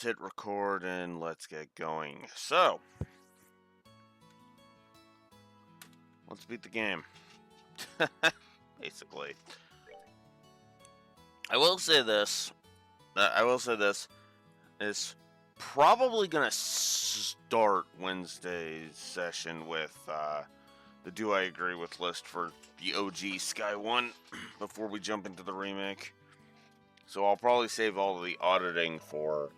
hit record and let's get going. So, let's beat the game. Basically. I will say this. It's probably going to start Wednesday's session with the Do I Agree With list for the OG Sky 1 before we jump into the remake. So I'll probably save all of the auditing for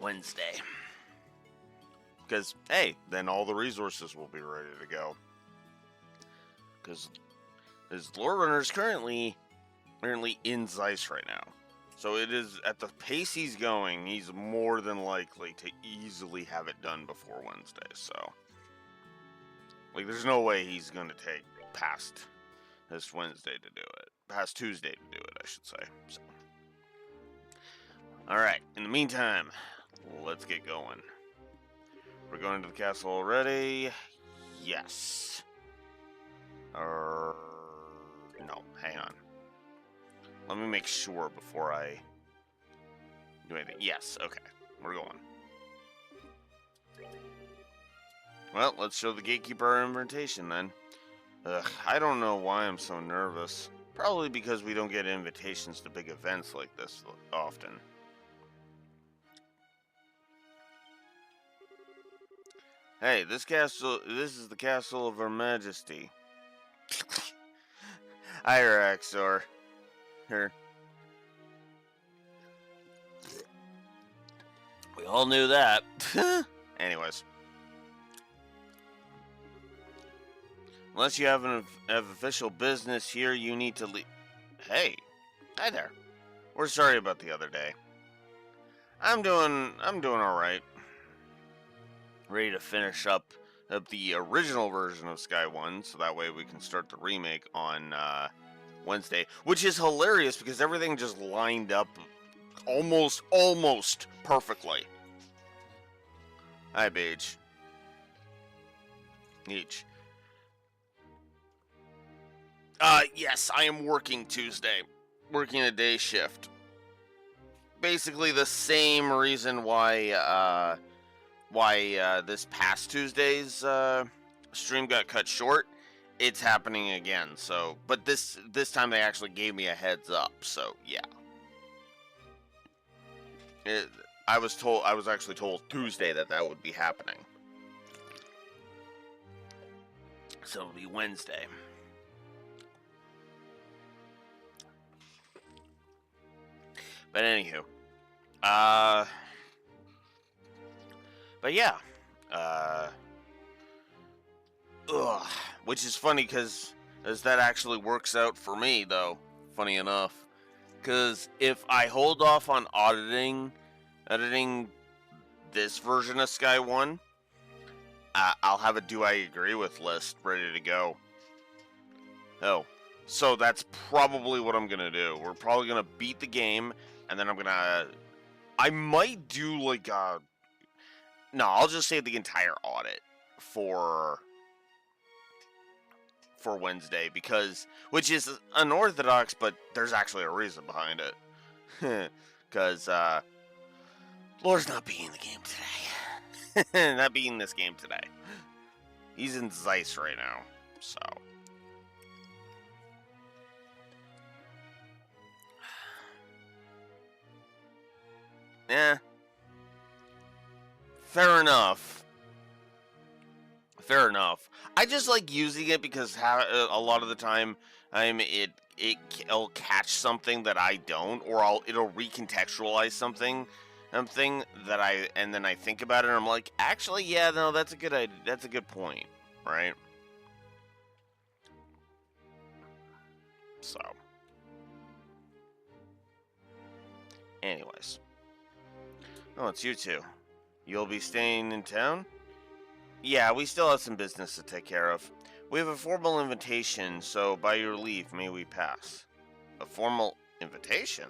Wednesday. Because, hey, then all the resources will be ready to go. Because Lore Runner is currently in Zeiss right now. So it is, at the pace he's going, he's more than likely to easily have it done before Wednesday. So, like, there's no way he's going to take past this Wednesday to do it. Past Tuesday to do it, I should say. So. Alright, in the meantime, let's get going. We're going to the castle already. Yes. No, hang on. Let me make sure before I do anything. Yes, okay. We're going. Well, let's show the gatekeeper our invitation then. I don't know why I'm so nervous. Probably because we don't get invitations to big events like this often. Hey, this is the castle of Her Majesty. Iraxor. Her. We all knew that. Anyways. Unless you have official business here, you need to leave. Hey. Hi there. We're sorry about the other day. I'm doing alright. Ready to finish up the original version of Sky 1, so that way we can start the remake on Wednesday, which is hilarious because everything just lined up almost perfectly. Hi, Beige. Each. Yes, I am working Tuesday. Working a day shift. Basically the same reason why this past Tuesday's stream got cut short. It's happening again. So, but this time they actually gave me a heads up. So yeah, I was actually told Tuesday that would be happening. So it'll be Wednesday. But anywho, but yeah, which is funny because as that actually works out for me, though, funny enough, because if I hold off on editing this version of Sky 1, I'll have a Do I Agree With list ready to go. Oh, so that's probably what I'm going to do. We're probably going to beat the game, and then I might do like a... No, I'll just say the entire audit for Wednesday, which is unorthodox, but there's actually a reason behind it. Because Lore's not beating the game today. Not beating this game today. He's in Zeiss right now, so. Yeah. Fair enough. I just like using it because a lot of the time it'll catch something that I don't, or it'll recontextualize something and then I think about it and I'm like, actually, yeah, no, that's a good idea. That's a good point, right? So, anyways, oh, it's you two. You'll be staying in town? Yeah, we still have some business to take care of. We have a formal invitation, so by your leave, may we pass. A formal invitation?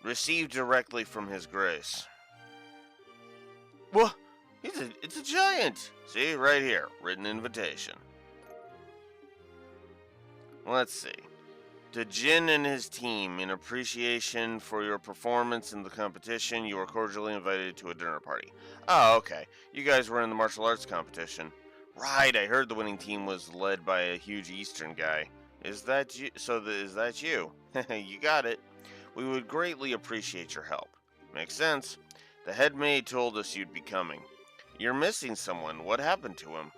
Received directly from His Grace. What? It's a giant! See, right here, written invitation. Let's see. To Jin and his team, in appreciation for your performance in the competition, you are cordially invited to a dinner party. Oh, okay. You guys were in the martial arts competition. Right, I heard the winning team was led by a huge Eastern guy. Is that you? Is that you? You got it. We would greatly appreciate your help. Makes sense. The head maid told us you'd be coming. You're missing someone. What happened to him?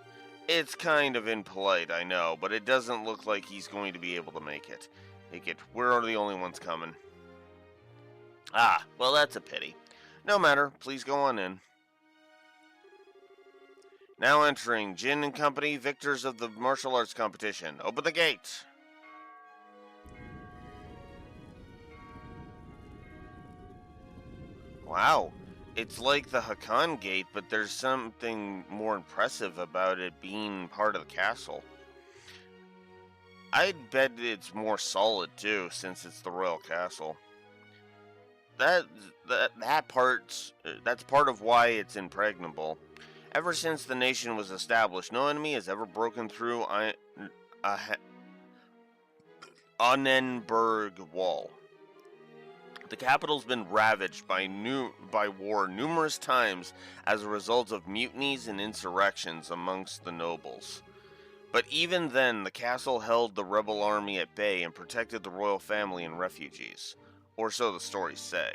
It's kind of impolite, I know, but it doesn't look like he's going to be able to make it. We're the only ones coming. Ah, well, that's a pity. No matter, please go on in. Now entering, Jin and Company, victors of the martial arts competition. Open the gate. Wow, it's like the Hakan Gate, but there's something more impressive about it being part of the castle. I'd bet it's more solid too, since it's the royal castle. That's part of why it's impregnable. Ever since the nation was established, no enemy has ever broken through Annenberg Wall. The capital's been ravaged by war numerous times as a result of mutinies and insurrections amongst the nobles. But even then, the castle held the rebel army at bay and protected the royal family and refugees. Or so the stories say.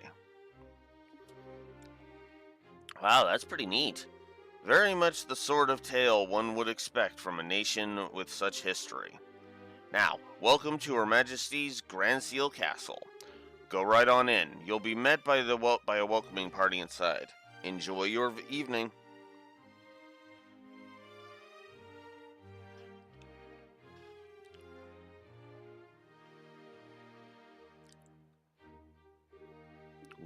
Wow, that's pretty neat. Very much the sort of tale one would expect from a nation with such history. Now, welcome to Her Majesty's Grand Seal Castle. Go right on in. You'll be met by a welcoming party inside. Enjoy your evening.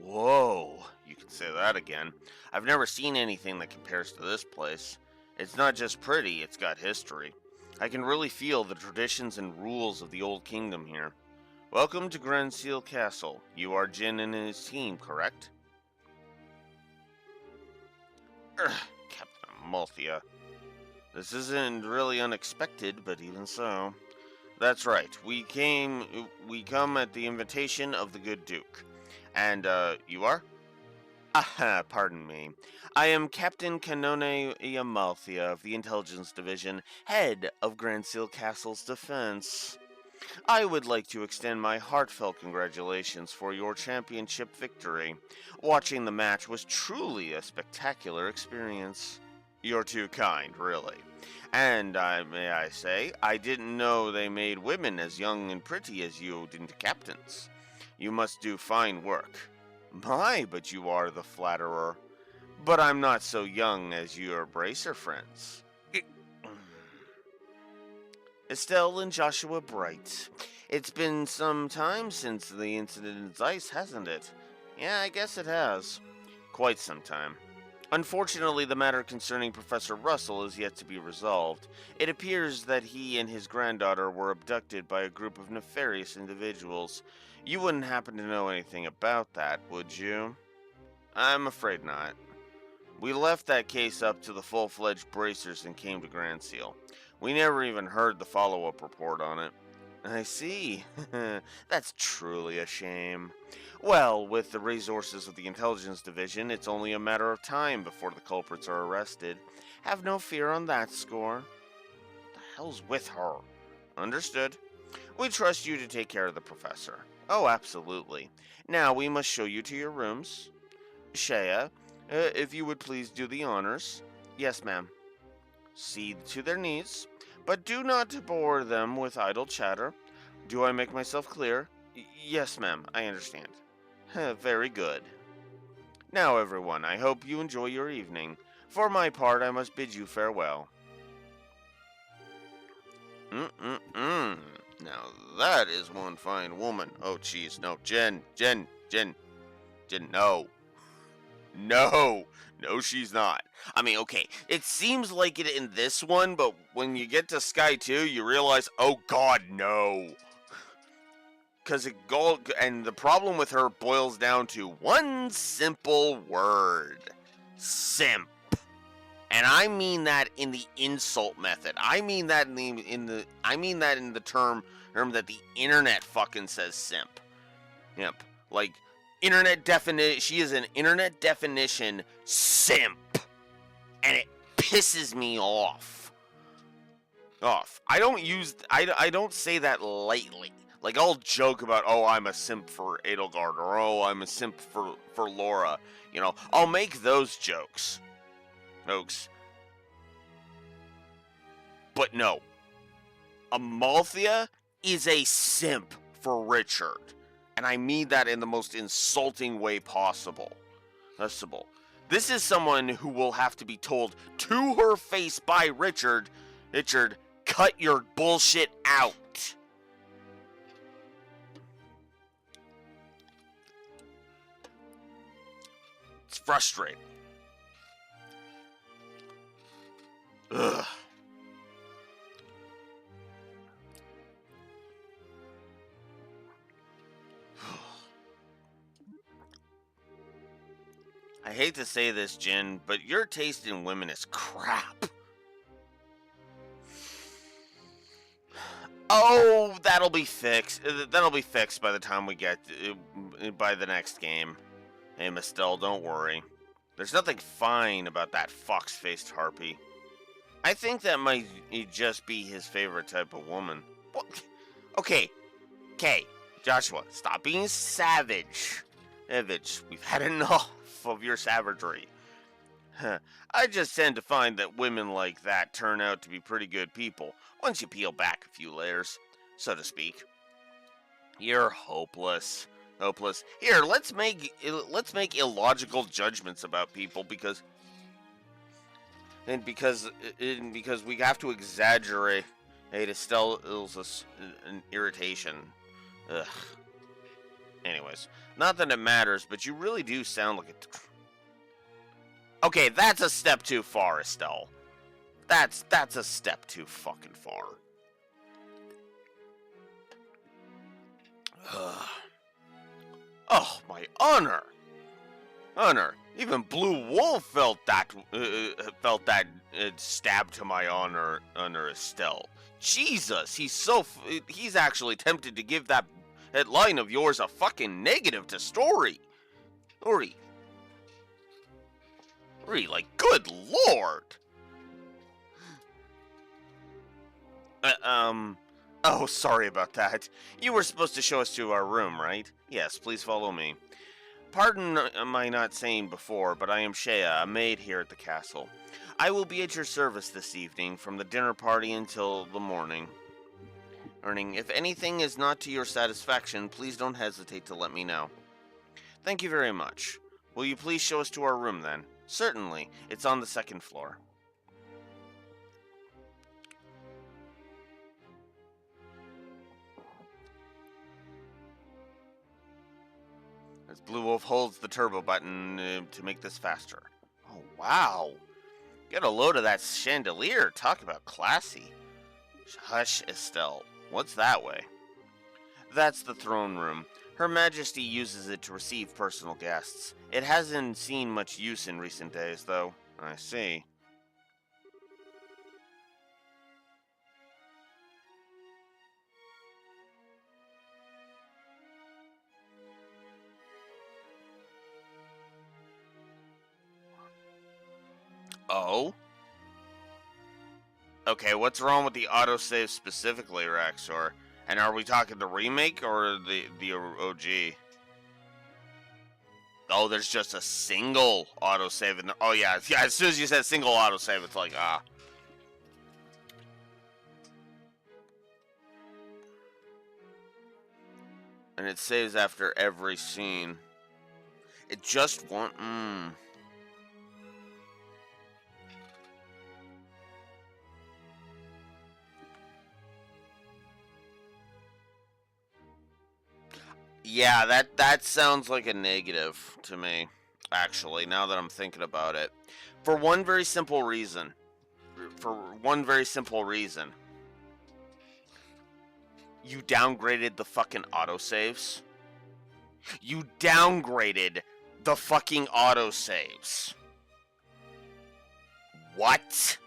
Whoa, you can say that again. I've never seen anything that compares to this place. It's not just pretty, it's got history. I can really feel the traditions and rules of the old kingdom here. Welcome to Grand Seal Castle. You are Jin and his team, correct? Captain Amalthea. This isn't really unexpected, but even so. That's right. We come at the invitation of the good Duke. And, you are? Ah, pardon me. I am Captain Canone Amalthea of the Intelligence Division, head of Grand Seal Castle's defense. I would like to extend my heartfelt congratulations for your championship victory. Watching the match was truly a spectacular experience. You're too kind, really. And may I say, I didn't know they made women as young and pretty as you into captains. You must do fine work. My, but you are the flatterer. But I'm not so young as your bracer friends. Estelle and Joshua Bright. It's been some time since the incident in Zeiss, hasn't it? Yeah, I guess it has. Quite some time. Unfortunately, the matter concerning Professor Russell is yet to be resolved. It appears that he and his granddaughter were abducted by a group of nefarious individuals. You wouldn't happen to know anything about that, would you? I'm afraid not. We left that case up to the full-fledged bracers and came to Grand Seal. We never even heard the follow-up report on it. I see. That's truly a shame. Well, with the resources of the Intelligence Division, it's only a matter of time before the culprits are arrested. Have no fear on that score. What the hell's with her? Understood. We trust you to take care of the professor. Oh, absolutely. Now we must show you to your rooms. Shea, if you would please do the honors. Yes, ma'am. See to their needs, but do not bore them with idle chatter. Do I make myself clear? Yes, ma'am, I understand. Very good. Now, everyone, I hope you enjoy your evening. For my part, I must bid you farewell. Now that is one fine woman. Oh, jeez, no, Jen, no. No, she's not. I mean, okay, it seems like it in this one, but when you get to Sky 2, you realize, oh god, no. And the problem with her boils down to one simple word. Simp. And I mean that in the insult method. I mean that in the term term that the internet fucking says simp. Yep. Like, internet definition, she is an internet definition simp. And it pisses me off. I don't say that lightly. Like, I'll joke about, oh, I'm a simp for Edelgard, or oh, I'm a simp for Laura. You know, I'll make those jokes. Folks. But no. Amalthea is a simp for Richard. And I mean that in the most insulting way possible. This is someone who will have to be told to her face by Richard, cut your bullshit out. It's frustrating. Ugh. I hate to say this, Jin, but your taste in women is crap. Oh, that'll be fixed. That'll be fixed by the time we get by the next game. Hey, Mistel, don't worry. There's nothing fine about that fox-faced harpy. I think that might just be his favorite type of woman. Well, okay, Joshua, stop being savage. We've had enough of your savagery. I just tend to find that women like that turn out to be pretty good people once you peel back a few layers, so to speak. You're hopeless. Here, let's make illogical judgments about people because we have to exaggerate Estelle's an irritation. Ugh. Anyways, not that it matters, but you really do sound like a... Okay, that's a step too far, Estelle. That's a step too fucking far. Oh, my honor. Even Blue Wolf felt that stab to my honor, Estelle. Jesus, he's actually tempted to give that line of yours a fucking negative to Story. Story, like, good lord. Oh, sorry about that. You were supposed to show us to our room, right? Yes, please follow me. Pardon my not saying before, but I am Shea, a maid here at the castle. I will be at your service this evening from the dinner party until the morning. If anything is not to your satisfaction, please don't hesitate to let me know. Thank you very much. Will you please show us to our room then? Certainly. It's on the second floor. As Blue Wolf holds the turbo button to make this faster. Oh, wow. Get a load of that chandelier. Talk about classy. Hush, Estelle. What's that way? That's the throne room. Her Majesty uses it to receive personal guests. It hasn't seen much use in recent days, though. I see. Oh? Okay, what's wrong with the autosave specifically, Raxor? And are we talking the remake or the OG? Oh, there's just a single autosave in there. Oh, yeah, as soon as you said single autosave, it's like, ah. And it saves after every scene. It just won't, Yeah, that sounds like a negative to me, actually, now that I'm thinking about it. For one very simple reason. You downgraded the fucking autosaves. You downgraded the fucking autosaves. What?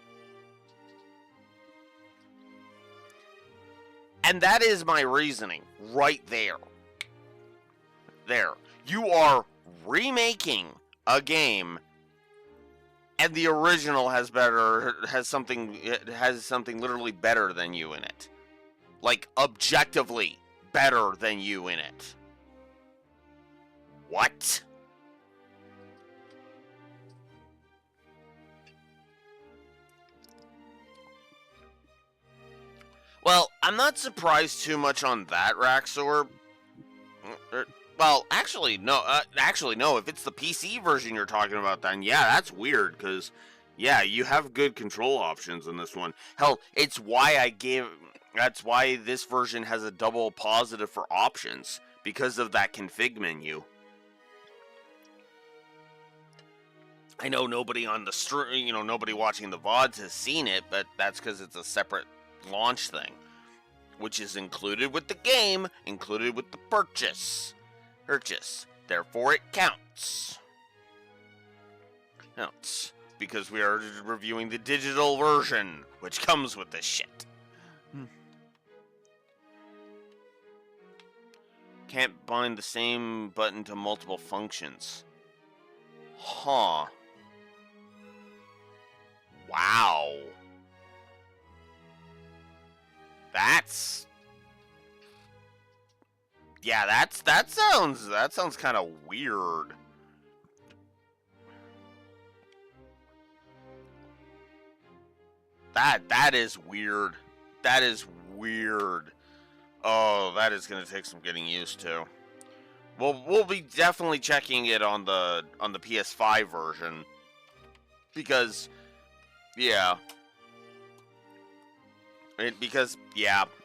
And that is my reasoning right there. There. You are remaking a game, and the original has something literally better than you in it. Like, objectively better than you in it. What? Well, I'm not surprised too much on that, Raxor. Well, actually, no. No. If it's the PC version you're talking about, then yeah, that's weird. Because, yeah, you have good control options in this one. Hell, it's why that's why this version has a double positive for options, because of that config menu. I know nobody on the stream, nobody watching the VODs has seen it, but that's because it's a separate launch thing, which is included with the game, included with the purchase. Therefore, it counts. Because we are reviewing the digital version, which comes with this shit. Can't bind the same button to multiple functions. Huh. Wow. That sounds kind of weird. That is weird. That is weird. Oh, that is gonna take some getting used to. We'll be definitely checking it on the PS5 version, because yeah.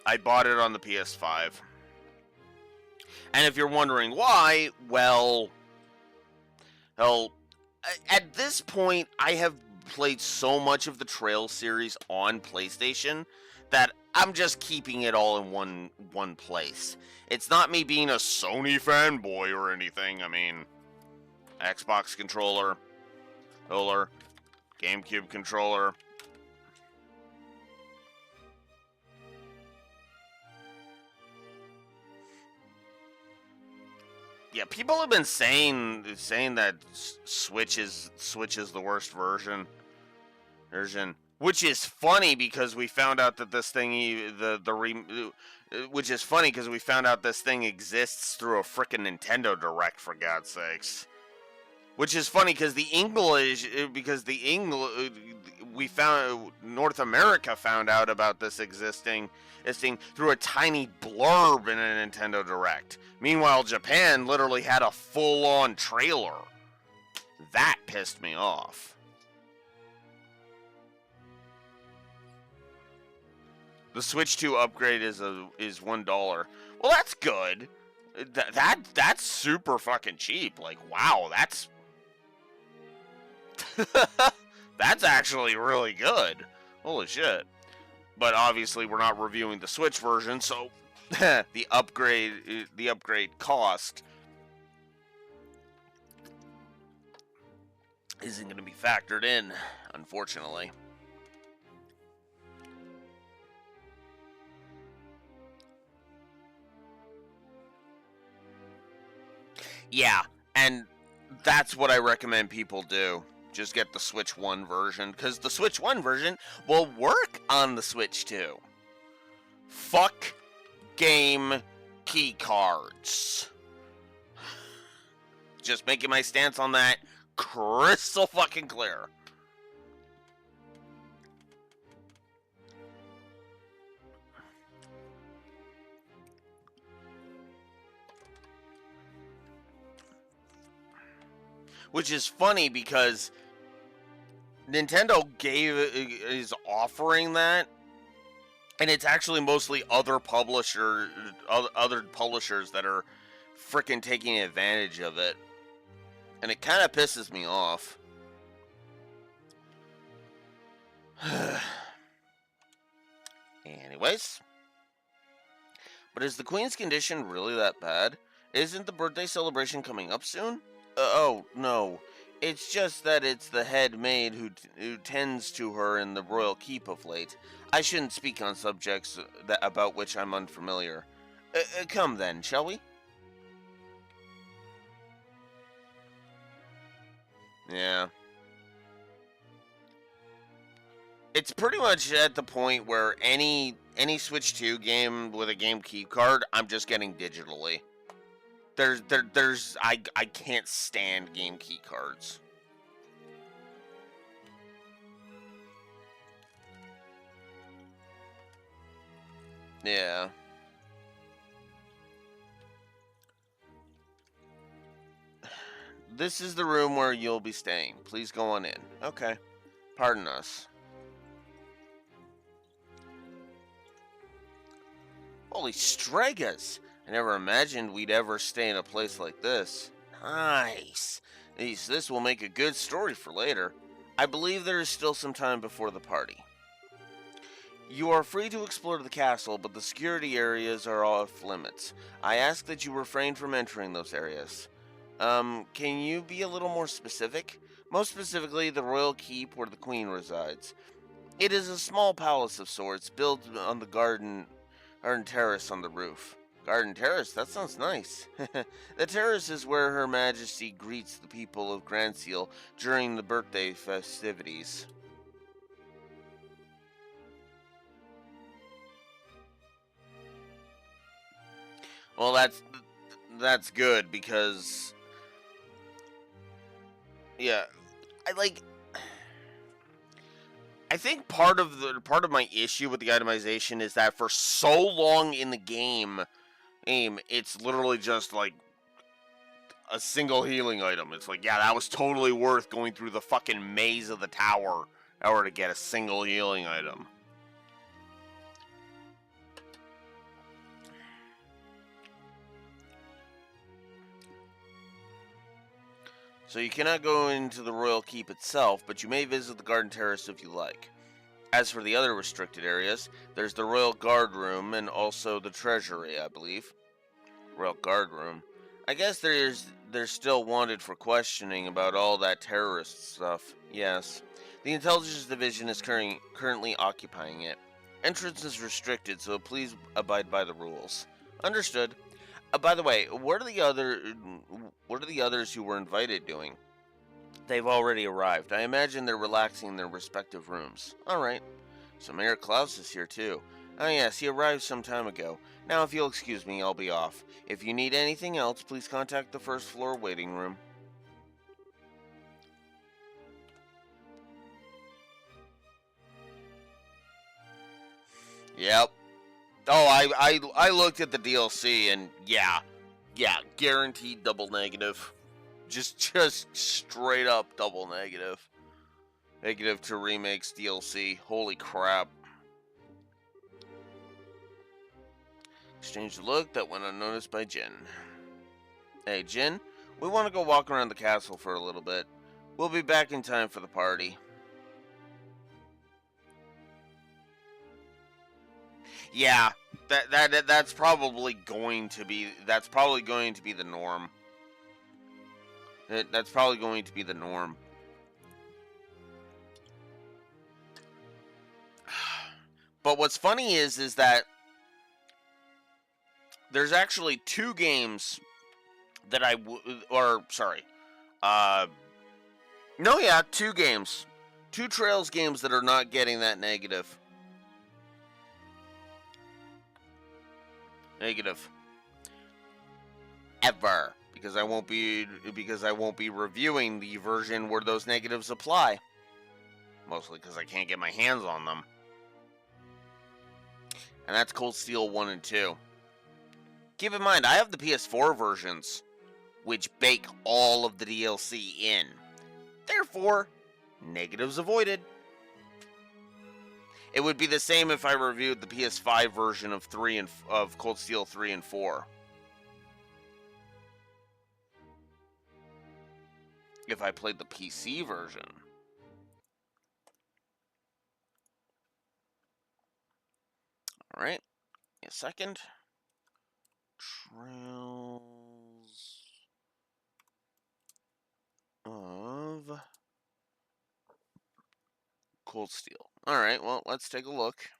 I bought it on the PS5. And if you're wondering why, well, at this point, I have played so much of the Trail series on PlayStation that I'm just keeping it all in one place. It's not me being a Sony fanboy or anything. I mean, Xbox controller, GameCube controller. Yeah, people have been saying that Switch is the worst version, which is funny because we found out that this thing which is funny because we found out this thing exists through a frickin' Nintendo Direct, for God's sakes. Which is funny because we found North America found out about this existing through a tiny blurb in a Nintendo Direct. Meanwhile, Japan literally had a full-on trailer. That pissed me off. The Switch 2 upgrade is $1. Well, that's good. That's super fucking cheap. Like, wow, that's that's actually really good. Holy shit. But obviously we're not reviewing the Switch version, so the upgrade cost isn't going to be factored in, unfortunately. Yeah, and that's what I recommend people do. Just get the Switch 1 version, because the Switch 1 version will work on the Switch 2. Fuck game key cards. Just making my stance on that crystal fucking clear. Which is funny because Nintendo is offering that, and it's actually mostly other publishers that are frickin' taking advantage of it, and it kind of pisses me off. Anyways, but is the Queen's condition really that bad? Isn't the birthday celebration coming up soon? Oh, no. It's just that it's the head maid who tends to her in the royal keep of late. I shouldn't speak on subjects about which I'm unfamiliar. Come then, shall we? Yeah. It's pretty much at the point where any Switch 2 game with a game key card, I'm just getting digitally. I can't stand game key cards. Yeah. This is the room where you'll be staying. Please go on in. Okay. Pardon us. Holy Stregas! I never imagined we'd ever stay in a place like this. Nice. This will make a good story for later. I believe there is still some time before the party. You are free to explore the castle, but the security areas are off limits. I ask that you refrain from entering those areas. Can you be a little more specific? Most specifically, the royal keep where the queen resides. It is a small palace of sorts, built on the garden terrace on the roof. Garden terrace? That sounds nice. The terrace is where Her Majesty greets the people of Grand Seal during the birthday festivities. Well, that's good because yeah, I like. I think part of my issue with the itemization is that for so long in the game, it's literally just like a single healing item. It's like, yeah, that was totally worth going through the fucking maze of the tower in order to get a single healing item. So you cannot go into the royal keep itself, but you may visit the garden terrace if you like. As for the other restricted areas, there's the royal guard room and also the treasury, I believe. Royal guard room. I guess they're still wanted for questioning about all that terrorist stuff. Yes. The intelligence division is currently occupying it. Entrance is restricted, so please abide by the rules. Understood. By the way, what are the others who were invited doing? They've already arrived. I imagine they're relaxing in their respective rooms. All right. So Mayor Klaus is here too. Oh yes, he arrived some time ago. Now if you'll excuse me, I'll be off. If you need anything else, please contact the first floor waiting room. Yep. Oh, I looked at the DLC and yeah, guaranteed double negative. Just straight up double negative. Negative to remakes DLC. Holy crap. Exchange the look that went unnoticed by Jin. Hey, Jin, we want to go walk around the castle for a little bit. We'll be back in time for the party. Yeah, that's probably going to be the norm. That's probably going to be the norm. But what's funny is that there's actually two games that two games, two Trails games that are not getting that negative. Negative. Ever. Because I won't be reviewing the version where those negatives apply. Mostly because I can't get my hands on them. And that's Cold Steel 1 and 2. Keep in mind, I have the PS4 versions, which bake all of the DLC in. Therefore, negatives avoided. It would be the same if I reviewed the PS5 version of Cold Steel 3 and 4. If I played the PC version. Alright. A second. Trails of cold steel. Alright, well, let's take a look.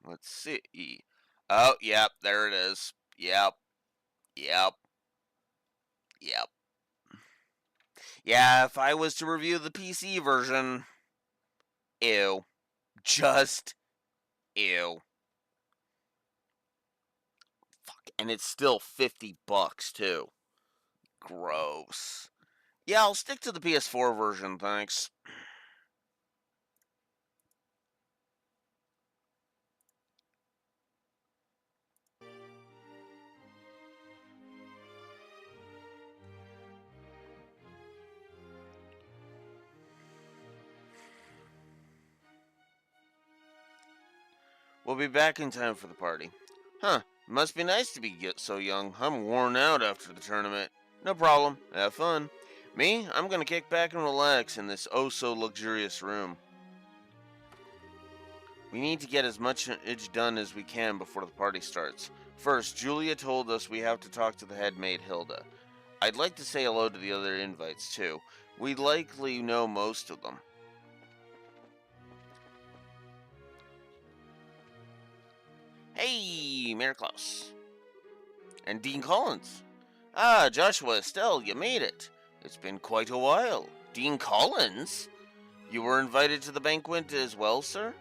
Let's see. Oh, yep, there it is. Yep. Yep. Yep. Yeah, if I was to review the PC version, ew. Just ew. Fuck. And it's still $50 too. Gross. Yeah, I'll stick to the PS4 version, thanks. We'll be back in time for the party. Huh, must be nice to be so young. I'm worn out after the tournament. No problem, have fun. Me, I'm gonna kick back and relax in this oh-so-luxurious room. We need to get as much done as we can before the party starts. First, Julia told us we have to talk to the head maid Hilda. I'd like to say hello to the other invites, too. We likely know most of them. Hey, Mayor Klaus. And Dean Collins. Ah, Joshua Estelle, you made it. It's been quite a while. Dean Collins? You were invited to the banquet as well, sir?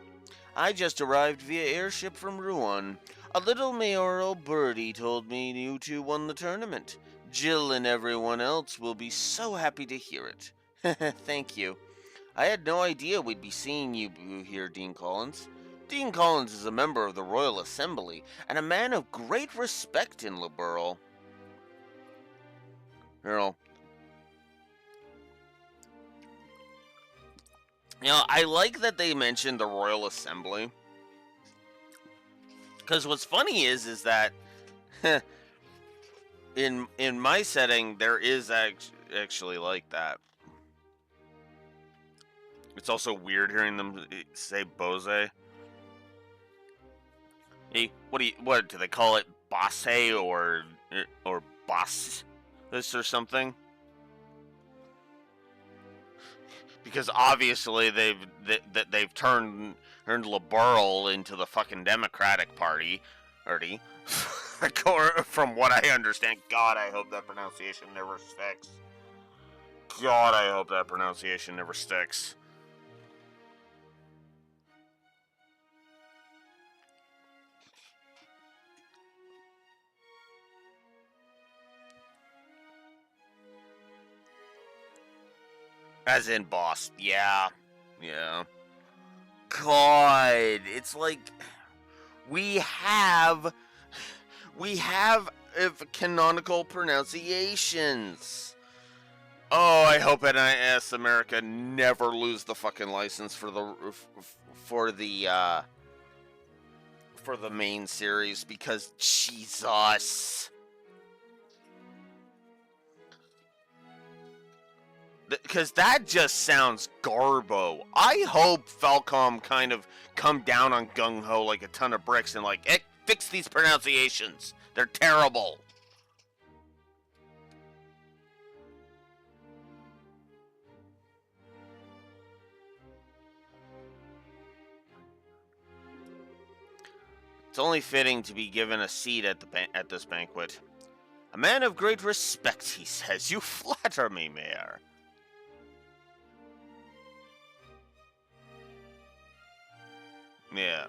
I just arrived via airship from Rouen. A little mayoral birdie told me you two won the tournament. Jill and everyone else will be so happy to hear it. Thank you. I had no idea we'd be seeing you here, Dean Collins. Dean Collins is a member of the Royal Assembly and a man of great respect in Liberl. Earl. You know, I like that they mentioned the Royal Assembly. Because what's funny is that in my setting there is actually like that. It's also weird hearing them say Bose. Hey, what do they call it? Bosse or boss this or something? Because obviously they've turned Liberal into the fucking Democratic Party, from what I understand. God, I hope that pronunciation never sticks. God, I hope that pronunciation never sticks. As in boss. Yeah. Yeah. God, it's like we have canonical pronunciations. Oh, I hope NIS America never lose the fucking license for the main series, because Jesus. Because that just sounds garbo. I hope Falcom kind of come down on Gung Ho like a ton of bricks and like, fix these pronunciations. They're terrible. It's only fitting to be given a seat at this banquet. A man of great respect, he says. You flatter me, Mayor. Yeah.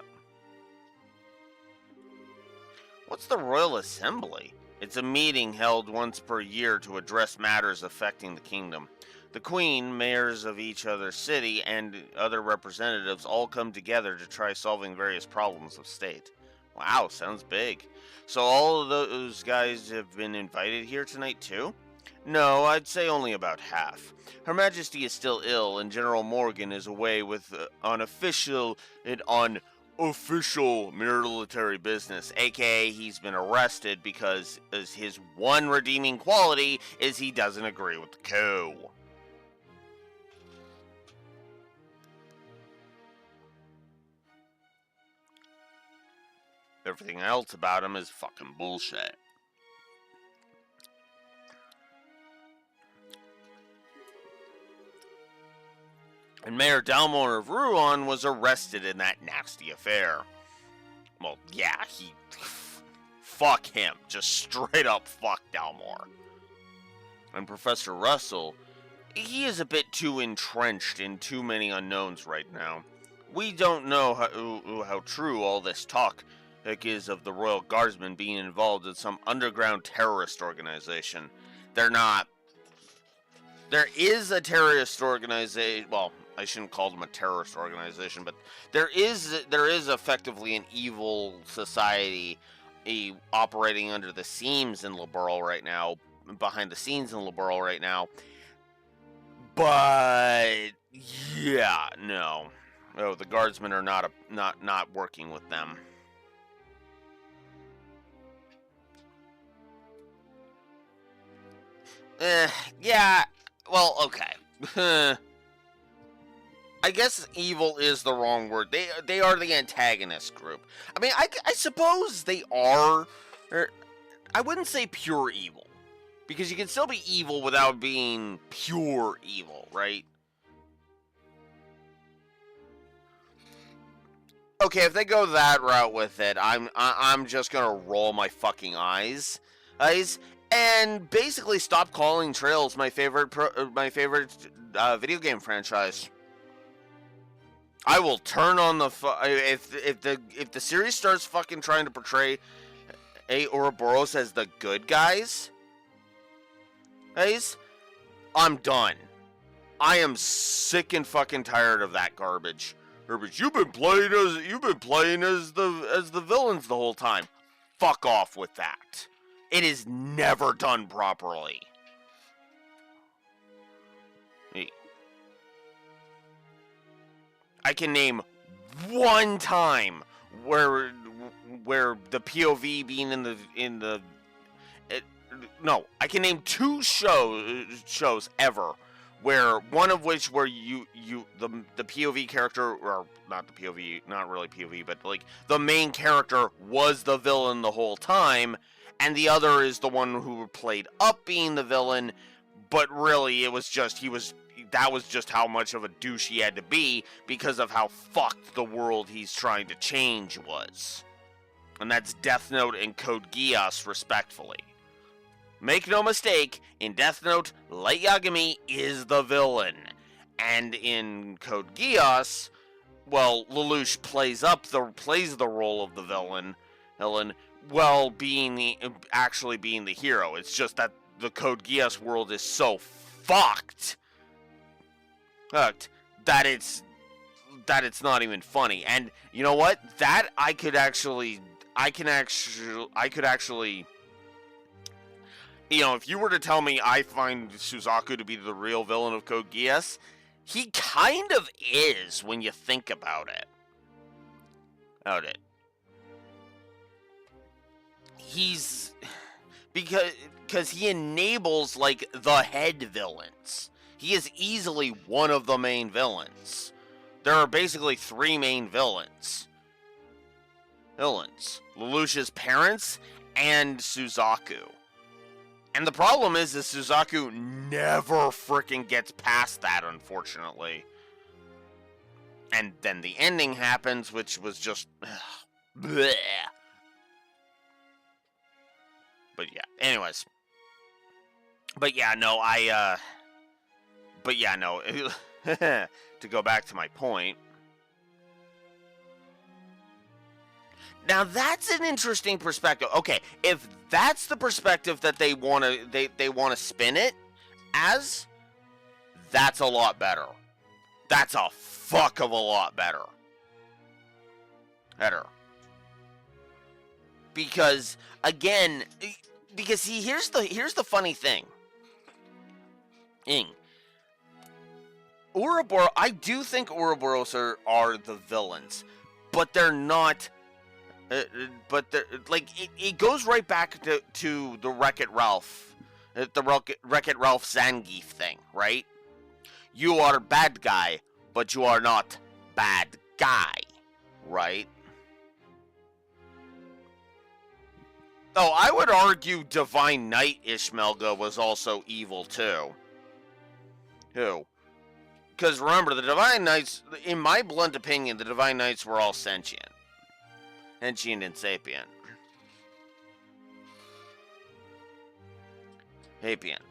What's the Royal Assembly? It's a meeting held once per year to address matters affecting the kingdom. The Queen, mayors of each other city, and other representatives all come together to try solving various problems of state. Wow, sounds big. So all of those guys have been invited here tonight too? No, I'd say only about half. Her Majesty is still ill, and General Morgan is away with unofficial military business, aka he's been arrested because his one redeeming quality is he doesn't agree with the coup. Everything else about him is fucking bullshit. And Mayor Dalmor of Ruan was arrested in that nasty affair. Well, yeah, fuck him. Just straight up fuck Dalmor. And Professor Russell, he is a bit too entrenched in too many unknowns right now. We don't know how true all this talk is of the Royal Guardsmen being involved in some underground terrorist organization. They're not. There is a terrorist organization. Well, I shouldn't call them a terrorist organization, but there is effectively an evil society operating under the seams in Liberl right now, behind the scenes in Liberl right now. But yeah, no, the Guardsmen are not working with them. Yeah. Well, okay. I guess evil is the wrong word. They are the antagonist group. I mean, I suppose they are. I wouldn't say pure evil, because you can still be evil without being pure evil, right? Okay, if they go that route with it, I'm just gonna roll my fucking eyes, and basically stop calling Trails my favorite video game franchise. I will turn on the if the series starts fucking trying to portray Ouroboros as the good guys, I'm done. I am sick and fucking tired of that garbage. You've been playing as the villains the whole time. Fuck off with that. It is never done properly. I can name one time where the POV being no, I can name two shows ever where one of which where the POV character, or not the POV, not really POV, but like the main character was the villain the whole time, and the other is the one who played up being the villain, but really it was just that was just how much of a douche he had to be because of how fucked the world he's trying to change was. And that's Death Note and Code Geass, respectfully. Make no mistake, in Death Note, Light Yagami is the villain. And in Code Geass, well, Lelouch plays the role of the villain, while actually being the hero. It's just that the Code Geass world is so fucked that it's not even funny. And you know what? That I could actually, you know, if you were to tell me I find Suzaku to be the real villain of Code Geass, he kind of is when you think about it. He's because he enables like the head villains. He is easily one of the main villains. There are basically three main villains. Lelouch's parents and Suzaku. And the problem is that Suzaku never freaking gets past that, unfortunately. And then the ending happens, which was just bleh. But yeah, anyways. But yeah, no, to go back to my point. Now that's an interesting perspective. Okay, if that's the perspective that they want to spin it as, that's a lot better. That's a fuck of a lot better. Because again, here's the funny thing. Ouroboros, I do think Ouroboros are the villains, but they're not. It goes right back to the Wreck-It Ralph, Wreck-It Ralph Zangief thing, right? You are bad guy, but you are not bad guy, right? Oh, I would argue Divine Knight Ishmelga was also evil too. Who? Because remember, the Divine Knights, in my blunt opinion, the Divine Knights were all sentient. Sentient and sapient. Sapient.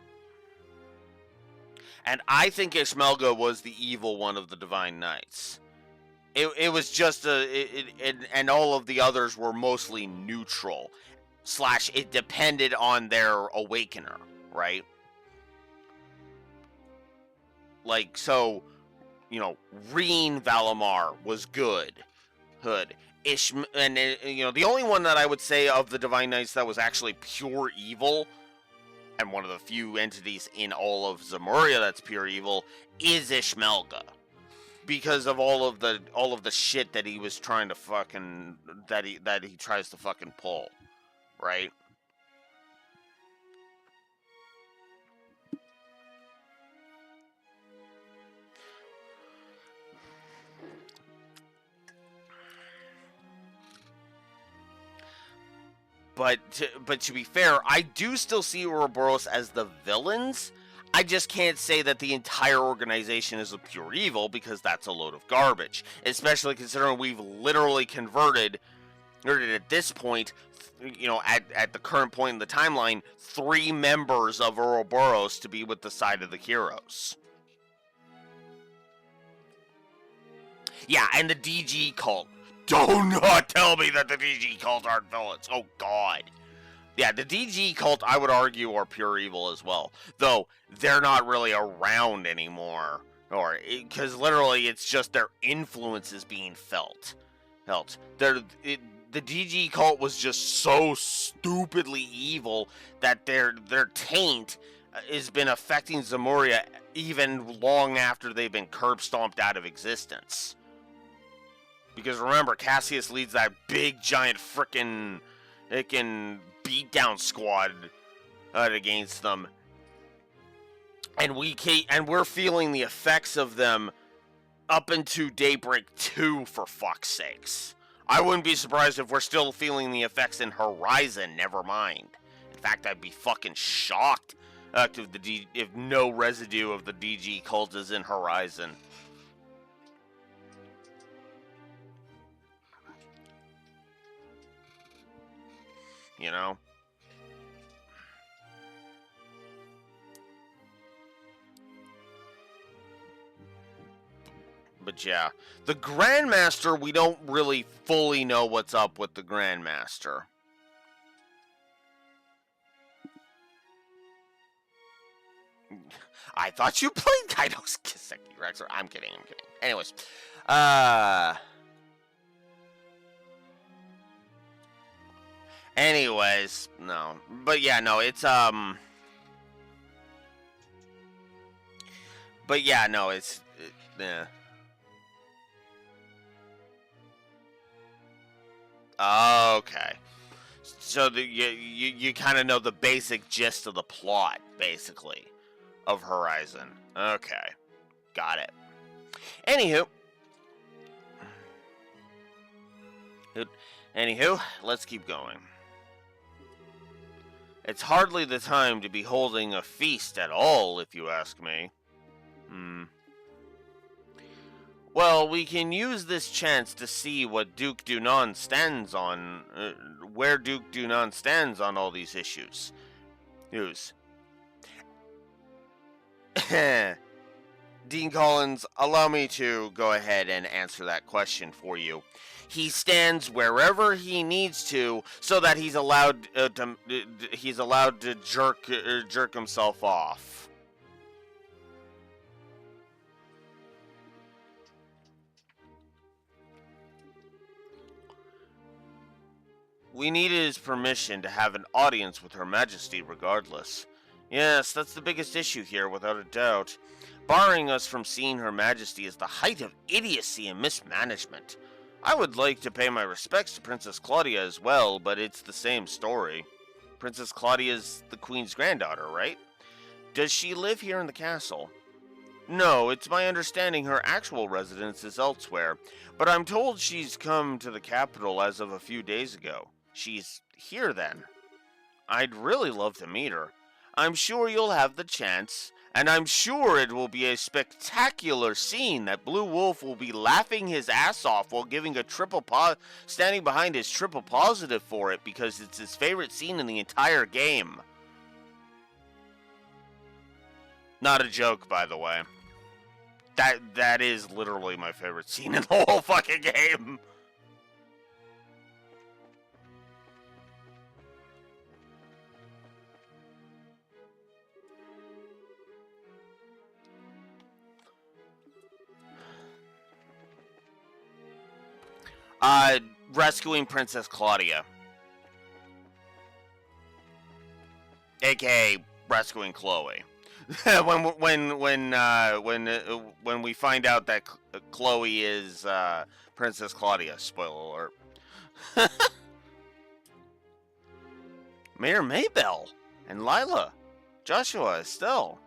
And I think Ishmelga was the evil one of the Divine Knights. It was just and all of the others were mostly neutral. / it depended on their awakener, right? Like, so, Reen Valamar was good. Hood. And, the only one that I would say of the Divine Knights that was actually pure evil, and one of the few entities in all of Zemuria that's pure evil, is Ishmelga. Because of all of the shit that he was trying to fucking that he tries to fucking pull, right? But to be fair, I do still see Ouroboros as the villains. I just can't say that the entire organization is a pure evil, because that's a load of garbage. Especially considering we've literally converted at this point, at the current point in the timeline, 3 members of Ouroboros to be with the side of the heroes. Yeah, and the DG cult. Do not tell me that the DG cult aren't villains. Oh, God. Yeah, the DG cult, I would argue, are pure evil as well. Though, they're not really around anymore. Because literally, it's just their influence is being felt. The DG cult was just so stupidly evil that their taint has been affecting Zemuria even long after they've been curb-stomped out of existence. Because remember, Cassius leads that big, giant, frickin' beatdown squad against them, and we're feeling the effects of them up into Daybreak 2, for fuck's sakes. I wouldn't be surprised if we're still feeling the effects in Horizon. Never mind. In fact, I'd be fucking shocked if no residue of the DG cult is in Horizon. But yeah, the Grandmaster, we don't really fully know what's up with the Grandmaster. I thought you played Kaido's Kiseki Rex. I'm kidding. Anyways, no. But yeah, no, it's But yeah, no, it's yeah. Okay. So you kind of know the basic gist of the plot, basically, of Horizon. Okay. Got it. Anywho, let's keep going. It's hardly the time to be holding a feast at all, if you ask me. Well, we can use this chance to see what Duke Dunan stands on, where Duke Dunan stands on all these issues. Dean Collins, allow me to go ahead and answer that question for you. He stands wherever he needs to, so that he's allowed to jerk himself off. We needed his permission to have an audience with Her Majesty regardless. Yes, that's the biggest issue here, without a doubt. Barring us from seeing Her Majesty is the height of idiocy and mismanagement. I would like to pay my respects to Princess Claudia as well, but it's the same story. Princess Claudia's the Queen's granddaughter, right? Does she live here in the castle? No, it's my understanding her actual residence is elsewhere, but I'm told she's come to the capital as of a few days ago. She's here then. I'd really love to meet her. I'm sure you'll have the chance, and I'm sure it will be a spectacular scene that Blue Wolf will be laughing his ass off while giving a standing behind his triple positive for it because it's his favorite scene in the entire game. Not a joke, by the way. That is literally my favorite scene in the whole fucking game. Rescuing Princess Claudia, aka rescuing Chloe. when we find out that Chloe is Princess Claudia. Spoiler alert. Mayor Maybell and Lila, Joshua, Estelle.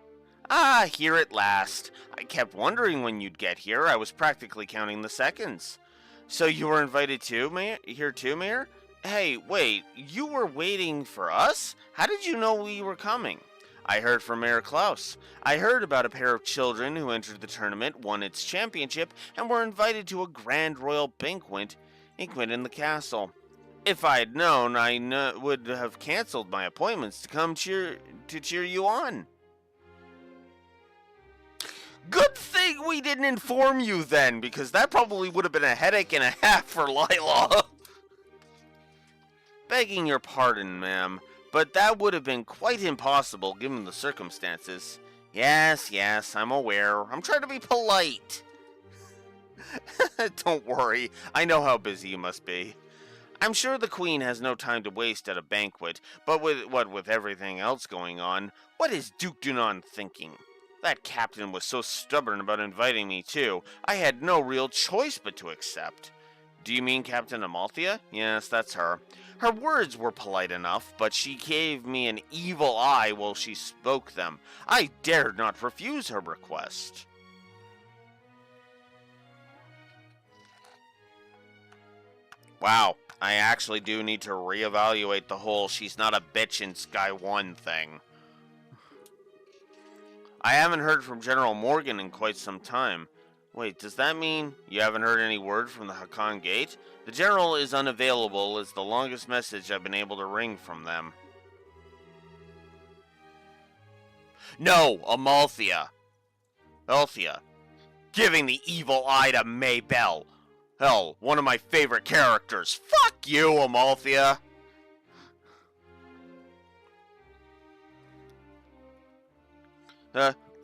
Ah, here at last. I kept wondering when you'd get here. I was practically counting the seconds. So you were invited too, here too, Mayor? Hey, wait, you were waiting for us? How did you know we were coming? I heard from Mayor Klaus. I heard about a pair of children who entered the tournament, won its championship, and were invited to a grand royal banquet in the castle. If I'd known, I would have canceled my appointments to come cheer you on. Good thing we didn't inform you then, because that probably would have been a headache and a half for Lila. Begging your pardon, ma'am, but that would have been quite impossible given the circumstances. Yes, I'm aware. I'm trying to be polite. Don't worry, I know how busy you must be. I'm sure the Queen has no time to waste at a banquet, but with everything else going on, what is Duke Dunon thinking? That captain was so stubborn about inviting me, too. I had no real choice but to accept. Do you mean Captain Amalthea? Yes, that's her. Her words were polite enough, but she gave me an evil eye while she spoke them. I dared not refuse her request. Wow, I actually do need to reevaluate the whole she's not a bitch in Sky 1 thing. I haven't heard from General Morgan in quite some time. Wait, does that mean you haven't heard any word from the Hakan Gate? The General is unavailable is the longest message I've been able to wring from them. No, Amalthea. Althea. Giving the evil eye to Maybell. Hell, one of my favorite characters. Fuck you, Amalthea.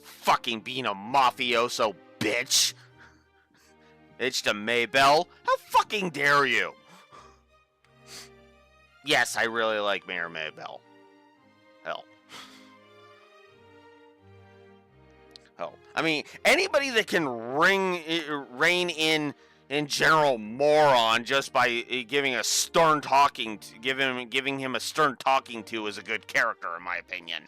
Fucking being a mafioso, bitch. Bitch to Maybell? How fucking dare you? Yes, I really like Mayor Maybell. Hell. I mean, anybody that can rein in General Moron just by giving a stern talking, giving him a stern talking to is a good character, in my opinion.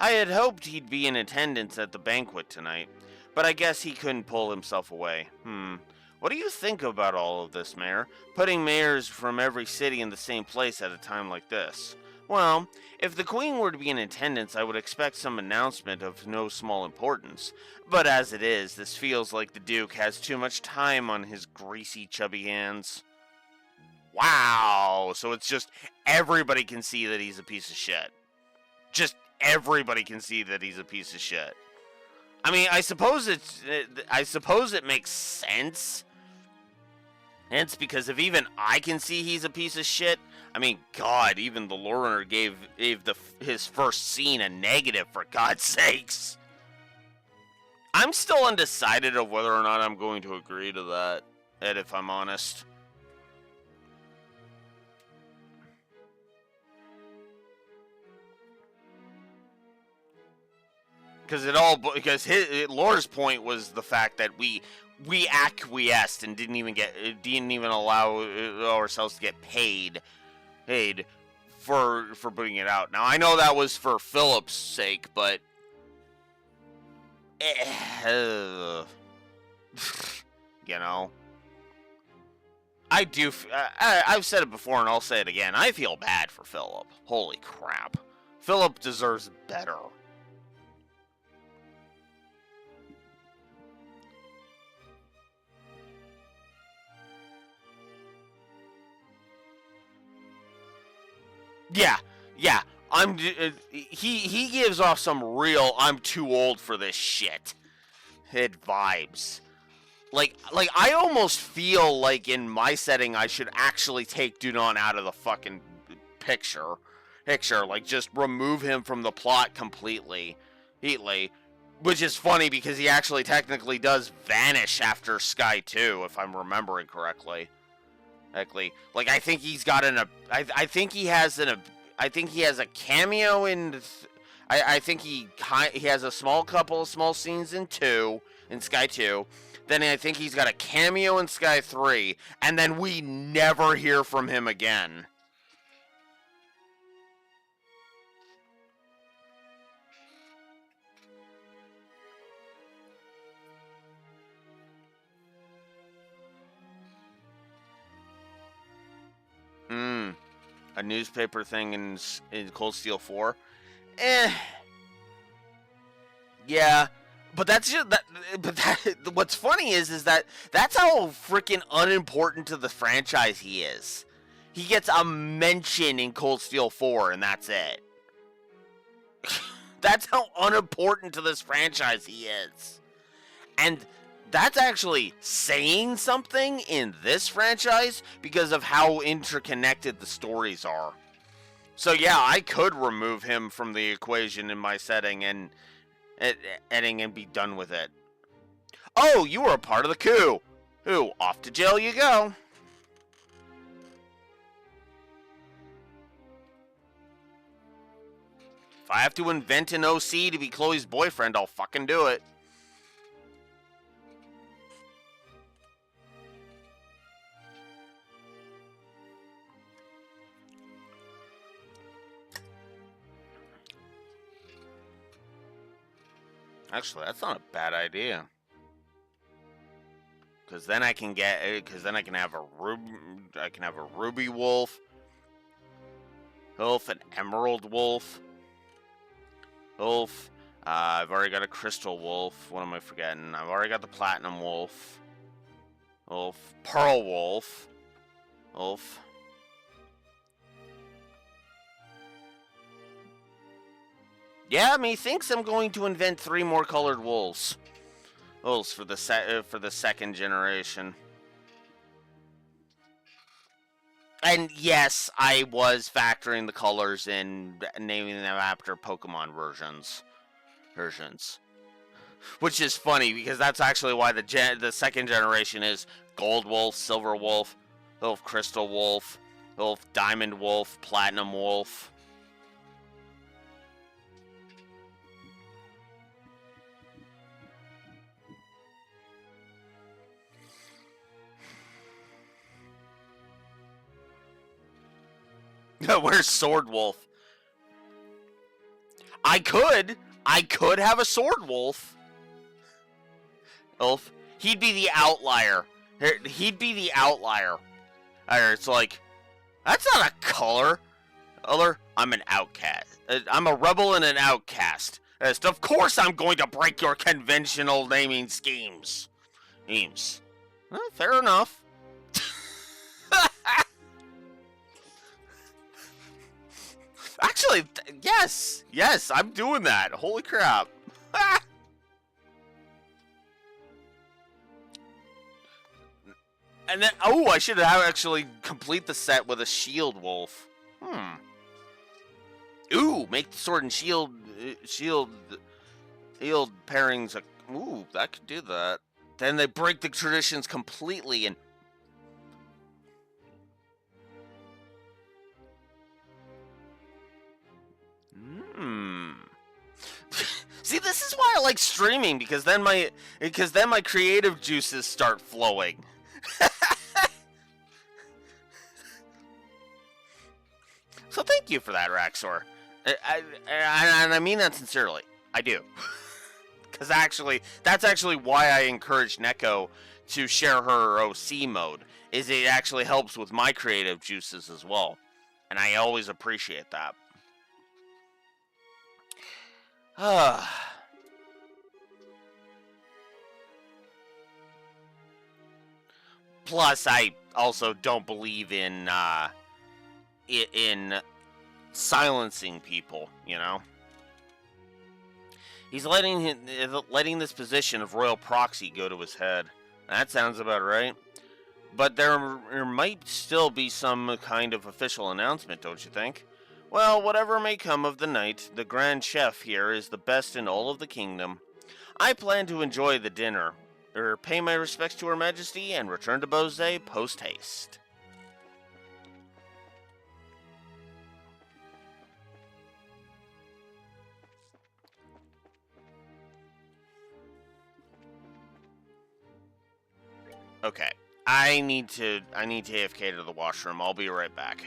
I had hoped he'd be in attendance at the banquet tonight, but I guess he couldn't pull himself away. What do you think about all of this, Mayor? Putting mayors from every city in the same place at a time like this? Well, if the Queen were to be in attendance, I would expect some announcement of no small importance. But as it is, this feels like the Duke has too much time on his greasy, chubby hands. Wow! So it's just everybody can see that he's a piece of shit. Just everybody can see that he's a piece of shit. I mean, I suppose it makes sense. Hence, because if even I can see he's a piece of shit, I mean, God, even the Lorner gave his first scene a negative, for God's sakes. I'm still undecided of whether or not I'm going to agree to that, Ed, if I'm honest. Because Lor's point was the fact that we acquiesced and didn't even allow ourselves to get paid for putting it out. Now I know that was for Philip's sake, but you know, I do. I've said it before, and I'll say it again. I feel bad for Philip. Holy crap, Philip deserves better. Yeah, yeah. He gives off some real "I'm too old for this shit" hit vibes. Like I almost feel like in my setting I should actually take Dudon out of the fucking picture. Like just remove him from the plot completely. Which is funny because he actually technically does vanish after Sky 2, if I'm remembering correctly. Like I think he's got I think he has I think he has a cameo in I think he has a couple of small scenes in Sky 2. Then I think he's got a cameo in Sky 3, and then we never hear from him again. A newspaper thing in Cold Steel 4? Yeah. But that's just what's funny is that that's how freaking unimportant to the franchise he is. He gets a mention in Cold Steel 4 and that's it. That's how unimportant to this franchise he is. And that's actually saying something in this franchise because of how interconnected the stories are. So yeah, I could remove him from the equation in my setting and editing and be done with it. Oh, you were a part of the coup. Ooh, off to jail you go. If I have to invent an OC to be Chloe's boyfriend, I'll fucking do it. Actually, that's not a bad idea. Because then I can have a ruby wolf, an emerald wolf. I've already got a crystal wolf. What am I forgetting? I've already got the platinum wolf. Pearl wolf. Yeah, methinks I'm going to invent 3 more colored wolves. For the second generation. And yes, I was factoring the colors in, naming them after Pokemon versions. Which is funny because that's actually why the second generation is Gold Wolf, Silver Wolf, Crystal Wolf, Diamond Wolf, Platinum Wolf. Where's Sword Wolf? I could have a Sword Wolf. He'd be the outlier. It's like, that's not a color. I'm an outcast. I'm a rebel and an outcast. Of course I'm going to break your conventional naming schemes. Well, fair enough. Actually, yes, I'm doing that. Holy crap. And then, I should have actually complete the set with a shield wolf. Ooh, make the sword and shield pairings. Ooh, I could do that. Then they break the traditions completely and See, this is why I like streaming because then my creative juices start flowing. So thank you for that, Raxor. And I mean that sincerely. I do. Because that's actually why I encouraged Neko to share her OC mode is it actually helps with my creative juices as well. And I always appreciate that. Plus, I also don't believe in silencing people, you know? He's letting this position of royal proxy go to his head. That sounds about right. But there might still be some kind of official announcement, don't you think? Well, whatever may come of the night, the Grand Chef here is the best in all of the kingdom. I plan to enjoy the dinner, pay my respects to Her Majesty, and return to Bose post-haste. Okay. I need to AFK to the washroom. I'll be right back.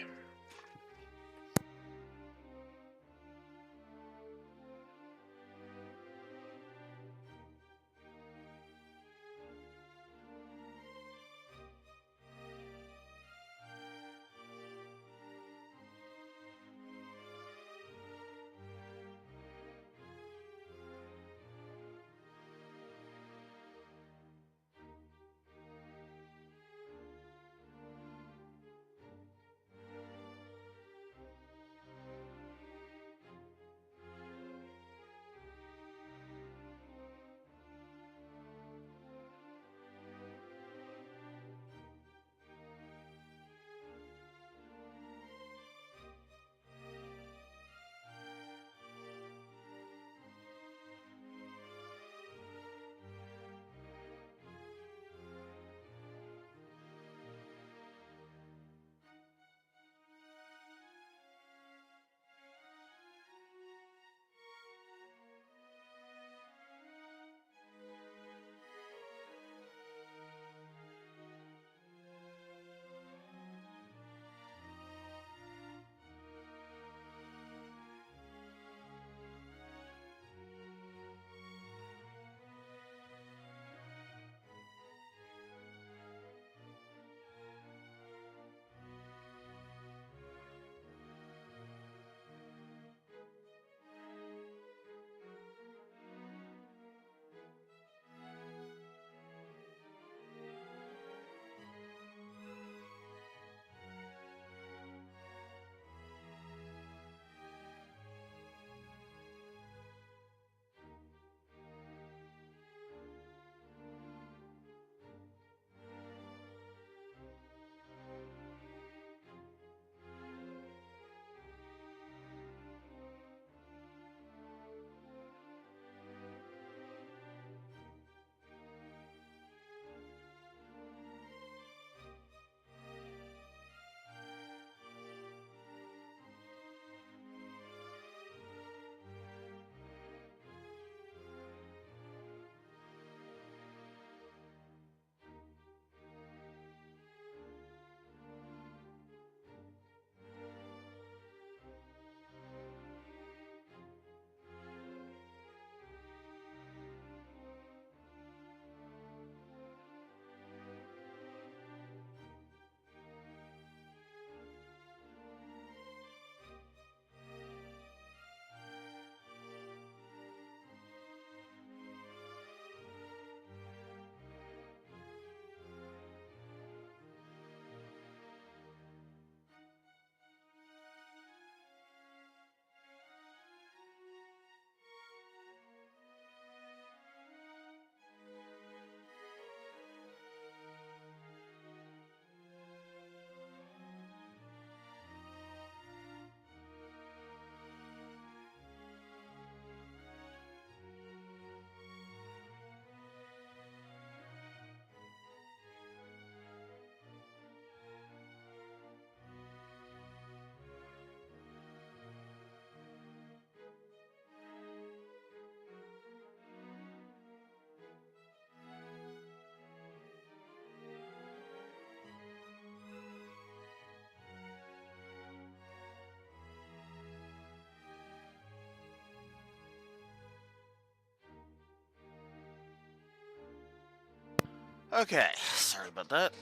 Okay, sorry about that.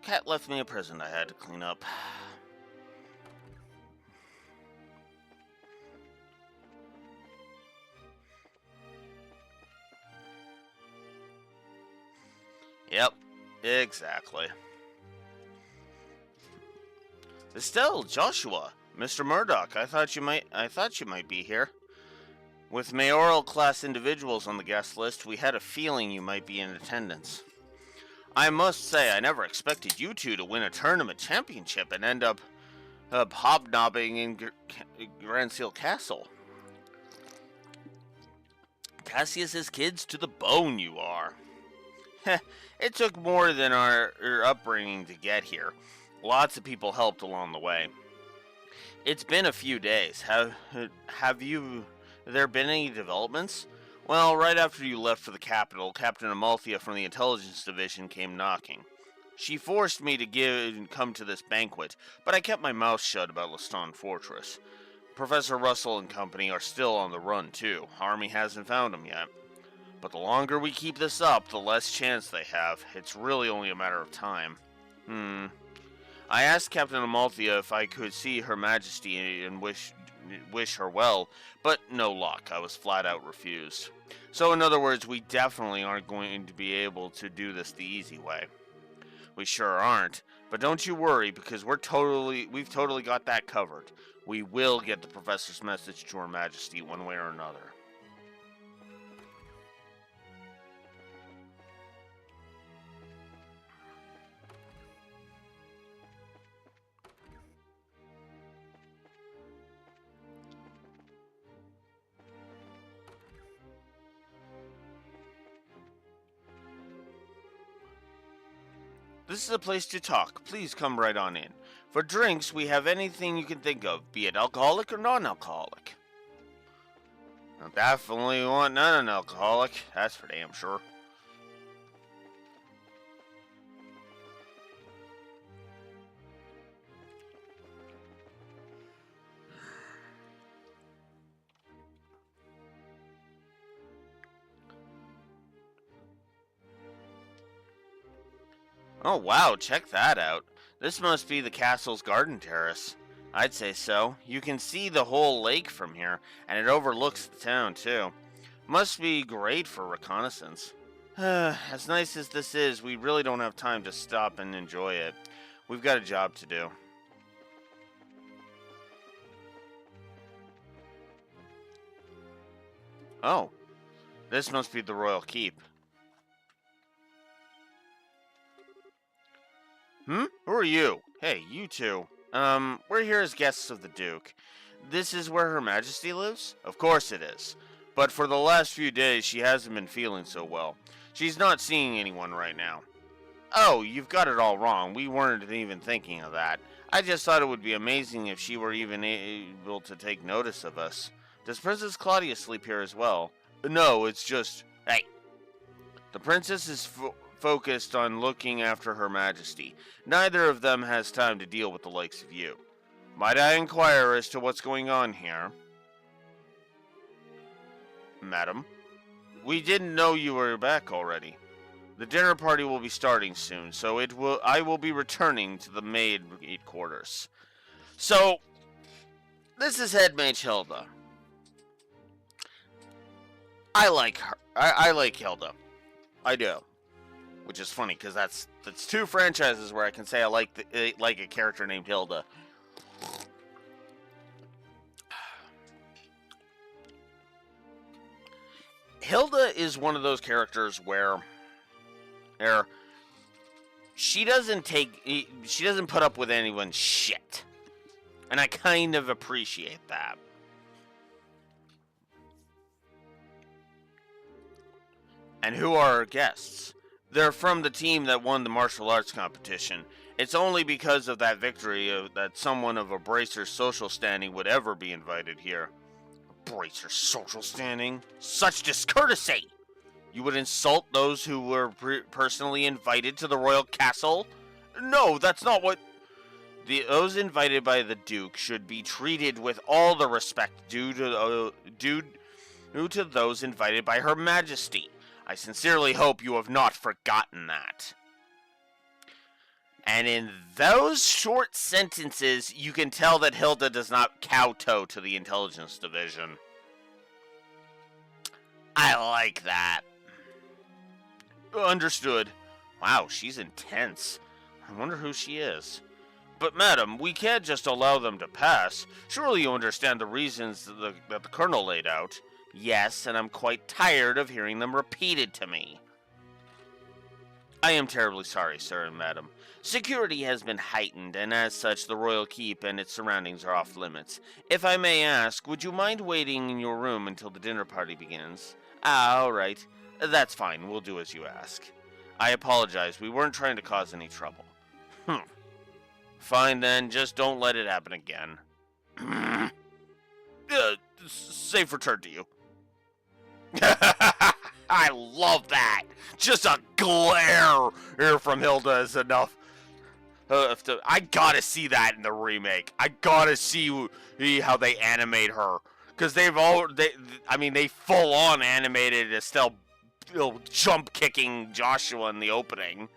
Cat left me a present I had to clean up. Yep, exactly. Estelle, Joshua, Mr. Murdoch, I thought you might be here. With mayoral class individuals on the guest list, we had a feeling you might be in attendance. I must say, I never expected you two to win a tournament championship and end up hobnobbing in Grand Seal Castle. Cassius's kids to the bone, you are. It took more than our upbringing to get here. Lots of people helped along the way. It's been a few days. Have there been any developments? Well, right after you left for the capital, Captain Amalthea from the Intelligence Division came knocking. She forced me to come to this banquet, but I kept my mouth shut about Leston Fortress. Professor Russell and company are still on the run, too. Army hasn't found them yet. But the longer we keep this up, the less chance they have. It's really only a matter of time. I asked Captain Amalthea if I could see Her Majesty and wish her well, but no luck. I was flat out refused. So in other words, we definitely aren't going to be able to do this the easy way. We sure aren't, but don't you worry, because we've totally got that covered. We will get the professor's message to Her Majesty one way or another. This is a place to talk. Please come right on in. For drinks, we have anything you can think of, be it alcoholic or non-alcoholic. I definitely want non-alcoholic, that's for damn sure. Oh wow, check that out. This must be the castle's garden terrace. I'd say so. You can see the whole lake from here, and it overlooks the town too. Must be great for reconnaissance. As nice as this is, we really don't have time to stop and enjoy it. We've got a job to do. Oh, this must be the royal keep. Who are you? Hey, you two. We're here as guests of the Duke. This is where Her Majesty lives? Of course it is. But for the last few days, she hasn't been feeling so well. She's not seeing anyone right now. Oh, you've got it all wrong. We weren't even thinking of that. I just thought it would be amazing if she were even able to take notice of us. Does Princess Claudia sleep here as well? No, it's just... Hey! The princess is focused on looking after Her Majesty. Neither of them has time to deal with the likes of you. Might I inquire as to what's going on here? Madam, we didn't know you were back already. The dinner party will be starting soon, so I will be returning to the maid quarters. So, this is Head Mage Hilda. I like her. I like Hilda. I do. Which is funny, because that's two franchises where I can say I like a character named Hilda. Hilda is one of those characters where she doesn't put up with anyone's shit. And I kind of appreciate that. And who are our guests? They're from the team that won the martial arts competition. It's only because of that victory that someone of a Bracer's social standing would ever be invited here. Bracer's social standing? Such discourtesy! You would insult those who were personally invited to the royal castle? No, that's not what... Those invited by the Duke should be treated with all the respect due to those invited by Her Majesty. I sincerely hope you have not forgotten that. And in those short sentences, you can tell that Hilda does not kowtow to the intelligence division. I like that. Understood. Wow, she's intense. I wonder who she is. But, madam, we can't just allow them to pass. Surely you understand the reasons that the Colonel laid out. Yes, and I'm quite tired of hearing them repeated to me. I am terribly sorry, sir and madam. Security has been heightened, and as such, the Royal Keep and its surroundings are off limits. If I may ask, would you mind waiting in your room until the dinner party begins? All right. That's fine. We'll do as you ask. I apologize. We weren't trying to cause any trouble. Fine then. Just don't let it happen again. Safe return to you. I love that. Just a glare here from Hilda is enough. I gotta see that in the remake. I gotta see how they animate her. Because they full on animated Estelle jump kicking Joshua in the opening.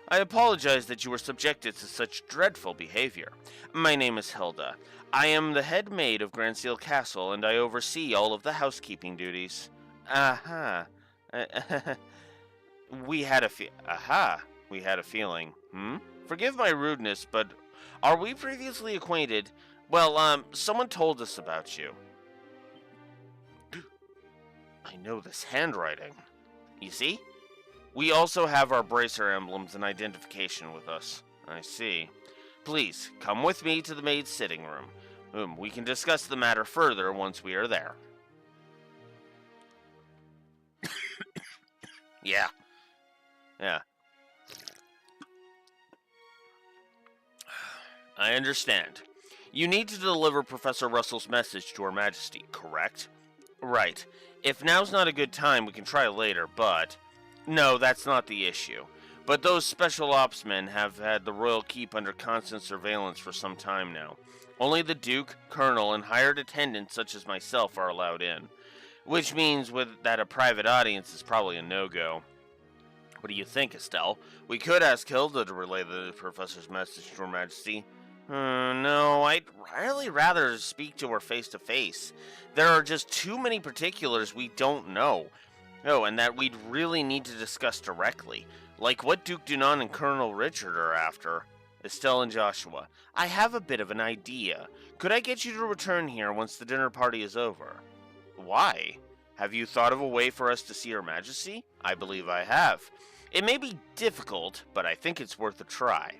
I apologize that you were subjected to such dreadful behavior. My name is Hilda. I am the head maid of Grand Seal Castle, and I oversee all of the housekeeping duties. Aha. We had a feeling. Forgive my rudeness, but are we previously acquainted? Well, someone told us about you. I know this handwriting. You see? We also have our bracer emblems and identification with us. I see. Please, come with me to the maid's sitting room. We can discuss the matter further once we are there. Yeah. I understand. You need to deliver Professor Russell's message to Her Majesty, correct? Right. If now's not a good time, we can try later, but... No, that's not the issue. But those special ops men have had the Royal Keep under constant surveillance for some time now. Only the Duke, Colonel, and hired attendants such as myself are allowed in. Which means that a private audience is probably a no-go. What do you think, Estelle? We could ask Hilda to relay the Professor's message to Her Majesty. No, I'd really rather speak to her face-to-face. There are just too many particulars we don't know. Oh, and that we'd really need to discuss directly. Like what Duke Dunan and Colonel Richard are after. Estelle and Joshua, I have a bit of an idea. Could I get you to return here once the dinner party is over? Why? Have you thought of a way for us to see Her Majesty? I believe I have. It may be difficult, but I think it's worth a try.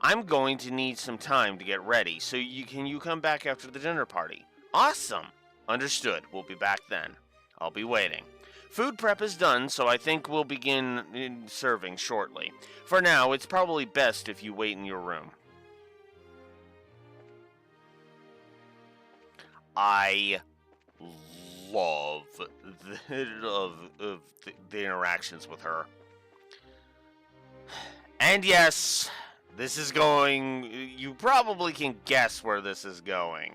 I'm going to need some time to get ready, so you come back after the dinner party? Awesome! Understood. We'll be back then. I'll be waiting. Food prep is done, so I think we'll begin serving shortly. For now, it's probably best if you wait in your room. I love the interactions with her. And yes, this is going... You probably can guess where this is going.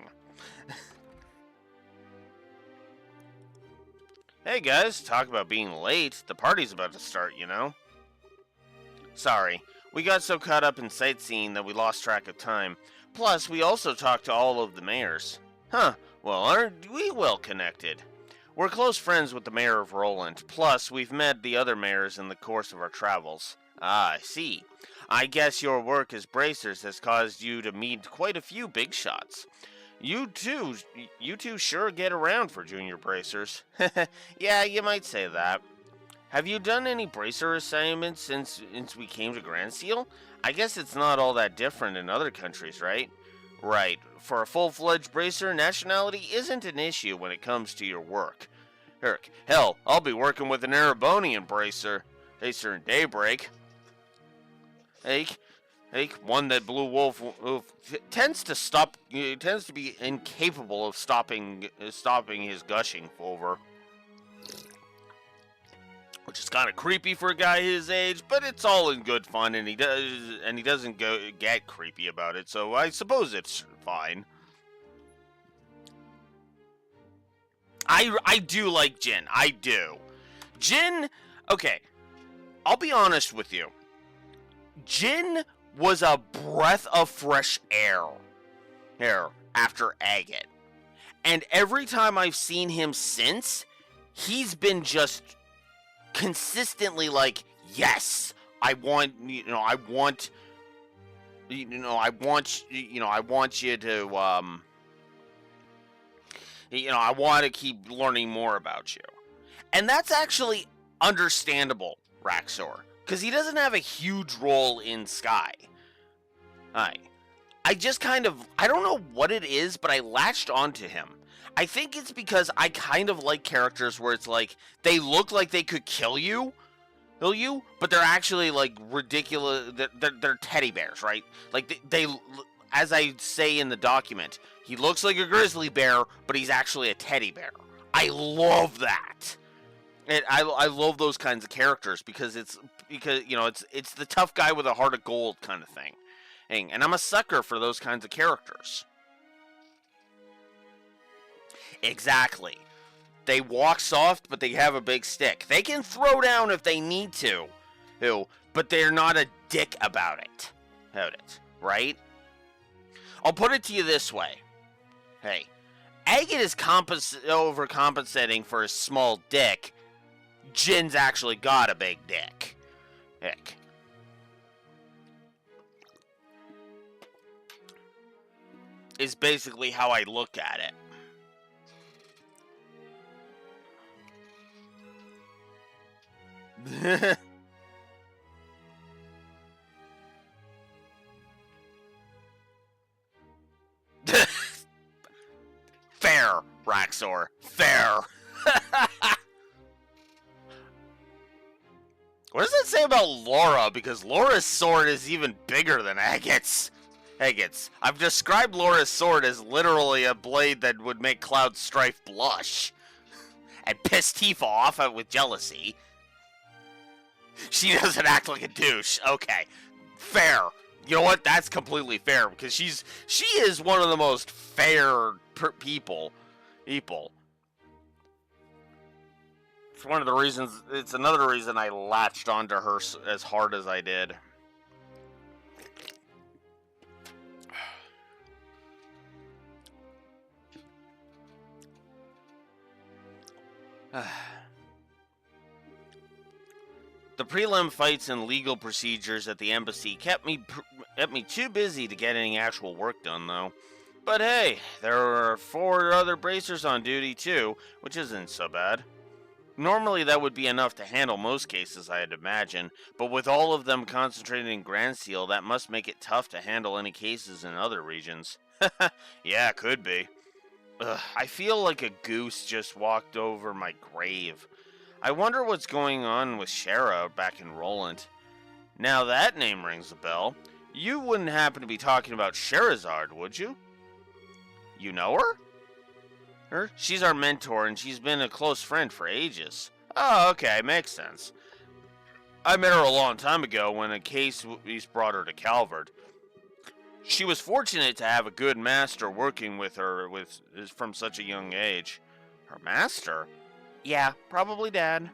Hey guys, talk about being late. The party's about to start, you know? Sorry, we got so caught up in sightseeing that we lost track of time. Plus, we also talked to all of the mayors. Huh, well, aren't we well connected? We're close friends with the mayor of Roland. Plus, we've met the other mayors in the course of our travels. Ah, I see. I guess your work as bracers has caused you to meet quite a few big shots. You two sure get around for junior bracers. Yeah, you might say that. Have you done any bracer assignments since we came to Grand Seal? I guess it's not all that different in other countries, right? Right. For a full-fledged bracer, nationality isn't an issue when it comes to your work. Hell, I'll be working with an Erebonian bracer in Daybreak. One that Blue Wolf tends to be incapable of stopping his gushing over. which is kind of creepy for a guy his age, but it's all in good fun, and he doesn't get creepy about it, so I suppose it's fine. I do like Jin. I do. Jin, okay, I'll be honest with you. Jin was a breath of fresh air here after Agate. And every time I've seen him since, he's been just consistently like, yes, I want you to, I want you to, I want to keep learning more about you. And that's actually understandable, Raxor, because he doesn't have a huge role in Sky. I just kind of, I don't know what it is, but I latched onto him. I think it's because I kind of like characters where it's like, they look like they could kill you, but they're actually like ridiculous, they're teddy bears, right? Like they, as I say in the document, he looks like a grizzly bear, but he's actually a teddy bear. I love that. And I love those kinds of characters because it's the tough guy with a heart of gold kind of thing. And I'm a sucker for those kinds of characters. Exactly. They walk soft, but they have a big stick. They can throw down if they need to, but they're not a dick about it. Right? I'll put it to you this way. Hey, Agate is overcompensating for his small dick. Jin's actually got a big dick. Heck. Is basically how I look at it. Fair, Raxor. Fair. What does that say about Laura? Because Laura's sword is even bigger than Agate's. I've described Laura's sword as literally a blade that would make Cloud Strife blush. And piss Tifa off with jealousy. She doesn't act like a douche. Okay. Fair. You know what? That's completely fair. Because she is one of the most fair people. It's another reason I latched onto her as hard as I did. The prelim fights and legal procedures at the embassy kept me too busy to get any actual work done, though. But hey, there were 4 other bracers on duty too, which isn't so bad. Normally that would be enough to handle most cases, I'd imagine, but with all of them concentrated in Grand Seal, that must make it tough to handle any cases in other regions. Yeah, could be. Ugh, I feel like a goose just walked over my grave. I wonder what's going on with Shara back in Roland. Now that name rings a bell. You wouldn't happen to be talking about Sherazard, would you? You know her? She's our mentor, and she's been a close friend for ages. Oh, okay, makes sense. I met her a long time ago when a case brought her to Calvard. She was fortunate to have a good master working with her from such a young age. Her master? Yeah, probably Dad.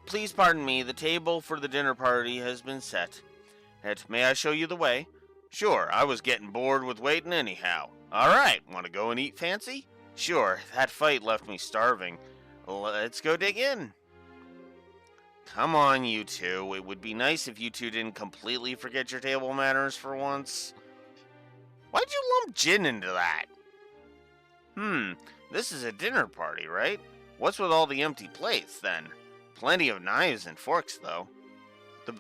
Please pardon me, the table for the dinner party has been set. May I show you the way? Sure, I was getting bored with waiting anyhow. Alright, want to go and eat fancy? Sure, that fight left me starving. Let's go dig in. Come on, you two. It would be nice if you two didn't completely forget your table manners for once. Why'd you lump Jin into that? This is a dinner party, right? What's with all the empty plates, then? Plenty of knives and forks, though.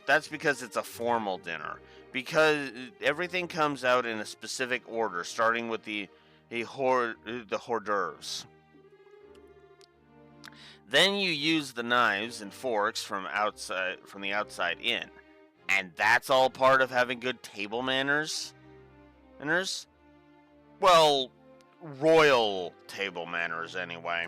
That's because it's a formal dinner. Because everything comes out in a specific order, starting with the hors d'oeuvres. Then you use the knives and forks from the outside in. And that's all part of having good table manners? Well, royal table manners, anyway.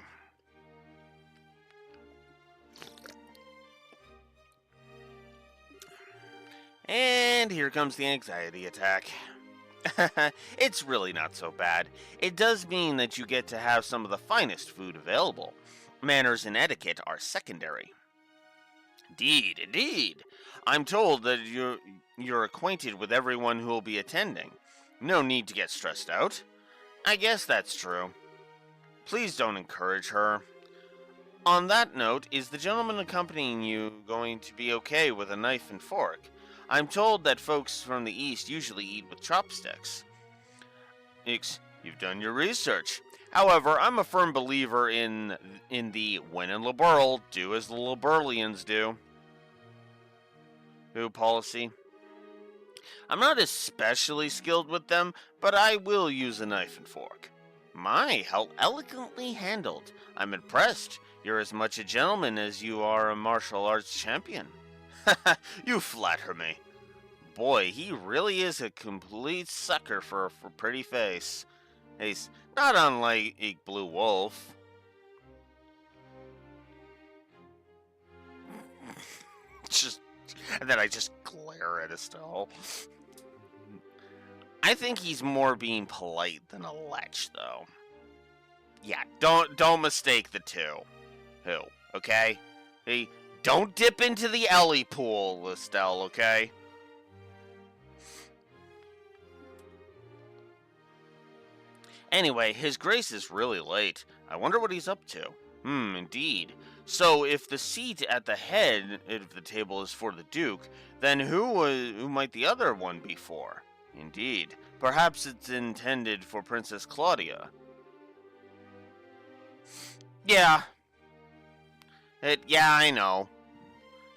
And here comes the anxiety attack. It's really not so bad. It does mean that you get to have some of the finest food available. Manners and etiquette are secondary. Indeed, indeed. I'm told that you're acquainted with everyone who will be attending. No need to get stressed out. I guess that's true. Please don't encourage her. On that note, is the gentleman accompanying you going to be okay with a knife and fork? I'm told that folks from the East usually eat with chopsticks. You've done your research. However, I'm a firm believer in the when in Liberl, do as the Liberlians do. Who policy? I'm not especially skilled with them, but I will use a knife and fork. My, how elegantly handled. I'm impressed. You're as much a gentleman as you are a martial arts champion. You flatter me. Boy, he really is a complete sucker for a pretty face. He's not unlike a Blue Wolf. And then I just glare at Estelle. I think he's more being polite than a lech, though. Yeah, don't mistake the two. Who? Okay? Hey, don't dip into the Ellie pool, Estelle, okay? Anyway, his grace is really late. I wonder what he's up to. Indeed. So, if the seat at the head of the table is for the Duke, then who might the other one be for? Indeed. Perhaps it's intended for Princess Claudia. Yeah. Yeah, I know.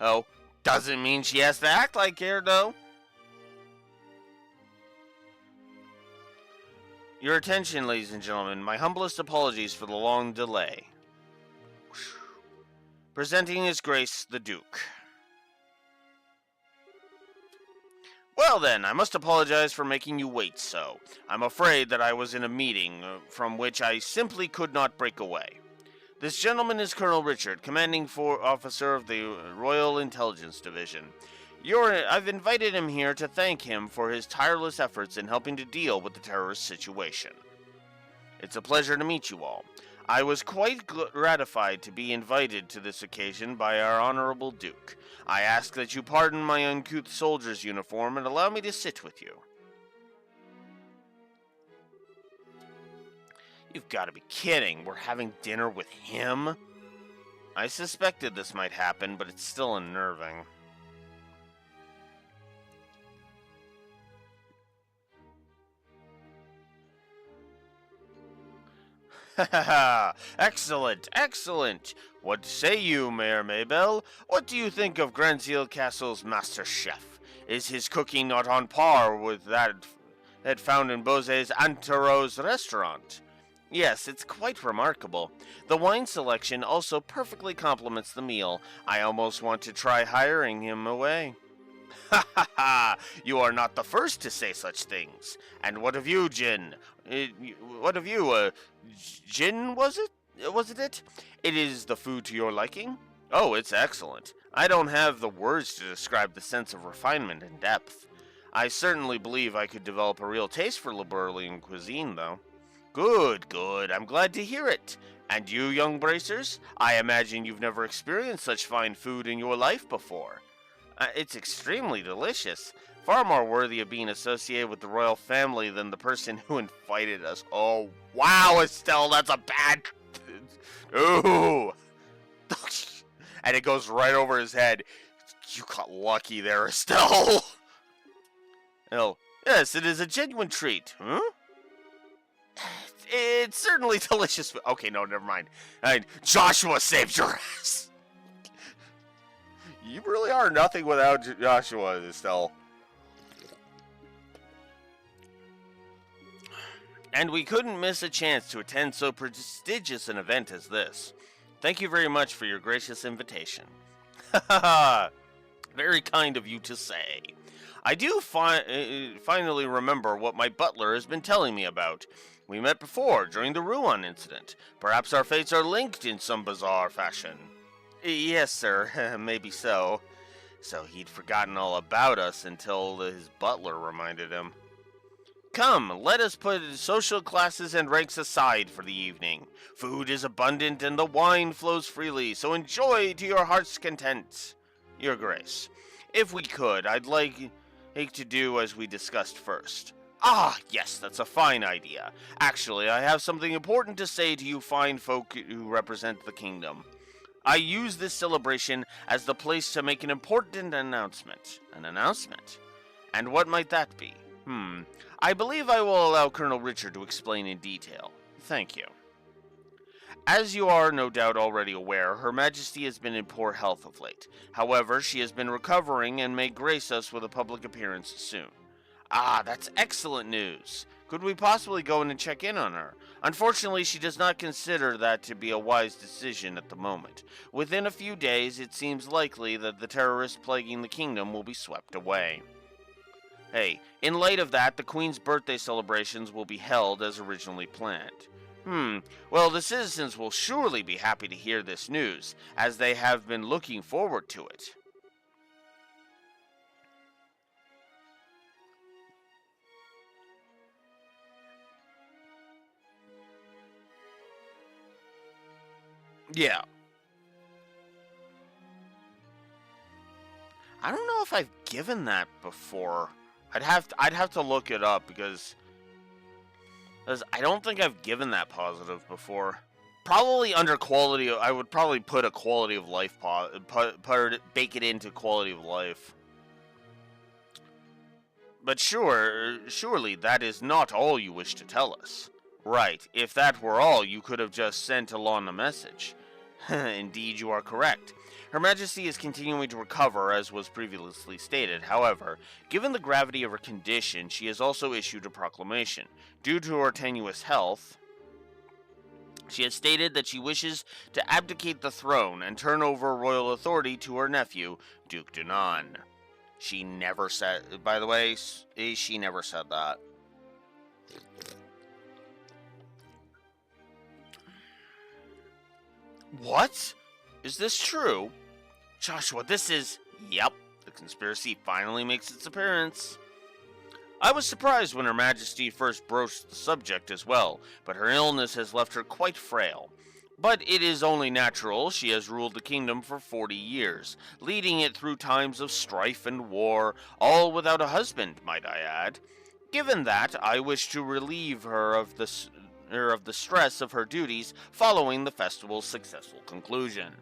Oh, doesn't mean she has to act like it, though. Your attention, ladies and gentlemen. My humblest apologies for the long delay. Presenting His Grace the Duke. Well then, I must apologize for making you wait so. I'm afraid that I was in a meeting from which I simply could not break away. This gentleman is Colonel Richard, commanding officer of the Royal Intelligence Division. I've invited him here to thank him for his tireless efforts in helping to deal with the terrorist situation. It's a pleasure to meet you all. I was quite gratified to be invited to this occasion by our Honorable Duke. I ask that you pardon my uncouth soldier's uniform and allow me to sit with you. You've got to be kidding. We're having dinner with him? I suspected this might happen, but it's still unnerving. Ha ha ha! Excellent, excellent! What say you, Mayor Maybell? What do you think of Granziel Castle's master chef? Is his cooking not on par with that found in Bose's Antero's restaurant? Yes, it's quite remarkable. The wine selection also perfectly complements the meal. I almost want to try hiring him away. Ha ha ha! You are not the first to say such things. And what of you, Jin? What of you, Jin, was it? It is the food to your liking? Oh, it's excellent. I don't have the words to describe the sense of refinement and depth. I certainly believe I could develop a real taste for Liberalian cuisine, though. Good, good. I'm glad to hear it. And you, young bracers? I imagine you've never experienced such fine food in your life before. It's extremely delicious. Far more worthy of being associated with the royal family than the person who invited us. Oh, wow, Estelle, that's a bad... Ooh. And it goes right over his head. You got lucky there, Estelle. Oh, yes, it is a genuine treat. Huh? It's certainly delicious. Okay, no, never mind. Joshua saved your ass. You really are nothing without Joshua, Estelle. And we couldn't miss a chance to attend so prestigious an event as this. Thank you very much for your gracious invitation. Very kind of you to say. I do finally remember what my butler has been telling me about. We met before, during the Ruan incident. Perhaps our fates are linked in some bizarre fashion. Yes, sir. Maybe so. So he'd forgotten all about us until his butler reminded him. Come, let us put social classes and ranks aside for the evening. Food is abundant and the wine flows freely, so enjoy to your heart's content. Your Grace, if we could, I'd like to do as we discussed first. Ah, yes, that's a fine idea. Actually, I have something important to say to you fine folk who represent the kingdom. I use this celebration as the place to make an important announcement. An announcement? And what might that be? I believe I will allow Colonel Richard to explain in detail. Thank you. As you are no doubt already aware, Her Majesty has been in poor health of late. However, she has been recovering and may grace us with a public appearance soon. Ah, that's excellent news. Could we possibly go in and check in on her? Unfortunately, she does not consider that to be a wise decision at the moment. Within a few days, it seems likely that the terrorists plaguing the kingdom will be swept away. Hey, in light of that, the Queen's birthday celebrations will be held as originally planned. Well, the citizens will surely be happy to hear this news, as they have been looking forward to it. Yeah. I don't know if I've given that before. I'd have to look it up because I don't think I've given that positive before. Probably under quality. I would probably put a quality of life bake it into quality of life. But surely that is not all you wish to tell us. Right, if that were all, you could have just sent along a message. Indeed, you are correct. Her Majesty is continuing to recover, as was previously stated. However, given the gravity of her condition, she has also issued a proclamation. Due to her tenuous health, she has stated that she wishes to abdicate the throne and turn over royal authority to her nephew, Duke Dunan. She never said, by the way, she never said that. What? Is this true? Joshua, this is... Yep, the conspiracy finally makes its appearance. I was surprised when Her Majesty first broached the subject as well, but her illness has left her quite frail. But it is only natural. She has ruled the kingdom for 40 years, leading it through times of strife and war, all without a husband, might I add. Given that, I wish to relieve her of the stress of her duties following the festival's successful conclusion.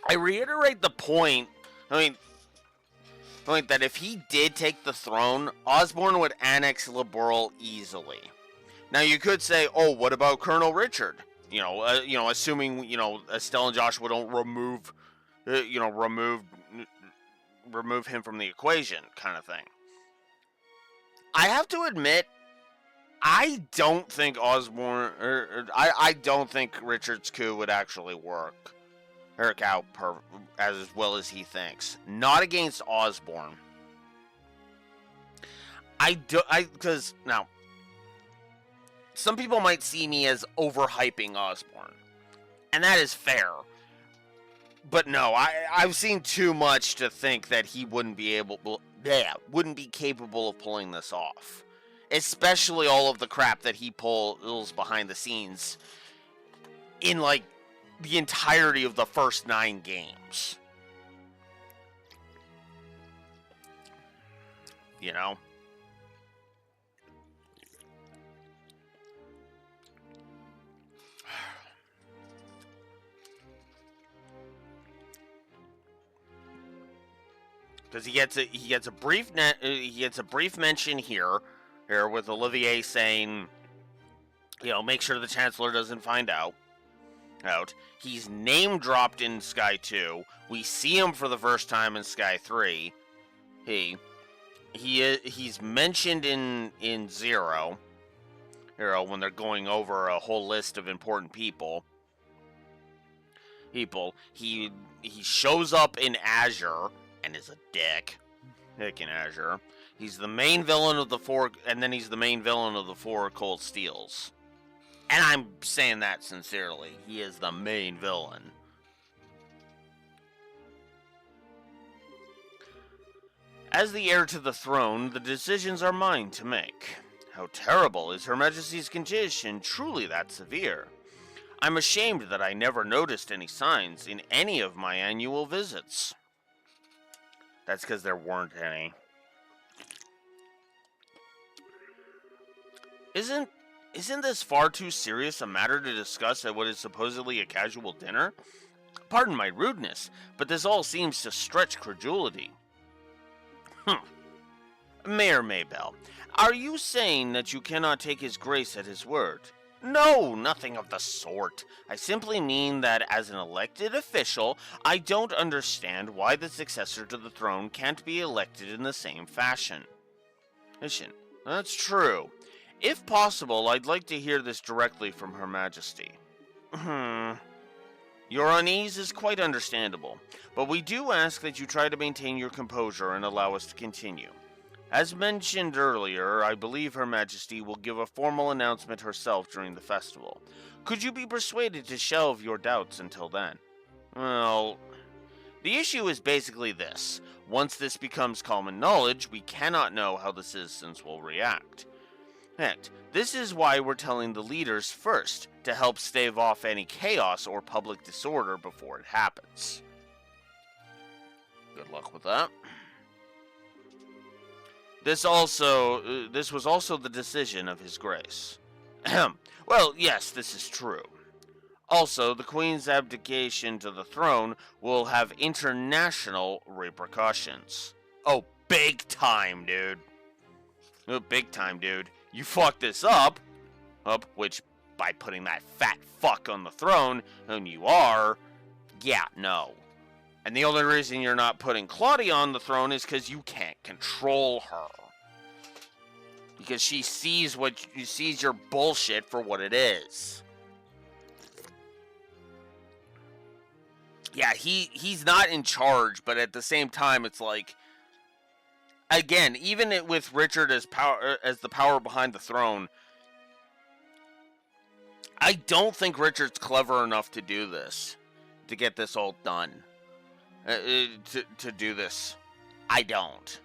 I reiterate the point, that if he did take the throne, Osborne would annex Liberal easily. Now you could say, oh, what about Colonel Richard? Assuming, Estelle and Joshua don't remove him from the equation, kind of thing. I have to admit, I don't think Osborne, I don't think Richard's coup would actually work out as well as he thinks. Not against Osborne. Because now, some people might see me as overhyping Osborne, and that is fair. But no, I've seen too much to think that he wouldn't be capable of pulling this off. Especially all of the crap that he pulls behind the scenes in, the entirety of the first 9 games. You know? Because he gets a brief mention here with Olivier saying, make sure the Chancellor doesn't find out. He's name dropped in Sky 2. We see him for the first time in Sky 3. He's mentioned in Zero. When they're going over a whole list of important people. He shows up in Azure and is a dick in Azure. He's the main villain of the 4, and then he's the main villain of the 4 Cold Steels. And I'm saying that sincerely. He is the main villain. As the heir to the throne, the decisions are mine to make. How terrible is Her Majesty's condition truly that severe? I'm ashamed that I never noticed any signs in any of my annual visits. That's because there weren't any. Isn't this far too serious a matter to discuss at what is supposedly a casual dinner? Pardon my rudeness, but this all seems to stretch credulity. Mayor Maybell, are you saying that you cannot take his grace at his word? No, nothing of the sort. I simply mean that as an elected official, I don't understand why the successor to the throne can't be elected in the same fashion. Listen, that's true. If possible, I'd like to hear this directly from Her Majesty. Your unease is quite understandable, but we do ask that you try to maintain your composure and allow us to continue. As mentioned earlier, I believe Her Majesty will give a formal announcement herself during the festival. Could you be persuaded to shelve your doubts until then? Well, the issue is basically this. Once this becomes common knowledge, we cannot know how the citizens will react. Heck, this is why we're telling the leaders first, to help stave off any chaos or public disorder before it happens. Good luck with that. This was also the decision of His Grace. Well, yes, this is true. Also, the Queen's abdication to the throne will have international repercussions. Oh, big time, dude. Oh, big time, dude. You fucked this up, which, by putting that fat fuck on the throne, and you are, yeah, no. And the only reason you're not putting Claudia on the throne is because you can't control her. Because she sees your bullshit for what it is. Yeah, he's not in charge, but at the same time, it's like, again, even with Richard as the power behind the throne, I don't think Richard's clever enough to do this, to get this all done. To do this. I don't.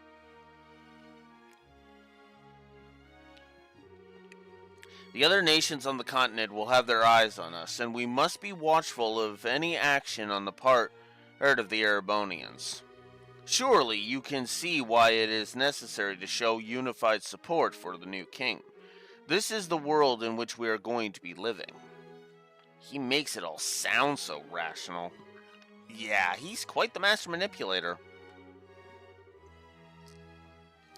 The other nations on the continent will have their eyes on us, and we must be watchful of any action on the part of the Erebonians. Surely you can see why it is necessary to show unified support for the new king. This is the world in which we are going to be living. He makes it all sound so rational. Yeah, he's quite the master manipulator.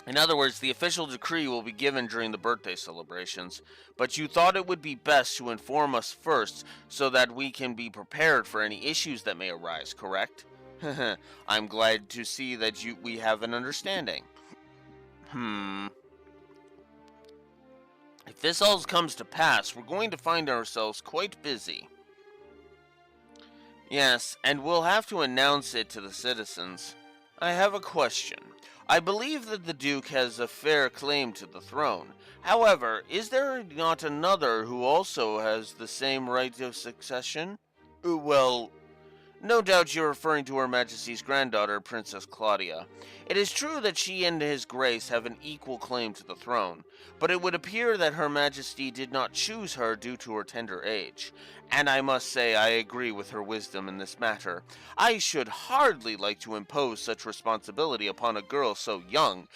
In other words, the official decree will be given during the birthday celebrations, but you thought it would be best to inform us first so that we can be prepared for any issues that may arise, correct? I'm glad to see that we have an understanding. If this all comes to pass, we're going to find ourselves quite busy. Yes, and we'll have to announce it to the citizens. I have a question. I believe that the Duke has a fair claim to the throne. However, is there not another who also has the same right of succession? Well, no doubt you're referring to Her Majesty's granddaughter, Princess Claudia. It is true that she and His Grace have an equal claim to the throne, but it would appear that Her Majesty did not choose her due to her tender age, and I must say I agree with her wisdom in this matter. I should hardly like to impose such responsibility upon a girl so young,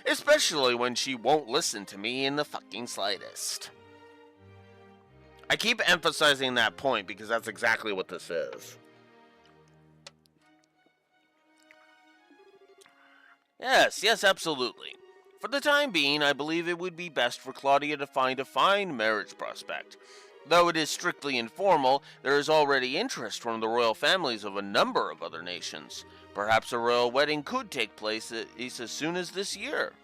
especially when she won't listen to me in the fucking slightest. I keep emphasizing that point because that's exactly what this is. Yes, absolutely. For the time being, I believe it would be best for Claudia to find a fine marriage prospect. Though it is strictly informal, there is already interest from the royal families of a number of other nations. Perhaps a royal wedding could take place at least as soon as this year.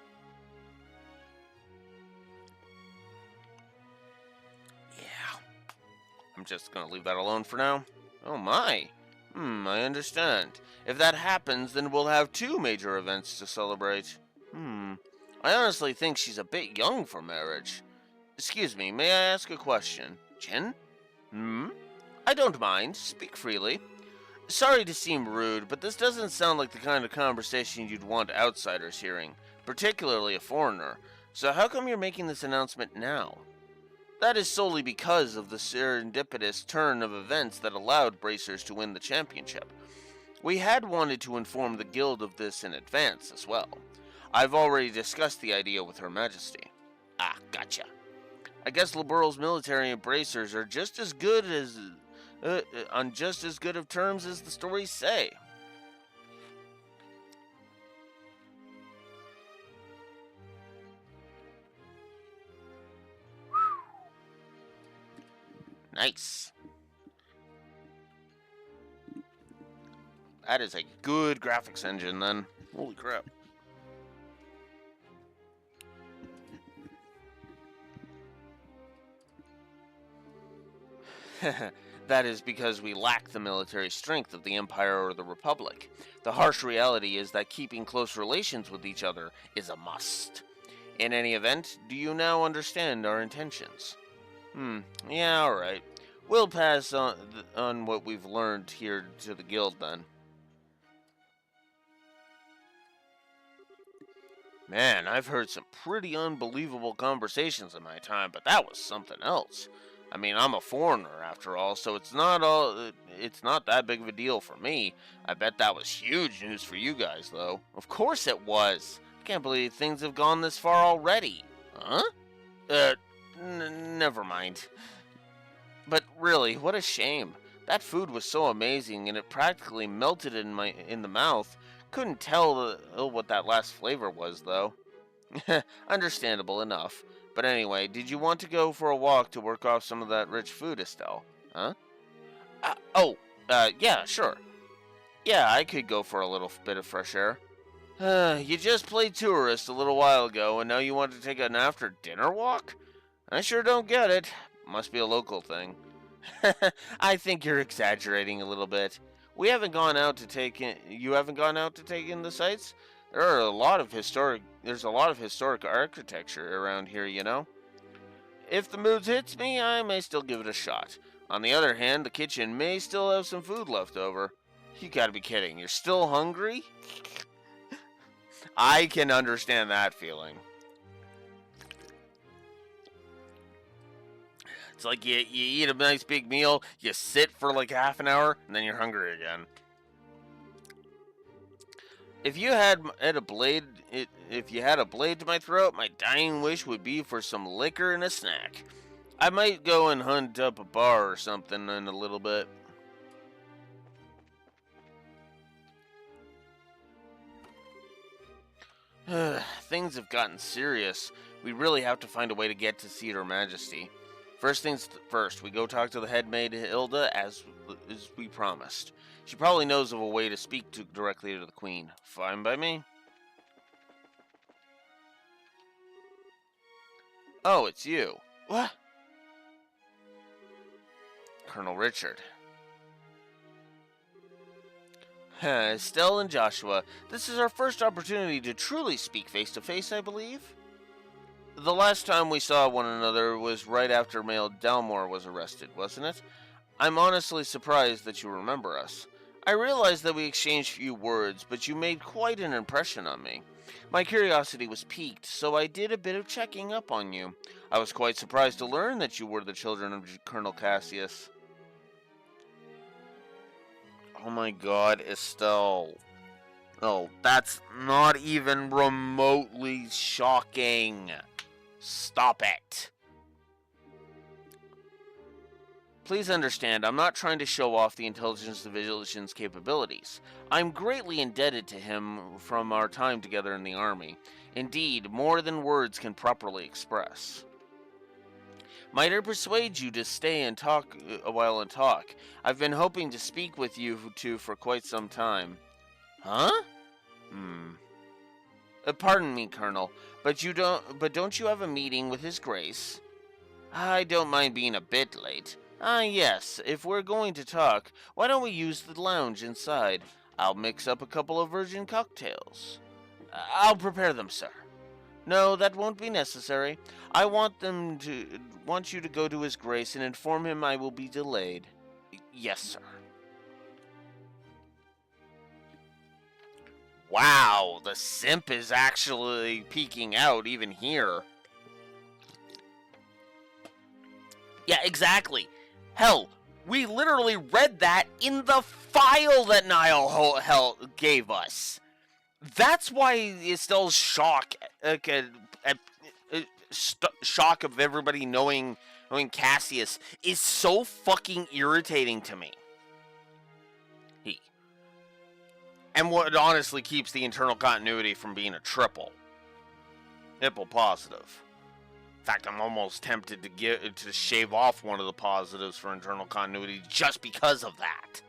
I'm just gonna leave that alone for now. Oh my. I understand. If that happens, then we'll have two major events to celebrate. I honestly think she's a bit young for marriage. Excuse me, may I ask a question? Jin? I don't mind. Speak freely. Sorry to seem rude, but this doesn't sound like the kind of conversation you'd want outsiders hearing, particularly a foreigner. So how come you're making this announcement now? That is solely because of the serendipitous turn of events that allowed Bracers to win the championship. We had wanted to inform the guild of this in advance as well. I've already discussed the idea with Her Majesty. Ah, gotcha. I guess Liberal's military and Bracers are just as good as on just as good of terms as the stories say. Nice. That is a good graphics engine then. Holy crap. That is because we lack the military strength of the Empire or the Republic. The harsh reality is that keeping close relations with each other is a must. In any event, do you now understand our intentions? Yeah, alright. We'll pass on what we've learned here to the guild then. Man, I've heard some pretty unbelievable conversations in my time, but that was something else. I mean, I'm a foreigner after all, so it's not that big of a deal for me. I bet that was huge news for you guys though. Of course it was. I can't believe things have gone this far already. Huh? Never mind. But really, what a shame. That food was so amazing and it practically melted in the mouth. Couldn't tell what that last flavor was though. Understandable enough. But anyway, did you want to go for a walk to work off some of that rich food, Estelle? Huh? Yeah, sure. Yeah, I could go for a little bit of fresh air. You just played tourist a little while ago, and now you want to take an after-dinner walk? I sure don't get it. Must be a local thing. I think you're exaggerating a little bit. We haven't gone out to take in. You haven't gone out to take in the sights. There's a lot of historic architecture around here, you know. If the mood hits me, I may still give it a shot. On the other hand, the kitchen may still have some food left over. You gotta be kidding. You're still hungry? I can understand that feeling. It's like you eat a nice big meal, you sit for like half an hour, and then you're hungry again. If you had a blade to my throat, my dying wish would be for some liquor and a snack. I might go and hunt up a bar or something in a little bit. Things have gotten serious. We really have to find a way to get to see Her Majesty. First things first, we go talk to the head maid Hilda as we promised. She probably knows of a way to speak directly to the Queen. Fine by me. Oh, it's you. What? Colonel Richard. Estelle and Joshua, this is our first opportunity to truly speak face to face, I believe. The last time we saw one another was right after Mail Dalmore was arrested, wasn't it? I'm honestly surprised that you remember us. I realize that we exchanged few words, but you made quite an impression on me. My curiosity was piqued, so I did a bit of checking up on you. I was quite surprised to learn that you were the children of Colonel Cassius. Oh my god, Estelle. Oh, that's not even remotely shocking. Stop it. Please understand, I'm not trying to show off the Intelligence Division's capabilities. I'm greatly indebted to him from our time together in the Army. Indeed, more than words can properly express. Might I persuade you to stay and talk a while and talk? I've been hoping to speak with you two for quite some time. Huh? Pardon me, Colonel, but don't you have a meeting with His Grace? I don't mind being a bit late. Yes, if we're going to talk, why don't we use the lounge inside? I'll mix up a couple of virgin cocktails. I'll prepare them, sir. No, that won't be necessary. I want you to go to His Grace and inform him I will be delayed. Yes, sir. Wow, the simp is actually peeking out even here. Yeah, exactly. Hell, we literally read that in the file that Niall gave us. That's why Estelle's shock, shock of everybody knowing Cassius is so fucking irritating to me. And what honestly keeps the internal continuity from being a triple positive. In fact, I'm almost tempted to shave off one of the positives for internal continuity just because of that.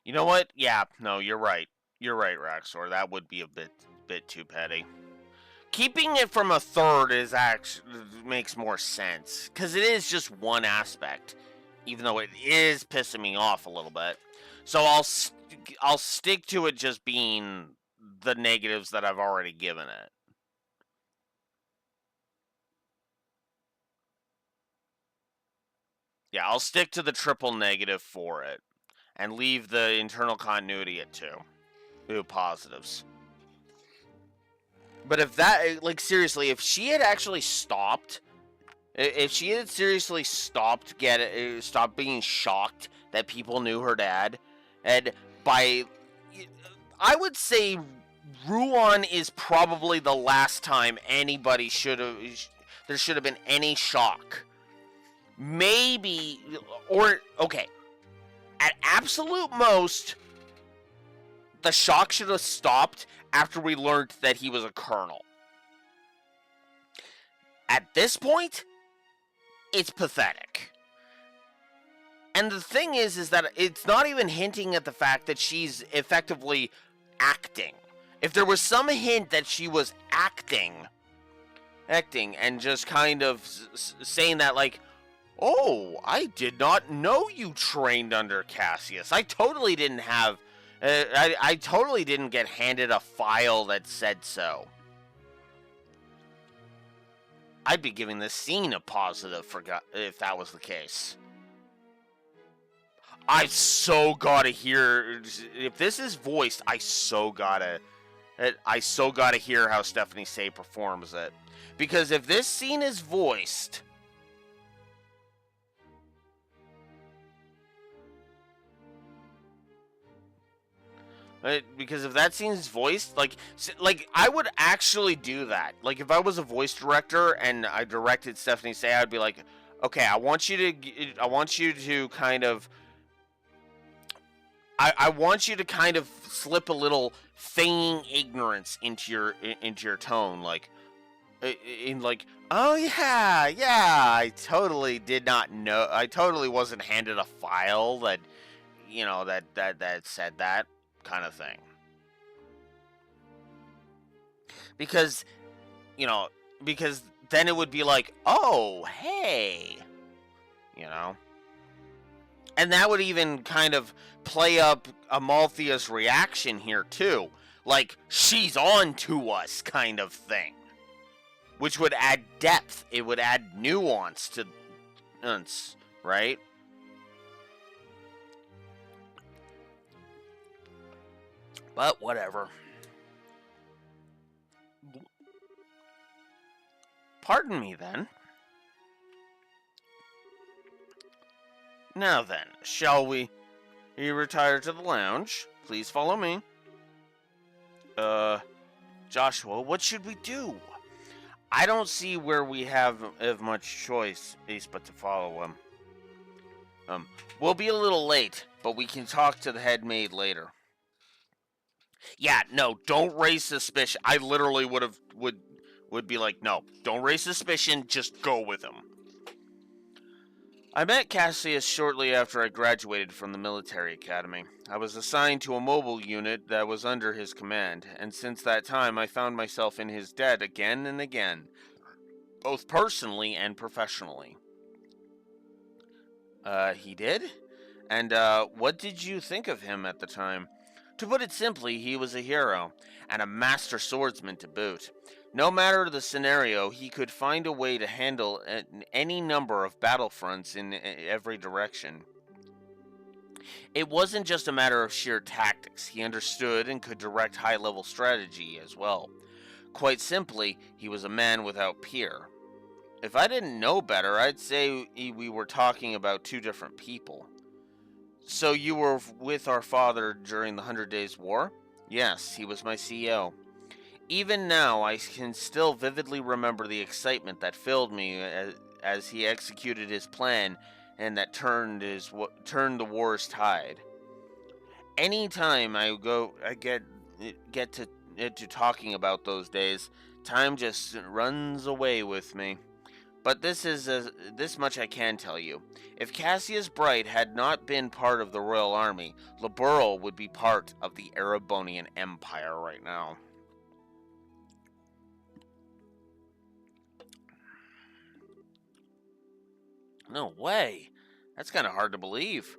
You know what? Yeah, no, you're right. You're right, Raxor. That would be a bit too petty. Keeping it from a third is actually makes more sense because it is just one aspect, even though it is pissing me off a little bit. So I'll stick to it just being the negatives that I've already given it. Yeah, I'll stick to the triple negative for it and leave the internal continuity at 2 positives. But if that, like, seriously, if she had actually stopped, if she had seriously stopped being shocked that people knew her dad, and I would say Ruan is probably the last time anybody there should have been any shock. Maybe, or, okay, at absolute most, the shock should have stopped after we learned that he was a colonel. At this point, it's pathetic. And the thing is that it's not even hinting at the fact that she's effectively acting. If there was some hint that she was acting and just kind of saying that, like, oh, I did not know you trained under Cassius. I totally didn't have... I totally didn't get handed a file that said so. I'd be giving this scene a positive if that was the case. I so gotta hear... If this is voiced, I so gotta hear how Stephanie Say performs it. Because if this scene is voiced... Because if that scene's voiced, like I would actually do that. Like, if I was a voice director and I directed Stephanie Say, I'd be like, okay, I want you to kind of, I want you to kind of slip a little feigning ignorance into your tone, like, in like, oh yeah, I totally did not know, I totally wasn't handed a file that, that said that. Kind of thing. Because then it would be like, oh, hey, and that would even kind of play up Amalthea's reaction here too, like, she's on to us kind of thing, which would add depth. It would add nuance to us, right? But whatever. Pardon me, then. Now then, shall we retire to the lounge? Please follow me. Joshua, what should we do? I don't see where we have much choice, but to follow him. We'll be a little late, but we can talk to the head maid later. Yeah, no, don't raise suspicion. I literally would be like, no, don't raise suspicion, just go with him. I met Cassius shortly after I graduated from the military academy. I was assigned to a mobile unit that was under his command, and since that time I found myself in his debt again and again, both personally and professionally. He did? And, what did you think of him at the time? To put it simply, he was a hero, and a master swordsman to boot. No matter the scenario, he could find a way to handle any number of battlefronts in every direction. It wasn't just a matter of sheer tactics, he understood and could direct high level strategy as well. Quite simply, he was a man without peer. If I didn't know better, I'd say we were talking about two different people. So you were with our father during the 100 Days War? Yes, he was my CEO. Even now, I can still vividly remember the excitement that filled me as he executed his plan and that turned the war's tide. Anytime I get to talking about those days, time just runs away with me. But this much I can tell you. If Cassius Bright had not been part of the Royal Army, Liberl would be part of the Erebonian Empire right now. No way. That's kind of hard to believe.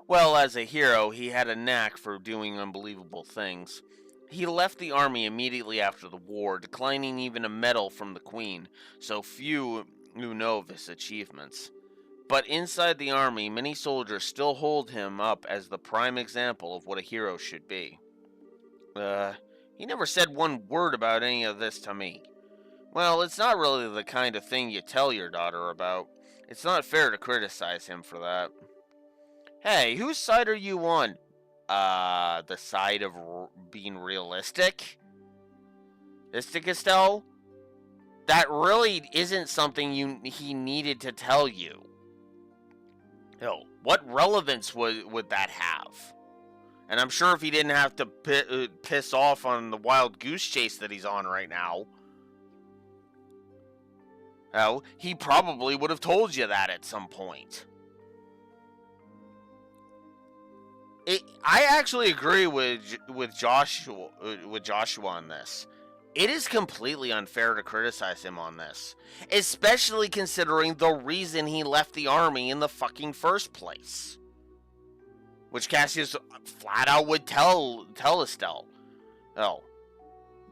Well, as a hero, he had a knack for doing unbelievable things. He left the army immediately after the war, declining even a medal from the Queen, so few who know of his achievements. But inside the army, many soldiers still hold him up as the prime example of what a hero should be. Uh, he never said one word about any of this to me. Well, it's not really the kind of thing you tell your daughter about. It's not fair to criticize him for that. Hey, whose side are you on? The side of being realistic? Estelle? That really isn't something he needed to tell you. Hell, what relevance would that have? And I'm sure if he didn't have to piss off on the wild goose chase that he's on right now, hell, he probably would have told you that at some point. I actually agree with Joshua on this. It is completely unfair to criticize him on this, especially considering the reason he left the army in the fucking first place, which Cassius flat out would tell Estelle. Oh,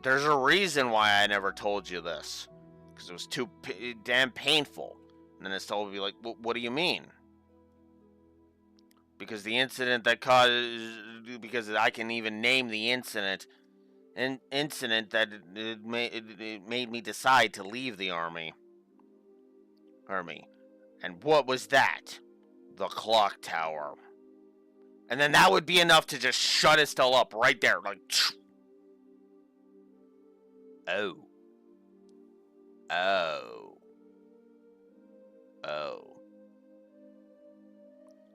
there's a reason why I never told you this, because it was too damn painful. And then Estelle would be like, "What do you mean?" Because the incident that caused, because I can even name the incident that it made me decide to leave the army. And what was that? The clock tower. And then that would be enough to just shut Estelle up right there. Like, oh. Oh. Oh.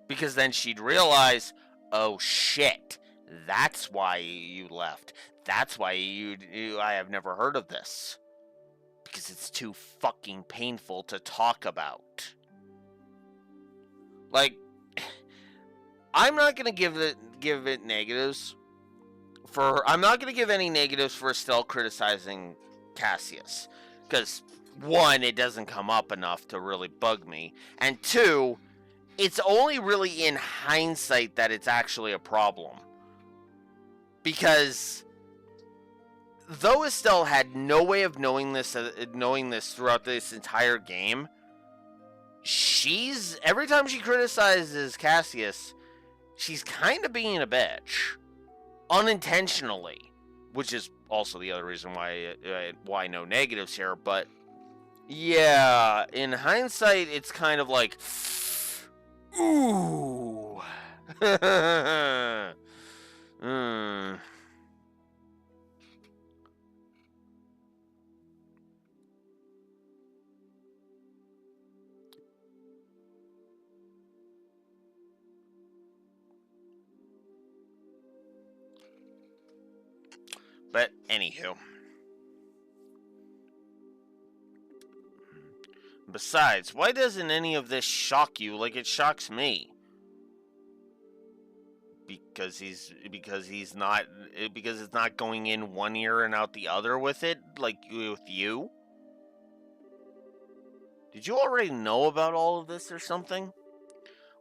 Because then she'd realize, oh shit, that's why you left. That's why I have never heard of this. Because it's too fucking painful to talk about. Like, I'm not gonna give it negatives. I'm not gonna give any negatives for Estelle criticizing Cassius. Because, one, it doesn't come up enough to really bug me. And two, it's only really in hindsight that it's actually a problem. Because though Estelle had no way of knowing this throughout this entire game, every time she criticizes Cassius, she's kind of being a bitch, unintentionally, which is also the other reason why no negatives here. But yeah, in hindsight, it's kind of like, ooh. But anywho, Besides, why doesn't any of this shock you like it shocks me? Because it's not going in one ear and out the other with it, like with you? Did you already know about all of this or something?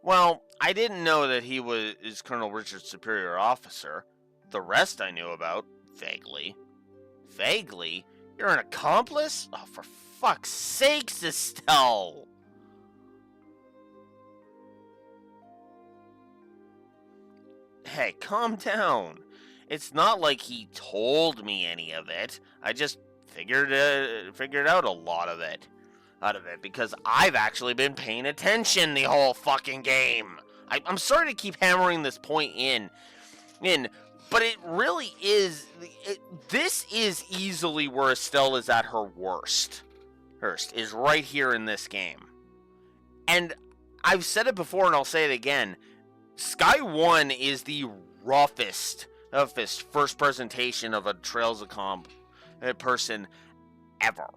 Well, I didn't know that he is Colonel Richard's superior officer. The rest I knew about, vaguely. Vaguely? You're an accomplice? Oh, for fuck's sakes, Estelle! Hey, calm down. It's not like he told me any of it. I just figured out a lot of it out of it because I've actually been paying attention the whole fucking game. I'm sorry to keep hammering this point in, but it really is. This is easily where Estelle is at her worst. Hurst is right here in this game, and I've said it before and I'll say it again. Sky 1 is the roughest first presentation of a Trails of Comp person ever.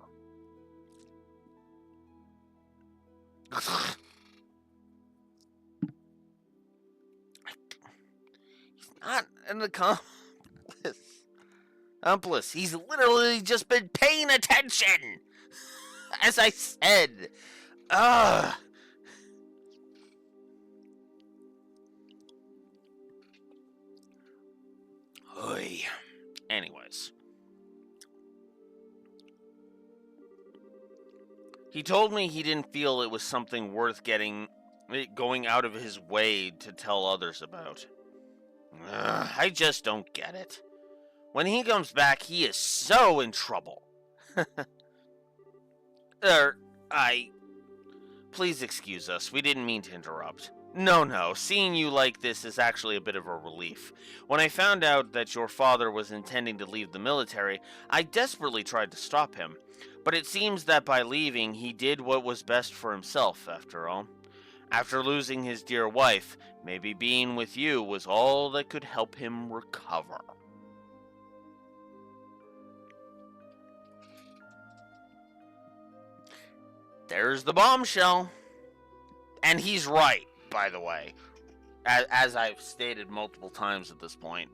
He's not an accomplice. He's literally just been paying attention. As I said. Ugh. Oy. Anyways. He told me he didn't feel it was something worth going out of his way to tell others about. I just don't get it. When he comes back, he is so in trouble. Please excuse us. We didn't mean to interrupt. No. Seeing you like this is actually a bit of a relief. When I found out that your father was intending to leave the military, I desperately tried to stop him. But it seems that by leaving, he did what was best for himself, after all. After losing his dear wife, maybe being with you was all that could help him recover. There's the bombshell. And he's right, by the way, as I've stated multiple times at this point.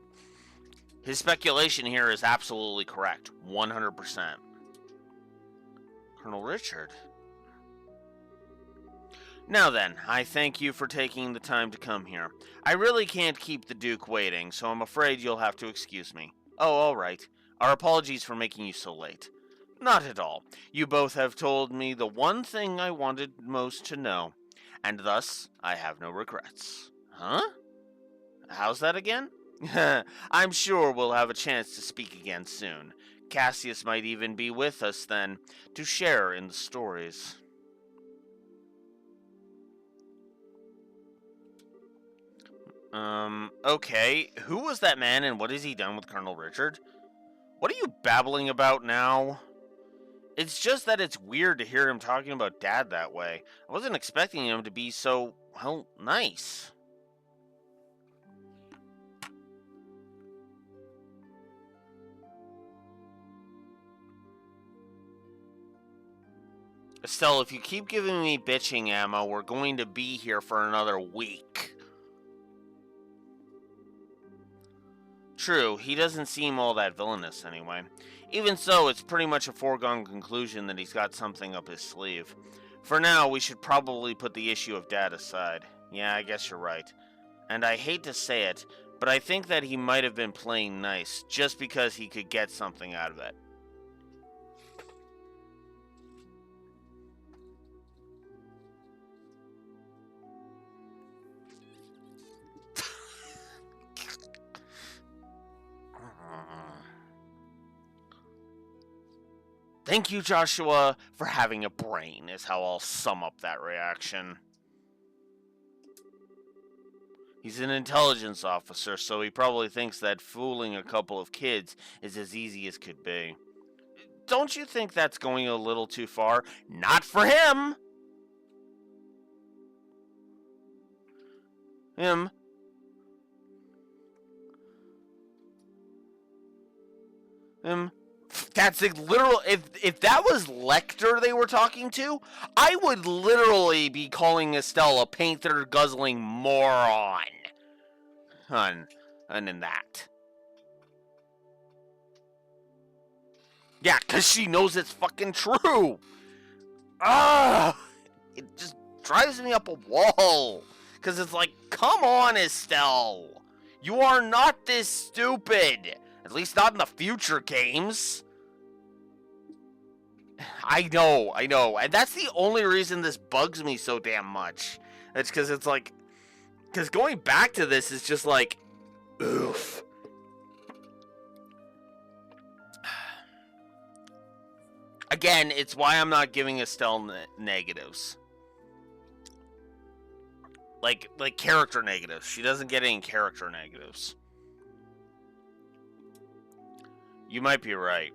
His speculation here is absolutely correct, 100%. Colonel Richard. Now then, I thank you for taking the time to come here. I really can't keep the Duke waiting, so I'm afraid you'll have to excuse me. Oh, all right. Our apologies for making you so late. Not at all. You both have told me the one thing I wanted most to know, and thus I have no regrets. Huh? How's that again? I'm sure we'll have a chance to speak again soon. Cassius might even be with us then, to share in the stories. Okay. Who was that man and what has he done with Colonel Richard? What are you babbling about now? It's just that it's weird to hear him talking about Dad that way. I wasn't expecting him to be so, well, nice. Estelle, if you keep giving me bitching ammo, we're going to be here for another week. True, he doesn't seem all that villainous anyway. Even so, it's pretty much a foregone conclusion that he's got something up his sleeve. For now, we should probably put the issue of Dad aside. Yeah, I guess you're right. And I hate to say it, but I think that he might have been playing nice, just because he could get something out of it. Thank you, Joshua, for having a brain, is how I'll sum up that reaction. He's an intelligence officer, so he probably thinks that fooling a couple of kids is as easy as could be. Don't you think that's going a little too far? Not for him! Him. That's like literal. If that was Lecter they were talking to, I would literally be calling Estelle a painter guzzling moron. And in that. Yeah, because she knows it's fucking true. Ah, it just drives me up a wall. Because it's like, come on, Estelle. You are not this stupid. At least not in the future games. I know. And that's the only reason this bugs me so damn much. It's because it's like, because going back to this is just like, oof. Again, it's why I'm not giving Estelle negatives. Like character negatives. She doesn't get any character negatives. You might be right.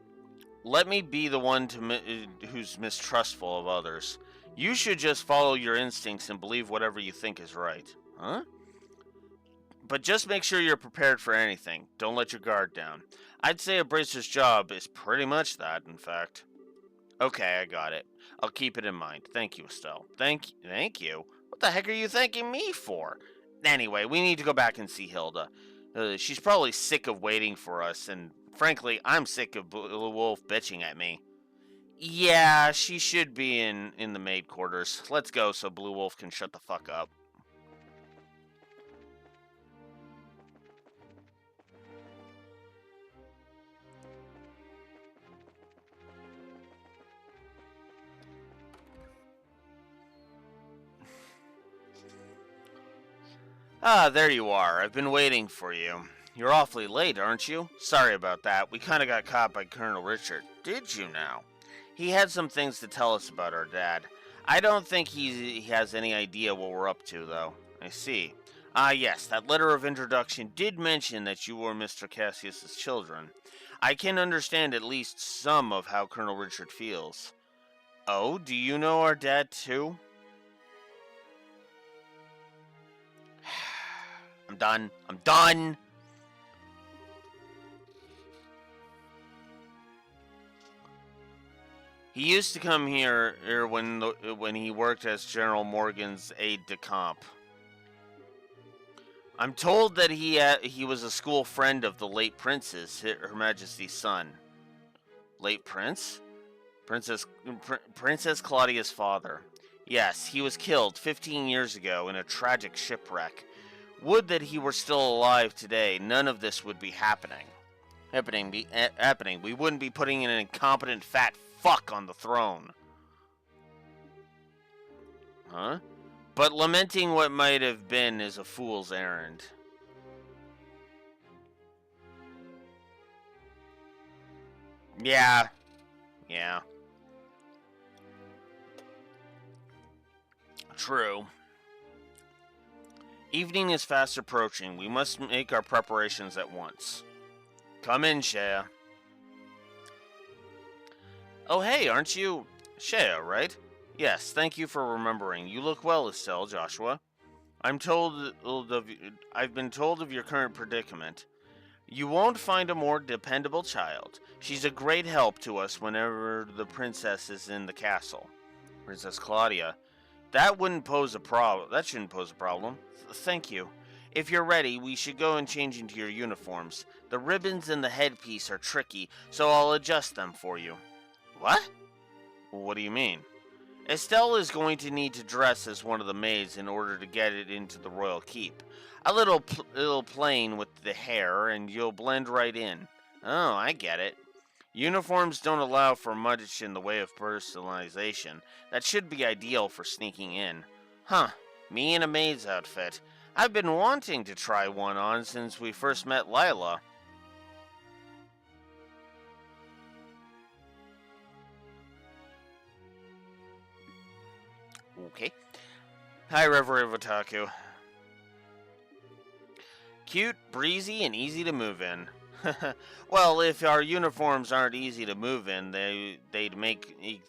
Let me be the one who's mistrustful of others. You should just follow your instincts and believe whatever you think is right. Huh? But just make sure you're prepared for anything. Don't let your guard down. I'd say a bracer's job is pretty much that, in fact. Okay, I got it. I'll keep it in mind. Thank you, Estelle. Thank you? What the heck are you thanking me for? Anyway, we need to go back and see Hilda. She's probably sick of waiting for us, and frankly, I'm sick of Blue Wolf bitching at me. Yeah, she should be in the maid quarters. Let's go so Blue Wolf can shut the fuck up. Ah, there you are. I've been waiting for you. You're awfully late, aren't you? Sorry about that. We kinda got caught by Colonel Richard. Did you now? He had some things to tell us about our dad. I don't think he has any idea what we're up to, though. I see. Ah, yes, that letter of introduction did mention that you were Mr. Cassius's children. I can understand at least some of how Colonel Richard feels. Oh, do you know our dad, too? I'm done. He used to come here when he worked as General Morgan's aide-de-camp. I'm told that he was a school friend of the late Prince's, Her Majesty's son. Late Prince? Princess Claudia's father. Yes, he was killed 15 years ago in a tragic shipwreck. Would that he were still alive today, none of this would be happening. We wouldn't be putting an incompetent fat fuck on the throne. Huh? But lamenting what might have been is a fool's errand. Yeah. True. Evening is fast approaching. We must make our preparations at once. Come in, Shea. Oh, hey, aren't you Shea, right? Yes, thank you for remembering. You look well, Estelle, Joshua. I've been told of your current predicament. You won't find a more dependable child. She's a great help to us whenever the princess is in the castle. Princess Claudia. That shouldn't pose a problem. Thank you. If you're ready, we should go and change into your uniforms. The ribbons and the headpiece are tricky, so I'll adjust them for you. What? What do you mean? Estelle is going to need to dress as one of the maids in order to get it into the royal keep. A little plain with the hair, and you'll blend right in. Oh, I get it. Uniforms don't allow for much in the way of personalization. That should be ideal for sneaking in. Huh, me in a maid's outfit. I've been wanting to try one on since we first met Lila. Okay. Hi, Reverend Otaku. Cute, breezy, and easy to move in. Well, if our uniforms aren't easy to move in, they'd make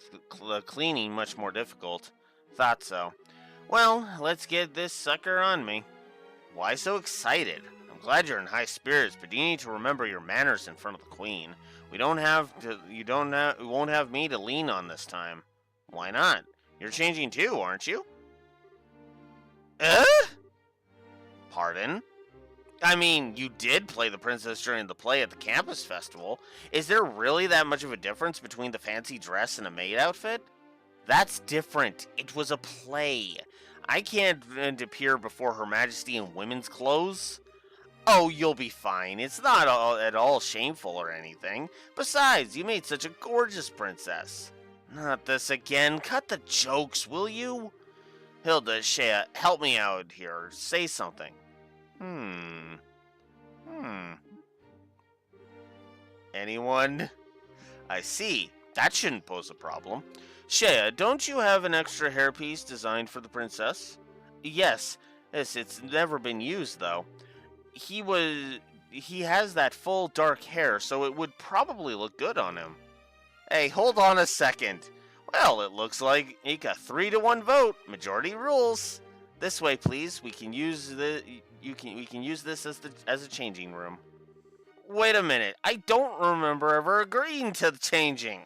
cleaning much more difficult. Thought so. Well, let's get this sucker on me. Why so excited? I'm glad you're in high spirits, but you need to remember your manners in front of the queen. We won't have me to lean on this time. Why not? You're changing too, aren't you? Uh? Pardon? I mean, you did play the princess during the play at the campus festival. Is there really that much of a difference between the fancy dress and a maid outfit? That's different. It was a play. I can't appear before Her Majesty in women's clothes. Oh, you'll be fine. It's not at all shameful or anything. Besides, you made such a gorgeous princess. Not this again. Cut the jokes, will you? Hilda, Shea, help me out here. Say something. Anyone? I see. That shouldn't pose a problem. Shea, don't you have an extra hairpiece designed for the princess? Yes, it's never been used, though. He has that full dark hair, so it would probably look good on him. Hey, hold on a second. Well, it looks like a 3-to-1 vote. Majority rules. This way, please. We can use we can use this as a changing room. Wait a minute. I don't remember ever agreeing to the changing.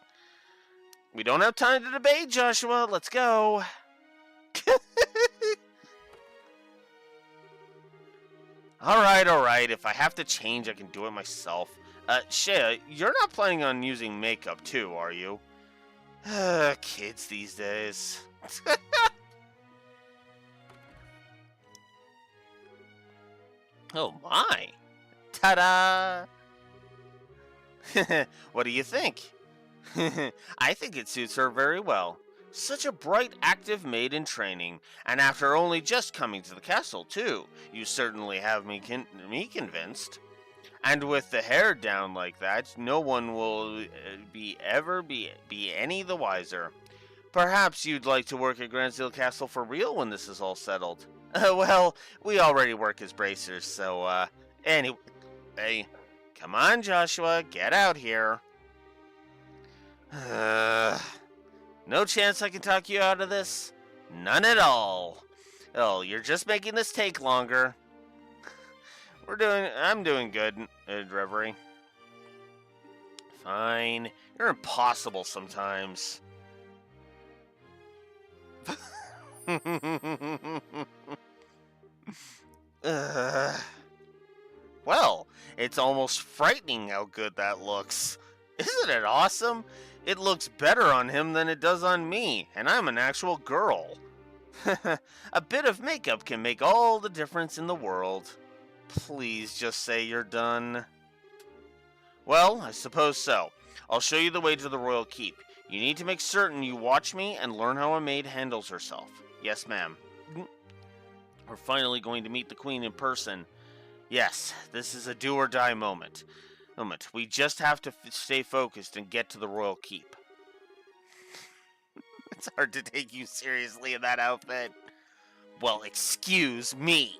We don't have time to debate, Joshua. Let's go. All right. If I have to change, I can do it myself. Shea, you're not planning on using makeup too, are you? Kids these days. Oh my. Ta-da! What do you think? I think it suits her very well. Such a bright, active maid in training, and after only just coming to the castle, too. You certainly have me convinced. And with the hair down like that, no one will ever be any the wiser. Perhaps you'd like to work at Granseal Castle for real when this is all settled. Well, we already work as bracers, so, anyway, come on, Joshua, get out here. No chance I can talk you out of this? None at all. Oh, you're just making this take longer. I'm doing good, Reverie. Fine. You're impossible sometimes. Well, it's almost frightening how good that looks. Isn't it awesome? It looks better on him than it does on me, and I'm an actual girl. A bit of makeup can make all the difference in the world. Please just say you're done. Well, I suppose so. I'll show you the way to the royal keep. You need to make certain you watch me and learn how a maid handles herself. Yes, ma'am. We're finally going to meet the queen in person. Yes, this is a do-or-die moment. We just have to stay focused and get to the royal keep. It's hard to take you seriously in that outfit. Well, excuse me.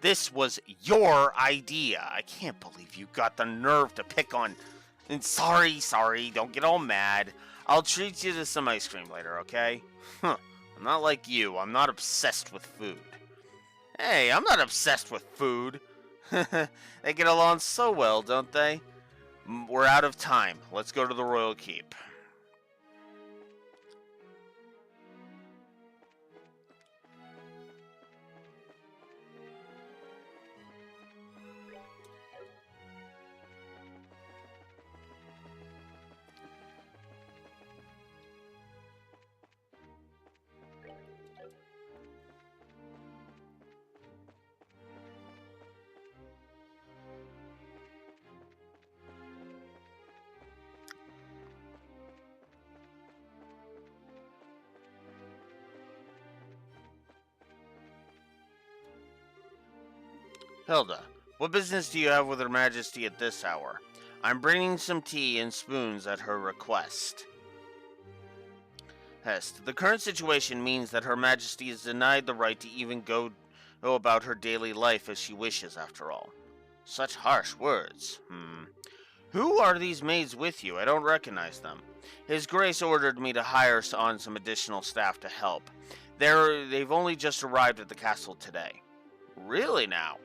This was your idea. I can't believe you got the nerve to pick on... And sorry, don't get all mad. I'll treat you to some ice cream later, okay? I'm not like you. I'm not obsessed with food. Hey, I'm not obsessed with food. They get along so well, don't they? We're out of time. Let's go to the royal keep. Hilda, what business do you have with Her Majesty at this hour? I'm bringing some tea and spoons at her request. Hest, the current situation means that Her Majesty is denied the right to even go about her daily life as she wishes, after all. Such harsh words. Who are these maids with you? I don't recognize them. His Grace ordered me to hire on some additional staff to help. They've only just arrived at the castle today. Really now?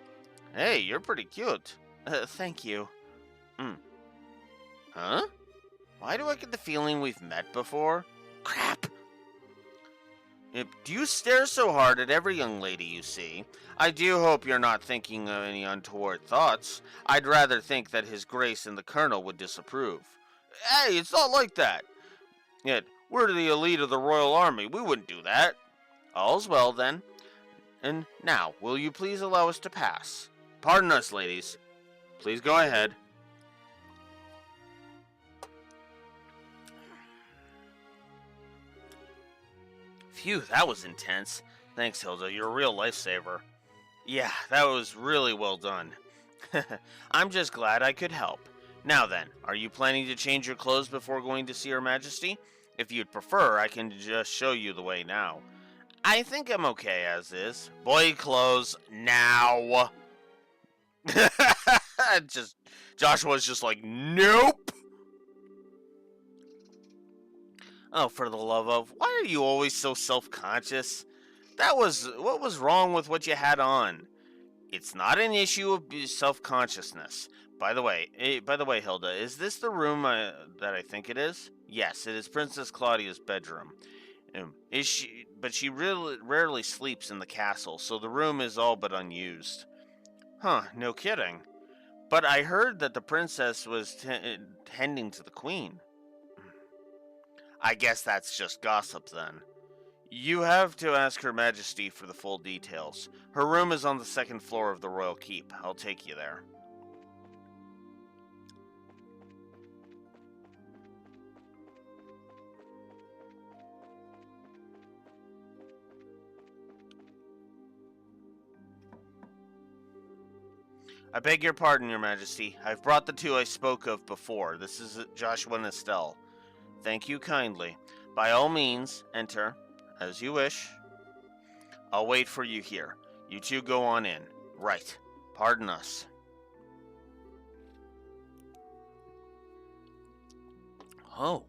Hey, you're pretty cute. Thank you. Hmm. Huh? Why do I get the feeling we've met before? Crap! Do you stare so hard at every young lady you see? I do hope you're not thinking of any untoward thoughts. I'd rather think that His Grace and the Colonel would disapprove. Hey, it's not like that. Yet, we're the elite of the Royal Army. We wouldn't do that. All's well, then. And now, will you please allow us to pass? Pardon us, ladies. Please go ahead. Phew, that was intense. Thanks, Hilda. You're a real lifesaver. Yeah, that was really well done. I'm just glad I could help. Now then, are you planning to change your clothes before going to see Her Majesty? If you'd prefer, I can just show you the way now. I think I'm okay as is. Boy clothes now. just Joshua's just like, nope. Oh, for the love of, why are you always so self-conscious? What was wrong with what you had on? It's not an issue of self-consciousness. By the way, Hilda, is this the room that I think it is? Yes, it is Princess Claudia's bedroom. Is she? But she really rarely sleeps in the castle, so the room is all but unused. Huh? No kidding. But I heard that the princess was tending to the queen. I guess that's just gossip then. You have to ask Her Majesty for the full details. Her room is on the second floor of the royal keep. I'll take you there. I beg your pardon, Your Majesty. I've brought the two I spoke of before. This is Joshua and Estelle. Thank you kindly. By all means, enter, as you wish. I'll wait for you here. You two go on in. Right. Pardon us. Oh.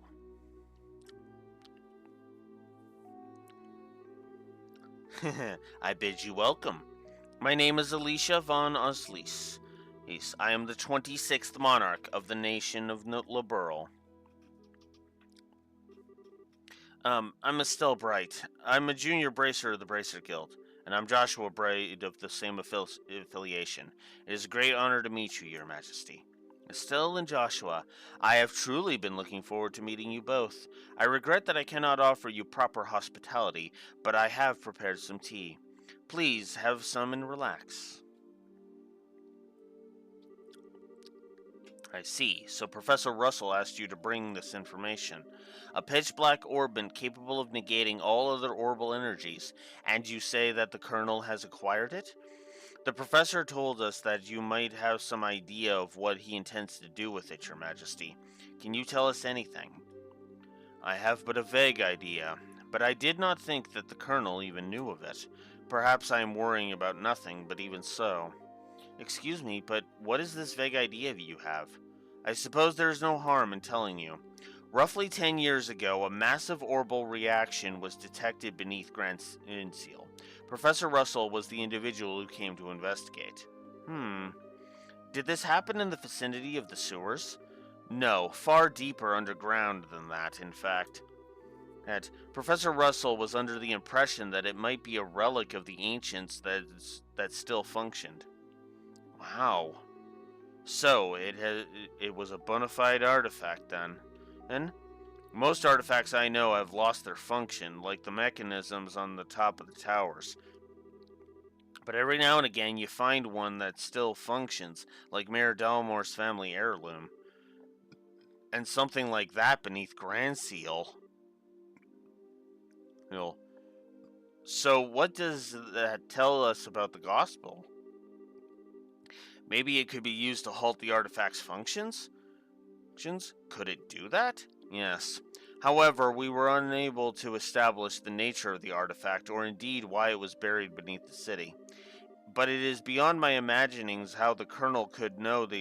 I bid you welcome. My name is Alicia von Oslis. Yes, I am the 26th monarch of the nation of Liberl. I'm Estelle Bright. I'm a junior bracer of the Bracer Guild, and I'm Joshua Bright of the same affiliation. It is a great honor to meet you, Your Majesty. Estelle and Joshua, I have truly been looking forward to meeting you both. I regret that I cannot offer you proper hospitality, but I have prepared some tea. Please have some and relax. I see. So Professor Russell asked you to bring this information. A pitch-black orbit capable of negating all other orbital energies, and you say that the Colonel has acquired it? The Professor told us that you might have some idea of what he intends to do with it, Your Majesty. Can you tell us anything? I have but a vague idea, but I did not think that the Colonel even knew of it. Perhaps I am worrying about nothing, but even so. Excuse me, but what is this vague idea you have? I suppose there is no harm in telling you. Roughly 10 years ago, a massive orbital reaction was detected beneath Grand Seal. Professor Russell was the individual who came to investigate. Did this happen in the vicinity of the sewers? No, far deeper underground than that, in fact. Professor Russell was under the impression that it might be a relic of the ancients that still functioned. Wow. So, it was a bona fide artifact then. And most artifacts I know have lost their function, like the mechanisms on the top of the towers. But every now and again you find one that still functions, like Mayor Dalmore's family heirloom. And something like that beneath Grand Seal. So what does that tell us about the gospel? Maybe it could be used to halt the artifact's functions? Could it do that? Yes. However, we were unable to establish the nature of the artifact, or indeed why it was buried beneath the city. But it is beyond my imaginings how the Colonel could know of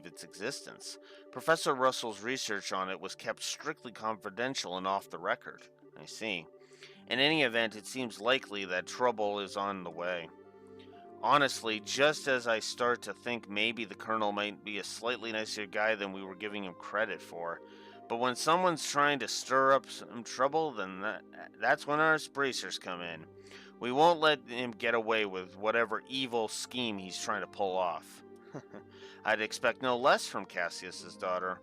its existence. Professor Russell's research on it was kept strictly confidential and off the record. I see. In any event, it seems likely that trouble is on the way. Honestly, just as I start to think maybe the Colonel might be a slightly nicer guy than we were giving him credit for. But when someone's trying to stir up some trouble, then that's when our bracers come in. We won't let him get away with whatever evil scheme he's trying to pull off. I'd expect no less from Cassius's daughter.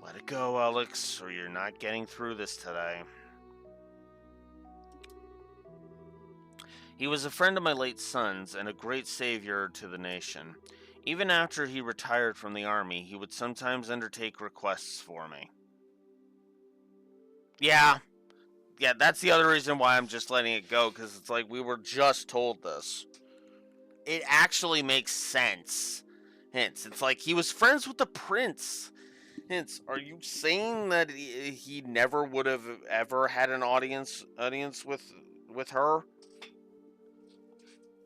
Let it go, Alex, or you're not getting through this today. He was a friend of my late son's and a great savior to the nation. Even after he retired from the army, he would sometimes undertake requests for me. Yeah, that's the other reason why I'm just letting it go, because it's like we were just told this. It actually makes sense. Hence, it's like he was friends with the prince. Hence, are you saying that he never would have ever had an audience with her?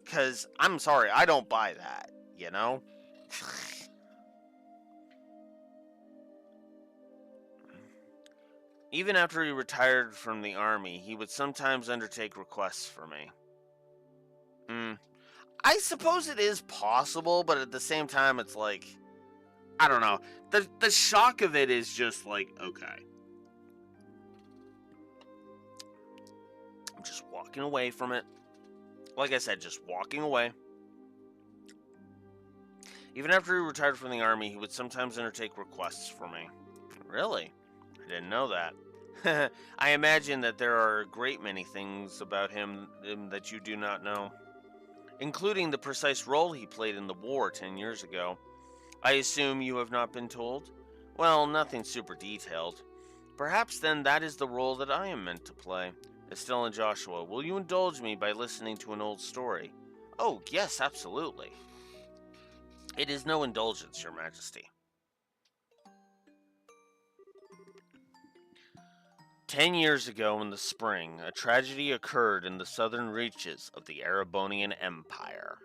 Because I'm sorry, I don't buy that. You know. Even after he retired from the army, he would sometimes undertake requests for me. I suppose it is possible, but at the same time, it's like, I don't know. The shock of it is just like, okay. I'm just walking away from it. Like I said, just walking away. Even after he retired from the army, he would sometimes undertake requests for me. Really? I didn't know that. I imagine that there are a great many things about him that you do not know, including the precise role he played in the war 10 years ago. I assume you have not been told? Well, nothing super detailed. Perhaps then that is the role that I am meant to play. Estelle and Joshua, will you indulge me by listening to an old story? Oh, yes, absolutely. It is no indulgence, Your Majesty. 10 years ago in the spring, a tragedy occurred in the southern reaches of the Erebonian Empire.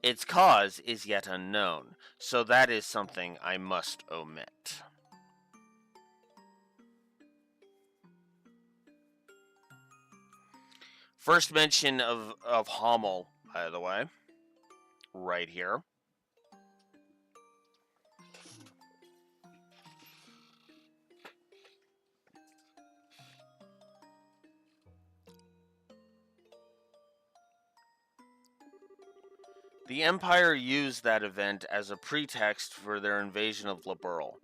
Its cause is yet unknown, so that is something I must omit. First mention of Hommel, by the way, right here. The Empire used that event as a pretext for their invasion of Liberl.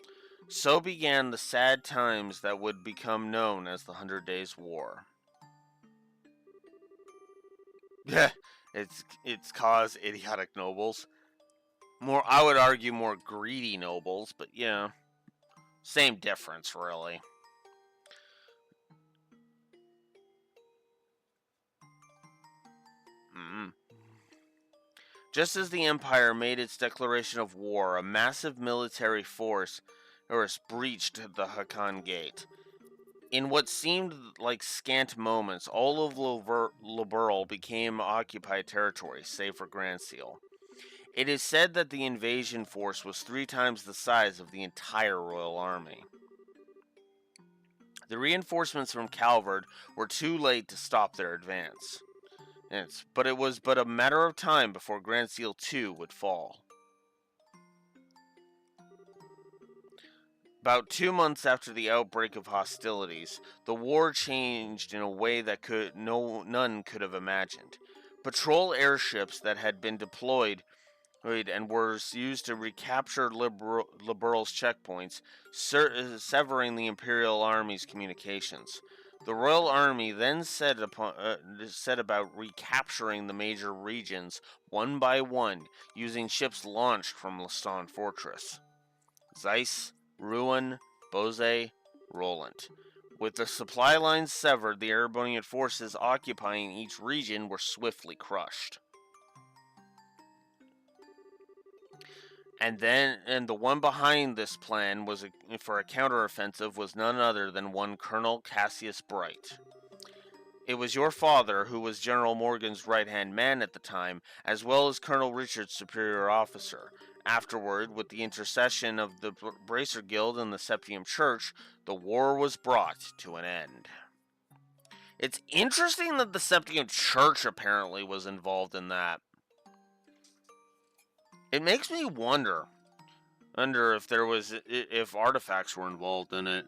So began the sad times that would become known as the 100 Days' War. it's cause idiotic nobles. I would argue more greedy nobles, but yeah, same difference really. Mm. Just as the Empire made its declaration of war, a massive military force breached the Hakan Gate. In what seemed like scant moments, all of Liberl became occupied territory, save for Grand Seal. It is said that the invasion force was 3 times the size of the entire Royal Army. The reinforcements from Calvard were too late to stop their advance. But it was but a matter of time before Grand Seal 2 would fall. About 2 months after the outbreak of hostilities, the war changed in a way that none could have imagined. Patrol airships that had been deployed and were used to recapture Liberal's checkpoints, severing the Imperial Army's communications. The Royal Army then set about recapturing the major regions one by one, using ships launched from Leston Fortress. Zeiss, Rouen, Bose, Roland. With the supply lines severed, the Erebonian forces occupying each region were swiftly crushed. And the one behind this plan for a counteroffensive was none other than one Colonel Cassius Bright. It was your father who was General Morgan's right-hand man at the time, as well as Colonel Richard's superior officer. Afterward, with the intercession of the Bracer Guild and the Septium Church, the war was brought to an end. It's interesting that the Septium Church apparently was involved in that. It makes me wonder if artifacts were involved in it.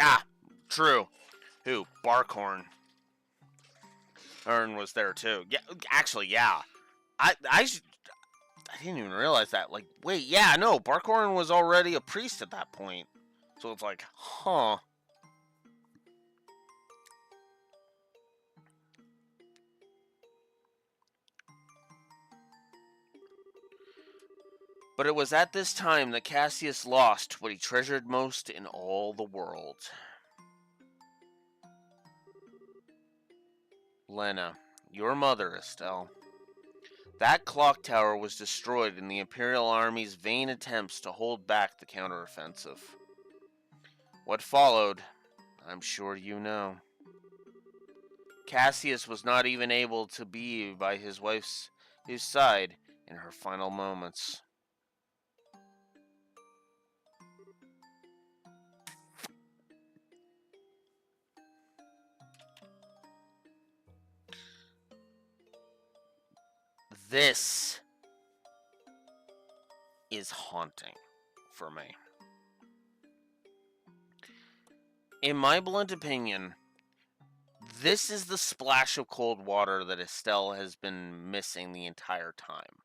Ah, true. Who? Barkhorn. Ern was there too. Yeah, actually, yeah. I didn't even realize that. Like, wait, yeah, no, Barkhorn was already a priest at that point. So it's like, huh. But it was at this time that Cassius lost what he treasured most in all the world. Lena, your mother, Estelle. That clock tower was destroyed in the Imperial Army's vain attempts to hold back the counteroffensive. What followed, I'm sure you know. Cassius was not even able to be by his wife's side in her final moments. This is haunting for me. In my blunt opinion, this is the splash of cold water that Estelle has been missing the entire time.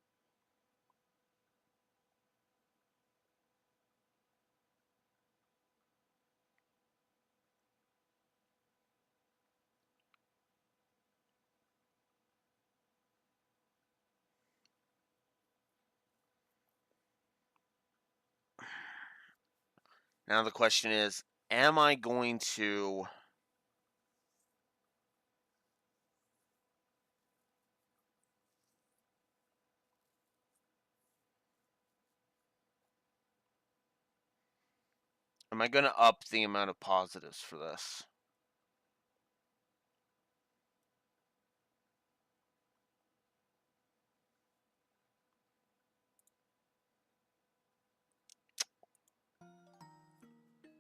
Now the question is, am I going to up the amount of positives for this?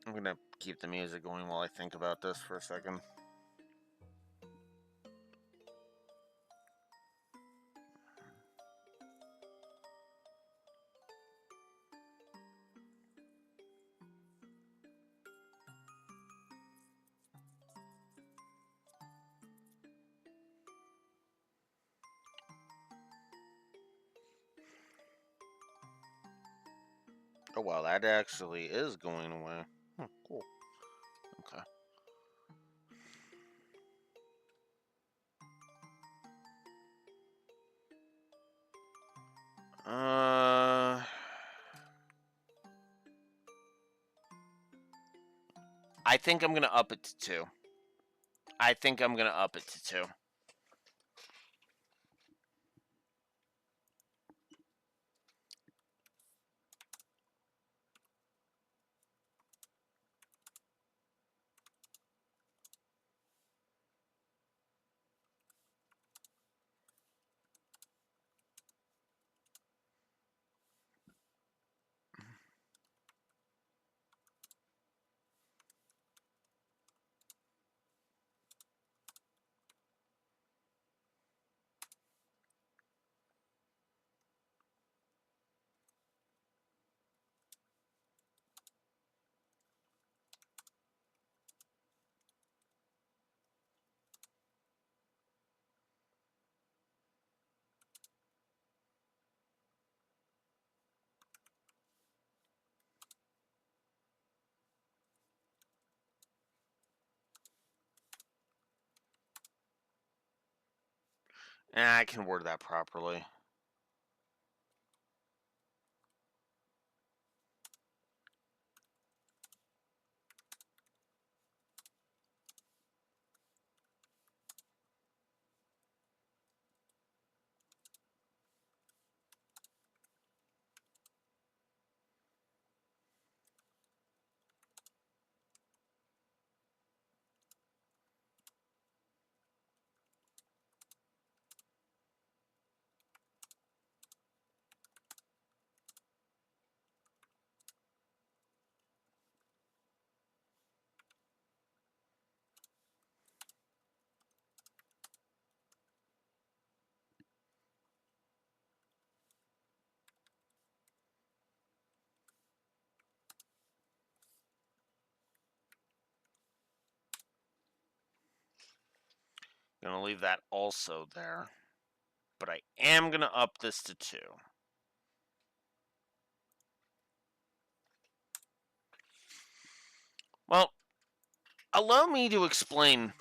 I'm going to keep the music going while I think about this for a second. Oh, wow, that actually is going away. Cool. Okay. I think I'm going to up it to 2. I think I'm going to up it to 2. I can word that properly. Gonna leave that also there. But I am gonna up this to 2. Well, allow me to explain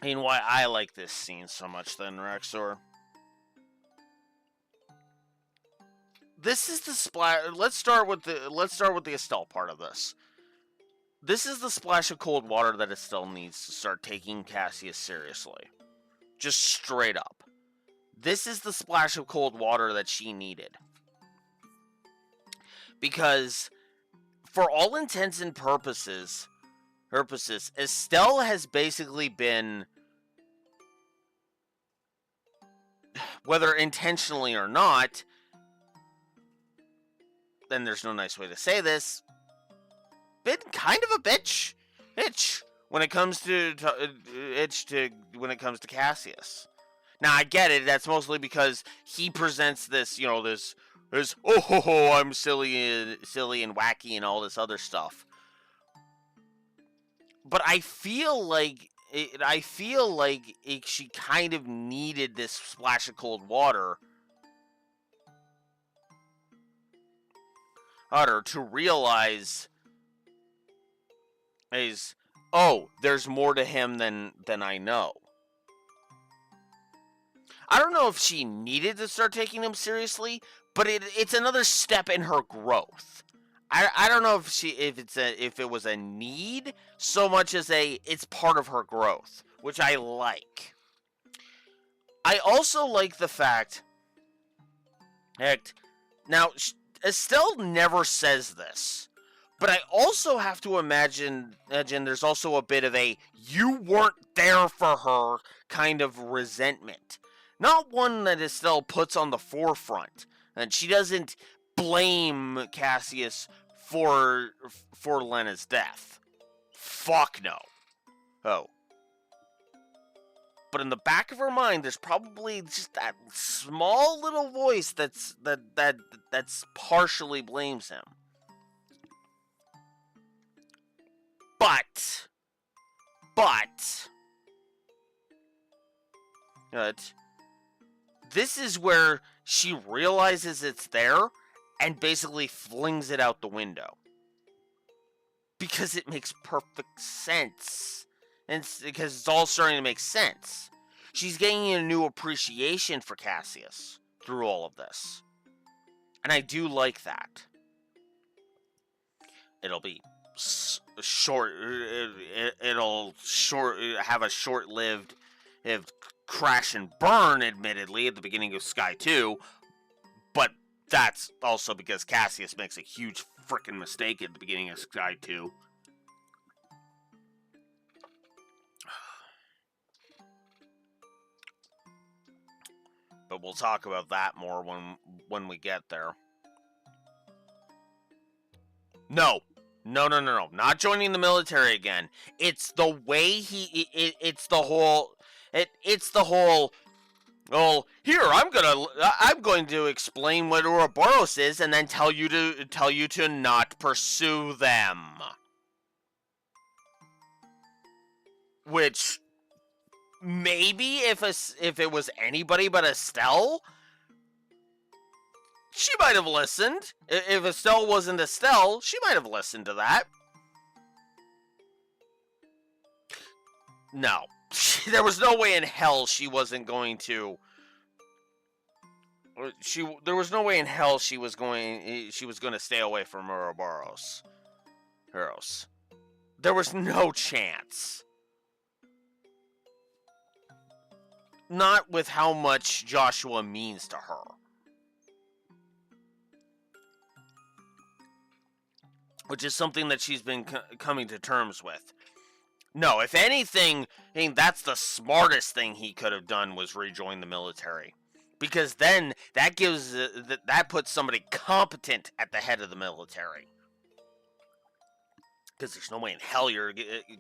why I like this scene so much then, Rexor. This is the splash. Let's start with the Estelle part of this. This is the splash of cold water that Estelle needs to start taking Cassius seriously. Just straight up. This is the splash of cold water that she needed. Because for all intents and purposes, Estelle has basically been, whether intentionally or not, then there's no nice way to say this, been kind of a bitch when it comes to Cassius. Now I get it. That's mostly because he presents this, this I'm silly and wacky and all this other stuff. But I feel like she kind of needed this splash of cold water to realize there's more to him than I know. I don't know if she needed to start taking him seriously, but it's another step in her growth. I don't know if it was a need so much as it's part of her growth, which I like. I also like the fact that now Estelle never says this, but I also have to imagine there's also a bit of a you weren't there for her kind of resentment. Not one that Estelle puts on the forefront, and she doesn't blame Cassius for Lena's death. Fuck no. Oh. But in the back of her mind, there's probably just that small little voice that's partially blames him. But this is where she realizes it's there and basically flings it out the window. Because it makes perfect sense. And because it's all starting to make sense. She's gaining a new appreciation for Cassius through all of this. And I do like that. It'll be short. It'll have a short-lived crash and burn, admittedly, at the beginning of Sky 2. But that's also because Cassius makes a huge freaking mistake at the beginning of Sky 2. But we'll talk about that more when we get there. No. Not joining the military again. It's the way it's the whole. Well, here I'm going to explain what Ouroboros is, and then tell you to not pursue them. Which maybe if it was anybody but Estelle, she might have listened. If Estelle wasn't Estelle, she might have listened to that. No. There was no way in hell she wasn't going to. There was no way in hell she was going to stay away from Ouroboros. There was no chance. Not with how much Joshua means to her. Which is something that she's been coming to terms with. No, if anything, that's the smartest thing he could have done was rejoin the military. Because then that puts somebody competent at the head of the military. Because there's no way in hell you're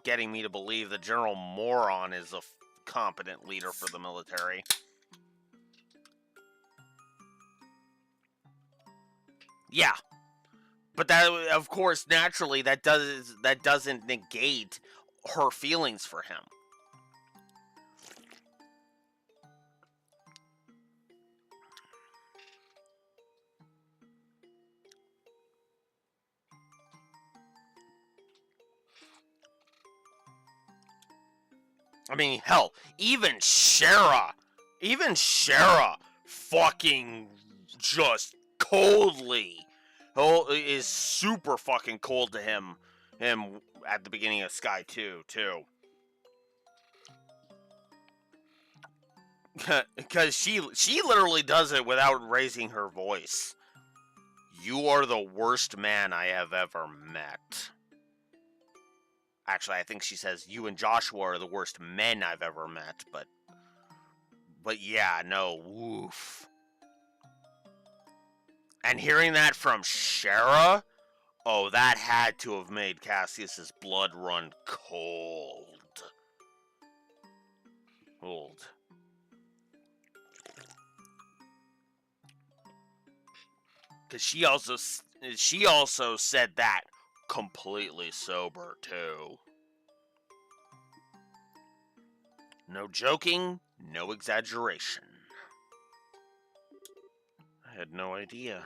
getting me to believe that General Moron is a competent leader for the military. Yeah. But that, of course, naturally, that doesn't negate her feelings for him. I mean, hell, even Shara fucking just coldly is super fucking cold to him at the beginning of Sky 2 too. Because she literally does it without raising her voice. You are the worst man I have ever met. Actually, I think she says you and Joshua are the worst men I've ever met, but yeah, no, woof. And hearing that from Shara, oh, that had to have made Cassius's blood run cold. Because she also said that completely sober too. No joking, no exaggeration. I had no idea.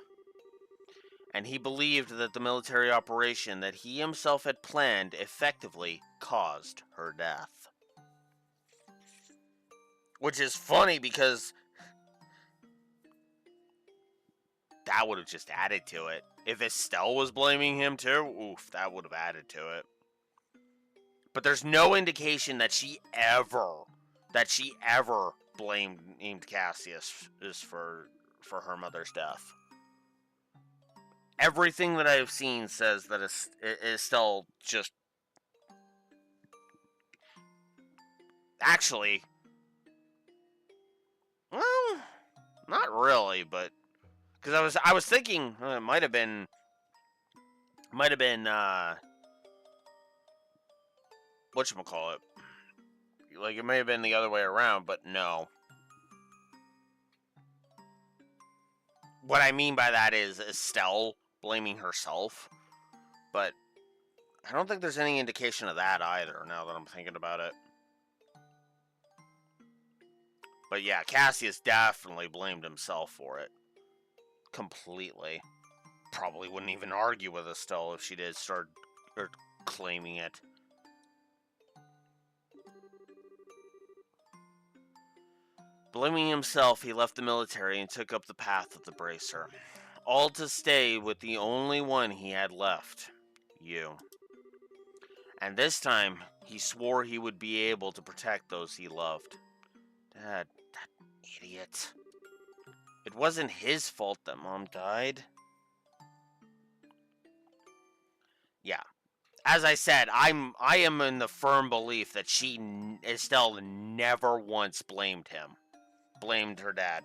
And he believed that the military operation that he himself had planned effectively caused her death. Which is funny because that would have just added to it. If Estelle was blaming him too, oof, that would have added to it. But there's no indication that she ever blamed Cassius for her mother's death. Everything that I've seen says that Estelle just... Actually... Well, not really, but... Because I was thinking it might have been... whatchamacallit? Like, it may have been the other way around, but no. What I mean by that is Estelle blaming herself, but I don't think there's any indication of that either, now that I'm thinking about it. But yeah, Cassius definitely blamed himself for it. Completely. Probably wouldn't even argue with Estelle if she did start claiming it. Blaming himself, he left the military and took up the path of the Bracer. All to stay with the only one he had left. You. And this time, he swore he would be able to protect those he loved. Dad, that idiot. It wasn't his fault that Mom died. Yeah. As I said, I am in the firm belief that Estelle never once blamed her dad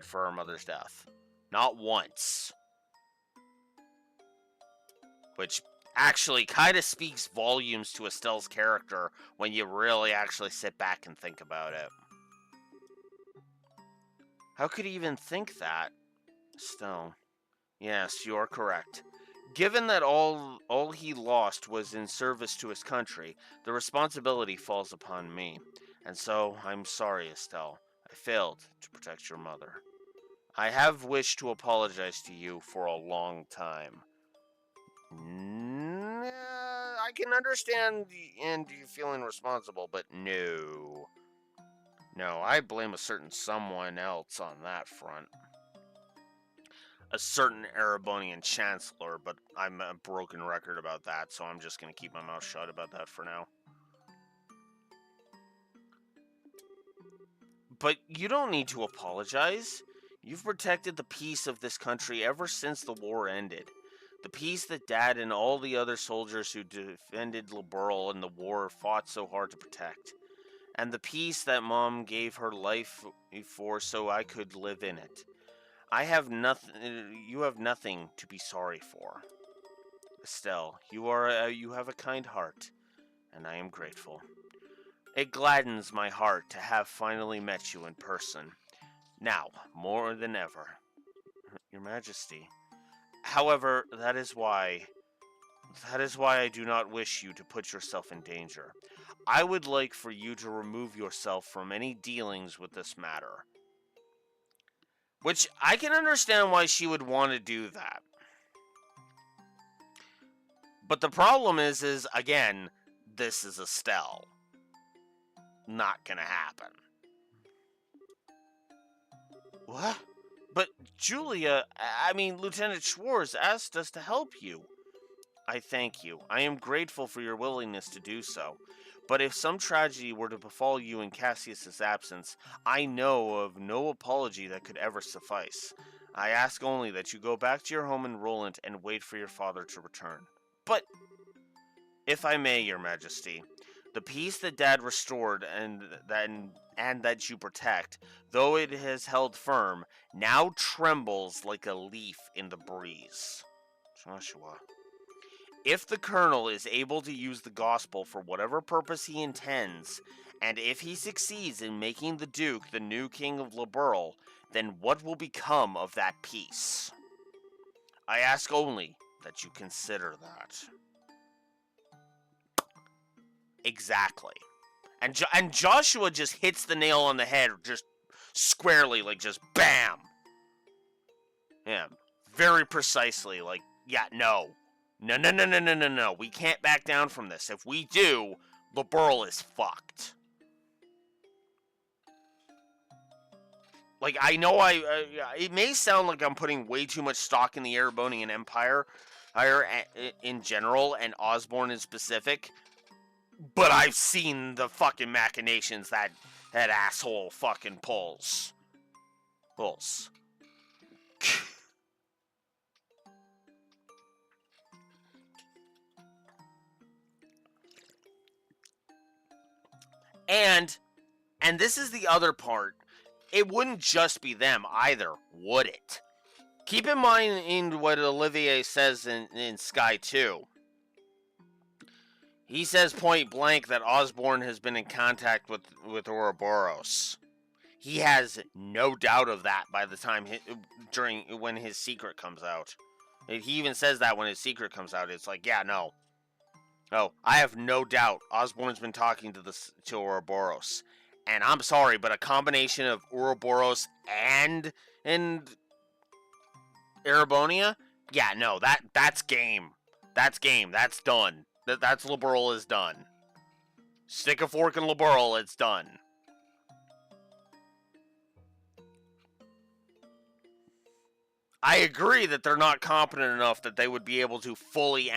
for her mother's death. Not once. Which actually kind of speaks volumes to Estelle's character when you really actually sit back and think about it. How could he even think that? Estelle. Yes, you're correct. Given that all he lost was in service to his country, the responsibility falls upon me. And so, I'm sorry, Estelle. I failed to protect your mother. I have wished to apologize to you for a long time. I can understand you feeling responsible, but no. No, I blame a certain someone else on that front. A certain Erebonian chancellor, but I'm a broken record about that, so I'm just going to keep my mouth shut about that for now. But you don't need to apologize. You've protected the peace of this country ever since the war ended. The peace that Dad and all the other soldiers who defended Liberl in the war fought so hard to protect. And the peace that Mom gave her life for so I could live in it. You have nothing to be sorry for. Estelle, you have a kind heart, and I am grateful. It gladdens my heart to have finally met you in person. Now, more than ever. Your Majesty. However, that is why I do not wish you to put yourself in danger. I would like for you to remove yourself from any dealings with this matter. Which, I can understand why she would want to do that. But the problem is again, this is Estelle. not gonna happen. What? But Julia, I mean, Lieutenant Schwartz asked us to help you. I thank you. I am grateful for your willingness to do so. But if some tragedy were to befall you in Cassius's absence, I know of no apology that could ever suffice. I ask only that you go back to your home in Roland and wait for your father to return. But, if I may, Your Majesty, the peace that Dad restored and that you protect, though it has held firm, now trembles like a leaf in the breeze. Joshua. If the Colonel is able to use the gospel for whatever purpose he intends, and if he succeeds in making the Duke the new King of Liberl, then what will become of that peace? I ask only that you consider that. Exactly. And Joshua just hits the nail on the head, just squarely, like just BAM! Yeah, very precisely, like, yeah, no. No. We can't back down from this. If we do, Liberl is fucked. Like, I know it may sound like I'm putting way too much stock in the Erebonian Empire in general, and Osborne in specific, but I've seen the fucking machinations that asshole fucking pulls. And this is the other part. It wouldn't just be them either, would it? Keep in mind what Olivier says in Sky 2. He says point blank that Osborne has been in contact with Ouroboros. He has no doubt of that by the time when his secret comes out. He even says that when his secret comes out. It's like, yeah, no. Oh, I have no doubt Osborne's been talking to Ouroboros. And I'm sorry, but a combination of Ouroboros and Erebonia? Yeah, no, that's game. That's game. That's done. That's Liberl is done. Stick a fork in Liberl, it's done. I agree that they're not competent enough that they would be able to fully.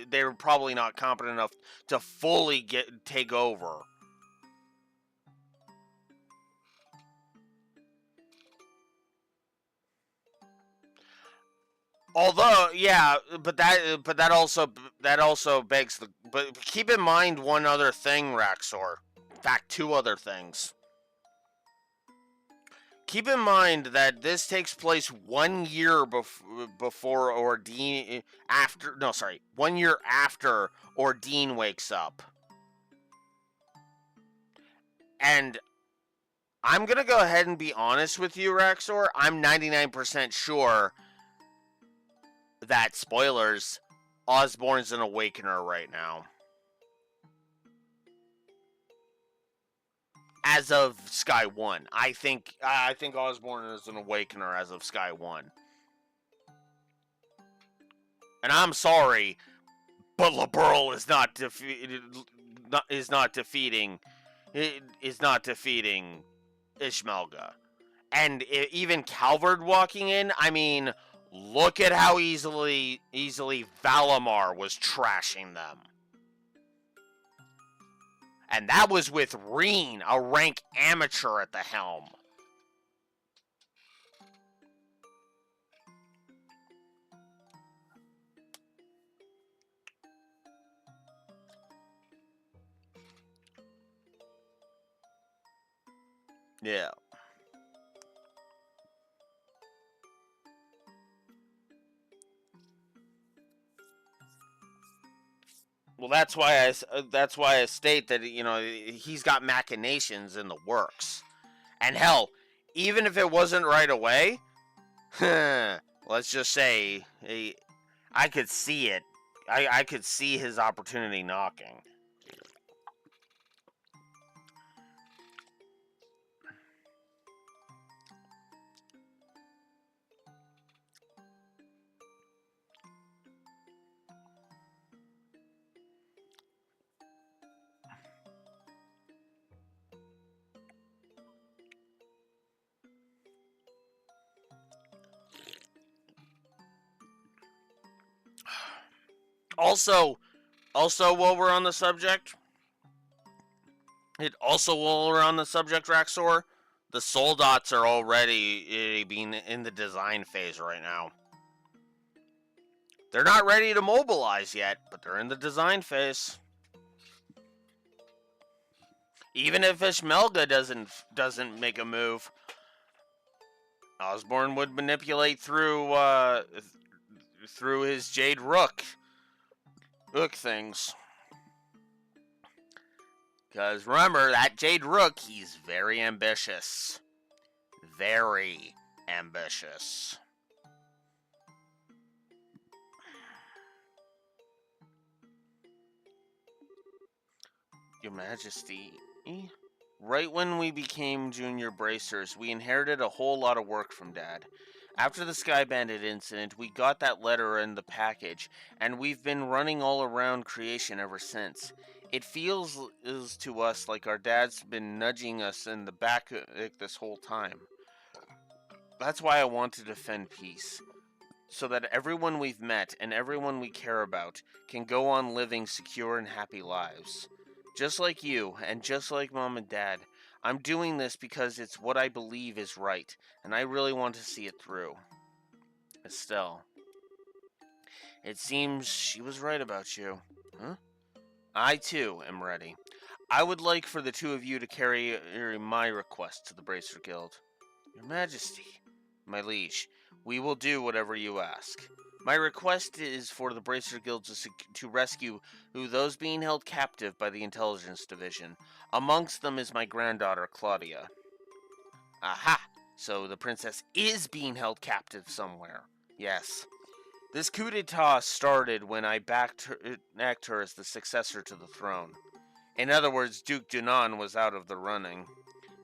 They're probably not competent enough to fully take over. Although, yeah, but that also begs the. But keep in mind one other thing, Raxor. In fact, two other things. Keep in mind that this takes place 1 year before Ordine after. No, sorry, 1 year after Ordine wakes up, and I'm gonna go ahead and be honest with you, Raxor. I'm 99% sure that, spoilers, Osborne's an Awakener right now. As of Sky 1. I think Osborne is an Awakener as of Sky 1. And I'm sorry, but Liberl is not defeating Ishmelga. And even Calvard walking in, I mean, look at how easily Valamar was trashing them. And that was with Reen, a rank amateur at the helm. Yeah. Well, that's why I state that, you know, he's got machinations in the works. And hell, even if it wasn't right away, let's just say I could see it. I could see his opportunity knocking. Also, while we're on the subject, Raxor, the soul dots are already being in the design phase right now. They're not ready to mobilize yet, but they're in the design phase. Even if Ishmelga doesn't make a move, Osborne would manipulate through his Jade Rook things. Because remember, that Jade Rook, he's very ambitious. Very ambitious. Your Majesty, right when we became junior bracers, we inherited a whole lot of work from Dad. After the Sky Bandit incident, we got that letter and the package, and we've been running all around creation ever since. It feels to us like our dad's been nudging us in the back this whole time. That's why I want to defend peace, so that everyone we've met and everyone we care about can go on living secure and happy lives. Just like you, and just like Mom and Dad, I'm doing this because it's what I believe is right, and I really want to see it through. Estelle. It seems she was right about you. Huh? I, too, am ready. I would like for the two of you to carry my request to the Bracer Guild. Your Majesty, my liege, we will do whatever you ask. My request is for the Bracer Guild to rescue those being held captive by the Intelligence Division. Amongst them is my granddaughter, Claudia. Aha! So the princess is being held captive somewhere. Yes. This coup d'etat started when I backed her as the successor to the throne. In other words, Duke Dunan was out of the running.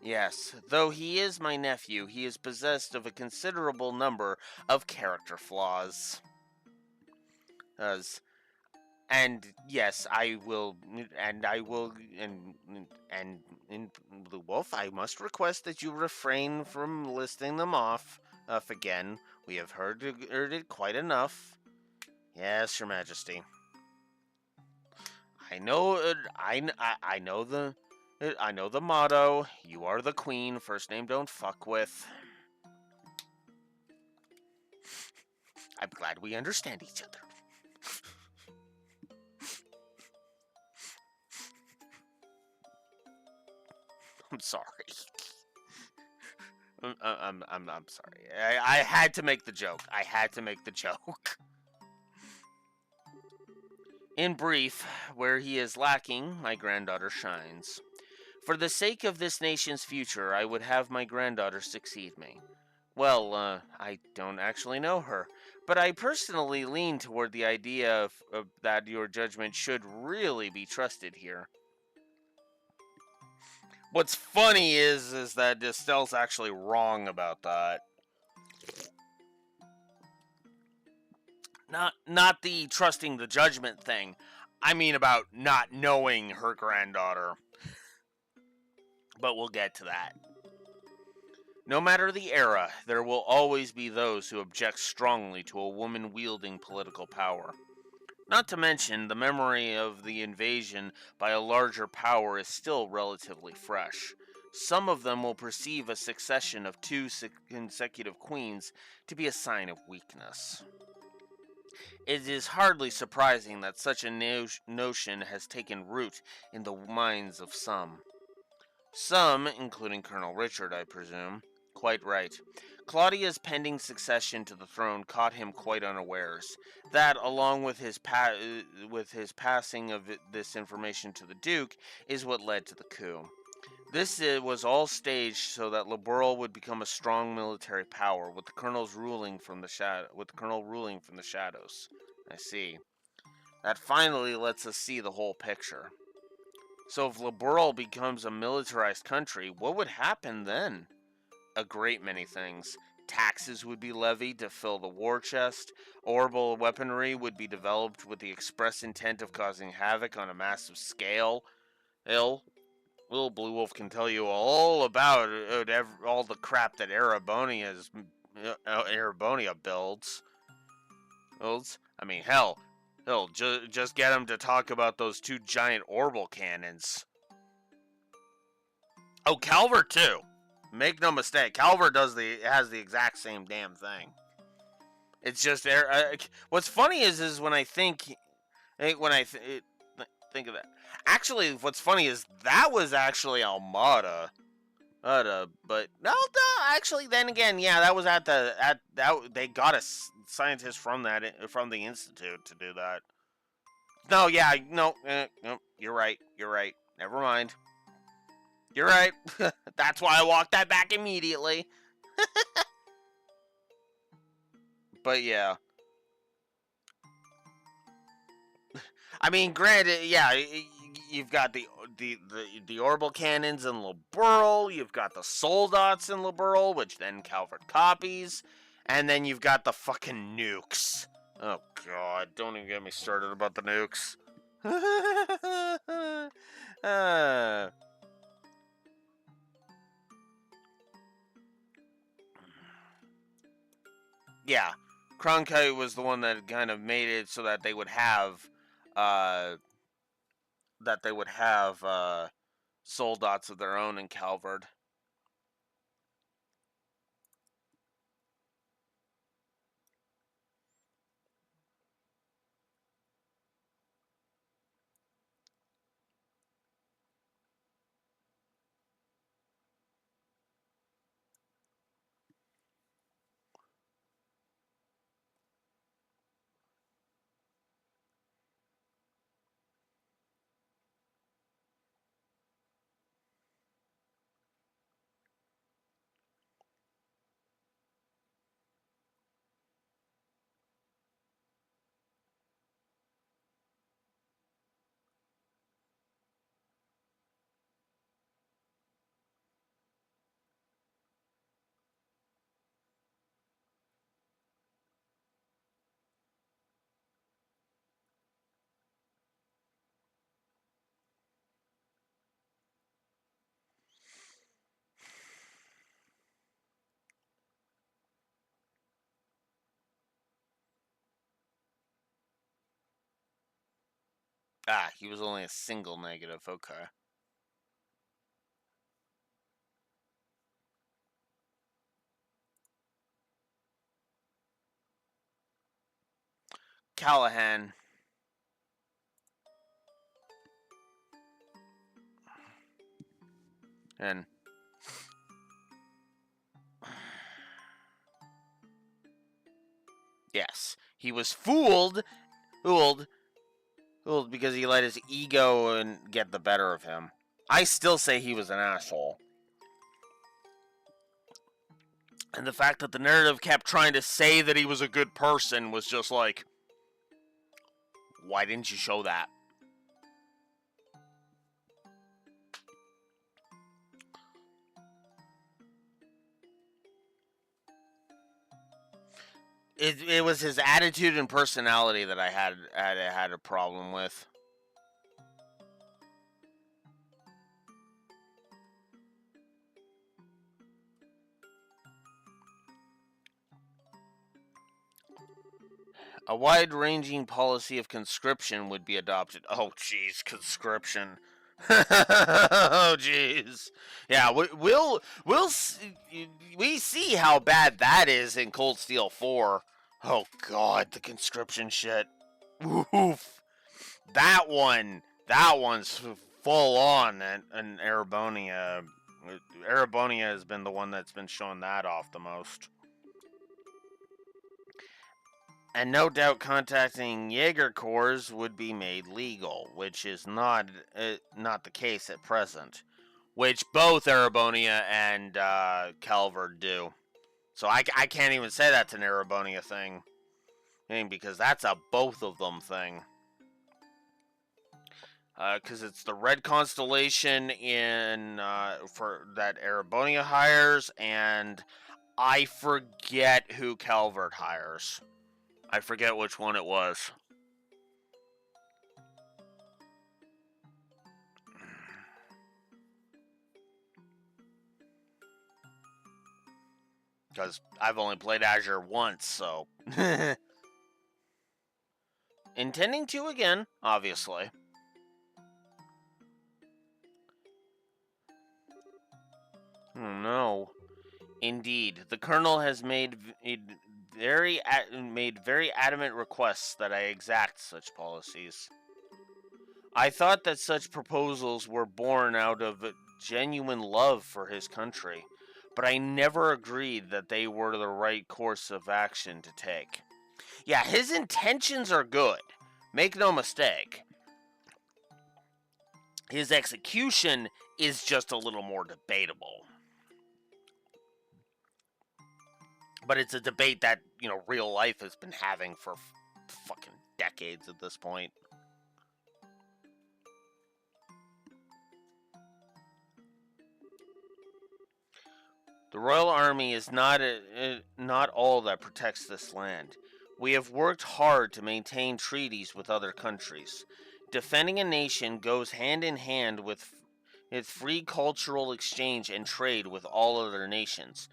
Yes, though he is my nephew, he is possessed of a considerable number of character flaws. And yes, I will, and Blue Wolf, I must request that you refrain from listing them off again. We have heard it quite enough. Yes, Your Majesty. I know, I know the motto. You are the queen. First name don't fuck with. I'm glad we understand each other. I'm sorry. I'm sorry. I had to make the joke. In brief, where he is lacking, my granddaughter shines. For the sake of this nation's future, I would have my granddaughter succeed me. Well, I don't actually know her, but I personally lean toward the idea that your judgment should really be trusted here. What's funny is that Estelle's actually wrong about that. Not the trusting the judgment thing. I mean about not knowing her granddaughter. But we'll get to that. No matter the era, there will always be those who object strongly to a woman wielding political power. Not to mention, the memory of the invasion by a larger power is still relatively fresh. Some of them will perceive a succession of two consecutive queens to be a sign of weakness. It is hardly surprising that such a notion has taken root in the minds of some. Some, including Colonel Richard, I presume. Quite right. Claudia's pending succession to the throne caught him quite unawares. That, along with his passing of this information to the Duke, is what led to the coup. This was all staged so that Liberal would become a strong military power, with the Colonel ruling from the shadows. I see. That finally lets us see the whole picture. So if Liberal becomes a militarized country, what would happen then? A great many things. Taxes would be levied to fill the war chest. Orbital weaponry would be developed with the express intent of causing havoc on a massive scale. Little Blue Wolf can tell you all about all the crap that Erebonia builds. I mean, hell, He'll just get him to talk about those two giant orbital cannons. Oh, Calvert too. Make no mistake, Calvert has the exact same damn thing. It's just what's funny is when I think think of that. Actually, what's funny is that was actually Almada. But no, actually, then again, yeah, that was at that they got a scientist from the institute to do that. No, yeah, no, no, you're right. You're right. Never mind. You're right. That's why I walked that back immediately. But yeah, I mean, granted, yeah, you've got the orbital cannons in Liberl, you've got the soldats in Liberl, which then Calvert copies, and then you've got the fucking nukes. Oh god, don't even get me started about the nukes. uh, yeah, Cronkite was the one that kind of made it so that uh, they would have soldats of their own in Calvert. Ah, he was only a single negative. Okay. Callahan. And yes, he was fooled, fooled because he let his ego and get the better of him. I still say he was an asshole. And the fact that the narrative kept trying to say that he was a good person was just like, why didn't you show that? It was his attitude and personality that I had a problem with. A wide-ranging policy of conscription would be adopted. Oh, jeez, conscription. Oh, jeez. Yeah, we see how bad that is in Cold Steel 4. Oh God, the conscription shit. Oof. That one's full on, and Erebonia. Erebonia has been the one that's been showing that off the most. And no doubt contacting Jaeger Corps would be made legal, which is not the case at present. Which both Erebonia and Calvert do. So I can't even say that's an Erebonia thing. Because that's a both of them thing. Because it's the red constellation in for that Erebonia hires, and I forget who Calvert hires. I forget which one it was. Because I've only played Azure once, so. Intending to again, obviously. Oh no. Indeed, the Colonel has made very adamant requests that I exact such policies. I thought that such proposals were born out of genuine love for his country, but I never agreed that they were the right course of action to take. Yeah, his intentions are good. Make no mistake. His execution is just a little more debatable. But it's a debate that, real life has been having for fucking decades at this point. The Royal Army is not all that protects this land. We have worked hard to maintain treaties with other countries. Defending a nation goes hand in hand with free cultural exchange and trade with all other nations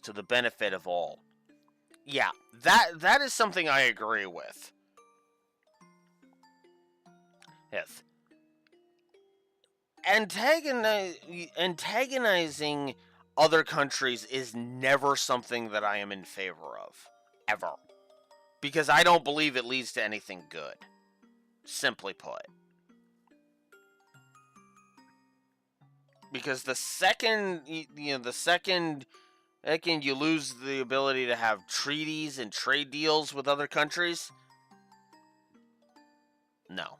to the benefit of all. Yeah, that is something I agree with. Yes. Antagonizing other countries is never something that I am in favor of. Ever. Because I don't believe it leads to anything good. Simply put. Because the second you lose the ability to have treaties and trade deals with other countries, no.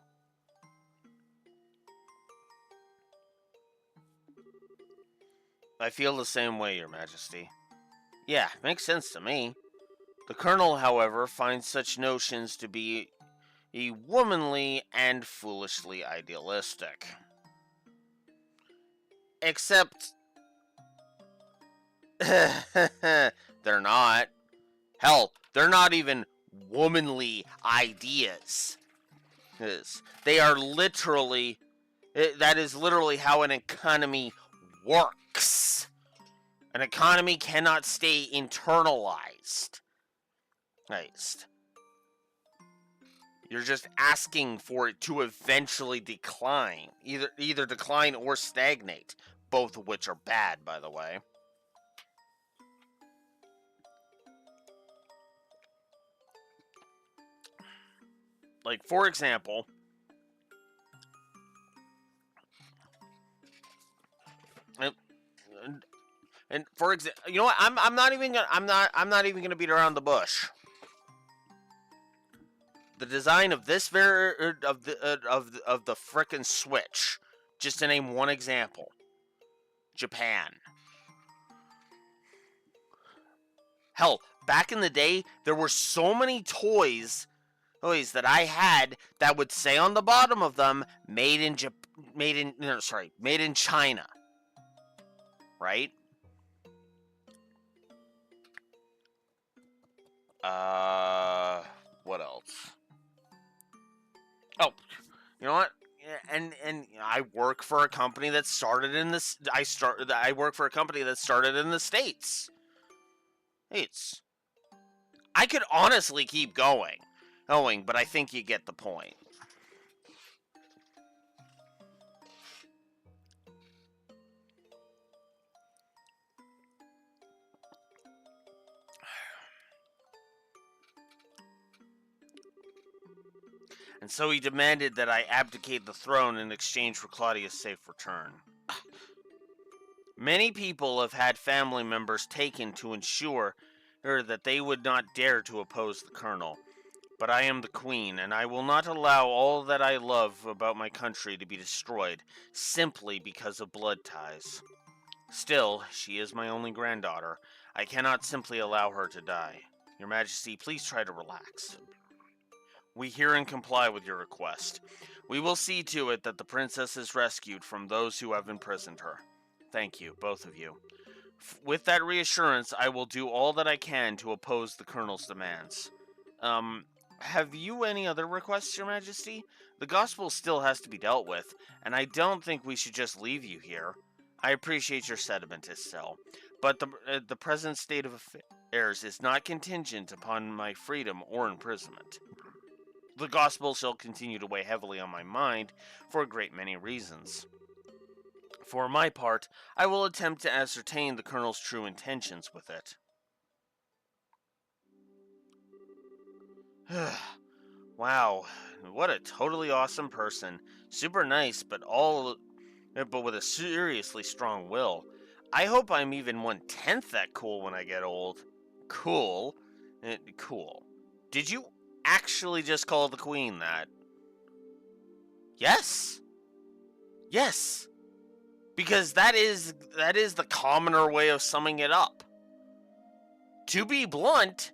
I feel the same way, Your Majesty. Yeah, makes sense to me. The Colonel, however, finds such notions to be womanly and foolishly idealistic. Except, they're not. Hell, they're not even womanly ideas. They are literally, that is literally how an economy works. An economy cannot stay internalized. Right. You're just asking for it to eventually decline. Either decline or stagnate. Both of which are bad, by the way. Like, for example, and for example, you know what? I'm not even gonna beat around the bush. The design of this of the frickin' Switch, just to name one example, Japan. Hell, back in the day, there were so many toys that I had that would say on the bottom of them, made in China. Right? What else? Oh, you know what? And I work for a company that started in this. I work for a company that started in the States. I could honestly keep going, but I think you get the point. And so he demanded that I abdicate the throne in exchange for Claudia's safe return. Many people have had family members taken to ensure that they would not dare to oppose the colonel. But I am the queen, and I will not allow all that I love about my country to be destroyed simply because of blood ties. Still, she is my only granddaughter. I cannot simply allow her to die. Your Majesty, please try to relax. We hear and comply with your request. We will see to it that the princess is rescued from those who have imprisoned her. Thank you, both of you. With that reassurance, I will do all that I can to oppose the colonel's demands. Have you any other requests, Your Majesty? The gospel still has to be dealt with, and I don't think we should just leave you here. I appreciate your sentiment, Estelle, but the present state of affairs is not contingent upon my freedom or imprisonment. The gospel shall continue to weigh heavily on my mind for a great many reasons. For my part, I will attempt to ascertain the Colonel's true intentions with it. Wow, what a totally awesome person. Super nice, but with a seriously strong will. I hope I'm even 1/10 that cool when I get old. Cool? Cool. Did you actually just call the Queen that? Yes. Yes. Because that is the commoner way of summing it up. To be blunt,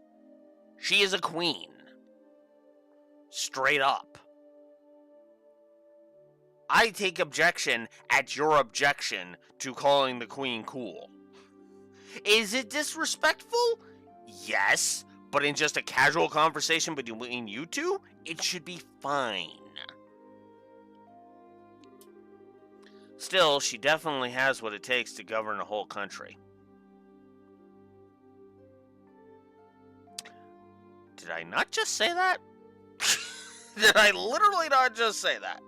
she is a queen. Straight up. I take objection at your objection to calling the Queen cool. Is it disrespectful? Yes, but in just a casual conversation between you two, it should be fine. Still, she definitely has what it takes to govern a whole country. Did I not just say that? Did I literally not just say that?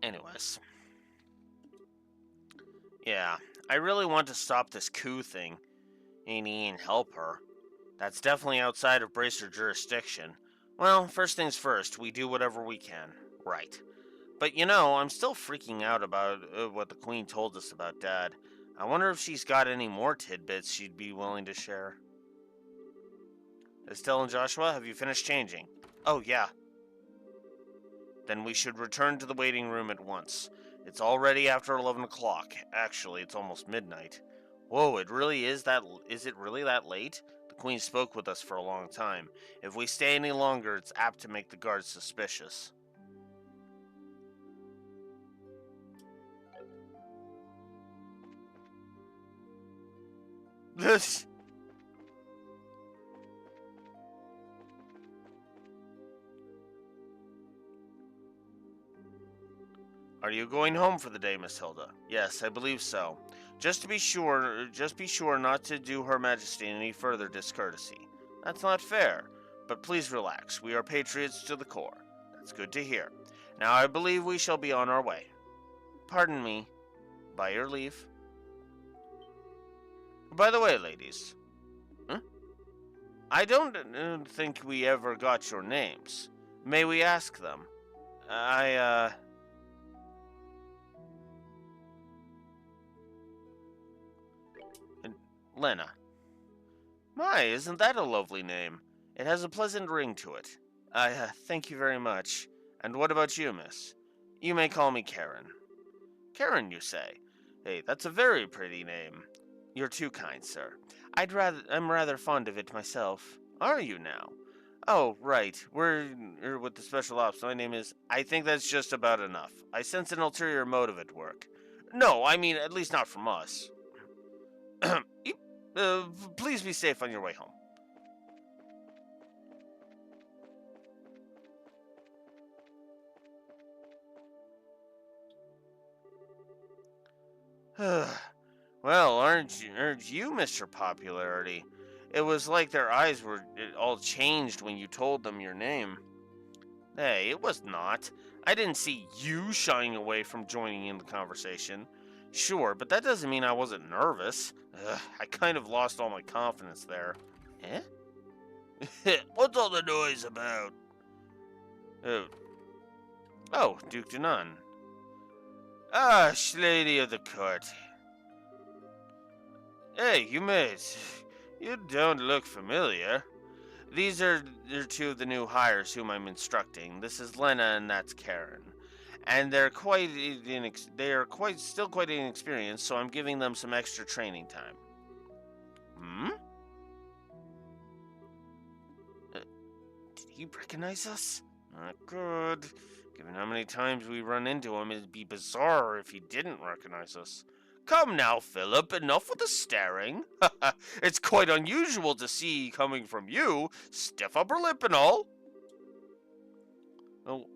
Anyways. Yeah, I really want to stop this coup thing and help her. That's definitely outside of Bracer jurisdiction. Well, first things first, we do whatever we can. Right. But I'm still freaking out about what the Queen told us about Dad. I wonder if she's got any more tidbits she'd be willing to share. Estelle and Joshua, have you finished changing? Oh, yeah. Then we should return to the waiting room at once. It's already after 11 o'clock. Actually, it's almost midnight. Whoa, it really is that... Is it really that late? The Queen spoke with us for a long time. If we stay any longer, it's apt to make the guards suspicious. This... Are you going home for the day, Miss Hilda? Yes, I believe so. Just be sure not to do Her Majesty any further discourtesy. That's not fair. But please relax. We are patriots to the core. That's good to hear. Now I believe we shall be on our way. Pardon me. By your leave. By the way, ladies. I don't think we ever got your names. May we ask them? Lena. My, isn't that a lovely name? It has a pleasant ring to it. Thank you very much. And what about you, miss? You may call me Karen. Karen, you say? Hey, that's a very pretty name. You're too kind, sir. I'm rather fond of it myself. Are you now? Oh, right. We're with the Special Ops. My name is... I think that's just about enough. I sense an ulterior motive at work. No, I mean, at least not from us. Please be safe on your way home. Well, aren't you, Mr. Popularity? It was like their eyes were all changed when you told them your name. Hey, it was not. I didn't see you shying away from joining in the conversation. Sure, but that doesn't mean I wasn't nervous. I kind of lost all my confidence there. Eh? What's all the noise about? Oh, Duke Denon. Ah, lady of the court. Hey, you mate. You don't look familiar. These are two of the new hires whom I'm instructing. This is Lena and that's Karen. And they're still quite inexperienced, so I'm giving them some extra training time. Did he recognize us? Not good. Given how many times we run into him, it'd be bizarre if he didn't recognize us. Come now, Philip, enough with the staring. It's quite unusual to see coming from you, stiff upper lip and all. Oh,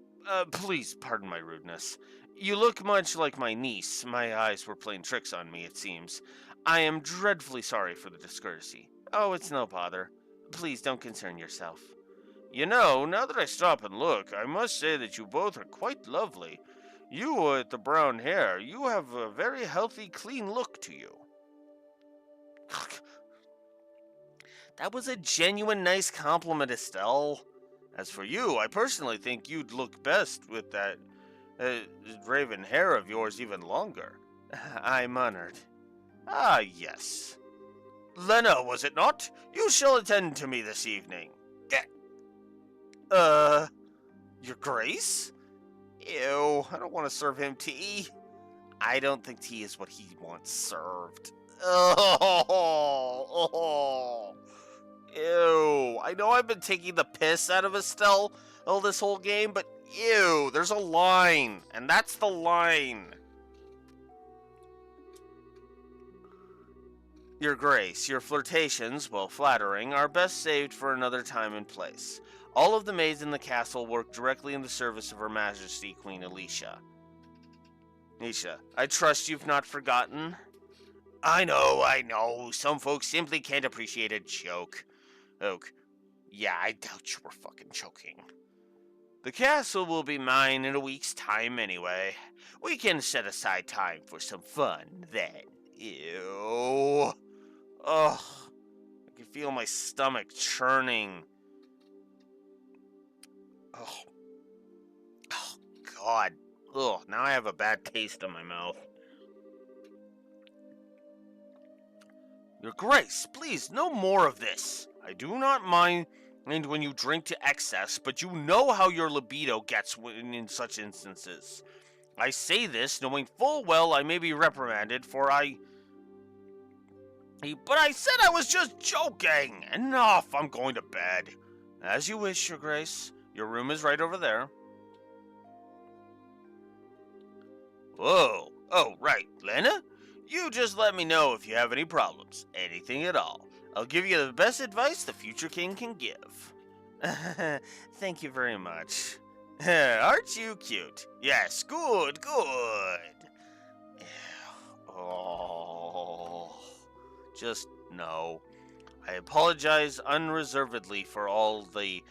please pardon my rudeness. You look much like my niece. My eyes were playing tricks on me, it seems. I am dreadfully sorry for the discourtesy. Oh, it's no bother. Please don't concern yourself. You know, now that I stop and look, I must say that you both are quite lovely. You with the brown hair, you have a very healthy, clean look to you. That was a genuine nice compliment, Estelle. As for you, I personally think you'd look best with that raven hair of yours even longer. I'm honored. Ah, yes. Lena, was it not? You shall attend to me this evening. Your Grace? Ew, I don't want to serve him tea. I don't think tea is what he wants served. Oh, ew. I know I've been taking the piss out of Estelle this whole game, but ew, there's a line, and that's the line. Your Grace, your flirtations, while flattering, are best saved for another time and place. All of the maids in the castle work directly in the service of Her Majesty Queen Alicia. Nisha, I trust you've not forgotten? I know. Some folks simply can't appreciate a joke. Oak, yeah, I doubt you were fucking joking. The castle will be mine in a week's time anyway. We can set aside time for some fun then. Ew. Ugh. I can feel my stomach churning. Oh. Oh, God. Ugh, now I have a bad taste in my mouth. Your Grace, please, no more of this. I do not mind when you drink to excess, but you know how your libido gets in such instances. I say this knowing full well I may be reprimanded, but I said I was just joking. Enough, I'm going to bed. As you wish, Your Grace. Your room is right over there. Whoa. Oh, right. Lena? You just let me know if you have any problems. Anything at all. I'll give you the best advice the future king can give. Thank you very much. Aren't you cute? Yes, good. Oh, just no. I apologize unreservedly for all the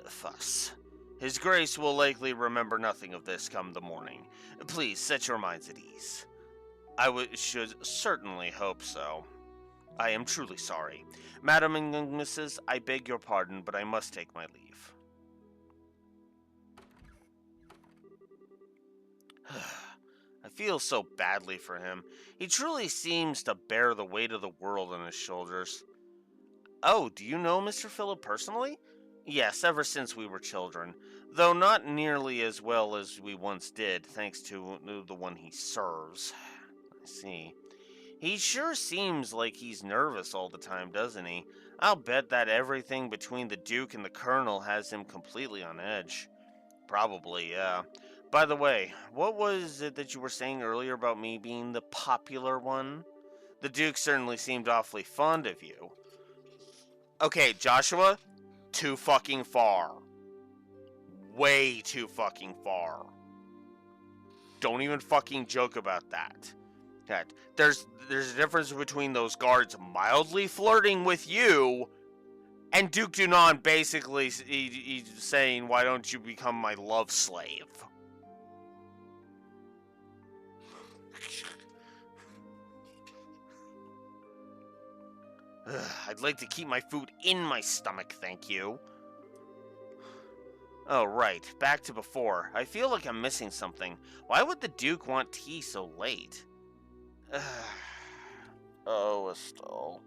fuss. His Grace will likely remember nothing of this come the morning. Please set your minds at ease. I should certainly hope so. I am truly sorry. Madam and young misses, I beg your pardon, but I must take my leave. I feel so badly for him. He truly seems to bear the weight of the world on his shoulders. Oh, do you know Mr. Phillip personally? Yes, ever since we were children, though not nearly as well as we once did, thanks to the one he serves. I see. He sure seems like he's nervous all the time, doesn't he? I'll bet that everything between the Duke and the Colonel has him completely on edge. Probably, yeah. By the way, what was it that you were saying earlier about me being the popular one? The Duke certainly seemed awfully fond of you. Okay, Joshua, too fucking far. Way too fucking far. Don't even fucking joke about that. There's a difference between those guards mildly flirting with you and Duke Dunan basically he's saying, why don't you become my love slave? I'd like to keep my food in my stomach, thank you. Oh, right. Back to before. I feel like I'm missing something. Why would the Duke want tea so late? Oh, Estelle.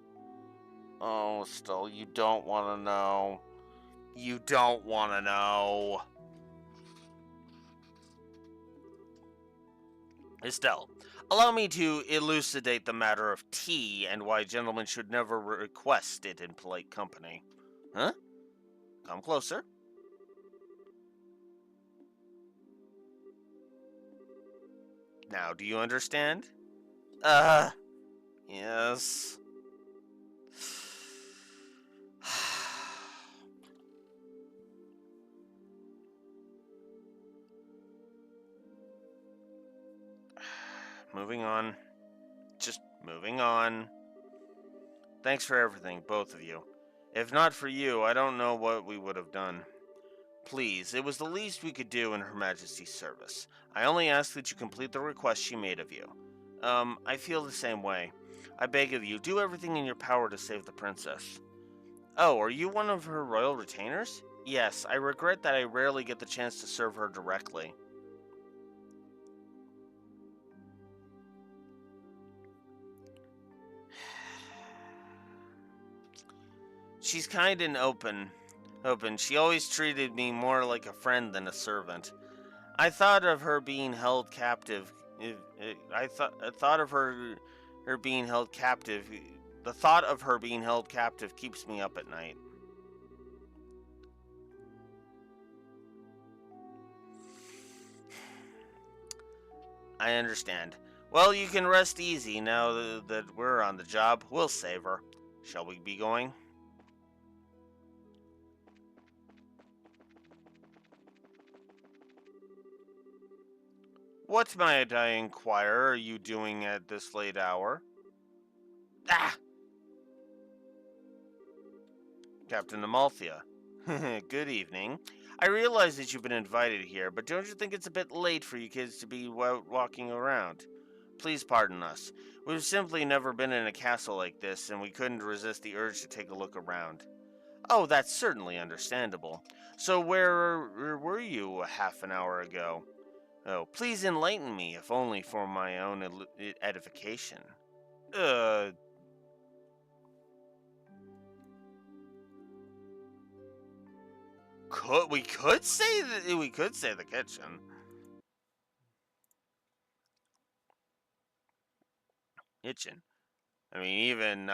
Oh, Estelle, you don't want to know. You don't want to know. Estelle, allow me to elucidate the matter of tea and why gentlemen should never request it in polite company. Huh? Come closer. Now, do you understand? Yes. Moving on. Just moving on. Thanks for everything, both of you. If not for you, I don't know what we would have done. Please, it was the least we could do in Her Majesty's service. I only ask that you complete the request she made of you. I feel the same way. I beg of you, do everything in your power to save the princess. Oh, are you one of her royal retainers? Yes, I regret that I rarely get the chance to serve her directly. She's kind and open. She always treated me more like a friend than a servant. I thought of her being held captive. I thought of her being held captive. The thought of her being held captive keeps me up at night. I understand. Well, you can rest easy now that we're on the job. We'll save her. Shall we be going? What, might I inquire, are you doing at this late hour? Ah! Captain Amalthea. Good evening. I realize that you've been invited here, but don't you think it's a bit late for you kids to be walking around? Please pardon us. We've simply never been in a castle like this, and we couldn't resist the urge to take a look around. Oh, that's certainly understandable. So where were you a half an hour ago? Oh, please enlighten me, if only for my own edification. Uh, we could say the kitchen. Kitchen. I mean, even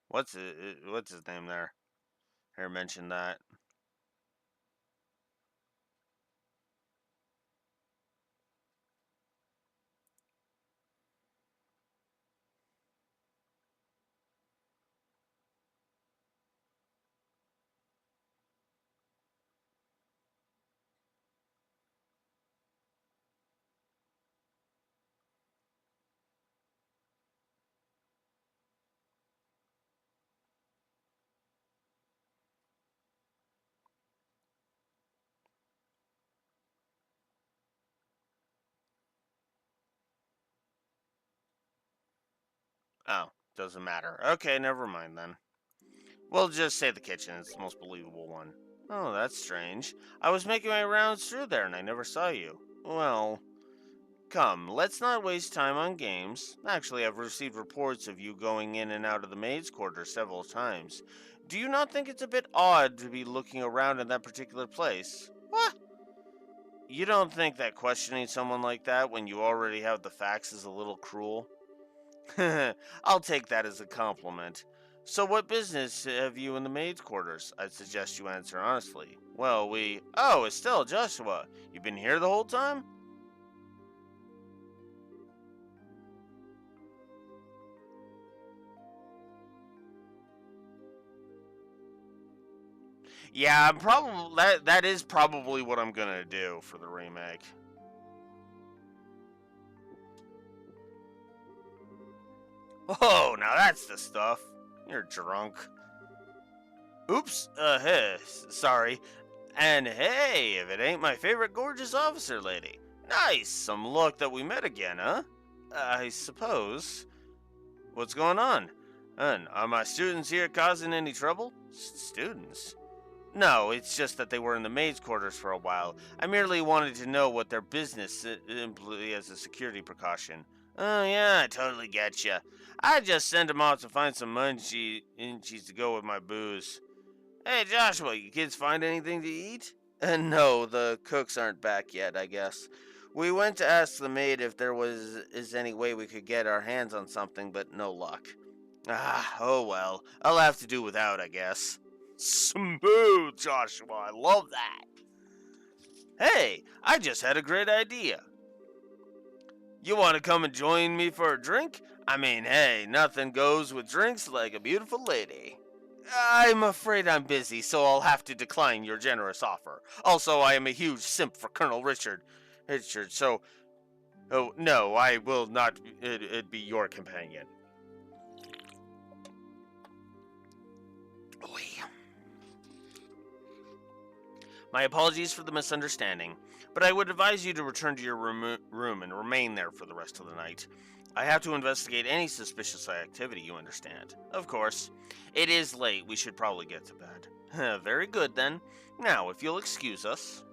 what's his name there? Here mentioned that. Oh, doesn't matter. Okay, never mind then. We'll just say the kitchen. It's the most believable one. Oh, that's strange. I was making my rounds through there and I never saw you. Well, come, let's not waste time on games. Actually, I've received reports of you going in and out of the maid's quarters several times. Do you not think it's a bit odd to be looking around in that particular place? What? You don't think that questioning someone like that when you already have the facts is a little cruel? I'll take that as a compliment. So, what business have you in the maid's quarters? I'd suggest you answer honestly. Well, we. Oh, Estelle, Joshua. You've been here the whole time? Yeah, I'm probably that is probably what I'm gonna do for the remake. Oh, now that's the stuff. You're drunk. Oops. Hey, sorry. And hey, if it ain't my favorite gorgeous officer lady. Nice. Some luck that we met again, huh? I suppose. What's going on? And are my students here causing any trouble? Students? No, it's just that they were in the maid's quarters for a while. I merely wanted to know what their business simply as a security precaution. Oh yeah, I totally get you. I just sent them off to find some munchies to go with my booze. Hey Joshua, you kids find anything to eat? No, the cooks aren't back yet, I guess. We went to ask the maid if there is any way we could get our hands on something, but no luck. Ah, oh well. I'll have to do without, I guess. Smooth, Joshua. I love that. Hey, I just had a great idea. You want to come and join me for a drink? I mean, hey, nothing goes with drinks like a beautiful lady. I'm afraid I'm busy, so I'll have to decline your generous offer. Also, I am a huge simp for Colonel Richard. So, oh, no, I will not be your companion. Oy. My apologies for the misunderstanding, but I would advise you to return to your room and remain there for the rest of the night. I have to investigate any suspicious activity, you understand. Of course. It is late. We should probably get to bed. Very good, then. Now, if you'll excuse us.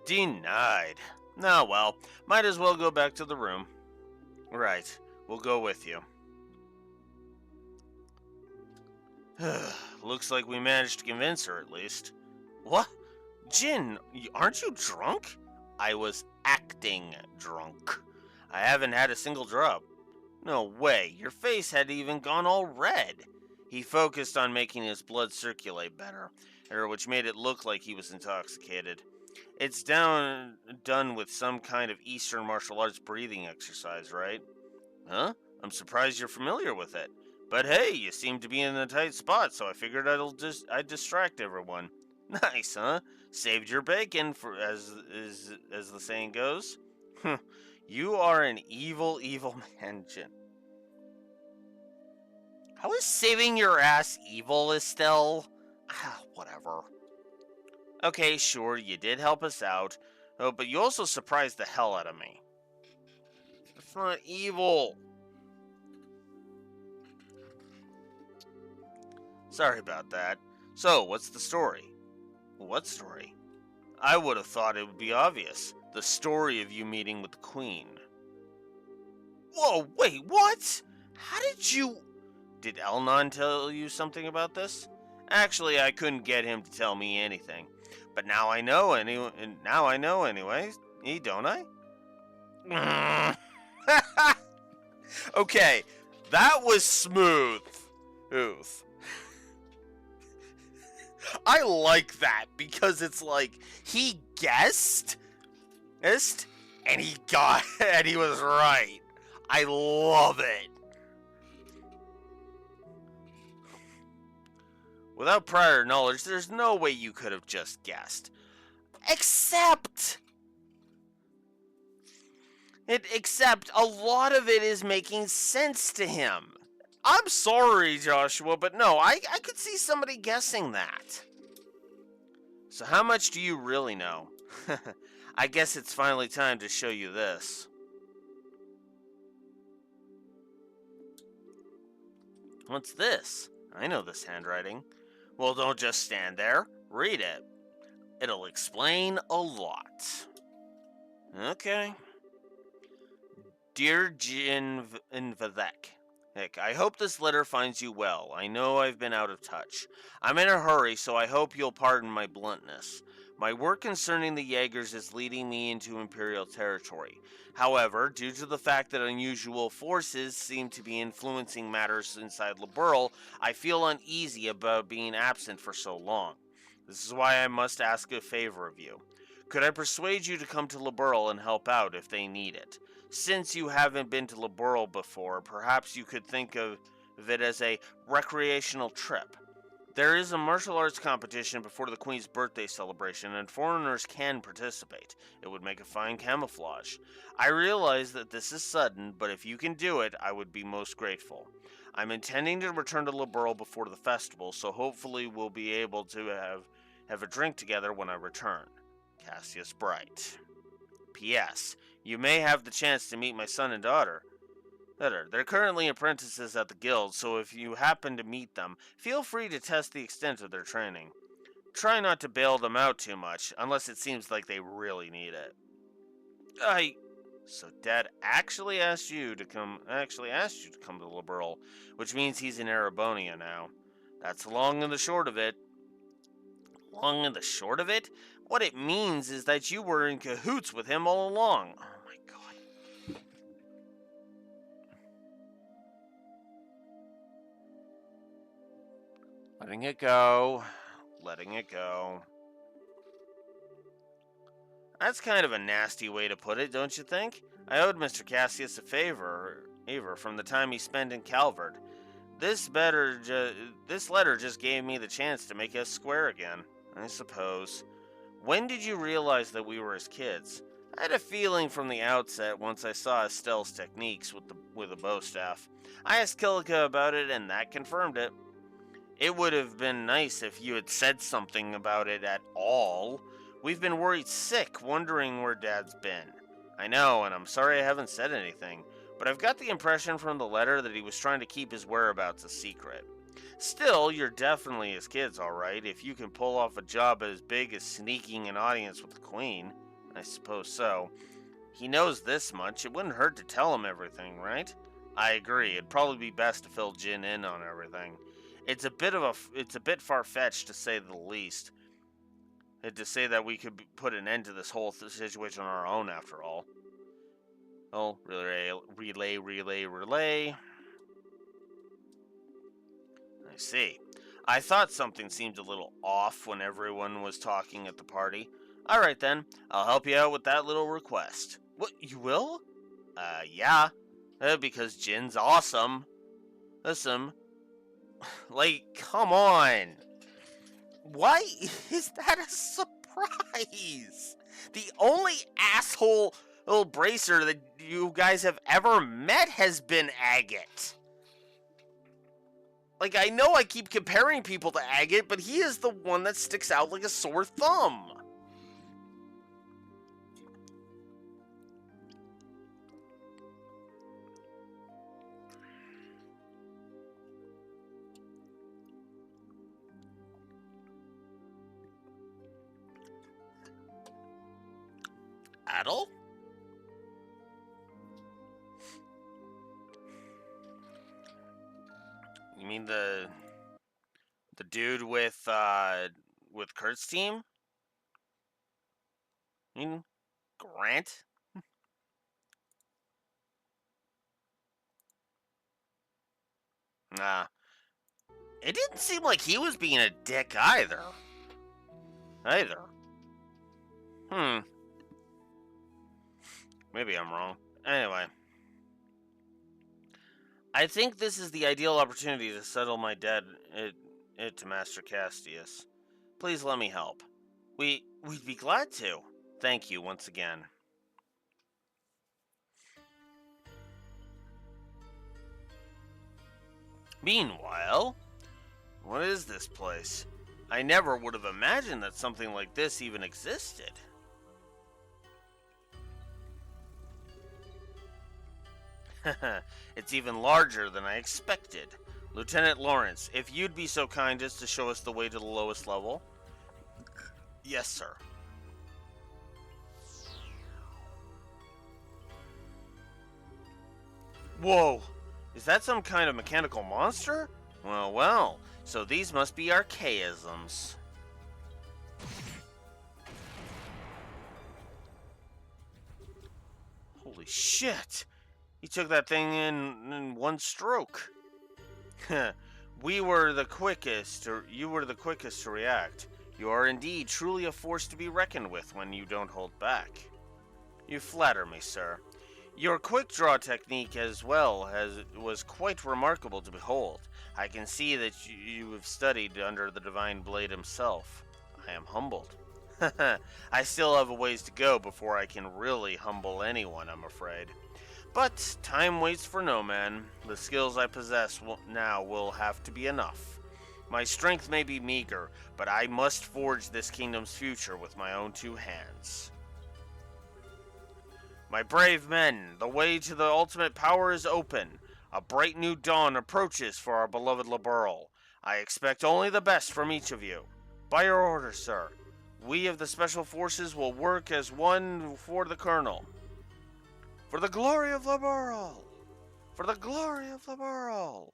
Denied. Oh, well, might as well go back to the room. Right, we'll go with you. Looks like we managed to convince her, at least. What? Jin, aren't you drunk? I was acting drunk. I haven't had a single drop. No way, your face had even gone all red. He focused on making his blood circulate better, which made it look like he was intoxicated. It's done with some kind of Eastern martial arts breathing exercise, right? Huh? I'm surprised you're familiar with it. But hey, you seem to be in a tight spot, so I figured I'd distract everyone. Nice, huh? Saved your bacon, for as the saying goes. You are an evil, evil man, Jin. How is saving your ass evil, Estelle? Whatever. Okay, sure, you did help us out. Oh, but you also surprised the hell out of me. It's not evil. Sorry about that. So, what's the story? What story? I would have thought it would be obvious. The story of you meeting with the Queen. Whoa, wait, what? How did you... Did Elnon tell you something about this? Actually, I couldn't get him to tell me anything. But now I know anyway, don't I? Okay, that was smooth. Oof. I like that because it's like he guessed, and he got and he was right. I love it. Without prior knowledge, there's no way you could have just guessed. Except a lot of it is making sense to him. I'm sorry, Joshua, but no, I could see somebody guessing that. So how much do you really know? I guess it's finally time to show you this. What's this? I know this handwriting. Well, don't just stand there. Read it. It'll explain a lot. Okay. Dear Jin Vivek, I hope this letter finds you well. I know I've been out of touch. I'm in a hurry, so I hope you'll pardon my bluntness. My work concerning the Jaegers is leading me into Imperial territory. However, due to the fact that unusual forces seem to be influencing matters inside Liberl, I feel uneasy about being absent for so long. This is why I must ask a favor of you. Could I persuade you to come to Liberl and help out if they need it? Since you haven't been to Liberl before, perhaps you could think of it as a recreational trip. There is a martial arts competition before the Queen's birthday celebration, and foreigners can participate. It would make a fine camouflage. I realize that this is sudden, but if you can do it, I would be most grateful. I'm intending to return to Liberl before the festival, so hopefully we'll be able to have a drink together when I return. Cassius Bright. P.S. You may have the chance to meet my son and daughter. They're currently apprentices at the guild, so if you happen to meet them, feel free to test the extent of their training. Try not to bail them out too much, unless it seems like they really need it. So Dad actually asked you to come to Liberl, which means he's in Erebonia now. That's long and the short of it. Long and the short of it? What it means is that you were in cahoots with him all along. Oh my god. Letting it go. Letting it go. That's kind of a nasty way to put it, don't you think? I owed Mr. Cassius a favor from the time he spent in Calvert. This letter just gave me the chance to make us square again, I suppose. When did you realize that we were his kids? I had a feeling from the outset once I saw Estelle's techniques with the bow staff. I asked Kilika about it, and that confirmed it. It would have been nice if you had said something about it at all. We've been worried sick, wondering where Dad's been. I know, and I'm sorry I haven't said anything, but I've got the impression from the letter that he was trying to keep his whereabouts a secret. Still, you're definitely his kids, alright, if you can pull off a job as big as sneaking an audience with the Queen. I suppose so. He knows this much, it wouldn't hurt to tell him everything, right? I agree, it'd probably be best to fill Jin in on everything. It's a bit far-fetched to say the least. To say that we could put an end to this whole situation on our own, after all. Oh, relay. I see. I thought something seemed a little off when everyone was talking at the party. Alright then, I'll help you out with that little request. What, you will? Yeah. Because Jin's awesome. Listen. Like, come on. Why is that a surprise? The only asshole little bracer that you guys have ever met has been Agate. Like, I know I keep comparing people to Agate, but he is the one that sticks out like a sore thumb. Adel? You mean the dude with Kurt's team? You mean Grant? Nah. It didn't seem like he was being a dick either. Maybe I'm wrong. Anyway. I think this is the ideal opportunity to settle my debt to Master Castius. Please let me help. We'd be glad to. Thank you once again. Meanwhile, what is this place? I never would have imagined that something like this even existed. It's even larger than I expected. Lieutenant Lawrence, if you'd be so kind as to show us the way to the lowest level. Yes, sir. Whoa! Is that some kind of mechanical monster? Well, so these must be archaisms. Holy shit! He took that thing in one stroke. You were the quickest to react. You are indeed truly a force to be reckoned with when you don't hold back. You flatter me, sir. Your quick draw technique as well was quite remarkable to behold. I can see that you have studied under the Divine Blade himself. I am humbled. I still have a ways to go before I can really humble anyone, I'm afraid. But time waits for no man. The skills I possess now will have to be enough. My strength may be meager, but I must forge this kingdom's future with my own two hands. My brave men, the way to the ultimate power is open. A bright new dawn approaches for our beloved Liberl. I expect only the best from each of you. By your order, sir. We of the Special Forces will work as one for the Colonel. For the glory of Liberl! For the glory of Liberl!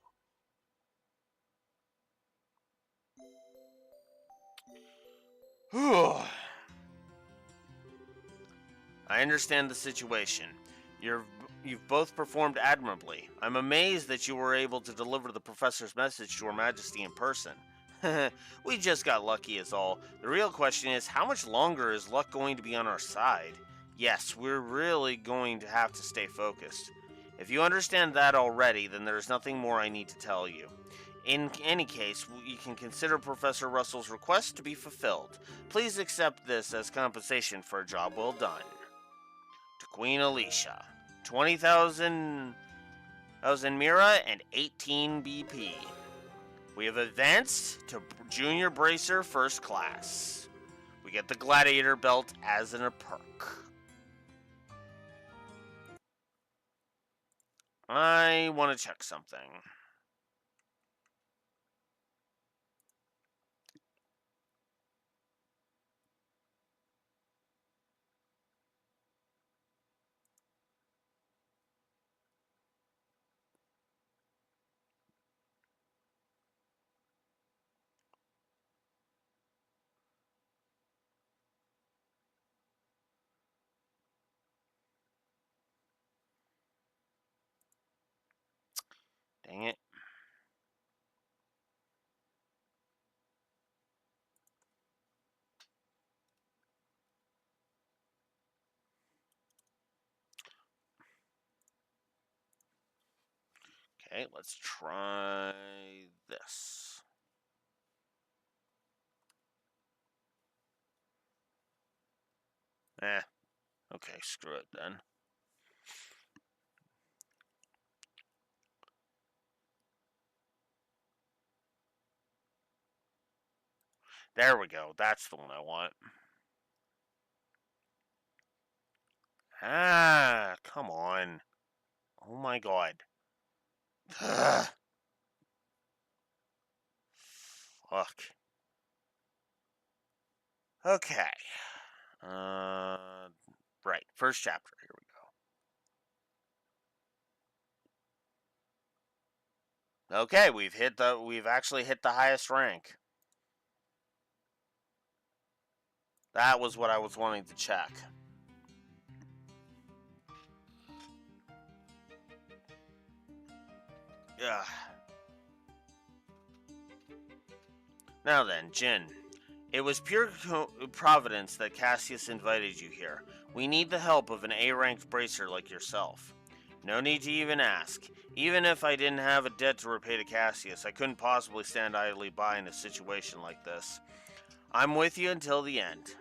I understand the situation. You've both performed admirably. I'm amazed that you were able to deliver the Professor's message to Her Majesty in person. We just got lucky is all. The real question is, how much longer is luck going to be on our side? Yes, we're really going to have to stay focused. If you understand that already, then there's nothing more I need to tell you. In any case, you can consider Professor Russell's request to be fulfilled. Please accept this as compensation for a job well done. To Queen Alicia, 20,000 Mira and 18 BP. We have advanced to Junior Bracer First Class. We get the Gladiator belt as a perk. I want to check something. Dang it. Okay, let's try this. Okay, screw it then. There we go. That's the one I want. Come on. Oh my god. Ugh. Fuck. Okay. Right. First chapter. Here we go. Okay, we've actually hit the highest rank. That was what I was wanting to check. Yeah. Now then, Jin. It was pure providence that Cassius invited you here. We need the help of an A-ranked bracer like yourself. No need to even ask. Even if I didn't have a debt to repay to Cassius, I couldn't possibly stand idly by in a situation like this. I'm with you until the end.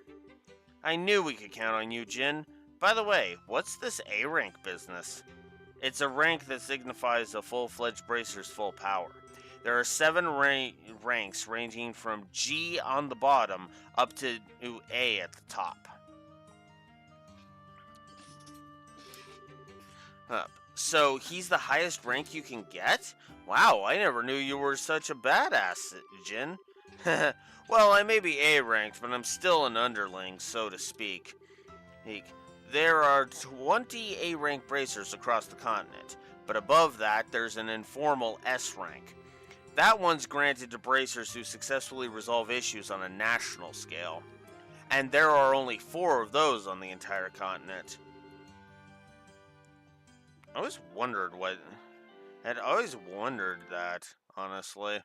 I knew we could count on you, Jin. By the way, what's this A-rank business? It's a rank that signifies a full-fledged bracer's full power. There are 7 ranks ranging from G on the bottom up to A at the top. So he's the highest rank you can get? Wow, I never knew you were such a badass, Jin. Well, I may be A ranked, but I'm still an underling, so to speak. There are 20 A rank bracers across the continent, but above that, there's an informal S rank. That one's granted to bracers who successfully resolve issues on a national scale. And there are only 4 of those on the entire continent. I always wondered what... I'd always wondered that, honestly.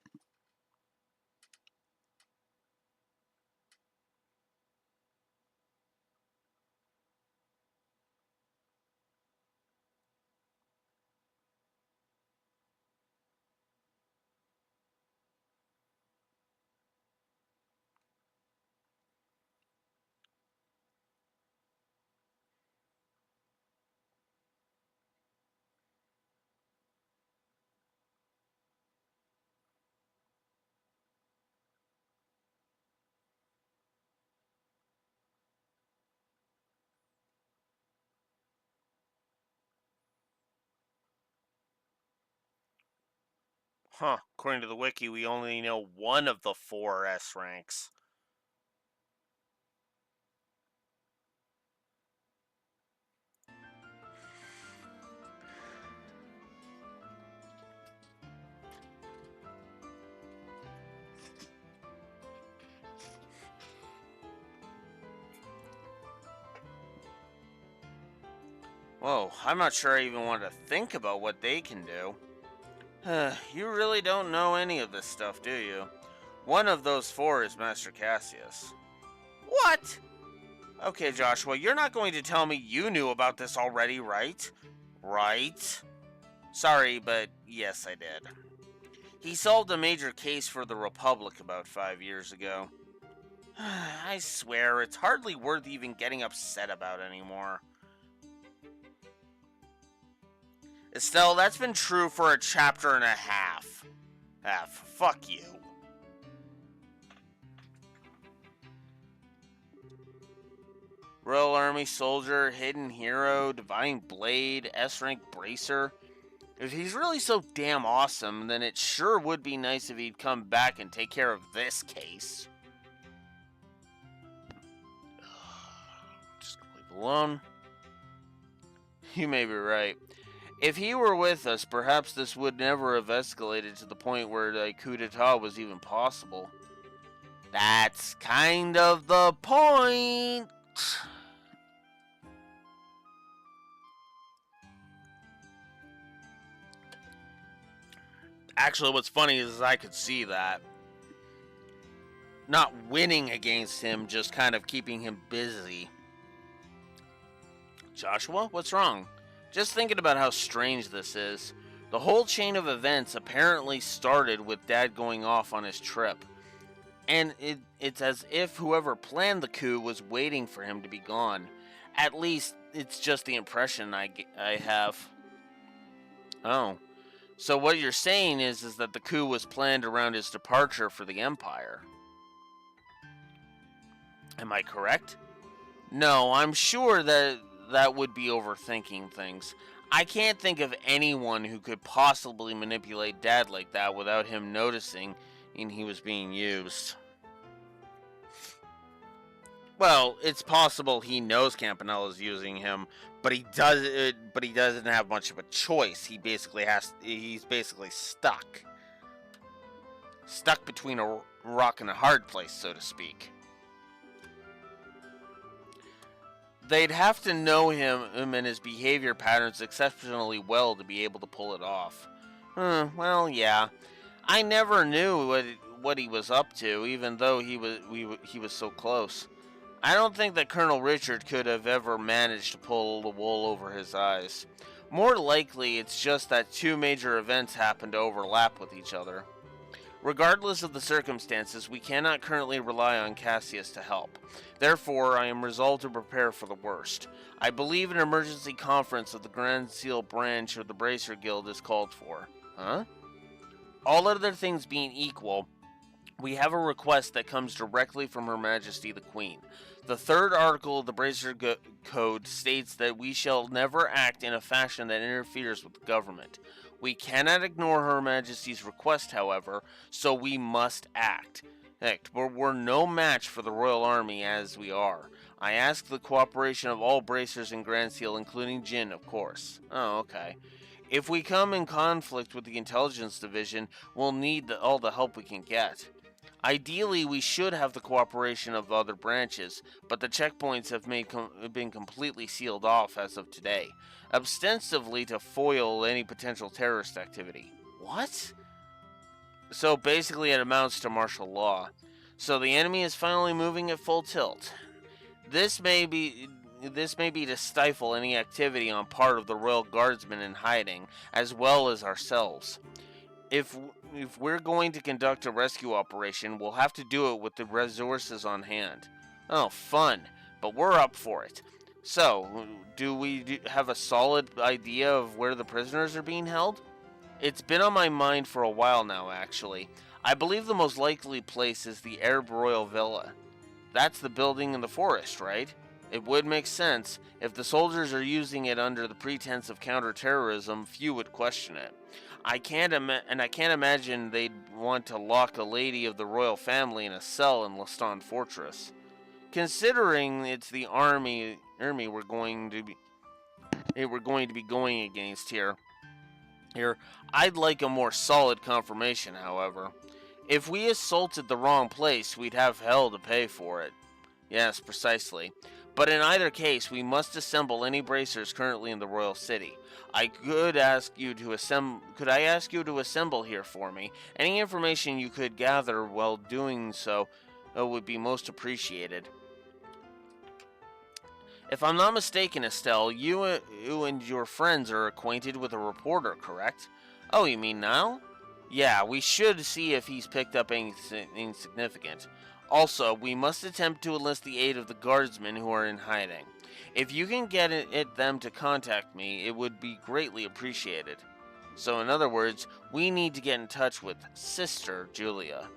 Huh, according to the wiki, we only know one of the 4 S ranks. Whoa, I'm not sure I even want to think about what they can do. You really don't know any of this stuff, do you? One of those four is Master Cassius. What? Okay, Joshua, you're not going to tell me you knew about this already, right? Right? Sorry, but yes, I did. He solved a major case for the Republic about 5 years ago. I swear, it's hardly worth even getting upset about anymore. Estelle, that's been true for a chapter and a half. Fuck you. Royal Army Soldier, Hidden Hero, Divine Blade, S-Rank Bracer. If he's really so damn awesome, then it sure would be nice if he'd come back and take care of this case. Just leave it alone. You may be right. If he were with us, perhaps this would never have escalated to the point where a coup d'etat was even possible. That's kind of the point. Actually, what's funny is I could see that. Not winning against him, just kind of keeping him busy. Joshua, what's wrong? Just thinking about how strange this is. The whole chain of events apparently started with Dad going off on his trip. And it's as if whoever planned the coup was waiting for him to be gone. At least, it's just the impression I have. Oh. So what you're saying is that the coup was planned around his departure for the Empire. Am I correct? No, I'm sure that would be overthinking things. I can't think of anyone who could possibly manipulate Dad like that without him noticing he was being used. Well, it's possible he knows Campanella is using him, but he doesn't have much of a choice. He's basically stuck between a rock and a hard place, so to speak. They'd have to know him and his behavior patterns exceptionally well to be able to pull it off. Well, yeah. I never knew what he was up to, even though he was so close. I don't think that Colonel Richard could have ever managed to pull the wool over his eyes. More likely, it's just that two major events happened to overlap with each other. Regardless of the circumstances, we cannot currently rely on Cassius to help. Therefore, I am resolved to prepare for the worst. I believe an emergency conference of the Grand Seal branch of the Bracer Guild is called for. Huh? All other things being equal, we have a request that comes directly from Her Majesty the Queen. The third article of the Bracer Code states that we shall never act in a fashion that interferes with the government. We cannot ignore Her Majesty's request, however, so we must act. Heck, we're no match for the Royal Army as we are. I ask the cooperation of all bracers in Grand Seal, including Jin, of course. Oh, okay. If we come in conflict with the Intelligence Division, we'll need all the help we can get. Ideally, we should have the cooperation of other branches, but the checkpoints have been completely sealed off as of today, ostensibly to foil any potential terrorist activity. What? So basically it amounts to martial law. So the enemy is finally moving at full tilt. This may be to stifle any activity on part of the Royal Guardsmen in hiding, as well as ourselves. If we're going to conduct a rescue operation, we'll have to do it with the resources on hand. Oh, fun, but we're up for it. So, do we have a solid idea of where the prisoners are being held? It's been on my mind for a while now, actually. I believe the most likely place is the Arab Royal Villa. That's the building in the forest, right? It would make sense. If the soldiers are using it under the pretense of counterterrorism, few would question it. I can't imagine they'd want to lock a lady of the royal family in a cell in Leston Fortress. Considering it's the army we're going to be going against here, I'd like a more solid confirmation, however. If we assaulted the wrong place, we'd have hell to pay for it. Yes, precisely. But in either case, we must assemble any bracers currently in the royal city. Could I ask you to assemble here for me? Any information you could gather while doing so would be most appreciated. If I'm not mistaken, Estelle, you and your friends are acquainted with a reporter, correct? Oh, you mean now? Yeah, we should see if he's picked up anything significant. Also, we must attempt to enlist the aid of the guardsmen who are in hiding. If you can get them to contact me, it would be greatly appreciated. So, in other words, we need to get in touch with Sister Julia.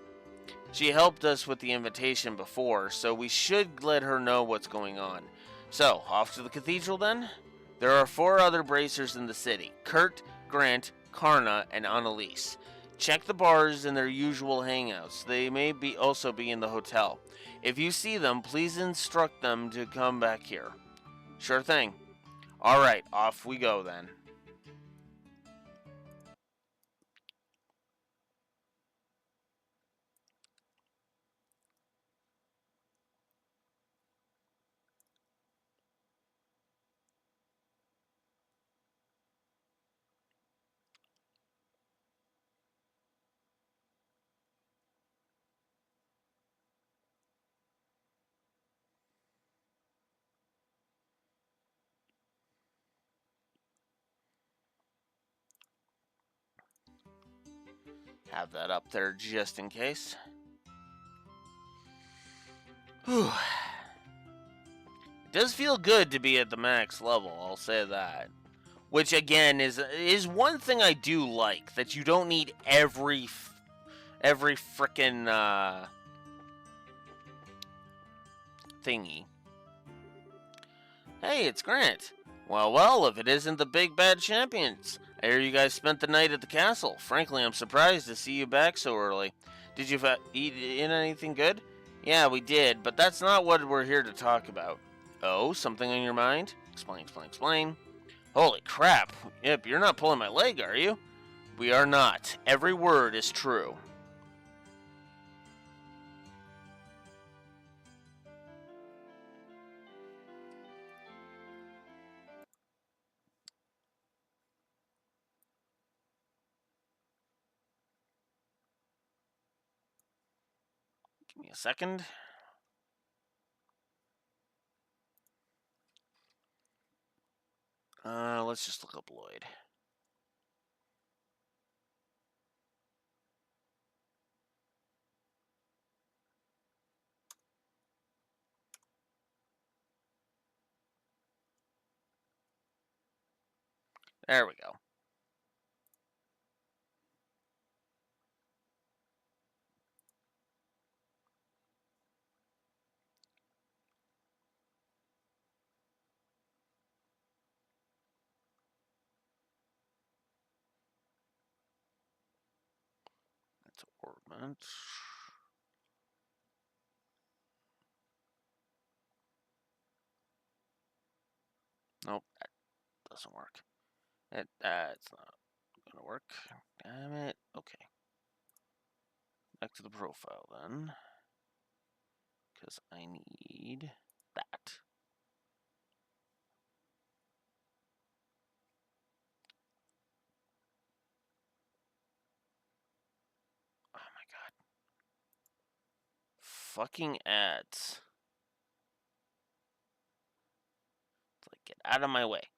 She helped us with the invitation before, so we should let her know what's going on. So, off to the cathedral then? There are 4 other bracers in the city: Kurt, Grant, Karna, and Annalise. Check the bars and their usual hangouts. They may also be in the hotel. If you see them, please instruct them to come back here. Sure thing. Alright, off we go then. Have that up there just in case. Whew. It does feel good to be at the max level, I'll say that. Which again is one thing I do like, that you don't need every frickin' thingy. Hey, it's Grant. Well, if it isn't the big bad champions. I hear you guys spent the night at the castle. Frankly, I'm surprised to see you back so early. Did you eat in anything good? Yeah, we did, but that's not what we're here to talk about. Oh, something on your mind? Explain. Holy crap. Yep, you're not pulling my leg, are you? We are not. Every word is true. Give me a second. Let's just look up Lloyd. There we go. That's ornament. Nope, that doesn't work. That's not gonna work. Damn it. Okay. Back to the profile then. Because I need that. Oh my god. Fucking ads. It's like, get out of my way.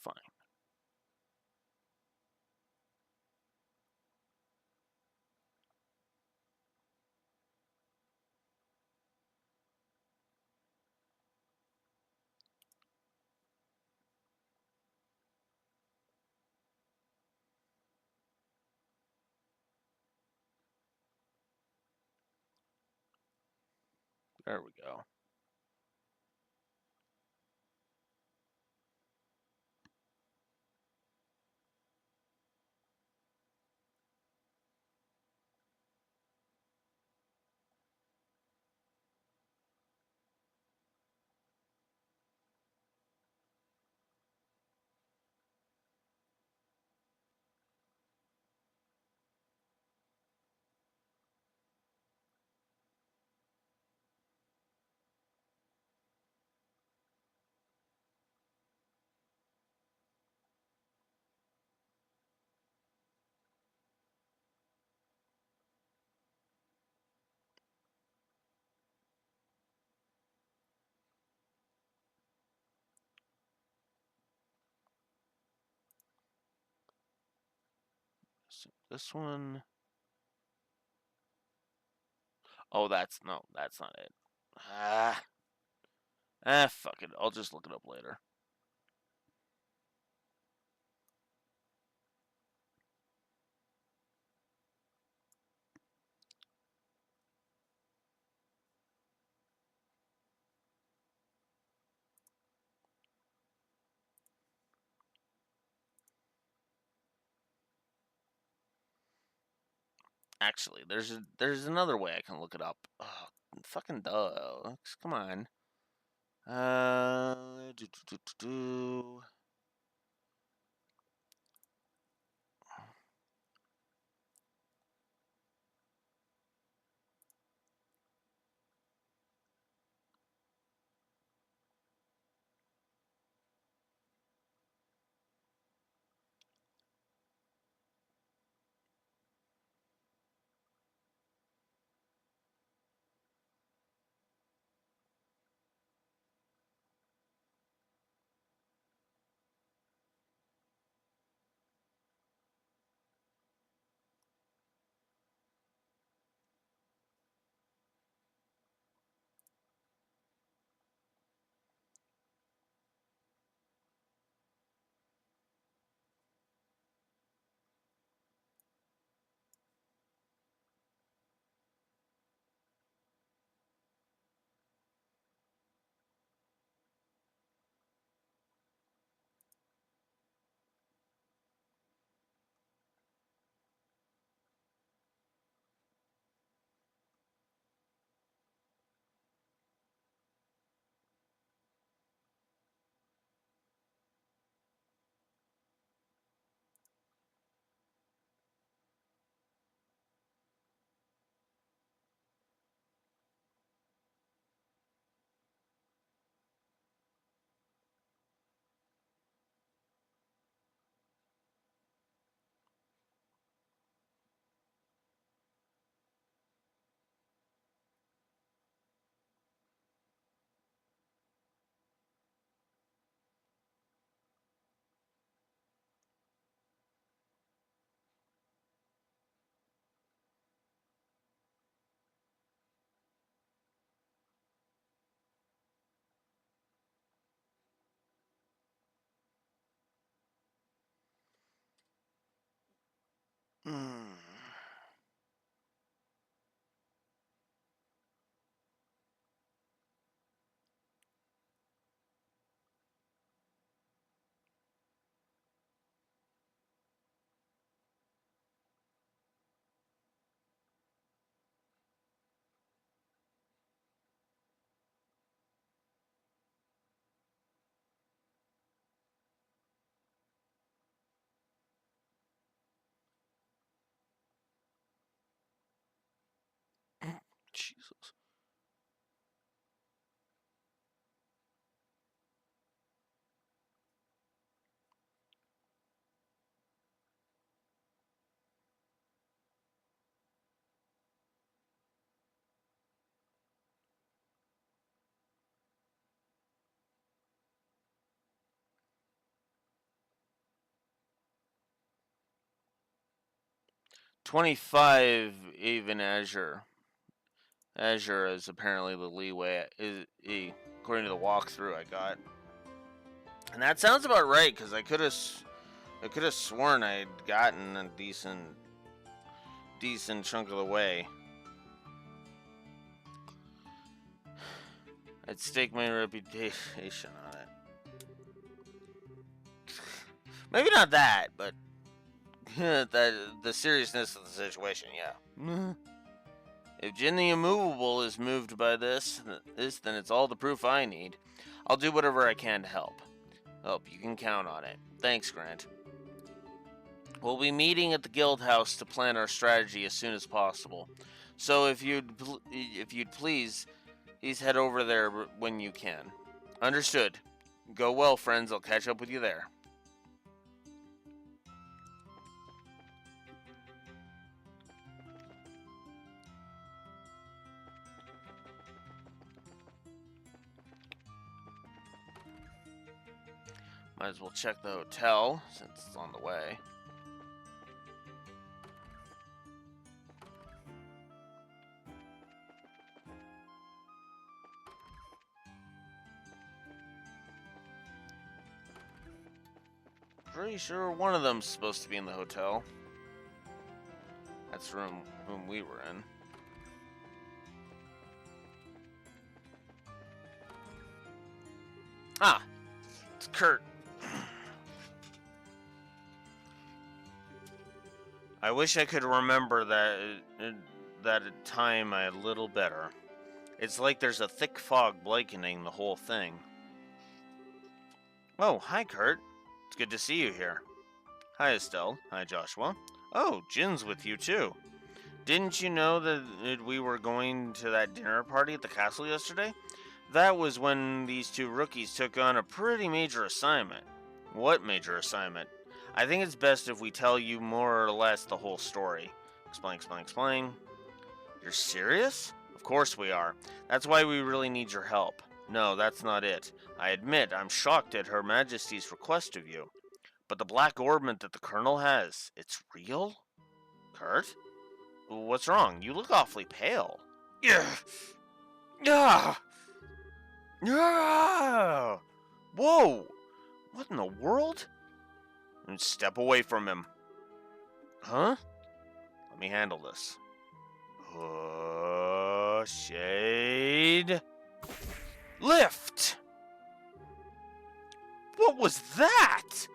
Fine. There we go. this one. Oh, that's not it. Fuck it. I'll just look it up later. Actually, there's another way I can look it up. Oh, fucking duh. Come on. Do, do, do, do, do. Jesus. $25 even Azure. Azure is apparently the leeway, according to the walkthrough I got. And that sounds about right, because I could have sworn I'd gotten a decent chunk of the way. I'd stake my reputation on it. Maybe not that, but the seriousness of the situation, yeah. If Jin the Immovable is moved by this, then it's all the proof I need. I'll do whatever I can to help. You can count on it. Thanks, Grant. We'll be meeting at the guild house to plan our strategy as soon as possible. So if you'd please head over there when you can. Understood. Go well, friends. I'll catch up with you there. Might as well check the hotel since it's on the way. pretty sure one of them's supposed to be in the hotel. That's the room we were in. Ah, it's Kurt. I wish I could remember that time a little better. It's like there's a thick fog blanketing the whole thing. Oh, hi, Kurt. It's good to see you here. Hi, Estelle. Hi, Joshua. Oh, Jin's with you, too. Didn't you know that we were going to that dinner party at the castle yesterday? That was when these two rookies took on a pretty major assignment. What major assignment? I think it's best if we tell you more or less the whole story. Explain. You're serious? Of course we are. That's why we really need your help. No, that's not it. I admit I'm shocked at Her Majesty's request of you. But the black orbment that the Colonel has, it's real? Kurt? What's wrong? You look awfully pale. Yeah. Yeah. Yeah. Whoa. What in the world? And step away from him. Huh? Let me handle this. Shade. Lift! What was that?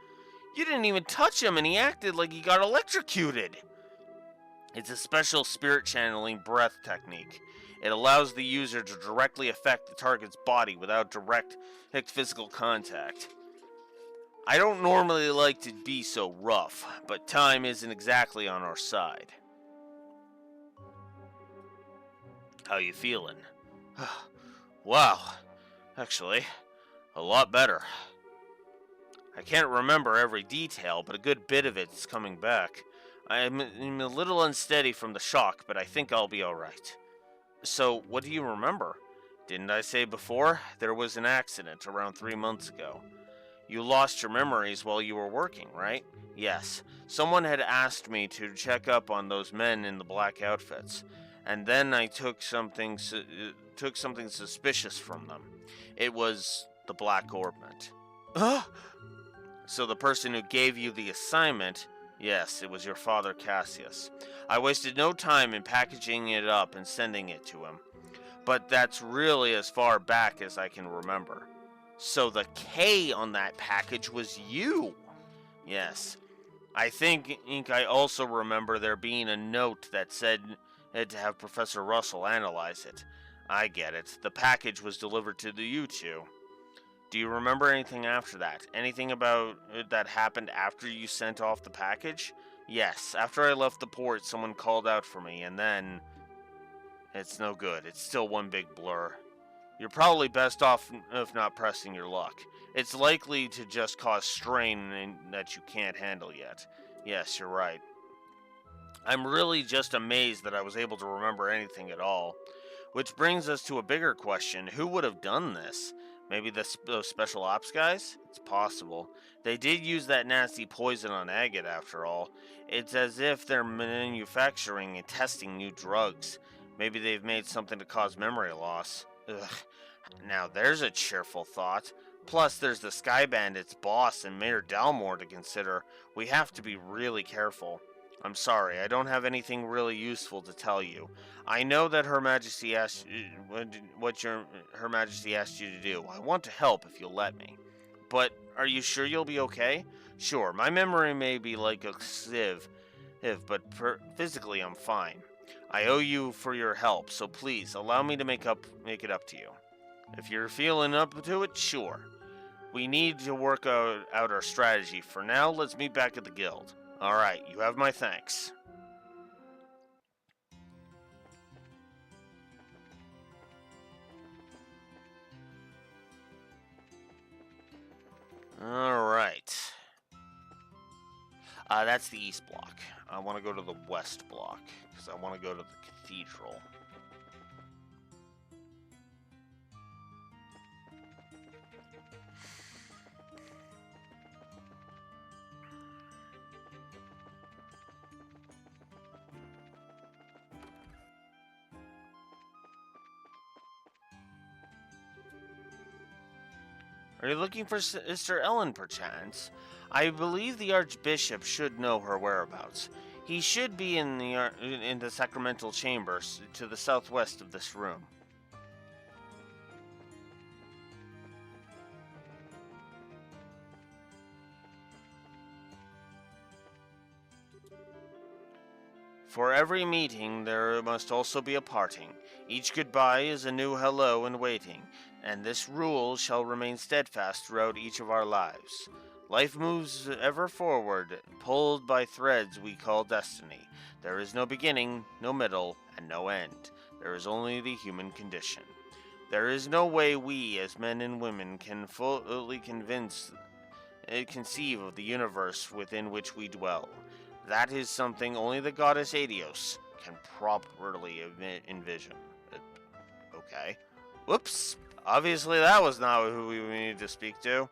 You didn't even touch him and he acted like he got electrocuted. It's a special spirit channeling breath technique. It allows the user to directly affect the target's body without direct physical contact. I don't normally like to be so rough, but time isn't exactly on our side. How you feeling? Wow, actually, a lot better. I can't remember every detail, but a good bit of it's coming back. I'm a little unsteady from the shock, but I think I'll be alright. So, what do you remember? Didn't I say before? There was an accident around 3 months ago. You lost your memories while you were working, right? Yes. Someone had asked me to check up on those men in the black outfits, and then I took something suspicious from them. It was the black orbment. Huh? So the person who gave you the assignment, yes, it was your father Cassius. I wasted no time in packaging it up and sending it to him. But that's really as far back as I can remember. So the K on that package was you. Yes. I think I also remember there being a note that said to have Professor Russell analyze it. I get it. The package was delivered to you two. Do you remember anything after that? Anything about that happened after you sent off the package? Yes. After I left the port, someone called out for me, and then... It's no good. It's still one big blur. You're probably best off if not pressing your luck. It's likely to just cause strain that you can't handle yet. Yes, you're right. I'm really just amazed that I was able to remember anything at all. Which brings us to a bigger question. Who would have done this? Maybe those special ops guys? It's possible. They did use that nasty poison on Agate after all. It's as if they're manufacturing and testing new drugs. Maybe they've made something to cause memory loss. Ugh. Now there's a cheerful thought. Plus there's the Sky Bandit's boss and Mayor Dalmore to consider. We have to be really careful. I'm sorry, I don't have anything really useful to tell you. I know that Her Majesty asked Her Majesty asked you to do. I want to help if you'll let me. But are you sure you'll be okay? Sure, my memory may be like a sieve, but physically I'm fine. I owe you for your help, so please allow me to make it up to you. If you're feeling up to it, sure. We need to work out our strategy. For now, let's meet back at the guild. Alright, you have my thanks. Alright. That's the east block. I want to go to the west block, because I want to go to the cathedral. Are you looking for Sister Ellen, perchance? I believe the Archbishop should know her whereabouts. He should be in the sacramental chambers to the southwest of this room. For every meeting, there must also be a parting. Each goodbye is a new hello in waiting, and this rule shall remain steadfast throughout each of our lives. Life moves ever forward, pulled by threads we call destiny. There is no beginning, no middle, and no end. There is only the human condition. There is no way we, as men and women, can fully conceive of the universe within which we dwell. That is something only the goddess Adios can properly envision. Okay. Whoops. Obviously, that was not who we needed to speak to.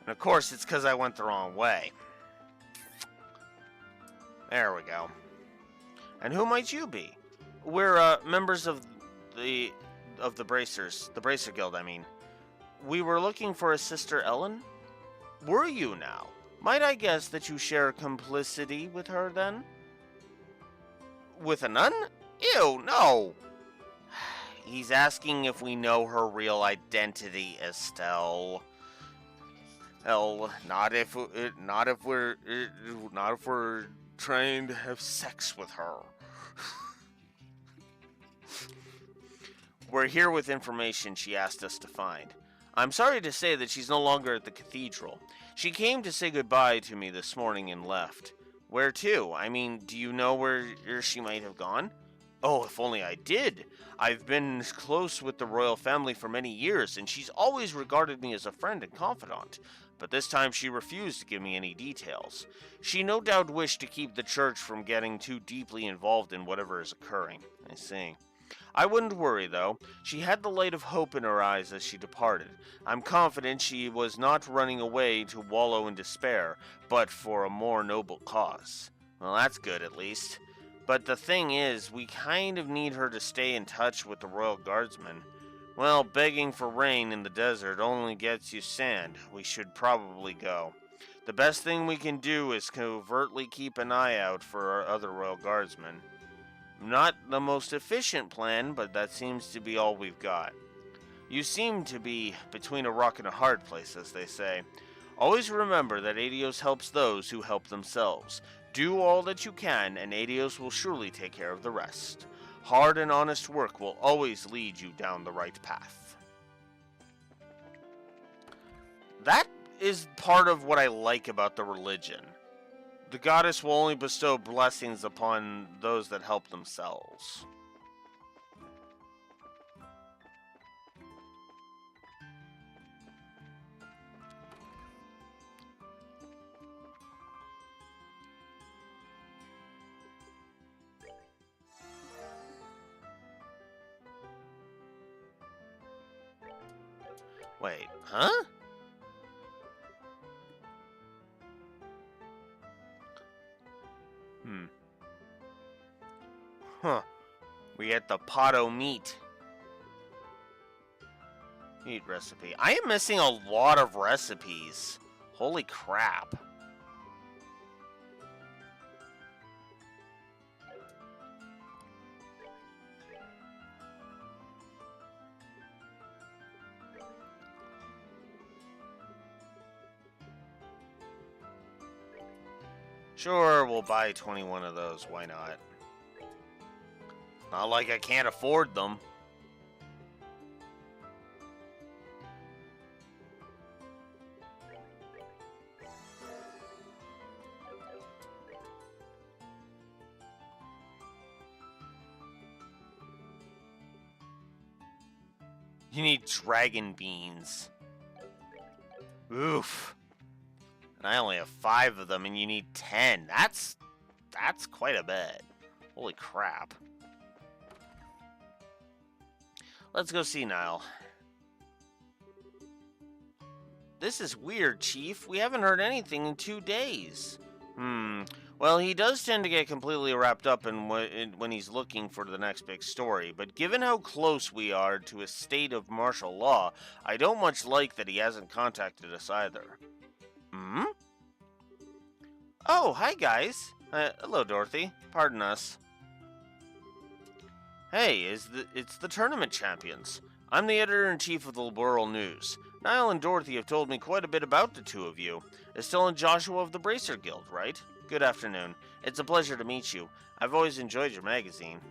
And of course, it's because I went the wrong way. There we go. And who might you be? We're members of the Bracers, the Bracer Guild, I mean. We were looking for a Sister Ellen? Were you now? Might I guess that you share complicity with her, then? With a nun? Ew, no! He's asking if we know her real identity, Estelle. Hell, not if we're trying to have sex with her. We're here with information she asked us to find. I'm sorry to say that she's no longer at the cathedral. She came to say goodbye to me this morning and left. Where to? I mean, do you know where she might have gone? Oh, if only I did. I've been close with the royal family for many years, and she's always regarded me as a friend and confidant. But this time she refused to give me any details. She no doubt wished to keep the church from getting too deeply involved in whatever is occurring. I see. I wouldn't worry, though. She had the light of hope in her eyes as she departed. I'm confident she was not running away to wallow in despair, but for a more noble cause. Well, that's good, at least. But the thing is, we kind of need her to stay in touch with the Royal Guardsmen. Well, begging for rain in the desert only gets you sand. We should probably go. The best thing we can do is covertly keep an eye out for our other Royal Guardsmen. Not the most efficient plan, but that seems to be all we've got. You seem to be between a rock and a hard place, as they say. Always remember that Adios helps those who help themselves. Do all that you can, and Adios will surely take care of the rest. Hard and honest work will always lead you down the right path. That is part of what I like about the religion. The goddess will only bestow blessings upon those that help themselves. Wait, huh? Huh. We get the potto meat. Meat recipe. I am missing a lot of recipes. Holy crap. Sure, we'll buy 21 of those. Why not? Not like I can't afford them. You need dragon beans. Oof. And I only have 5 of them, and you need 10. That's quite a bit. Holy crap. Let's go see Niall. this is weird, Chief. We haven't heard anything in 2 days. Well, he does tend to get completely wrapped up when he's looking for the next big story, but given how close we are to a state of martial law, I don't much like that he hasn't contacted us either. Hmm? Oh, hi guys. Hello, Dorothy. Pardon us. Hey, it's the tournament champions. I'm the editor-in-chief of the Laboral News. Niall and Dorothy have told me quite a bit about the two of you. Estelle and Joshua of the Bracer Guild, right? Good afternoon. It's a pleasure to meet you. I've always enjoyed your magazine.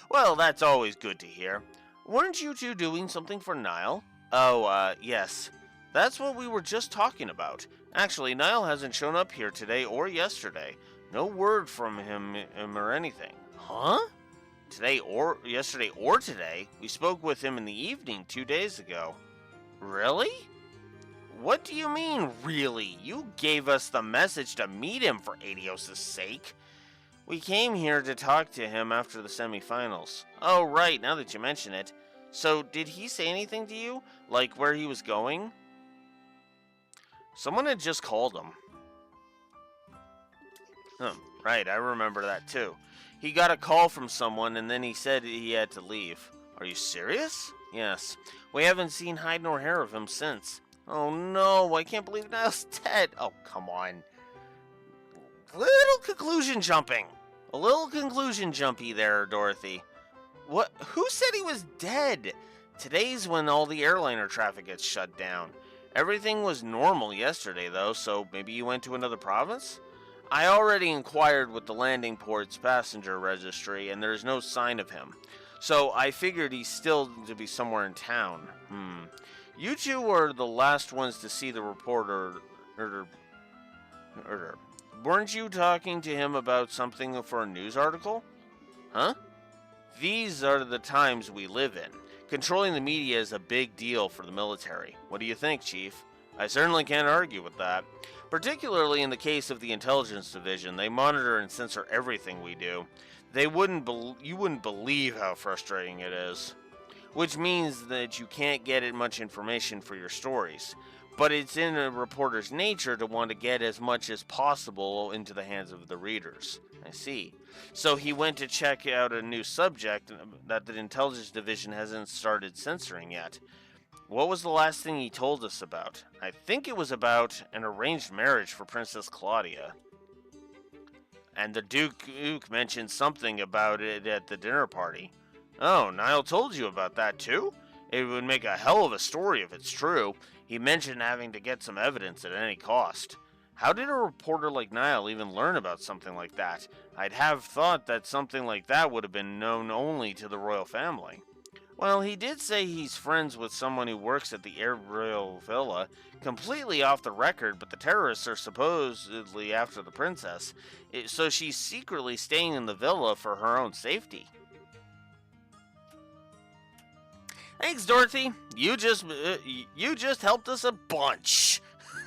Well, that's always good to hear. Weren't you two doing something for Niall? Oh, yes. That's what we were just talking about. Actually, Niall hasn't shown up here today or yesterday. No word from him or anything. Huh? Yesterday or today? We spoke with him in the evening 2 days ago. Really? What do you mean, really? You gave us the message to meet him, for Adios' sake. We came here to talk to him after the semifinals. Oh, right, now that you mention it. So, did he say anything to you? Like where he was going? Someone had just called him. Right, I remember that too. He got a call from someone and then he said he had to leave. Are you serious? Yes. We haven't seen hide nor hair of him since. Oh no, I can't believe Niall's dead. Oh, come on. Little conclusion jumping. A little conclusion jumpy there, Dorothy. What? Who said he was dead? Today's when all the airliner traffic gets shut down. Everything was normal yesterday, though, so maybe you went to another province? I already inquired with the landing port's passenger registry, and there's no sign of him. So I figured he's still to be somewhere in town. You two were the last ones to see the reporter. Weren't you talking to him about something for a news article? Huh? These are the times we live in. Controlling the media is a big deal for the military. What do you think, Chief? I certainly can't argue with that. Particularly in the case of the Intelligence Division, they monitor and censor everything we do. You wouldn't believe how frustrating it is. Which means that you can't get much information for your stories. But it's in a reporter's nature to want to get as much as possible into the hands of the readers. I see. So he went to check out a new subject that the Intelligence Division hasn't started censoring yet. What was the last thing he told us about? I think it was about an arranged marriage for Princess Claudia. And the Duke mentioned something about it at the dinner party. Oh, Niall told you about that too? It would make a hell of a story if it's true. He mentioned having to get some evidence at any cost. How did a reporter like Niall even learn about something like that? I'd have thought that something like that would have been known only to the royal family. Well, he did say he's friends with someone who works at the Air Royal Villa. Completely off the record, but the terrorists are supposedly after the princess, so she's secretly staying in the villa for her own safety. Thanks, Dorothy. You just helped us a bunch.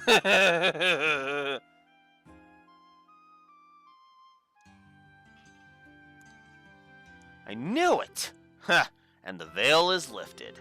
I knew it. Ha! And the veil is lifted.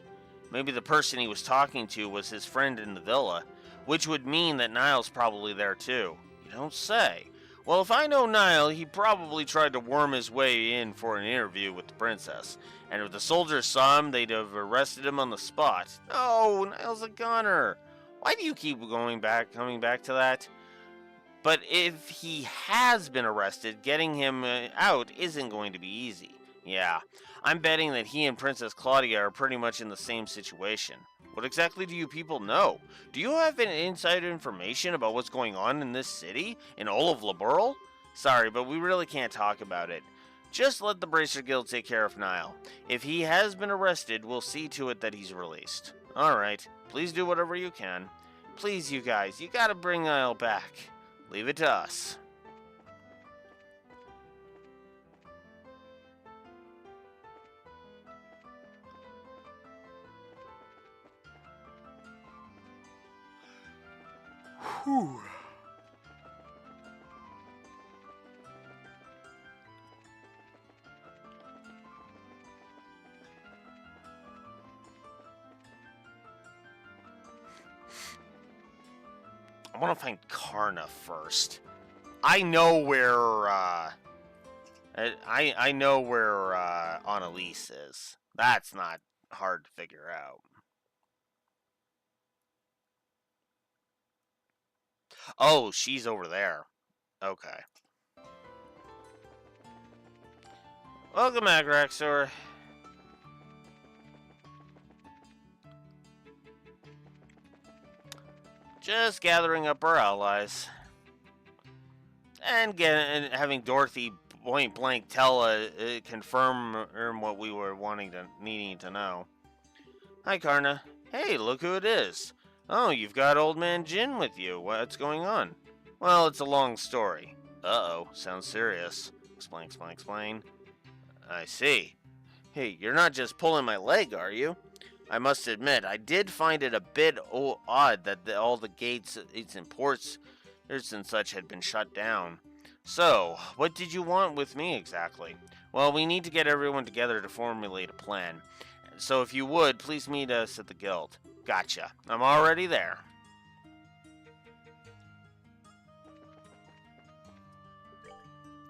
Maybe the person he was talking to was his friend in the villa, which would mean that Niall's probably there too. You don't say. Well, if I know Niall, he probably tried to worm his way in for an interview with the princess. And if the soldiers saw him, they'd have arrested him on the spot. No, Niall's a gunner. Why do you keep coming back to that? But if he has been arrested, getting him out isn't going to be easy. Yeah, I'm betting that he and Princess Claudia are pretty much in the same situation. What exactly do you people know? Do you have any inside information about what's going on in this city? In all of Laboral? Sorry, but we really can't talk about it. Just let the Bracer Guild take care of Niall. If he has been arrested, we'll see to it that he's released. Alright, please do whatever you can. Please, you guys, you gotta bring Niall back. Leave it to us. Whew. I want to find Karna first. I know where, I know where, Annalise is. That's not hard to figure out. Oh, she's over there. Okay. Welcome back, Rexor. Just gathering up our allies. And having Dorothy point blank tell confirm what we were needing to know. Hi, Karna. Hey, look who it is. Oh, you've got Old Man Jin with you. What's going on? Well, it's a long story. Uh-oh, sounds serious. Explain. I see. Hey, you're not just pulling my leg, are you? I must admit, I did find it a bit odd that all the gates and ports and such had been shut down. So, what did you want with me exactly? Well, we need to get everyone together to formulate a plan. So if you would, please meet us at the guild. Gotcha. I'm already there.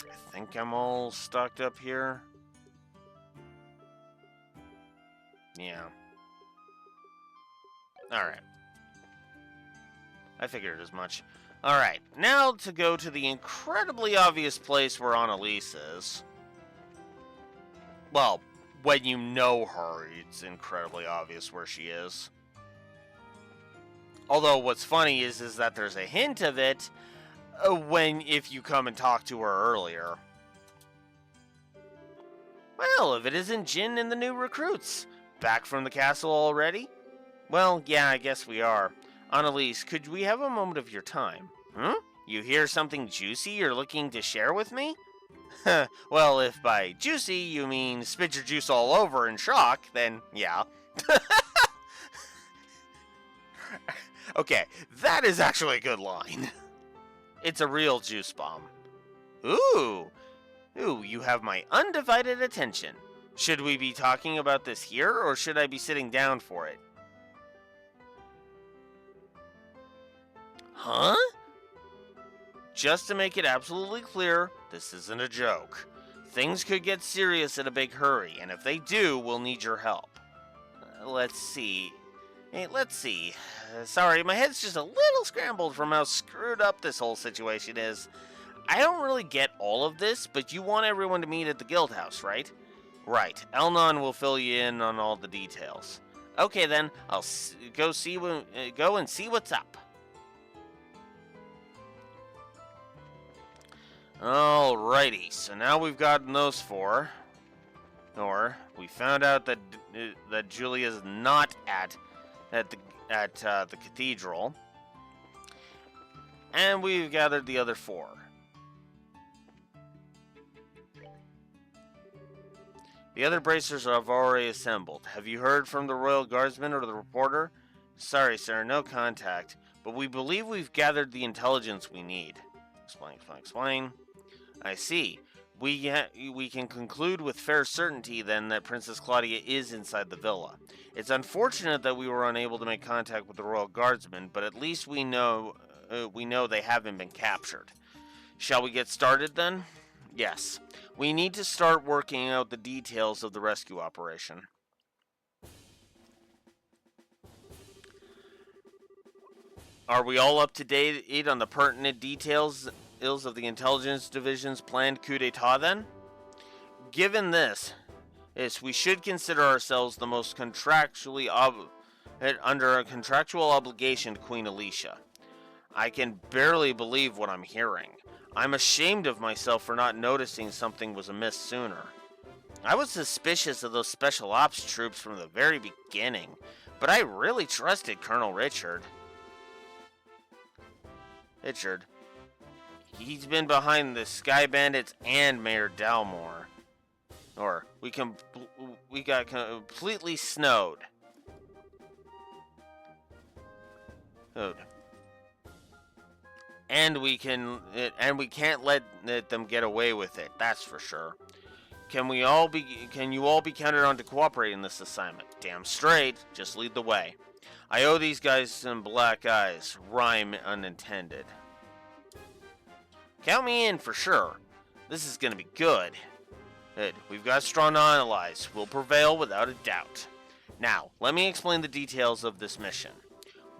I think I'm all stocked up here. Yeah. Alright. I figured as much. Alright, now to go to the incredibly obvious place where Annalise is. Well, when you know her, it's incredibly obvious where she is. Although what's funny is that there's a hint of it if you come and talk to her earlier. Well, if it isn't Jin and the new recruits. Back from the castle already? Well, yeah, I guess we are. Annalise, could we have a moment of your time? Hmm? You hear something juicy you're looking to share with me? Well, if by juicy you mean spit your juice all over in shock, then yeah. Okay, that is actually a good line. It's a real juice bomb. Ooh, you have my undivided attention. Should we be talking about this here, or should I be sitting down for it? Huh? Just to make it absolutely clear, this isn't a joke. Things could get serious in a big hurry, and if they do, we'll need your help. Let's see. Sorry, my head's just a little scrambled from how screwed up this whole situation is. I don't really get all of this, but you want everyone to meet at the guild house, right? Right. Elnon will fill you in on all the details. Okay then, I'll go and see what's up. Alrighty, so now we've gotten those four. Or we found out that Julia's not at the cathedral, and we've gathered the other four. The other bracers have already assembled. Have you heard from the royal guardsman or the reporter? Sorry, sir, no contact, but we believe we've gathered the intelligence we need. Explain. I see. We can conclude with fair certainty, then, that Princess Claudia is inside the villa. It's unfortunate that we were unable to make contact with the royal guardsmen, but at least we know they haven't been captured. Shall we get started, then? Yes. We need to start working out the details of the rescue operation. Are we all up to date on the pertinent details of the intelligence division's planned coup d'etat, then? Given this, we should consider ourselves the most contractually under a contractual obligation to Queen Alicia. I can barely believe what I'm hearing. I'm ashamed of myself for not noticing something was amiss sooner. I was suspicious of those special ops troops from the very beginning, but I really trusted Colonel Richard. He's been behind the Sky Bandits and Mayor Dalmore. Or we got completely snowed. And we can't let them get away with it. That's for sure. Can you all be counted on to cooperate in this assignment? Damn straight. Just lead the way. I owe these guys some black eyes, rhyme unintended. Count me in for sure. This is gonna be good. Good. We've got strong allies. We'll prevail without a doubt. Now, let me explain the details of this mission.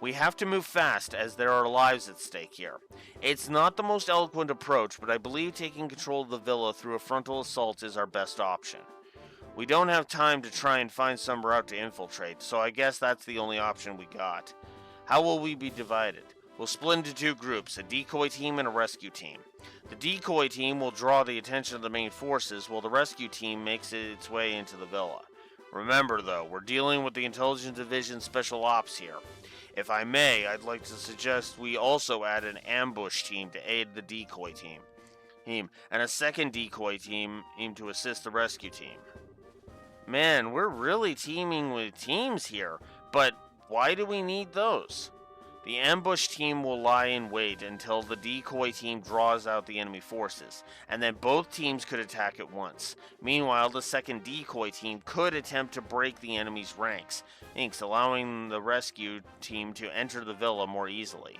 We have to move fast as there are lives at stake here. It's not the most eloquent approach, but I believe taking control of the villa through a frontal assault is our best option. We don't have time to try and find some route to infiltrate, so I guess that's the only option we got. How will we be divided? We'll split into two groups, a decoy team and a rescue team. The decoy team will draw the attention of the main forces, while the rescue team makes its way into the villa. Remember, though, we're dealing with the Intelligence Division Special Ops here. If I may, I'd like to suggest we also add an ambush team to aid the decoy team, and a second decoy team to assist the rescue team. Man, we're really teaming with teams here, but why do we need those? The ambush team will lie in wait until the decoy team draws out the enemy forces, and then both teams could attack at once. Meanwhile, the second decoy team could attempt to break the enemy's ranks, allowing the rescue team to enter the villa more easily.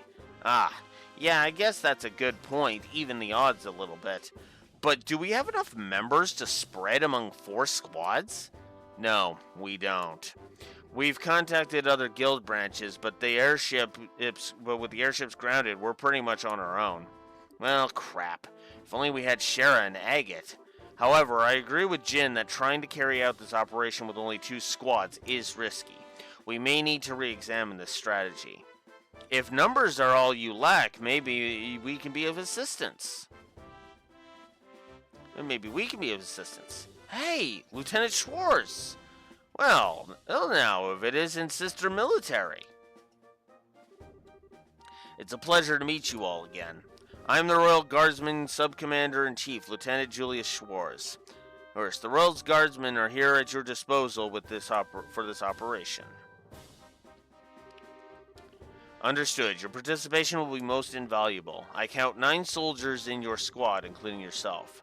Yeah, I guess that's a good point, even the odds a little bit. But do we have enough members to spread among 4 squads? No, we don't. We've contacted other guild branches, but with the airships grounded, we're pretty much on our own. Well, crap. If only we had Shara and Agate. However, I agree with Jin that trying to carry out this operation with only 2 squads is risky. We may need to re-examine this strategy. If numbers are all you lack, maybe we can be of assistance. Hey, Lieutenant Schwartz! Well, now, if it isn't Sister Military. It's a pleasure to meet you all again. I'm the Royal Guardsman Sub-Commander-in-Chief, Lieutenant Julius Schwartz. First, the Royal Guardsmen are here at your disposal for this operation. Understood. Your participation will be most invaluable. I count 9 soldiers in your squad, including yourself.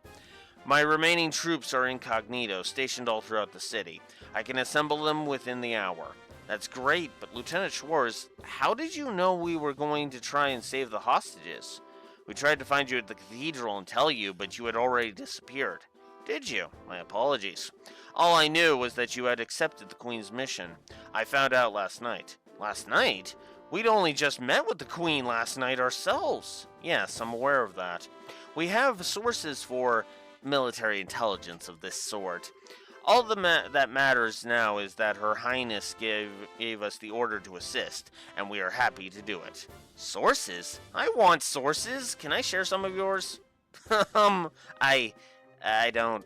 My remaining troops are incognito, stationed all throughout the city. I can assemble them within the hour. That's great, but Lieutenant Schwartz, how did you know we were going to try and save the hostages? We tried to find you at the cathedral and tell you, but you had already disappeared. Did you? My apologies. All I knew was that you had accepted the Queen's mission. I found out last night. Last night? We'd only just met with the Queen last night ourselves. Yes, I'm aware of that. We have sources for military intelligence of this sort. All that matters now is that Her Highness gave us the order to assist, and we are happy to do it. Sources? I want sources. Can I share some of yours? I don't.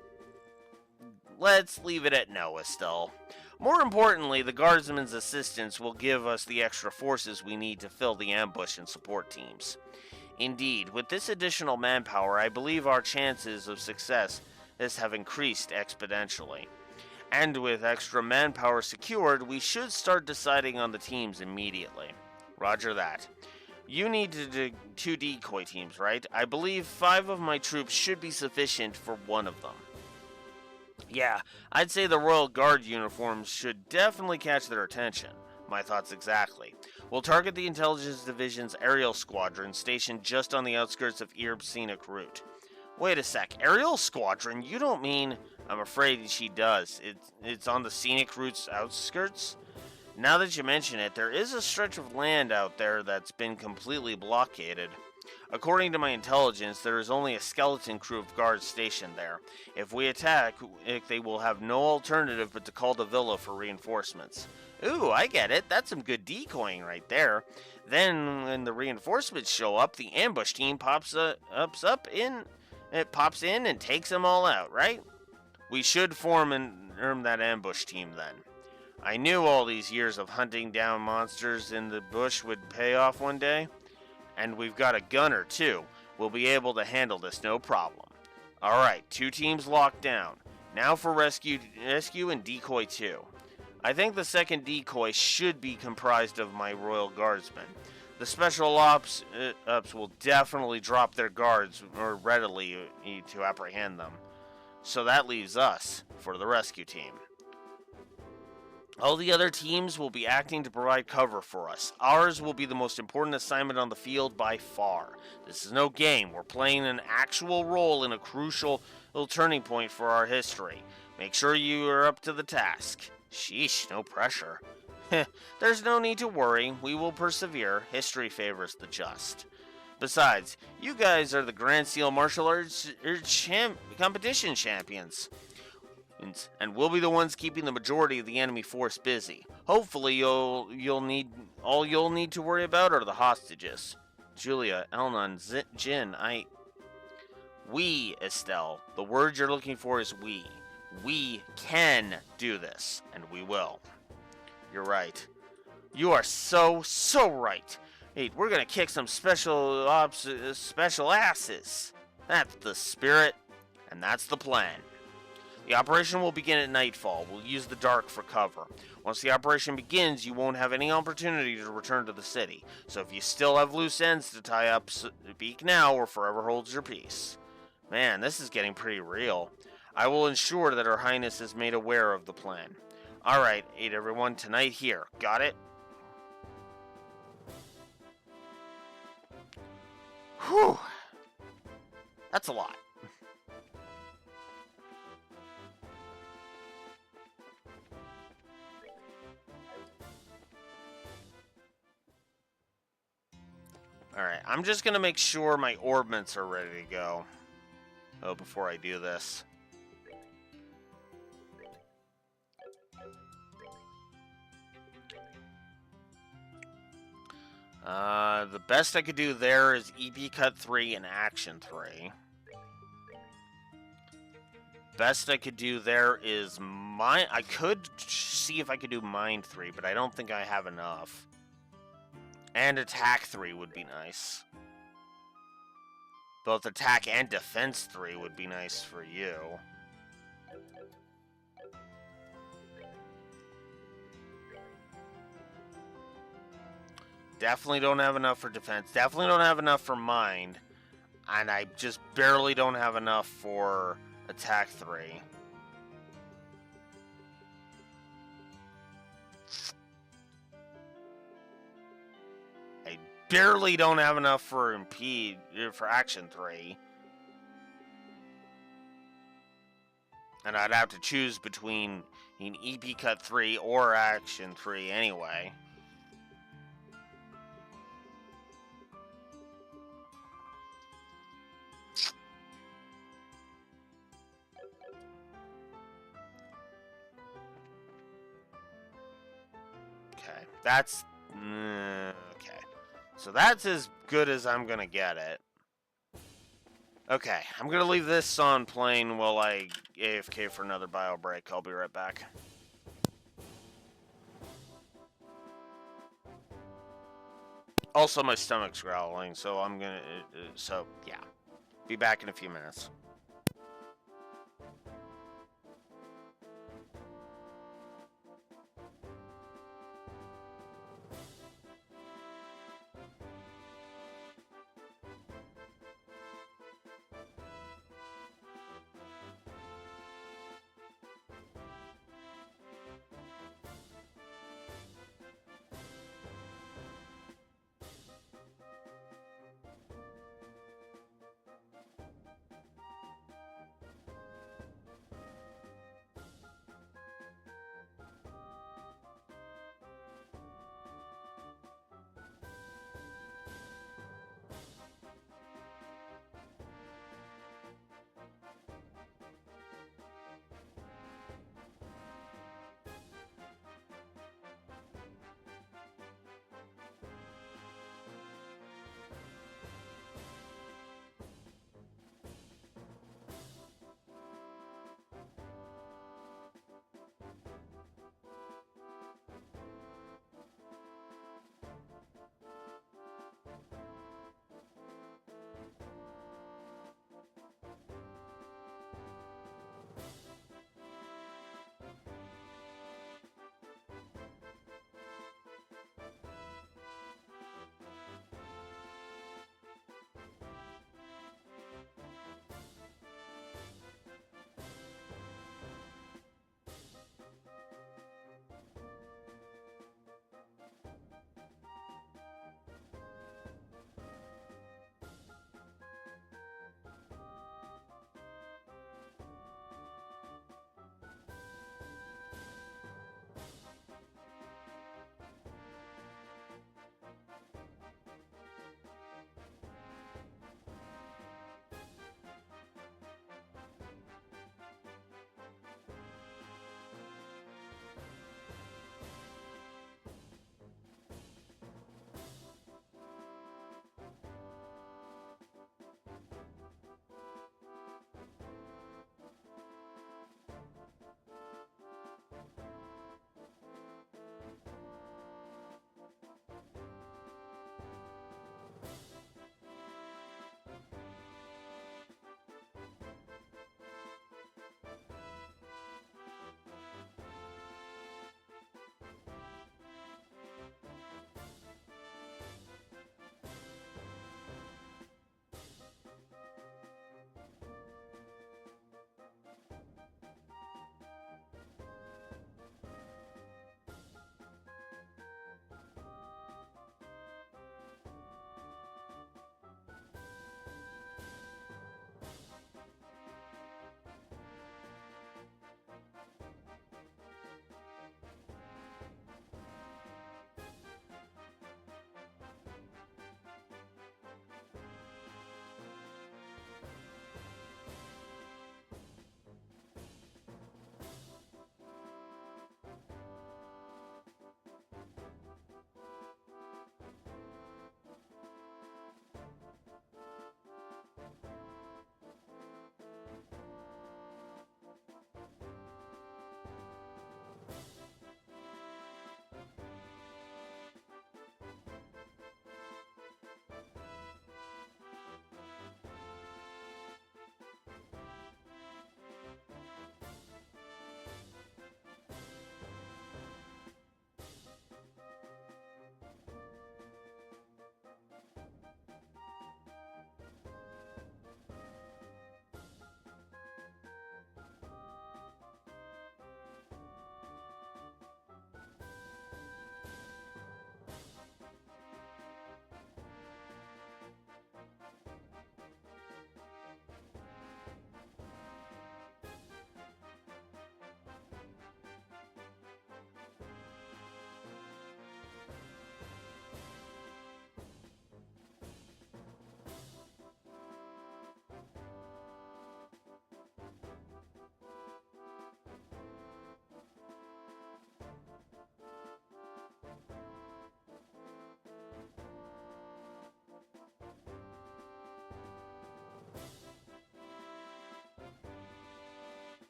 Let's leave it at no, Estelle. More importantly, the Guardsmen's assistance will give us the extra forces we need to fill the ambush and support teams. Indeed, with this additional manpower, I believe our chances of success have increased exponentially. And with extra manpower secured, we should start deciding on the teams immediately. Roger that. You need to do 2 decoy teams, right? I believe 5 of my troops should be sufficient for 1 of them. Yeah, I'd say the Royal Guard uniforms should definitely catch their attention. My thoughts exactly. We'll target the Intelligence Division's aerial squadron stationed just on the outskirts of Erb's scenic route. Wait a sec, aerial squadron? You don't mean... I'm afraid she does. It's on the scenic route's outskirts? Now that you mention it, there is a stretch of land out there that's been completely blockaded. According to my intelligence, there is only a skeleton crew of guards stationed there. If we attack, they will have no alternative but to call the villa for reinforcements. Ooh, I get it. That's some good decoying right there. Then, when the reinforcements show up, the ambush team pops in and takes them all out, right? We should form that ambush team then. I knew all these years of hunting down monsters in the bush would pay off one day. And we've got a gunner, too. We'll be able to handle this no problem. Alright, 2 teams locked down. Now for rescue and decoy 2. I think the second decoy should be comprised of my Royal Guardsmen. The Special Ops will definitely drop their guards more readily to apprehend them. So that leaves us for the rescue team. All the other teams will be acting to provide cover for us. Ours will be the most important assignment on the field by far. This is no game. We're playing an actual role in a crucial little turning point for our history. Make sure you are up to the task. Sheesh, no pressure. There's no need to worry. We will persevere. History favors the just. Besides, you guys are the Grand Seal Martial Arts competition champions, and we'll be the ones keeping the majority of the enemy force busy. Hopefully, you'll need to worry about are the hostages. Julia, Elnon, Jin, we, Estelle. The word you're looking for is we. We can do this, and we will. You're right. You are so right. Hey, we're gonna kick some special asses. That's the spirit, and that's the plan. The operation will begin at nightfall. We'll use the dark for cover. Once the operation begins, you won't have any opportunity to return to the city. So if you still have loose ends to tie up, speak now or forever hold your peace. Man, this is getting pretty real. I will ensure that Her Highness is made aware of the plan. Alright, aid everyone tonight here. Got it? Whew. That's a lot. Alright, I'm just gonna make sure my orbments are ready to go. Oh, before I do this. The best I could do there is EP Cut 3 and Action 3. Best I could do there is I could see if I could do Mind 3, but I don't think I have enough. And Attack 3 would be nice. Both Attack and Defense 3 would be nice for you. Definitely don't have enough for Defense. Definitely don't have enough for Mind. And I just barely don't have enough for Attack 3. I barely don't have enough for Action 3. And I'd have to choose between an EP Cut 3 or Action 3 anyway. Okay, that's... okay. So that's as good as I'm gonna get it. Okay, I'm gonna leave this on playing while I AFK for another bio break. I'll be right back. Also, my stomach's growling, so I'm gonna... so, yeah. Be back in a few minutes.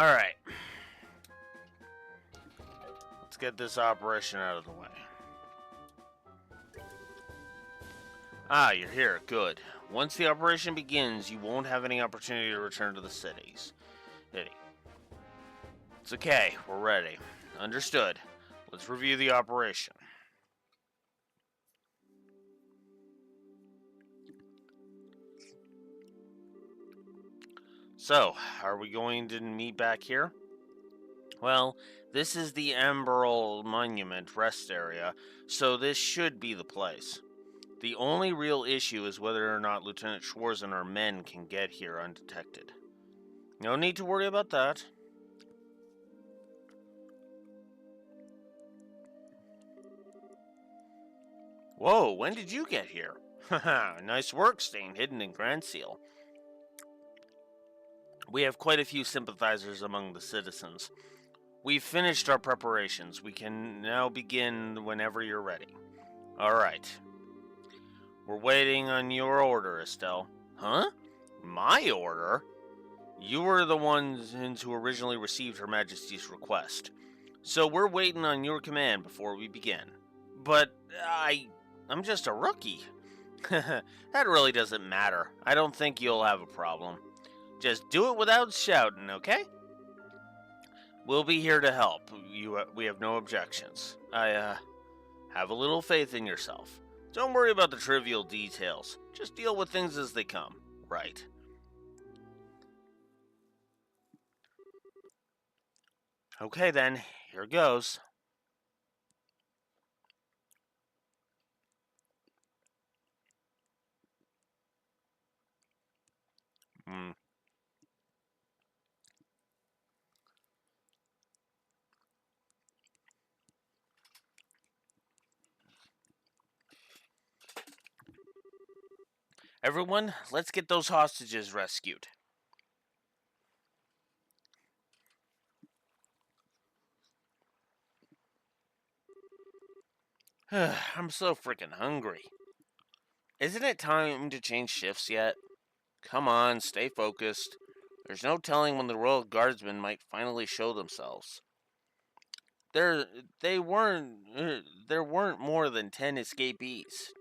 Alright. Let's get this operation out of the way. Ah, you're here. Good. Once the operation begins, you won't have any opportunity to return to the cities. It's okay. We're ready. Understood. Let's review the operation. So, are we going to meet back here? Well, this is the Amberal Monument rest area, so this should be the place. The only real issue is whether or not Lieutenant Schwarz and our men can get here undetected. No need to worry about that. Whoa, when did you get here? Haha, nice work staying hidden in Grand Seal. We have quite a few sympathizers among the citizens. We've finished our preparations. We can now begin whenever you're ready. Alright. We're waiting on your order, Estelle. Huh? My order? You were the ones who originally received Her Majesty's request. So we're waiting on your command before we begin. But I'm just a rookie. That really doesn't matter. I don't think you'll have a problem. Just do it without shouting, okay? We'll be here to help. We have no objections. I have a little faith in yourself. Don't worry about the trivial details. Just deal with things as they come. Right. Okay then, here goes. Everyone, let's get those hostages rescued. I'm so freaking hungry. Isn't it time to change shifts yet? Come on, stay focused. There's no telling when the Royal Guardsmen might finally show themselves. There weren't more than 10 escapees.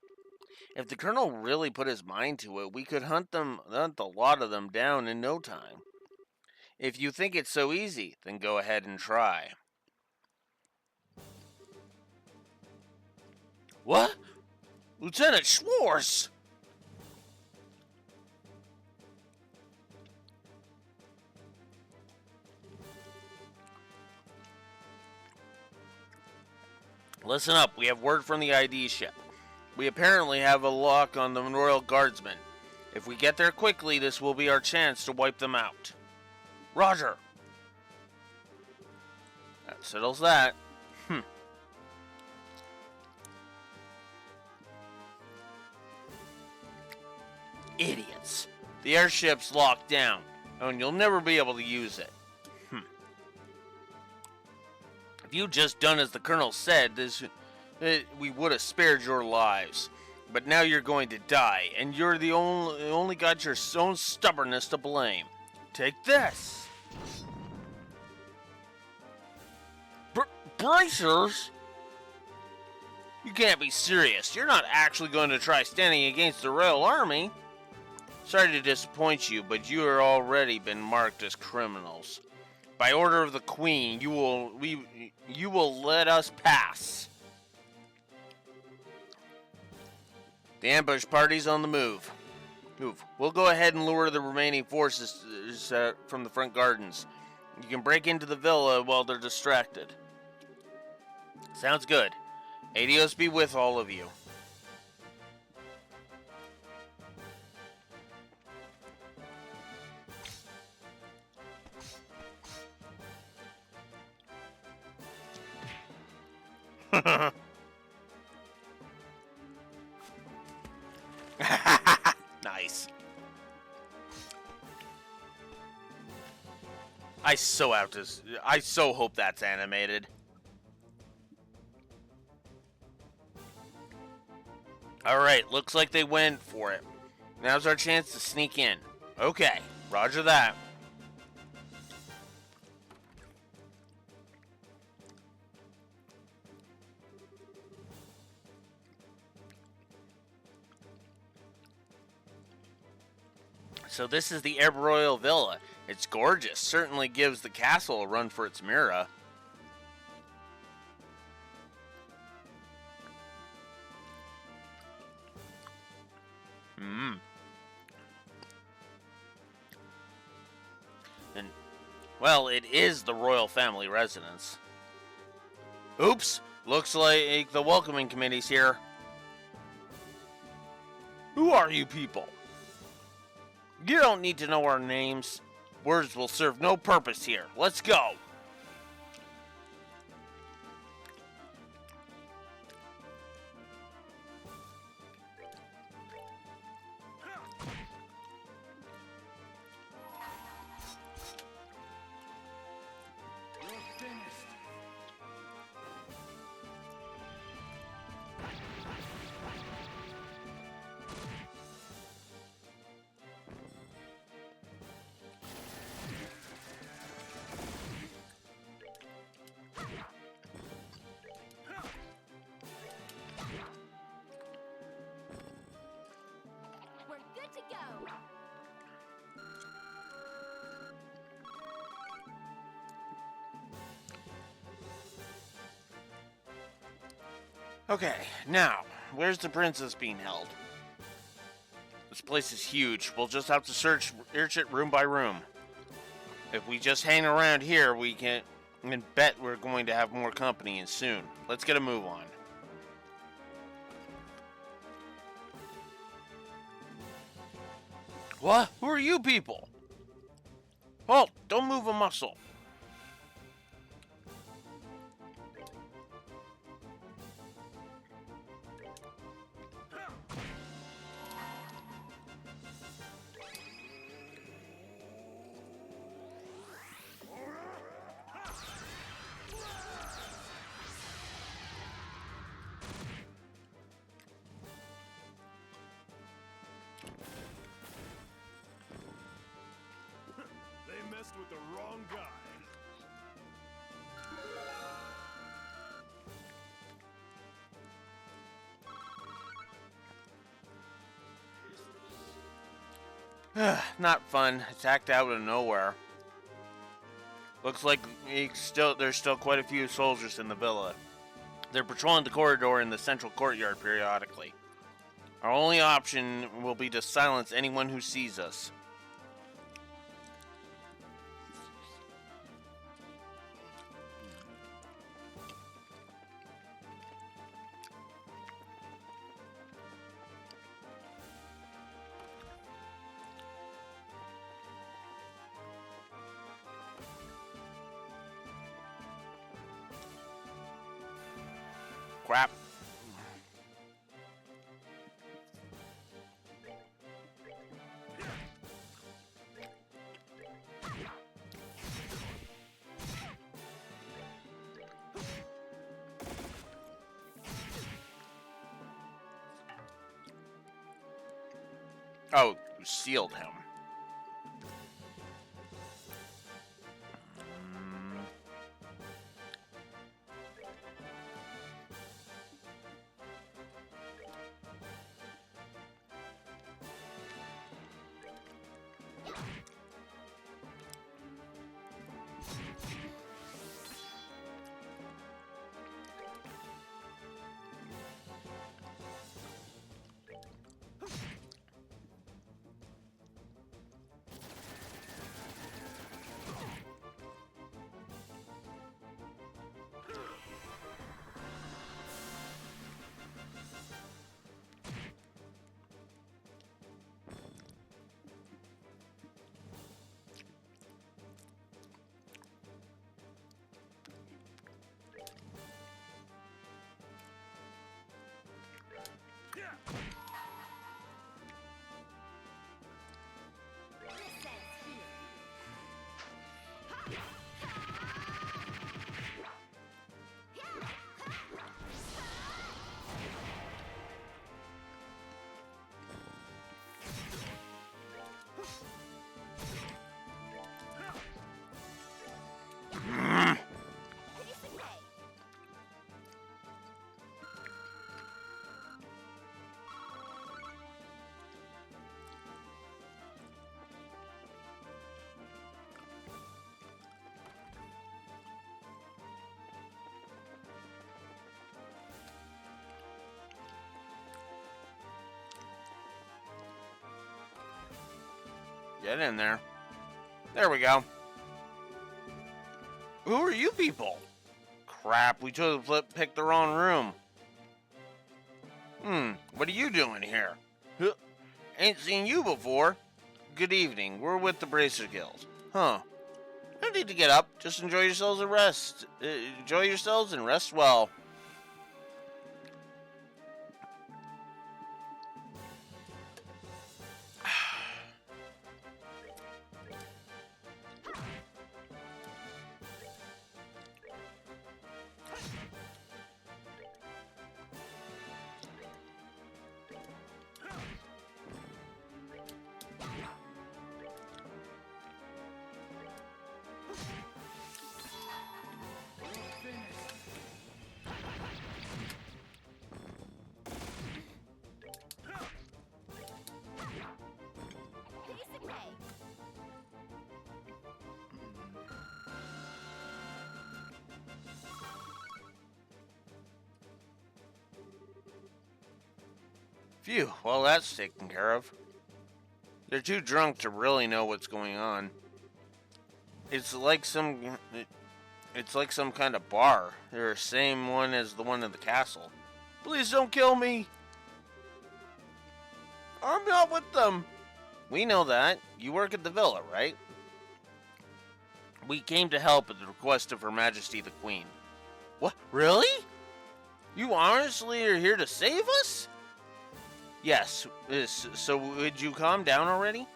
If the Colonel really put his mind to it, we could hunt a lot of them down in no time. If you think it's so easy, then go ahead and try. What? Lieutenant Schwarz! Listen up, we have word from the ID ship. We apparently have a lock on the Royal Guardsmen. If we get there quickly, this will be our chance to wipe them out. Roger! That settles that. Idiots. The airship's locked down, and you'll never be able to use it. If you'd just done as the Colonel said, we would have spared your lives. But now you're going to die, and you're the only got your own stubbornness to blame. Take this! Bracers? You can't be serious. You're not actually going to try standing against the Royal Army. Sorry to disappoint you, but you are already been marked as criminals. By order of the Queen, you will let us pass. The ambush party's on the move. We'll go ahead and lure the remaining forces from the front gardens. You can break into the villa while they're distracted. Sounds good. Adios be with all of you. Nice. I so hope that's animated. Alright, looks like they went for it. Now's our chance to sneak in. Okay, roger that. So this is the Air Royal Villa. It's gorgeous. Certainly gives the castle a run for its Mira. And, well, it is the royal family residence. Oops! Looks like the welcoming committee's here. Who are you people? You don't need to know our names. Words will serve no purpose here. Let's go! Okay, now, where's the princess being held? This place is huge. We'll just have to search it room by room. If we just hang around here, we can bet we're going to have more company and soon. Let's get a move on. What? Who are you people? Halt! Don't move a muscle. With the wrong guy. Not fun. Attacked out of nowhere. Looks like there's still quite a few soldiers in the villa. They're patrolling the corridor in the central courtyard periodically. Our only option will be to silence anyone who sees us. Crap. Oh, you sealed him. Get in there. There we go. Who are you people? Crap, we totally picked the wrong room. What are you doing here? Huh, ain't seen you before. Good evening, we're with the Bracer Guild. Huh. No need to get up, just enjoy yourselves and rest. Enjoy yourselves and rest well. Phew, well that's taken care of. They're too drunk to really know what's going on. It's like some kind of bar. They're the same one as the one in the castle. Please don't kill me. I'm not with them. We know that. You work at the villa, right? We came to help at the request of Her Majesty the Queen. What? Really? You honestly are here to save us? Yes. So would you calm down already?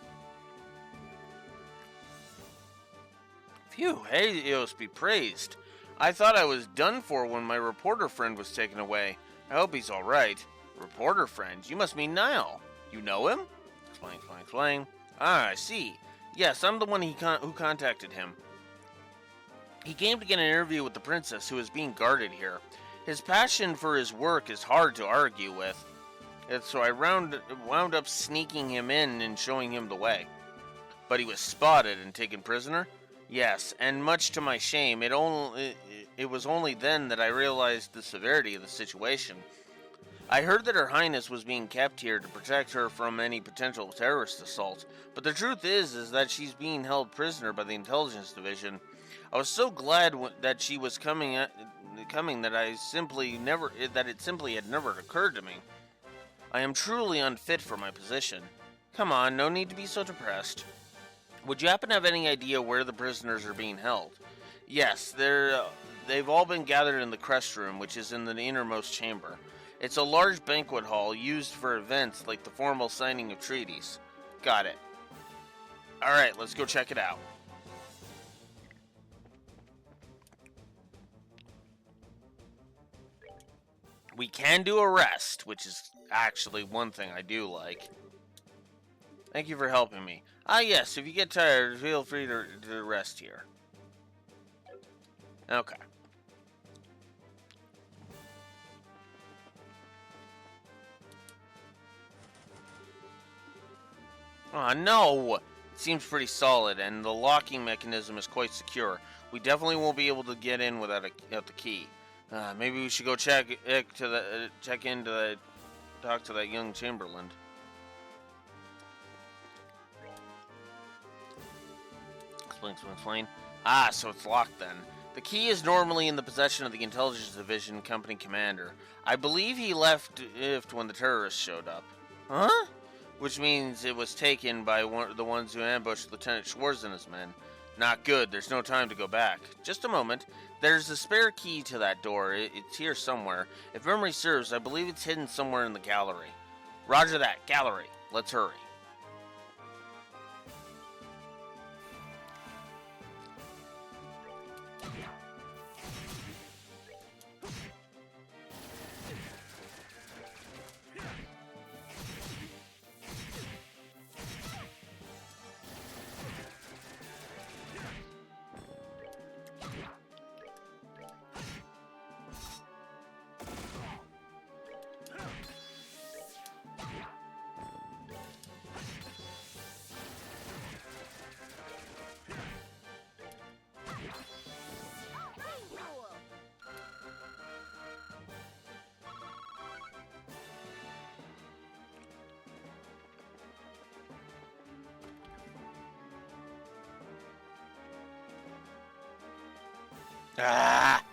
Phew, Helios be praised. I thought I was done for when my reporter friend was taken away. I hope he's alright. Reporter friend? You must mean Niall. You know him? Explain. Ah, I see. Yes, I'm the one who contacted him. He came to get an interview with the princess who is being guarded here. His passion for his work is hard to argue with. And so I wound up sneaking him in and showing him the way. But he was spotted and taken prisoner? Yes, and much to my shame, it was only then that I realized the severity of the situation. I heard that Her Highness was being kept here to protect her from any potential terrorist assault, but the truth is that she's being held prisoner by the intelligence division. I was so glad that she was coming that it simply had never occurred to me. I am truly unfit for my position. Come on, no need to be so depressed. Would you happen to have any idea where the prisoners are being held? Yes, they've all been gathered in the crest room, which is in the innermost chamber. It's a large banquet hall used for events like the formal signing of treaties. Got it. Alright, let's go check it out. We can do a rest, which is actually one thing I do like. Thank you for helping me. Ah, yes, if you get tired, feel free to rest here. Okay. Aw, no! It seems pretty solid, and the locking mechanism is quite secure. We definitely won't be able to get in without the key. Maybe we should go talk to that young Chamberlain. Explain. Ah, so it's locked then. The key is normally in the possession of the Intelligence Division Company Commander. I believe he left when the terrorists showed up. Huh? Which means it was taken by the ones who ambushed Lieutenant Schwartz and his men. Not good. There's no time to go back. Just a moment. There's a spare key to that door. It's here somewhere. If memory serves, I believe it's hidden somewhere in the gallery. Roger that. Gallery. Let's hurry. Ah!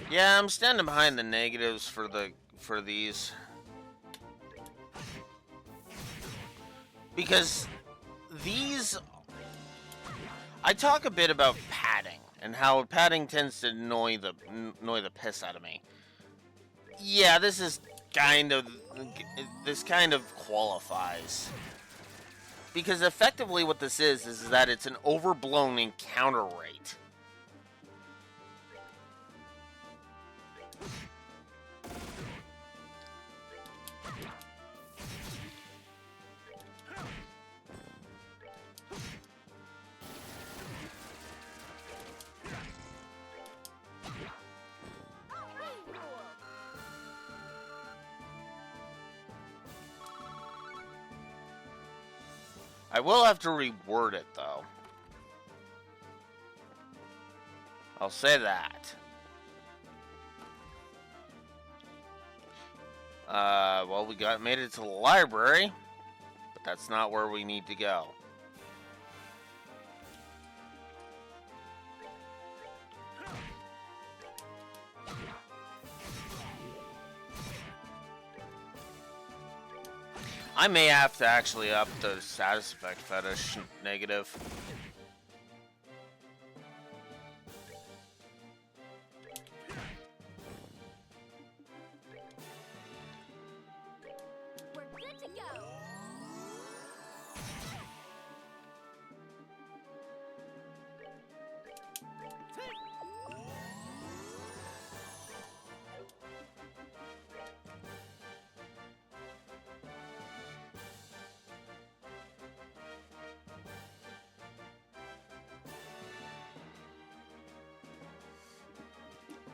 Yeah, I'm standing behind the negatives for these. Because these... I talk a bit about padding, and how padding tends to annoy the piss out of me. Yeah, this kind of qualifies. Because effectively what this is that it's an overblown encounter rate. I will have to reword it, though. I'll say that. Well, we made it to the library, but that's not where we need to go. I may have to actually up the status effect fetish negative. We're good to go.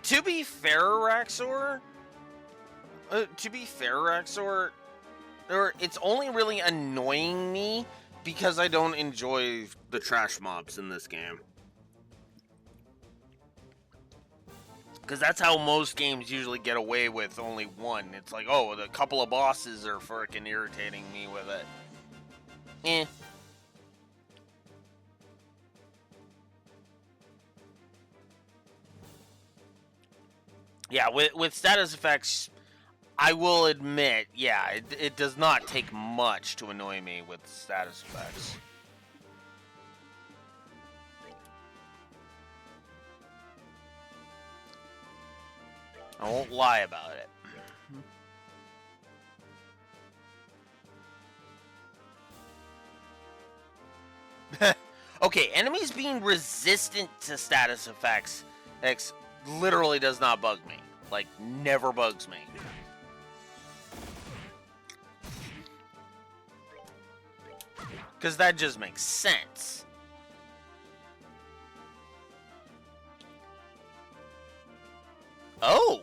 To be fair, Raxor, it's only really annoying me because I don't enjoy the trash mobs in this game. Because that's how most games usually get away with only one. It's like, oh, the couple of bosses are freaking irritating me with it. Eh. Yeah, with status effects, I will admit, yeah, it does not take much to annoy me with status effects. I won't lie about it. Okay, enemies being resistant to status effects literally does not bug me. Like, never bugs me. Because that just makes sense. Oh!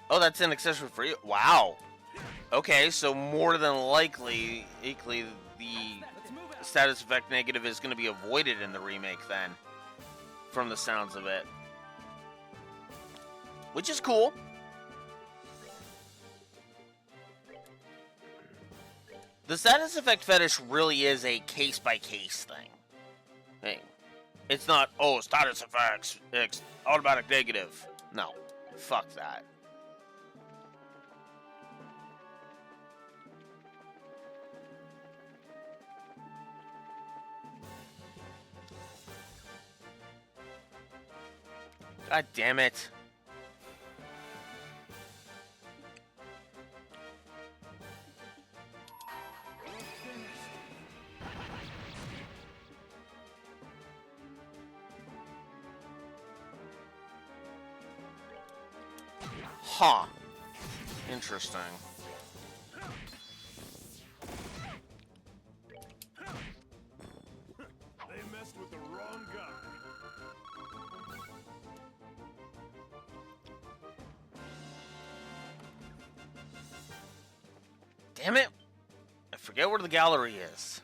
Oh, that's an accessory for you? Wow. Okay, so more than likely, the status effect negative is going to be avoided in the remake then. From the sounds of it. Which is cool. The status effect fetish really is a case-by-case thing. It's not, oh, status effects, automatic negative. No, fuck that. God damn it. Huh. Interesting. They messed with the wrong guy. Damn it. I forget where the gallery is.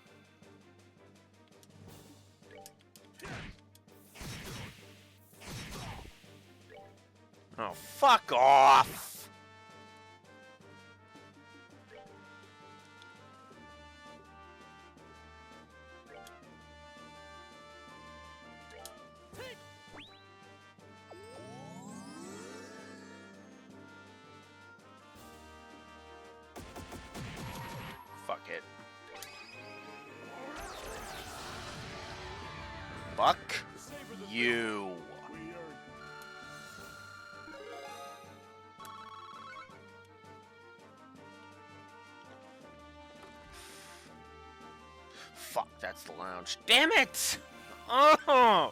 Oh, fuck off! it. Fuck you. Fuck, that's the lounge. Damn it! Oh!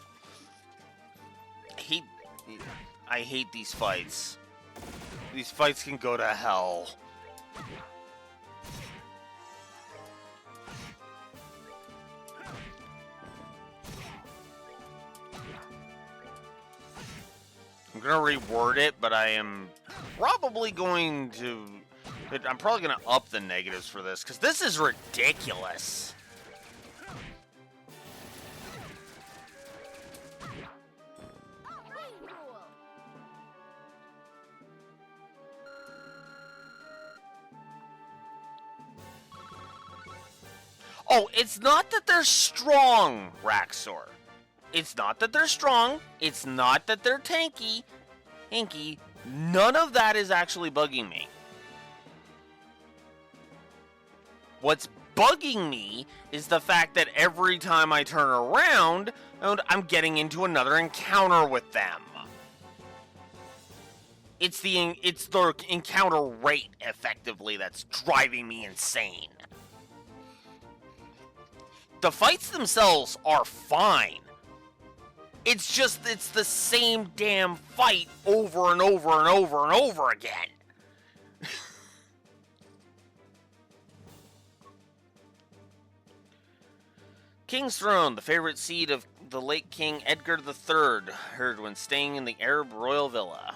I hate these fights. These fights can go to hell. I'm gonna reword it, but I am probably going to... I'm probably gonna up the negatives for this, because this is ridiculous. Oh, it's not that they're strong, Raxor. It's not that they're strong. It's not that they're tanky. Hinky. None of that is actually bugging me. What's bugging me is the fact that every time I turn around, I'm getting into another encounter with them. It's the encounter rate, effectively, that's driving me insane. The fights themselves are fine. It's just, it's the same damn fight over and over and over and over again. King's Throne, the favorite seat of the late King Edgar III, heard when staying in the Arab royal villa.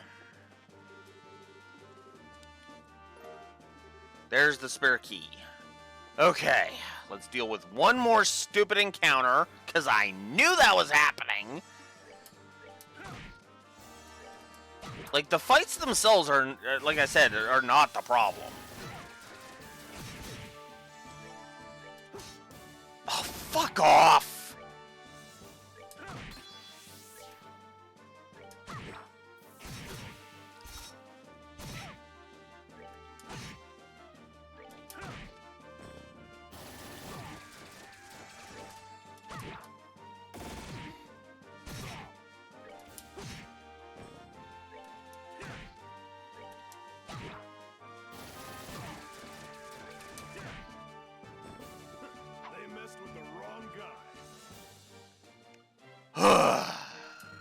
There's the spare key. Okay, let's deal with one more stupid encounter, because I knew that was happening. Like, the fights themselves are, like I said, are not the problem. Oh, fuck off!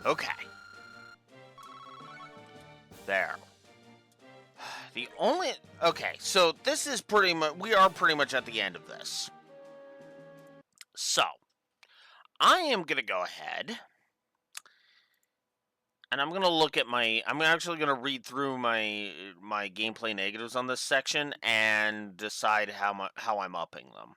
Okay. There. The only... Okay, so this is pretty much... We are pretty much at the end of this. So, I am going to go ahead... And I'm going to look at my... I'm actually going to read through my gameplay negatives on this section and decide how I'm upping them.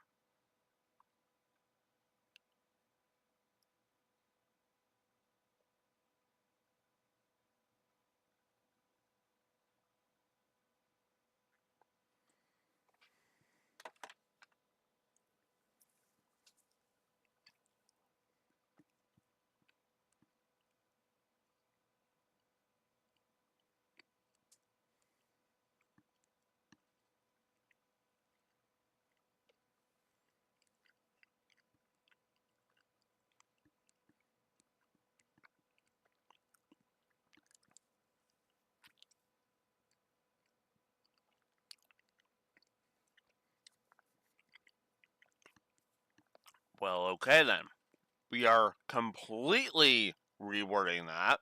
Well, okay then. We are completely rewording that.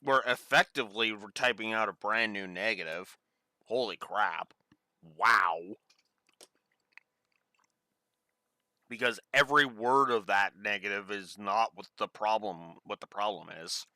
We're effectively typing out a brand new negative. Holy crap. Wow. Because every word of that negative is not what the problem is.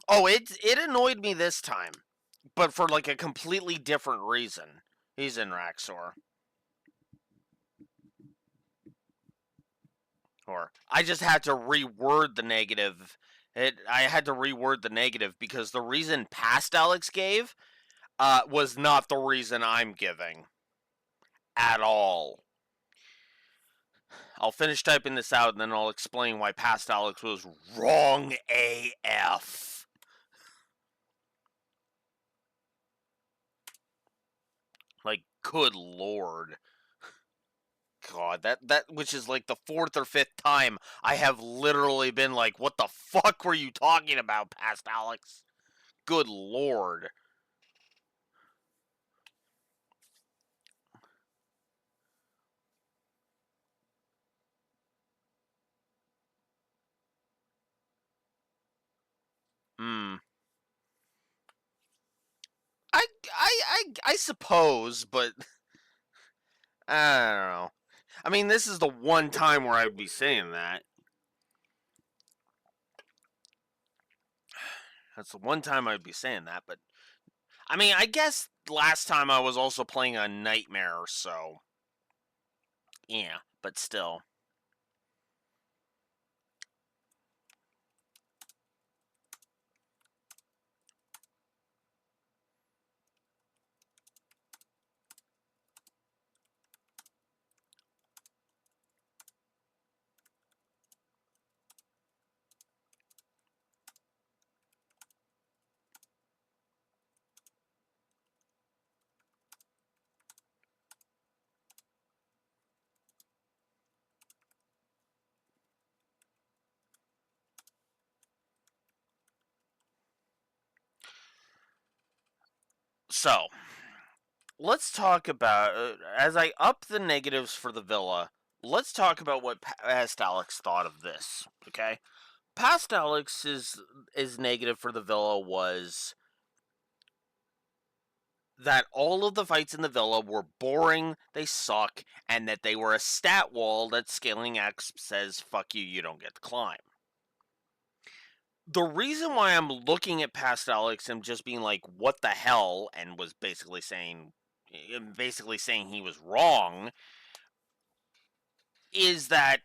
Oh, it annoyed me this time, but for like a completely different reason. He's in Raxor. Or I just had to reword the negative. I had to reword the negative because the reason past Alex gave was not the reason I'm giving at all. I'll finish typing this out and then I'll explain why past Alex was wrong AF. Like, good lord. God, that which is like the fourth or fifth time I have literally been like, what the fuck were you talking about, past Alex? Good lord. Hmm. I suppose, but I don't know. I mean, this is the one time where I would be saying that. That's the one time I'd be saying that, but I mean, I guess last time I was also playing a nightmare, so yeah, but still. So, let's talk about as I up the negatives for the villa. Let's talk about what past Alex thought of this. Okay, past Alex is negative for the villa was that all of the fights in the villa were boring, they suck, and that they were a stat wall that Scaling X says, fuck you, you don't get to climb. The reason why I'm looking at past Alex and just being like, what the hell, and was basically saying he was wrong, is that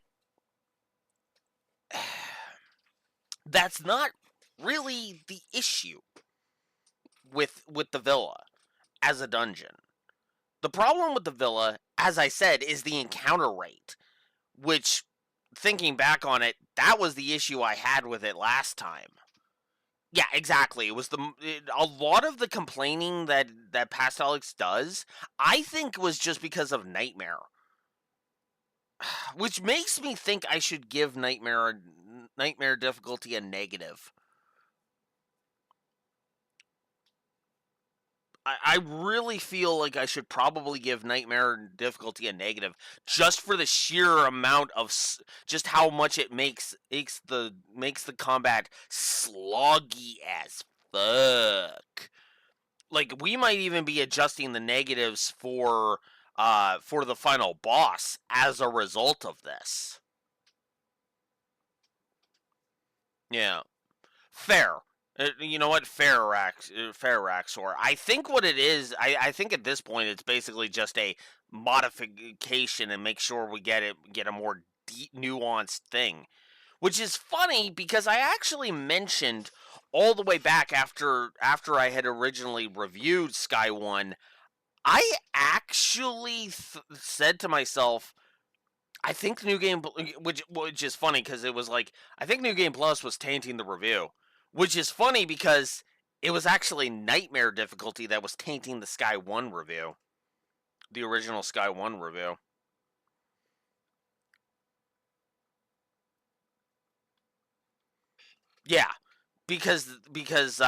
that's not really the issue with the villa as a dungeon. The problem with the villa, as I said, is the encounter rate, which, thinking back on it, that was the issue I had with it last time. Yeah, exactly. It was a lot of the complaining that Past Alex does, I think, was just because of Nightmare, which makes me think I should give Nightmare difficulty a negative. I really feel like I should probably give Nightmare difficulty a negative, just for the sheer amount of just how much it makes the combat sloggy as fuck. Like, we might even be adjusting the negatives for the final boss as a result of this. Yeah. Fair. You know what? Fair Raxor. I think what it is, I think at this point it's basically just a modification and make sure we get a more nuanced thing. Which is funny because I actually mentioned all the way back after I had originally reviewed Sky 1, I actually said to myself, I think New Game, which is funny because it was like, I think New Game Plus was tainting the review, which is funny because it was actually Nightmare difficulty that was tainting the Sky 1 review, the original Sky 1 review. Yeah, because because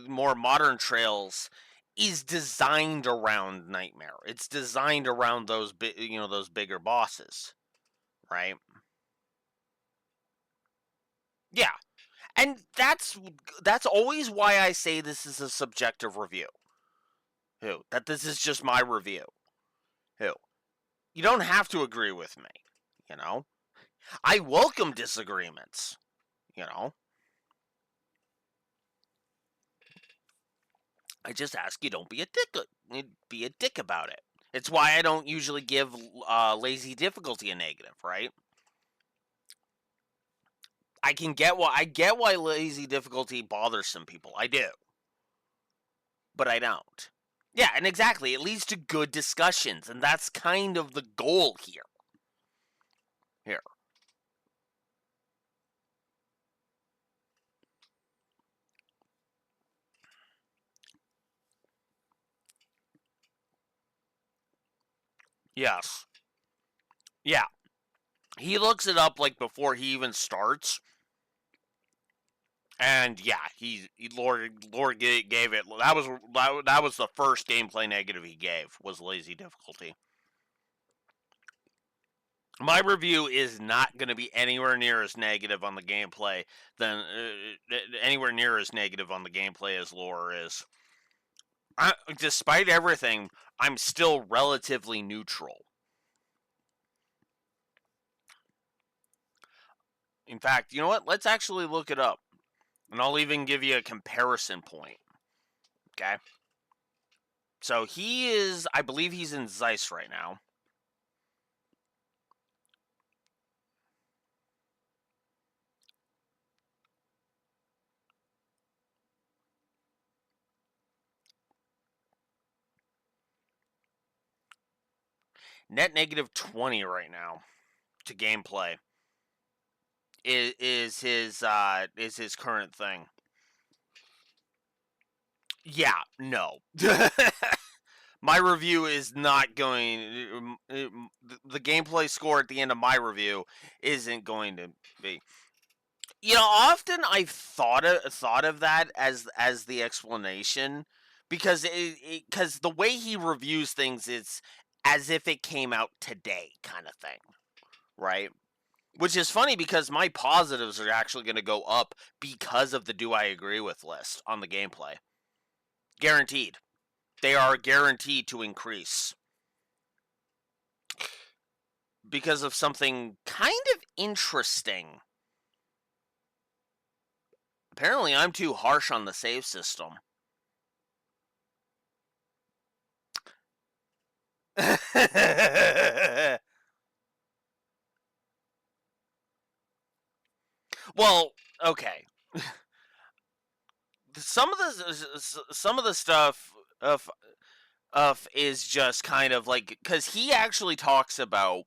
more modern Trails is designed around Nightmare. It's designed around those bigger bosses, right? Yeah, and that's always why I say this is a subjective review. Who that this is just my review. Who you don't have to agree with me. You know, I welcome disagreements. You know, I just ask you don't be a dick. Be a dick about it. It's why I don't usually give lazy difficulty a negative, right? I get why lazy difficulty bothers some people. I do, but I don't. Yeah, and exactly, it leads to good discussions, and that's kind of the goal here. Here. Yes. Yeah. He looks it up like before he even starts. And yeah, Lord gave it. That was the first gameplay negative he gave was lazy difficulty. My review is not going to be anywhere near as negative on the gameplay than anywhere near as negative on the gameplay as lore is. Despite everything, I'm still relatively neutral. In fact, you know what? Let's actually look it up. And I'll even give you a comparison point. Okay? So he is, I believe he's in Zeiss right now. Net negative 20 right now to gameplay is his current thing. Yeah, no. My review is not going. The gameplay score at the end of my review isn't going to be. You know, often I've thought of that as the explanation because because the way he reviews things is as if it came out today, kind of thing, right? Which is funny because my positives are actually going to go up because of the do I agree with list on the gameplay. Guaranteed. They are guaranteed to increase because of something kind of interesting. Apparently, I'm too harsh on the save system. Well, okay. Some of the stuff of is just kind of like because he actually talks about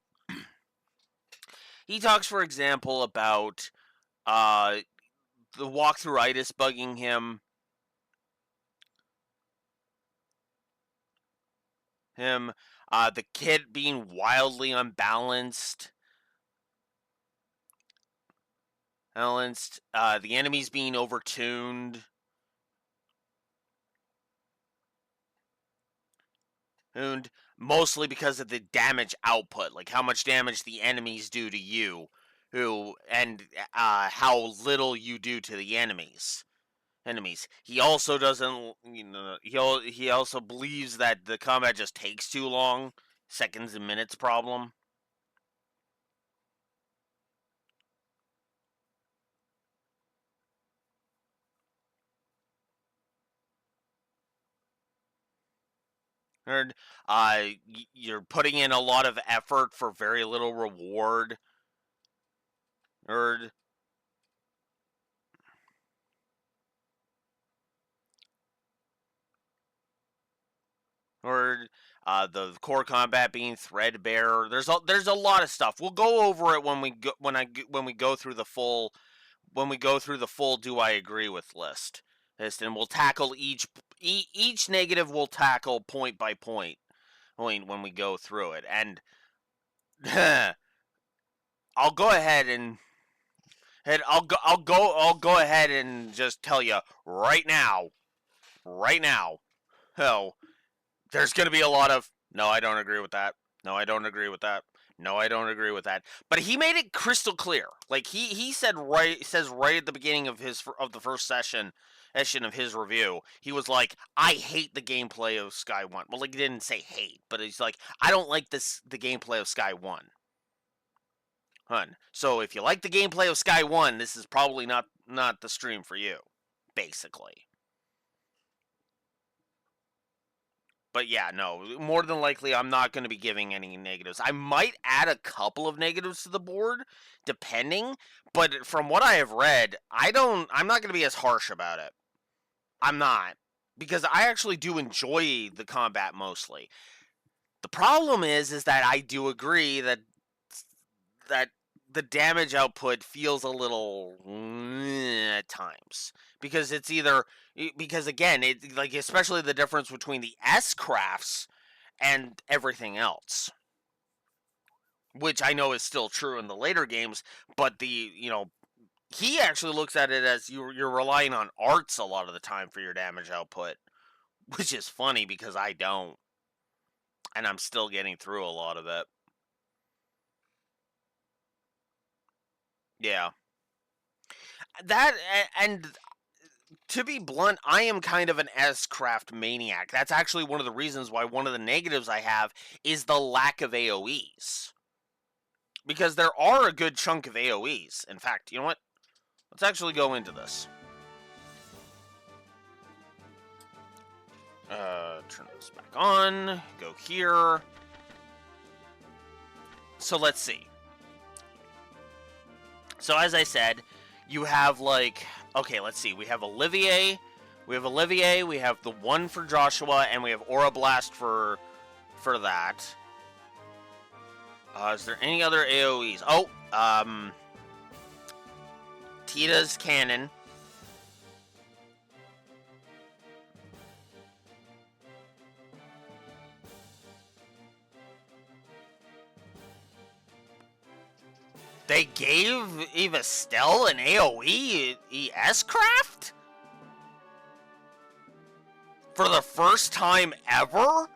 he talks, for example, about uh the walkthroughitis bugging him, the kit being wildly balanced, the enemies being overtuned, and mostly because of the damage output, like how much damage the enemies do to you, and how little you do to the enemies. He also doesn't, he also believes that the combat just takes too long, seconds and minutes problem. Heard, you're putting in a lot of effort for very little reward. Heard, or the core combat being threadbare. There's a lot of stuff. We'll go over it when we go through the full do I agree with list. And we'll tackle each negative. We'll tackle point by point when we go through it. And I'll go ahead and I'll go ahead and just tell you right now. Hell, there's going to be a lot of no, I don't agree with that. No, I don't agree with that. No, I don't agree with that. But he made it crystal clear. Like he says right at the beginning of the first session of his review. He was like, "I hate the gameplay of Sky 1." Well, like he didn't say hate, but he's like, "I don't like the gameplay of Sky 1." hun. So if you like the gameplay of Sky 1, this is probably not the stream for you, basically. But yeah, no, more than likely I'm not going to be giving any negatives. I might add a couple of negatives to the board, depending, but from what I have read, I'm not going to be as harsh about it. I'm not. Because I actually do enjoy the combat mostly. The problem is that I do agree that the damage output feels a little at times, because it's either, because again, it, like, especially the difference between the S crafts and everything else, which I know is still true in the later games, but he actually looks at it as you're relying on arts a lot of the time for your damage output, which is funny because I don't, and I'm still getting through a lot of it. Yeah. That, and to be blunt, I am kind of an S-craft maniac. That's actually one of the reasons why one of the negatives I have is the lack of AoEs. Because there are a good chunk of AoEs. In fact, you know what? Let's actually go into this. Turn this back on. Go here. So let's see. So as I said, you have like, okay, let's see. We have Olivier. We have the one for Joshua, and we have Aura Blast for that. Is there any other AoEs? Oh, Tita's cannon. They gave Eva Stell an AoE ES craft? For the first time ever?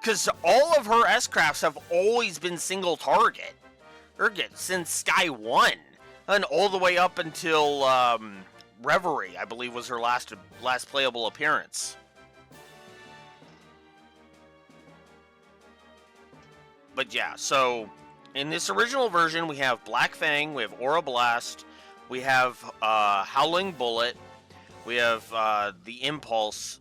Because all of her S-crafts have always been single target. Since Sky 1. And all the way up until Reverie, I believe, was her last playable appearance. But yeah, so in this original version, we have Black Fang, we have Aura Blast, we have Howling Bullet, we have the Impulse,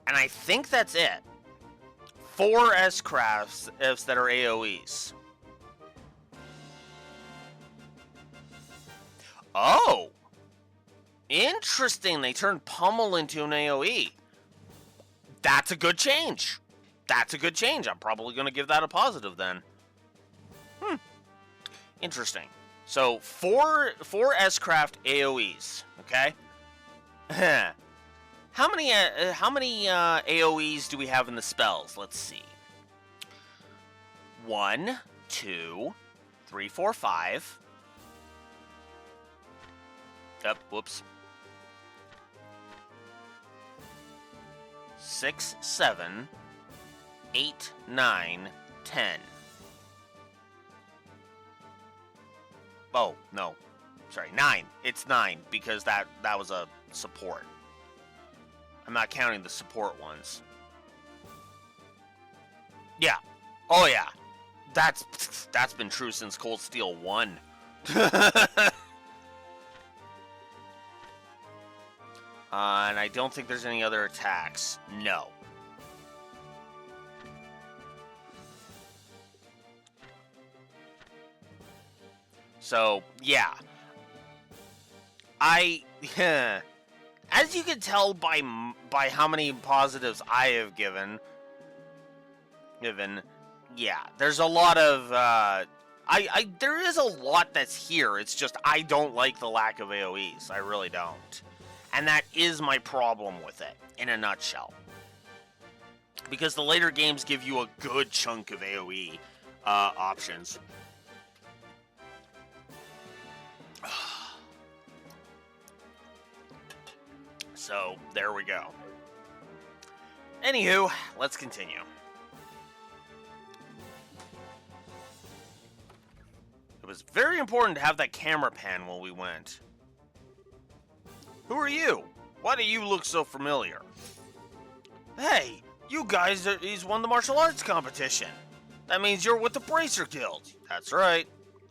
and I think that's it. 4 S-crafts that are AoEs. Oh! Interesting, they turned Pummel into an AoE. That's a good change. I'm probably going to give that a positive then. Interesting. So, 4 S-craft AoEs, okay? How many AoEs do we have in the spells? Let's see. 1, 2, 3, 4, 5. Yep, whoops. 6, 7, 8, 9, 10. Oh, no. Sorry, 9. It's 9 because that was a support. I'm not counting the support ones. Yeah. Oh yeah. That's been true since Cold Steel 1. And I don't think there's any other attacks. No. So, yeah. As you can tell by how many positives I have given, yeah, there's a lot of, there is a lot that's here. It's just I don't like the lack of AoEs. I really don't. And that is my problem with it, in a nutshell. Because the later games give you a good chunk of AoE options. So, there we go. Anywho, let's continue. It was very important to have that camera pan while we went. Who are you? Why do you look so familiar? Hey, you guys, he's won the martial arts competition. That means you're with the Bracer Guild. That's right.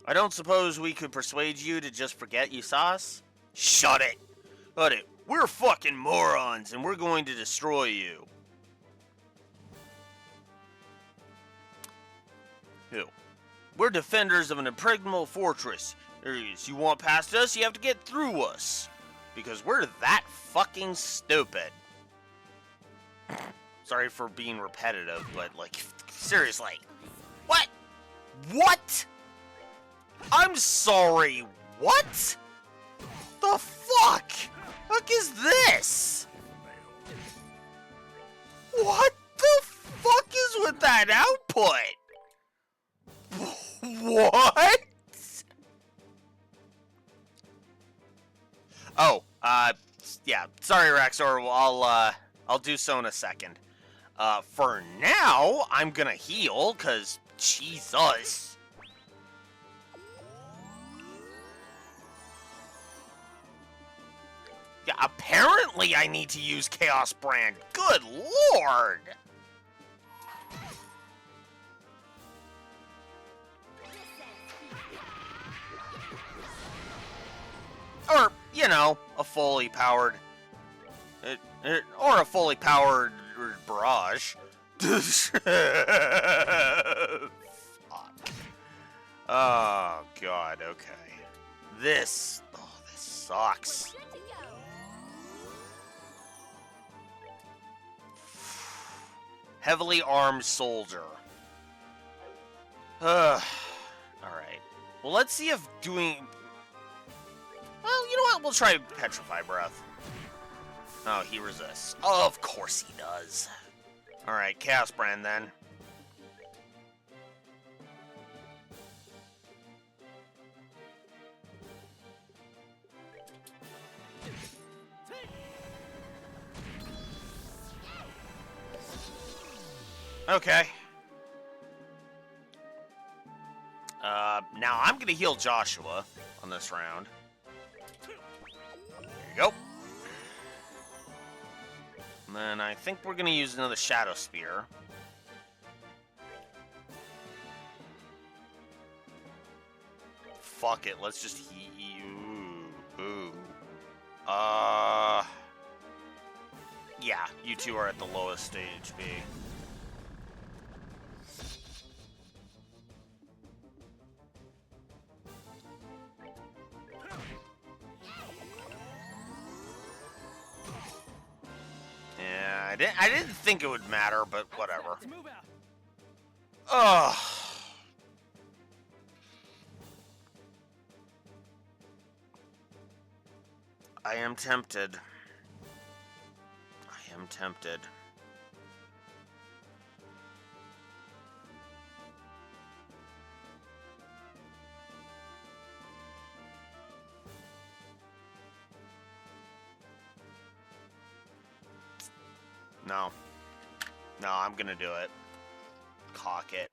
I don't suppose we could persuade you to just forget you saw us? Shut it! Audit, we're fucking morons and we're going to destroy you. Who? We're defenders of an impregnable fortress. You want past us, you have to get through us. Because we're that fucking stupid. Sorry for being repetitive, but like, seriously. What? What? I'm sorry, what? The fuck? Fuck is this? What the fuck is with that output? What? Oh, yeah. Sorry, Raxor. I'll do so in a second. For now, I'm gonna heal, cause Jesus. Yeah, apparently I need to use Chaos Brand. Good lord! Or, you know, a fully powered... or a fully powered barrage. Fuck. Oh, God, okay. This sucks. Heavily armed soldier. Alright. Well, let's see if doing... Well, you know what? We'll try Petrify Breath. Oh, he resists. Oh, of course he does. Alright, Chaos Brand then. Okay. Now I'm gonna heal Joshua on this round. There you go. And then I think we're gonna use another Shadow Spear. Fuck it, let's just ooh. Yeah, you two are at the lowest stage B. Yeah, I didn't think it would matter, but whatever. Ugh. I am tempted. I am tempted. No. No, I'm gonna do it. Cock it.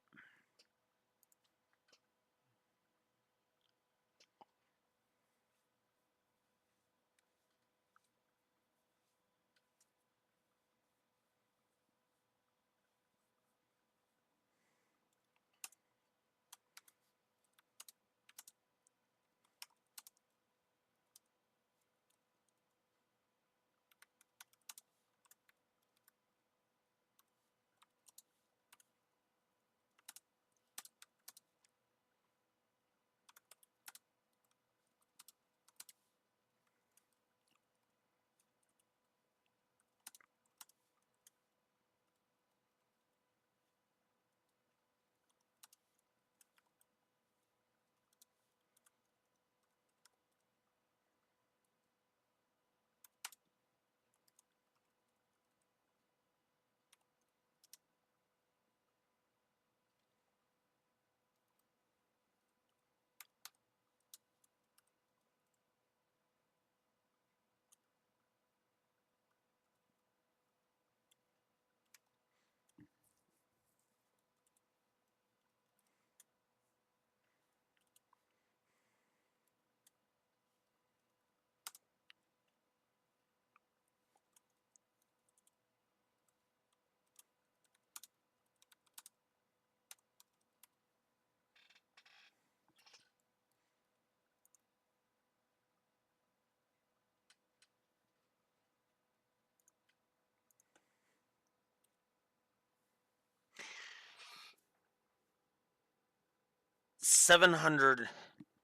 700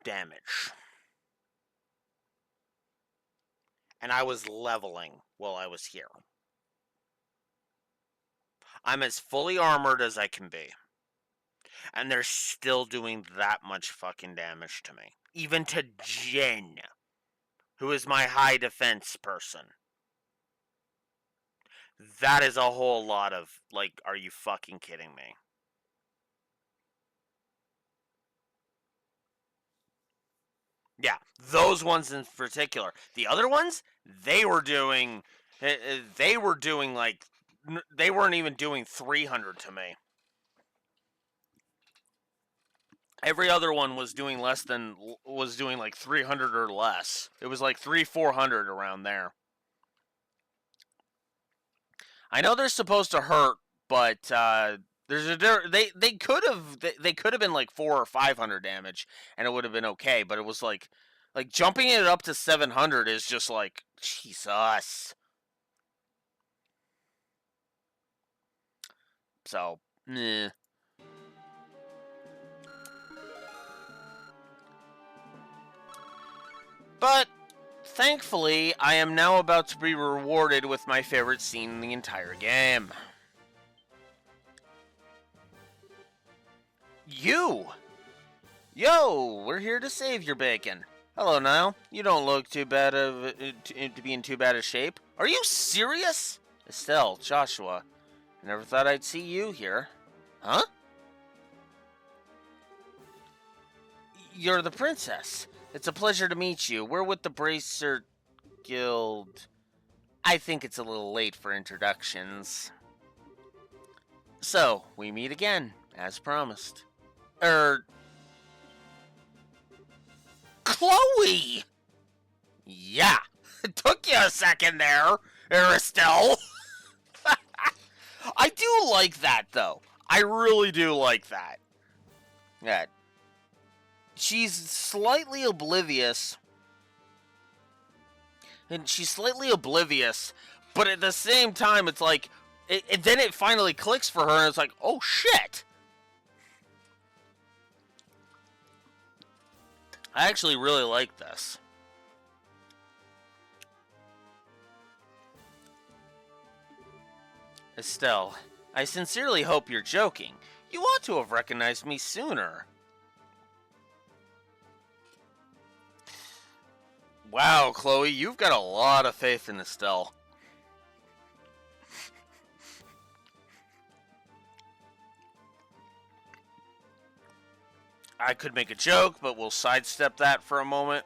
damage. And I was leveling while I was here. I'm as fully armored as I can be. And they're still doing that much fucking damage to me. Even to Jen, who is my high defense person. That is a whole lot of, like, are you fucking kidding me? Yeah, those ones in particular. The other ones, they were doing like, they weren't even doing 300 to me. Every other one was doing like 300 or less. It was like 400 around there. I know they're supposed to hurt, but there's a they could have been like 400 or 500 damage, and it would have been okay. But it was like jumping it up to 700 is just like Jesus. So, meh. But thankfully, I am now about to be rewarded with my favorite scene in the entire game. You! Yo, we're here to save your bacon. Hello, Niall. You don't look too bad to be in too bad a shape. Are you serious? Estelle, Joshua, I never thought I'd see you here. Huh? You're the princess. It's a pleasure to meet you. We're with the Bracer Guild. I think it's a little late for introductions. So, we meet again, as promised. Chloe! Yeah, it took you a second there, Estelle. I do like that, though. I really do like that. Yeah. She's slightly oblivious. And she's slightly oblivious, but at the same time, it's like, then it finally clicks for her, and it's like, oh shit! I actually really like this. Estelle, I sincerely hope you're joking. You ought to have recognized me sooner. Wow, Chloe, you've got a lot of faith in Estelle. I could make a joke, but we'll sidestep that for a moment.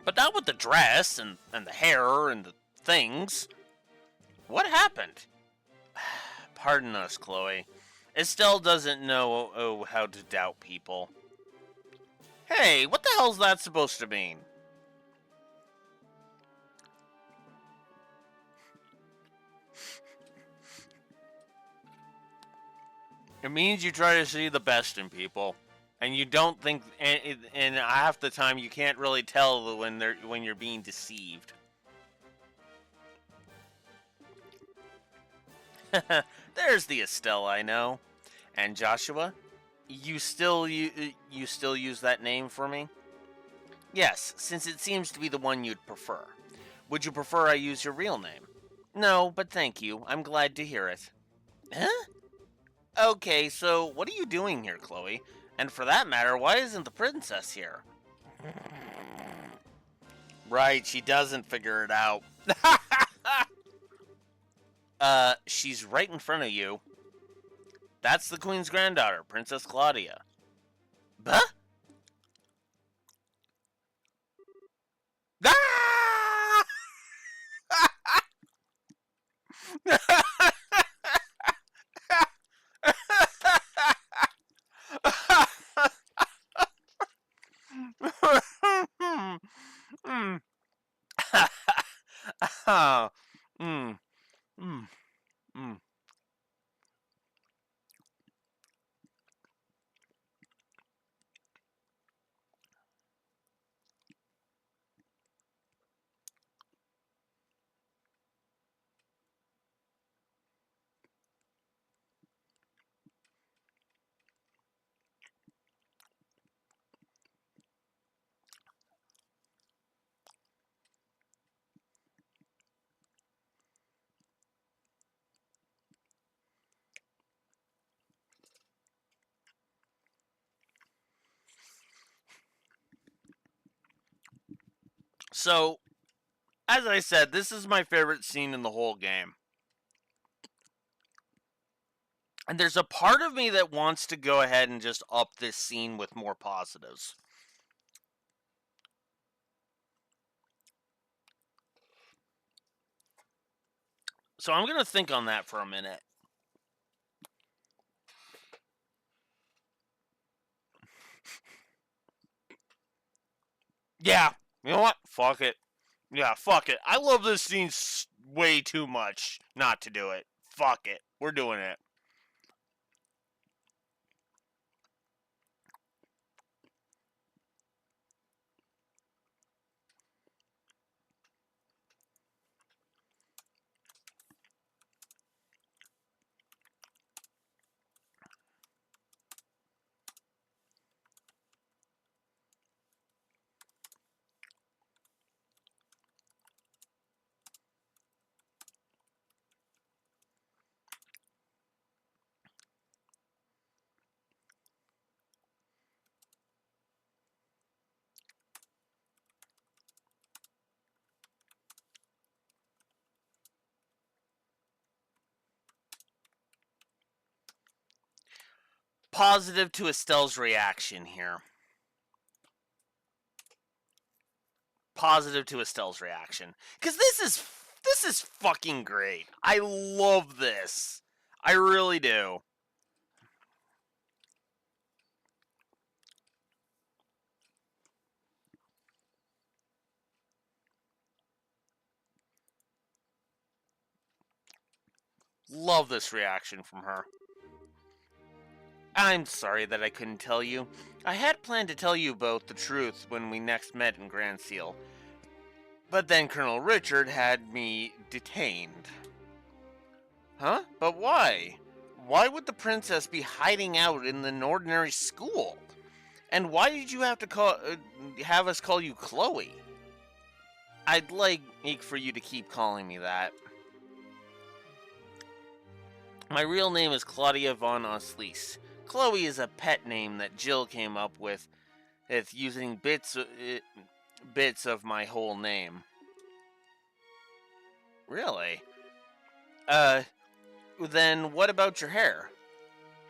But not with the dress and the hair and the things. What happened? Pardon us, Chloe. Estelle doesn't know how to doubt people. Hey, what the hell's that supposed to mean? It means you try to see the best in people, and you don't think, and half the time you can't really tell when you're being deceived. There's the Estelle I know. And Joshua, you still use that name for me? Yes, since it seems to be the one you'd prefer. Would you prefer I use your real name? No, but thank you. I'm glad to hear it. Huh? Okay, so what are you doing here, Chloe? And for that matter, why isn't the princess here? Right, she doesn't figure it out. She's right in front of you. That's the queen's granddaughter, Princess Claudia. Bah? Ah! mm. mm. Mm. Mm. So, as I said, this is my favorite scene in the whole game. And there's a part of me that wants to go ahead and just up this scene with more positives. So I'm going to think on that for a minute. Yeah, you know what? Fuck it. Yeah, fuck it. I love this scene way too much not to do it. Fuck it. We're doing it. Positive to Estelle's reaction here. Positive to Estelle's reaction. Because this is fucking great. I love this. I really do. Love this reaction from her. I'm sorry that I couldn't tell you. I had planned to tell you both the truth when we next met in Grand Seal. But then Colonel Richard had me detained. Huh? But why? Why would the princess be hiding out in an ordinary school? And why did you have to have us call you Chloe? I'd like for you to keep calling me that. My real name is Claudia von Oslice. Chloe is a pet name that Jill came up with using bits of my whole name. Really? Then what about your hair?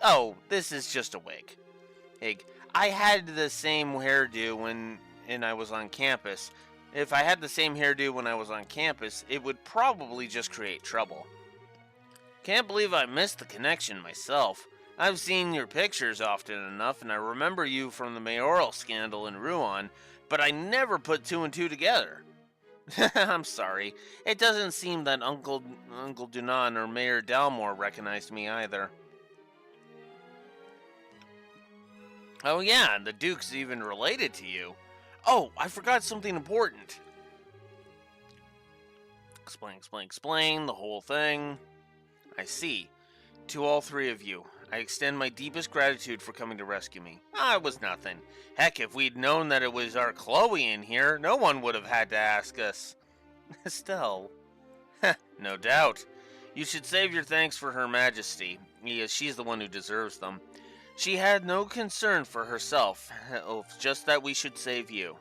Oh, this is just a wig. I had the same hairdo when I was on campus. If I had the same hairdo when I was on campus, it would probably just create trouble. Can't believe I missed the connection myself. I've seen your pictures often enough, and I remember you from the mayoral scandal in Rouen, but I never put two and two together. I'm sorry. It doesn't seem that Uncle Dunan or Mayor Dalmore recognized me either. Oh yeah, the Duke's even related to you. Oh, I forgot something important. Explain the whole thing. I see. To all three of you, I extend my deepest gratitude for coming to rescue me. It was nothing. Heck, if we'd known that it was our Chloe in here, no one would have had to ask us. Estelle. No doubt. You should save your thanks for Her Majesty. She's the one who deserves them. She had no concern for herself, just that we should save you.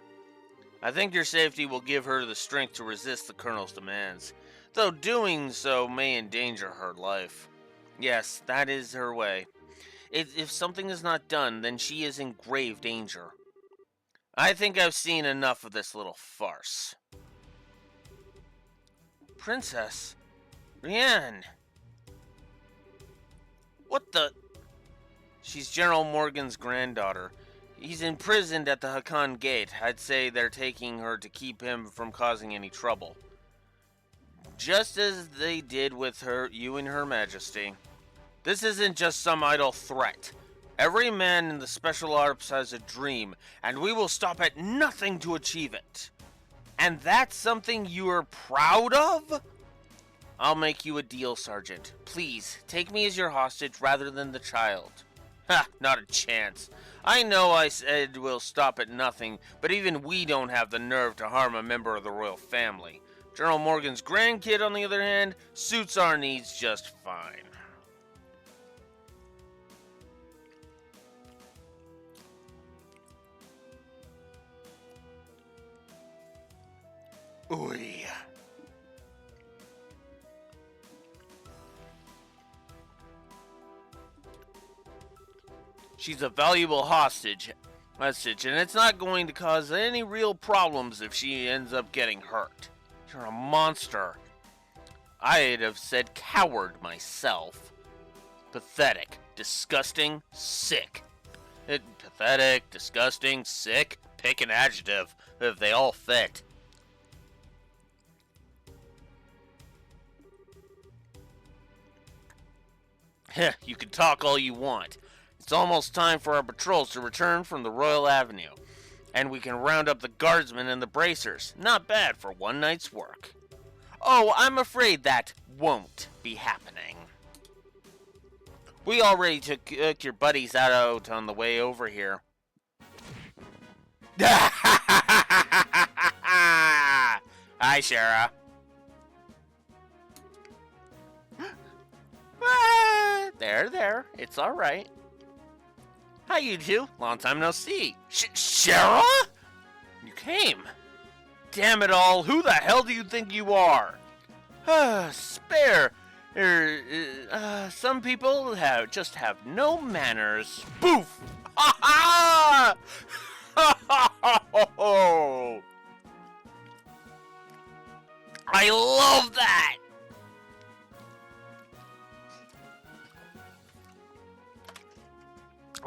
I think your safety will give her the strength to resist the Colonel's demands, though doing so may endanger her life. Yes, that is her way. If something is not done, then she is in grave danger. I think I've seen enough of this little farce. Princess? Rianne? What the? She's General Morgan's granddaughter. He's imprisoned at the Hakan Gate. I'd say they're taking her to keep him from causing any trouble. Just as they did with you and Her Majesty. This isn't just some idle threat. Every man in the Special Ops has a dream, and we will stop at nothing to achieve it. And that's something you're proud of? I'll make you a deal, Sergeant. Please, take me as your hostage rather than the child. Ha, not a chance. I know I said we'll stop at nothing, but even we don't have the nerve to harm a member of the royal family. General Morgan's grandkid, on the other hand, suits our needs just fine. Ooh. She's a valuable hostage, and it's not going to cause any real problems if she ends up getting hurt. You're a monster. I'd have said coward myself. Pathetic, disgusting, sick. Pathetic, disgusting, sick. Pick an adjective if they all fit. Heh, you can talk all you want. It's almost time for our patrols to return from the Royal Avenue, and we can round up the guardsmen and the bracers. Not bad for one night's work. Oh, I'm afraid that won't be happening. We already took your buddies out on the way over here. Hi, Shara. There. It's all right. Hi, you two. Long time no see. Shara? You came. Damn it all. Who the hell do you think you are? Spare. Some people just have no manners. Boof! Ha ha! I love that!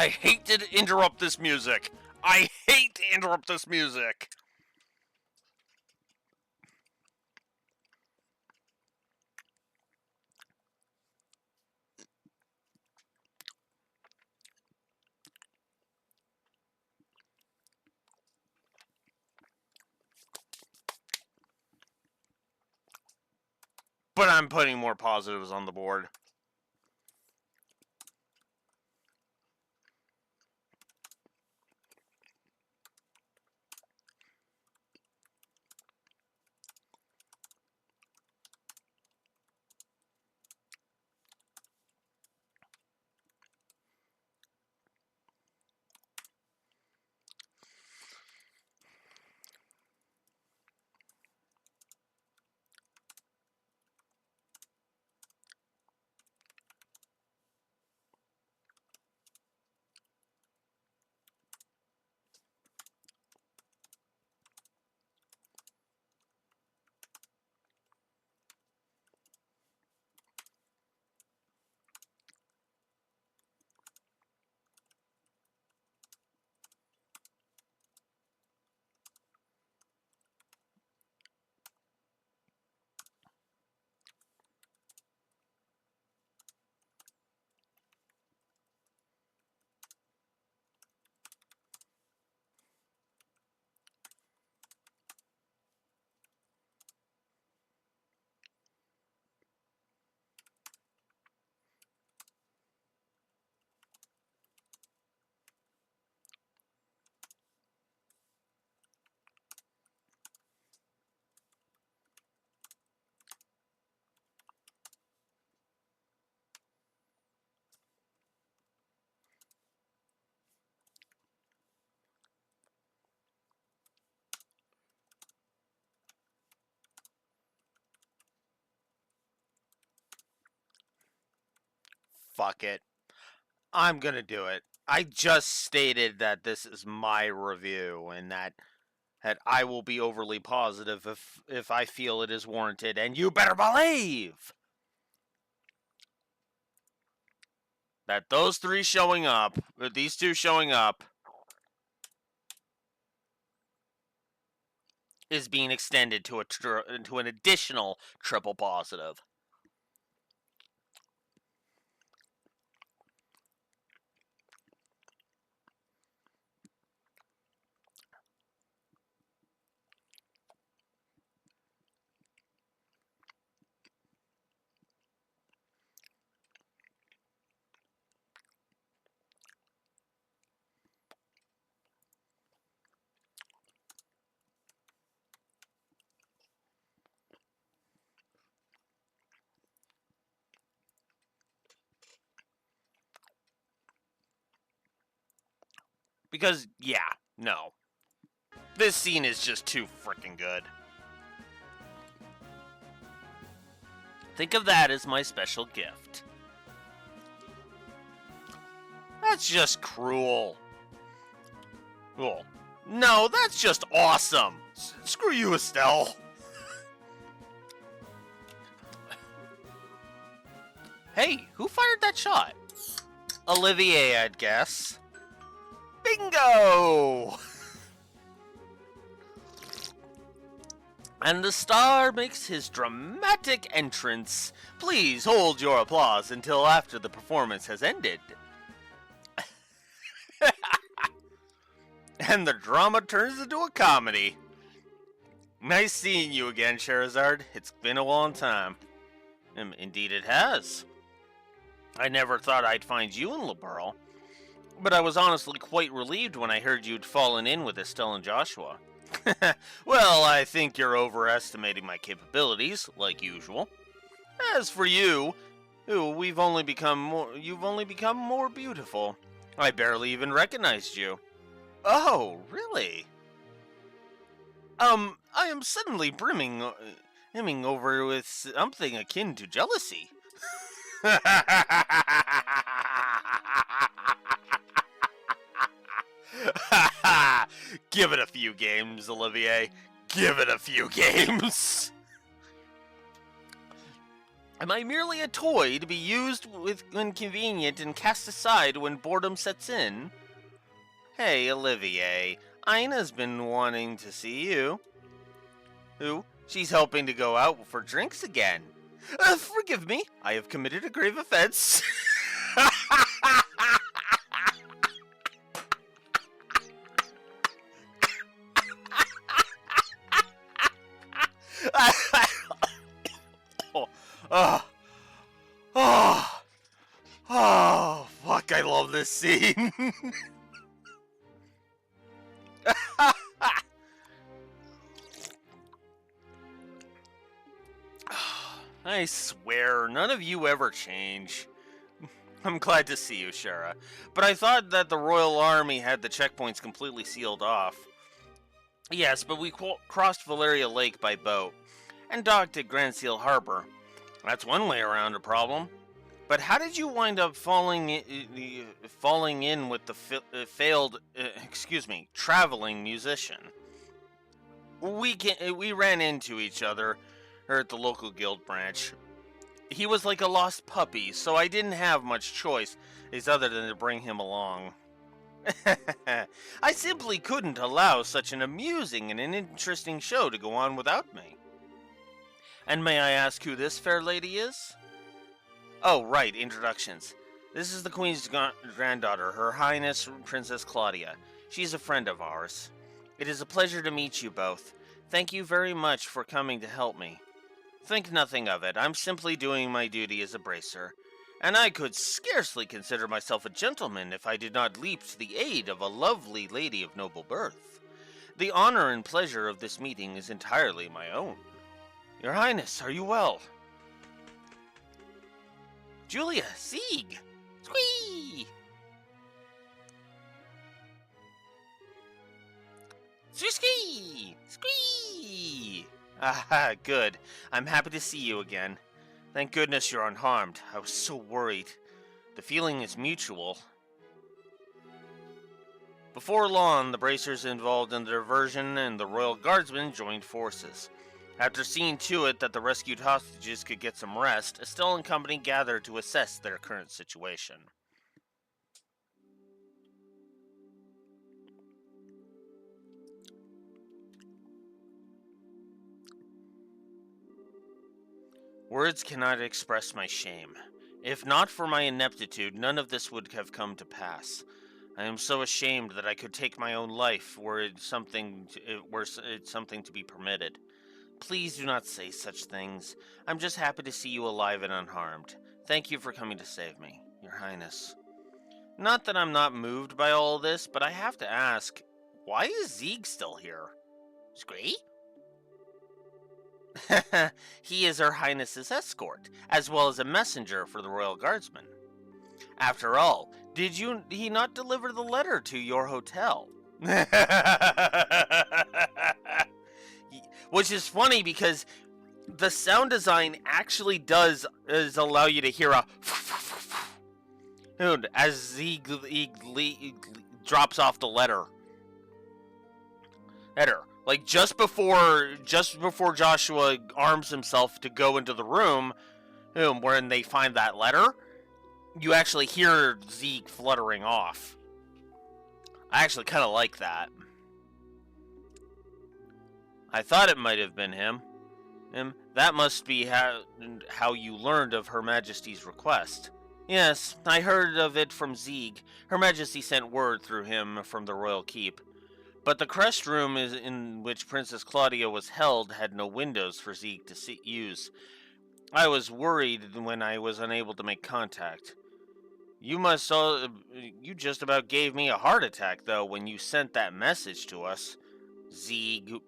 I hate to interrupt this music. But I'm putting more positives on the board. Fuck it. I'm gonna do it. I just stated that this is my review and that I will be overly positive if I feel it is warranted, and you better believe that these two showing up, is being extended to an additional triple positive. Because, yeah, no. This scene is just too freaking good. Think of that as my special gift. That's just cruel. Oh, no, that's just awesome. Screw you, Estelle. Hey, who fired that shot? Olivier, I'd guess. Bingo! And the star makes his dramatic entrance. Please hold your applause until after the performance has ended. And the drama turns into a comedy. Nice seeing you again, Scheherazade. It's been a long time. Indeed it has. I never thought I'd find you in Liberl, but I was honestly quite relieved when I heard you'd fallen in with Estelle and Joshua. Well, I think you're overestimating my capabilities, like usual. As for you, you've only become more beautiful. I barely even recognized you. Oh, really? I am suddenly brimming over with something akin to jealousy. Give it a few games, Olivier. Give it a few games. Am I merely a toy to be used when convenient and cast aside when boredom sets in? Hey, Olivier, Ina's been wanting to see you. Who? She's hoping to go out for drinks again. Forgive me, I have committed a grave offense. Fuck, I love this scene. I swear, none of you ever change. I'm glad to see you, Shara, but I thought that the Royal Army had the checkpoints completely sealed off. Yes, but we crossed Valeria Lake by boat, and docked at Grand Seal Harbor. That's one way around a problem. But how did you wind up falling in with the failed, traveling musician? We ran into each other at the local guild branch. He was like a lost puppy, so I didn't have much choice other than to bring him along. I simply couldn't allow such an amusing and an interesting show to go on without me. And may I ask who this fair lady is? Oh, right, introductions. This is the Queen's granddaughter, Her Highness Princess Claudia. She's a friend of ours. It is a pleasure to meet you both. Thank you very much for coming to help me. Think nothing of it. I'm simply doing my duty as a bracer, and I could scarcely consider myself a gentleman if I did not leap to the aid of a lovely lady of noble birth. The honor and pleasure of this meeting is entirely my own. Your Highness, are you well? Julia, Sieg! Squee! Squee! Squee! Ah, good. I'm happy to see you again. Thank goodness you're unharmed. I was so worried. The feeling is mutual. Before long, the bracers involved in the diversion and the Royal Guardsmen joined forces. After seeing to it that the rescued hostages could get some rest, Estelle and company gathered to assess their current situation. Words cannot express my shame. If not for my ineptitude, none of this would have come to pass. I am so ashamed that I could take my own life were it something to be permitted. Please do not say such things. I'm just happy to see you alive and unharmed. Thank you for coming to save me, Your Highness. Not that I'm not moved by all this, but I have to ask, why is Sieg still here? Scree? He is Her Highness's escort, as well as a messenger for the Royal Guardsmen. After all, did he not deliver the letter to your hotel? Which is funny because The sound design actually does allow you to hear a as Zeke drops off the letter. Like just before Joshua arms himself to go into the room, when they find that letter, you actually hear Zeke fluttering off. I actually kind of like that. I thought it might have been him. That must be how you learned of Her Majesty's request. Yes, I heard of it from Zieg. Her Majesty sent word through him from the royal keep. But the crest room in which Princess Claudia was held had no windows for Zieg to use. I was worried when I was unable to make contact. You just about gave me a heart attack, though, when you sent that message to us. Zieg,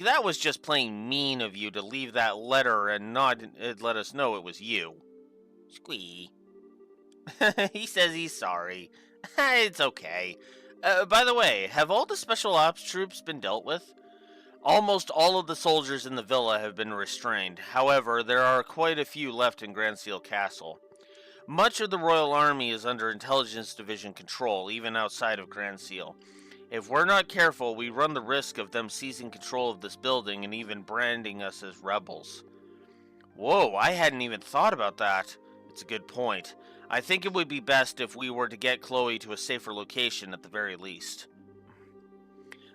that was just plain mean of you to leave that letter and not let us know it was you. Squee. He says he's sorry. It's okay. By the way, have all the special ops troops been dealt with? Almost all of the soldiers in the villa have been restrained. However, there are quite a few left in Grand Seal Castle. Much of the Royal Army is under Intelligence Division control, even outside of Grand Seal. If we're not careful, we run the risk of them seizing control of this building and even branding us as rebels. Whoa, I hadn't even thought about that. It's a good point. I think it would be best if we were to get Chloe to a safer location at the very least.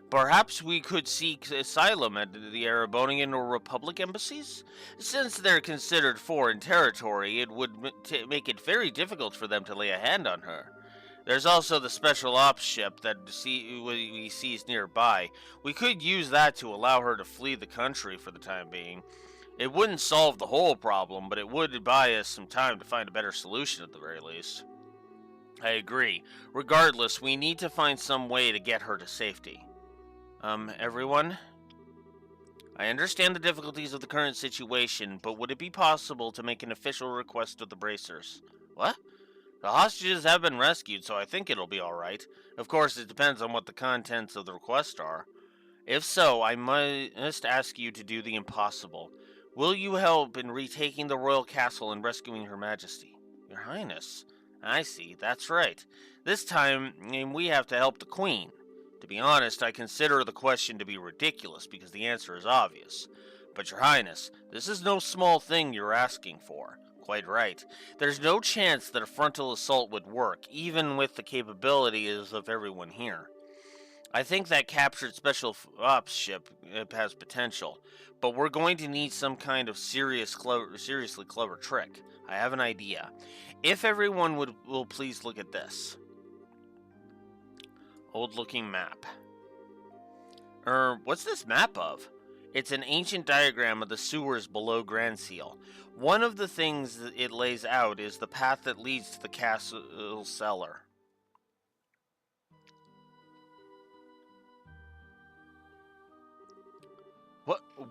Perhaps we could seek asylum at the Erebonian or Republic embassies? Since they're considered foreign territory, it would make it very difficult for them to lay a hand on her. There's also the special ops ship that we seized nearby. We could use that to allow her to flee the country for the time being. It wouldn't solve the whole problem, but it would buy us some time to find a better solution at the very least. I agree. Regardless, we need to find some way to get her to safety. Everyone? I understand the difficulties of the current situation, but would it be possible to make an official request of the bracers? What? The hostages have been rescued, so I think it'll be alright. Of course, it depends on what the contents of the request are. If so, I must ask you to do the impossible. Will you help in retaking the royal castle and rescuing Her Majesty? Your Highness. I see, that's right. This time, we have to help the Queen. To be honest, I consider the question to be ridiculous because the answer is obvious. But Your Highness, this is no small thing you're asking for. Quite right. There's no chance that a frontal assault would work, even with the capabilities of everyone here. I think that captured special ops ship has potential, but we're going to need some kind of seriously clever trick. I have an idea. If everyone will please look at this. Old-looking map. What's this map of? It's an ancient diagram of the sewers below Grand Seal. One of the things that it lays out is the path that leads to the castle cellar.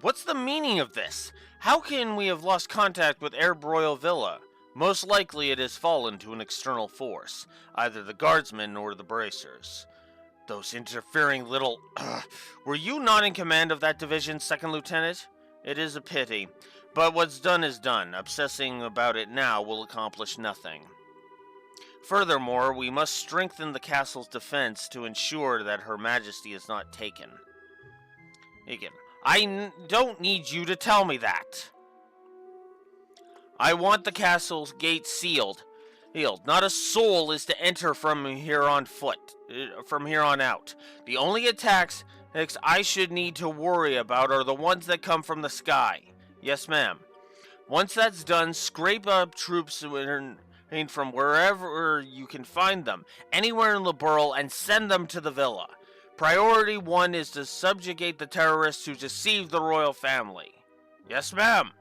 What's the meaning of this? How can we have lost contact with Airbroil Villa? Most likely it has fallen to an external force, either the guardsmen or the bracers. Those interfering little... Were you not in command of that division, Second Lieutenant? It is a pity, but what's done is done. Obsessing about it now will accomplish nothing. Furthermore, we must strengthen the castle's defense to ensure that Her Majesty is not taken. I don't need you to tell me that. I want the castle's gates sealed. Not a soul is to enter from here on out. The only attacks I should need to worry about are the ones that come from the sky. Yes, ma'am. Once that's done, scrape up troops from wherever you can find them, anywhere in Liberl, and send them to the villa. Priority 1 is to subjugate the terrorists who deceived the royal family. Yes, ma'am.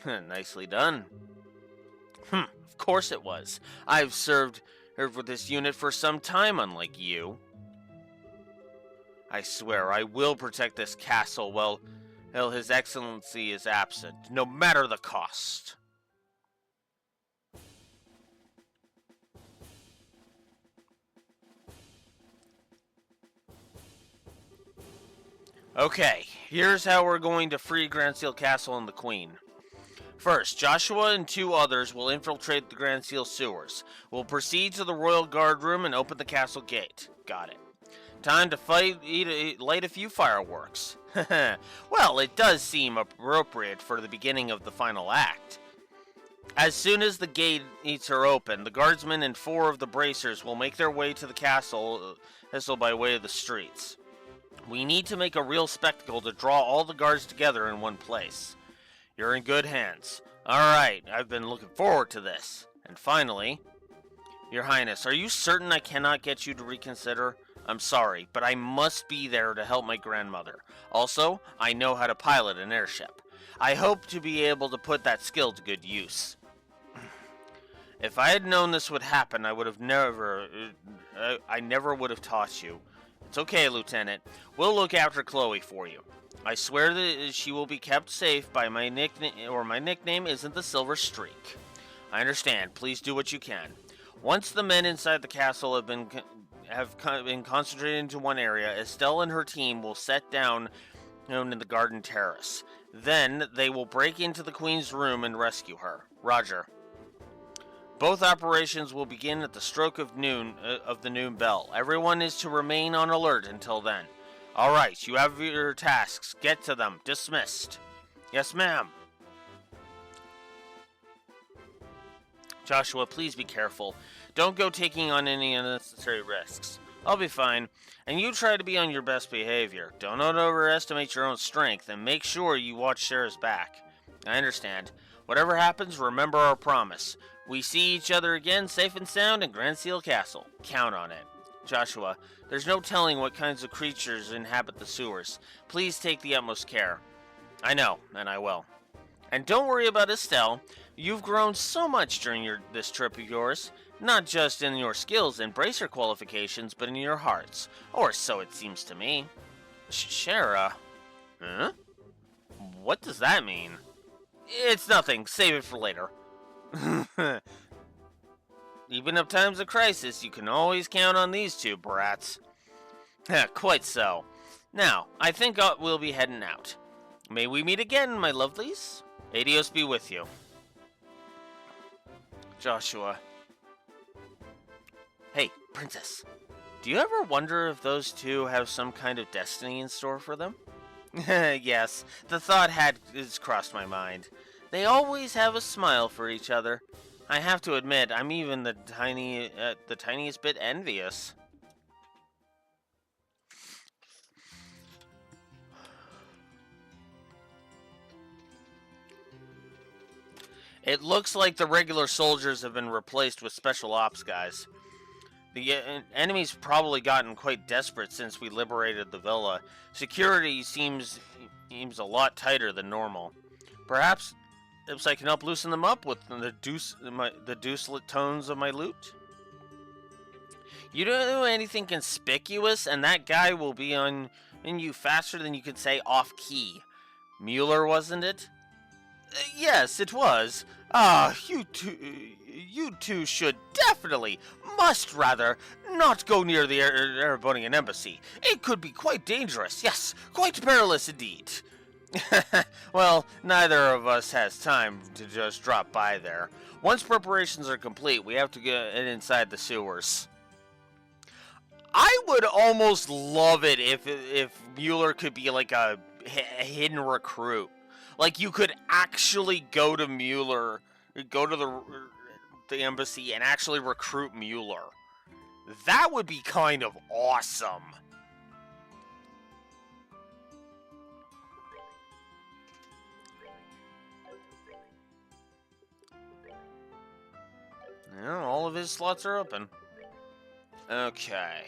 Nicely done. Of course it was. I've served with this unit for some time, unlike you. I swear I will protect this castle while His Excellency is absent, no matter the cost. Okay, Here's how we're going to free Grand Seal Castle and the Queen. First, Joshua and 2 others will infiltrate the Grand Seal sewers. We'll proceed to the Royal Guard room and open the castle gate. Got it. Time to light a few fireworks. Well, it does seem appropriate for the beginning of the final act. As soon as the gates are open, the guardsmen and 4 of the bracers will make their way to the castle by way of the streets. We need to make a real spectacle to draw all the guards together in one place. You're in good hands. Alright, I've been looking forward to this. And finally, Your Highness, are you certain I cannot get you to reconsider? I'm sorry, but I must be there to help my grandmother. Also, I know how to pilot an airship. I hope to be able to put that skill to good use. If I had known this would happen, I never would have taught you. It's okay, Lieutenant. We'll look after Chloe for you. I swear that she will be kept safe by my nickname, or my nickname isn't the Silver Streak. I understand. Please do what you can. Once the men inside the castle have been concentrated into one area, Estelle and her team will set down in the garden terrace. Then they will break into the Queen's room and rescue her. Roger. Both operations will begin at the stroke of noon of the noon bell. Everyone is to remain on alert until then. All right, you have your tasks. Get to them. Dismissed. Yes, ma'am. Joshua, please be careful. Don't go taking on any unnecessary risks. I'll be fine. And you try to be on your best behavior. Don't overestimate your own strength, and make sure you watch Sarah's back. I understand. Whatever happens, remember our promise. We see each other again safe and sound in Grand Seal Castle. Count on it. Joshua, there's no telling what kinds of creatures inhabit the sewers. Please take the utmost care. I know, and I will. And don't worry about Estelle. You've grown so much during this trip of yours. Not just in your skills and bracer qualifications, but in your hearts. Or so it seems to me. Shara? Huh? What does that mean? It's nothing. Save it for later. Even in times of crisis, you can always count on these 2 brats. Quite so. Now, I think we'll be heading out. May we meet again, my lovelies? Adios be with you. Joshua. Hey, Princess. Do you ever wonder if those 2 have some kind of destiny in store for them? Yes, the thought has crossed my mind. They always have a smile for each other. I have to admit, I'm even the tiniest bit envious. It looks like the regular soldiers have been replaced with special ops guys. The enemy's probably gotten quite desperate since we liberated the villa. Security seems a lot tighter than normal. Perhaps I can help loosen them up with the deucelet tones of my lute. You don't do anything conspicuous, and that guy will be on you faster than you could say off key. Mueller, wasn't it? Yes, it was. You two should must rather, not go near the Erebonian embassy. It could be quite dangerous, yes, quite perilous indeed. Well, neither of us has time to just drop by there. Once preparations are complete, we have to get inside the sewers. I would almost love it if Mueller could be like a hidden recruit. Like, you could actually go to Mueller, go to the embassy and actually recruit Mueller. That would be kind of awesome. Yeah, all of his slots are open. Okay.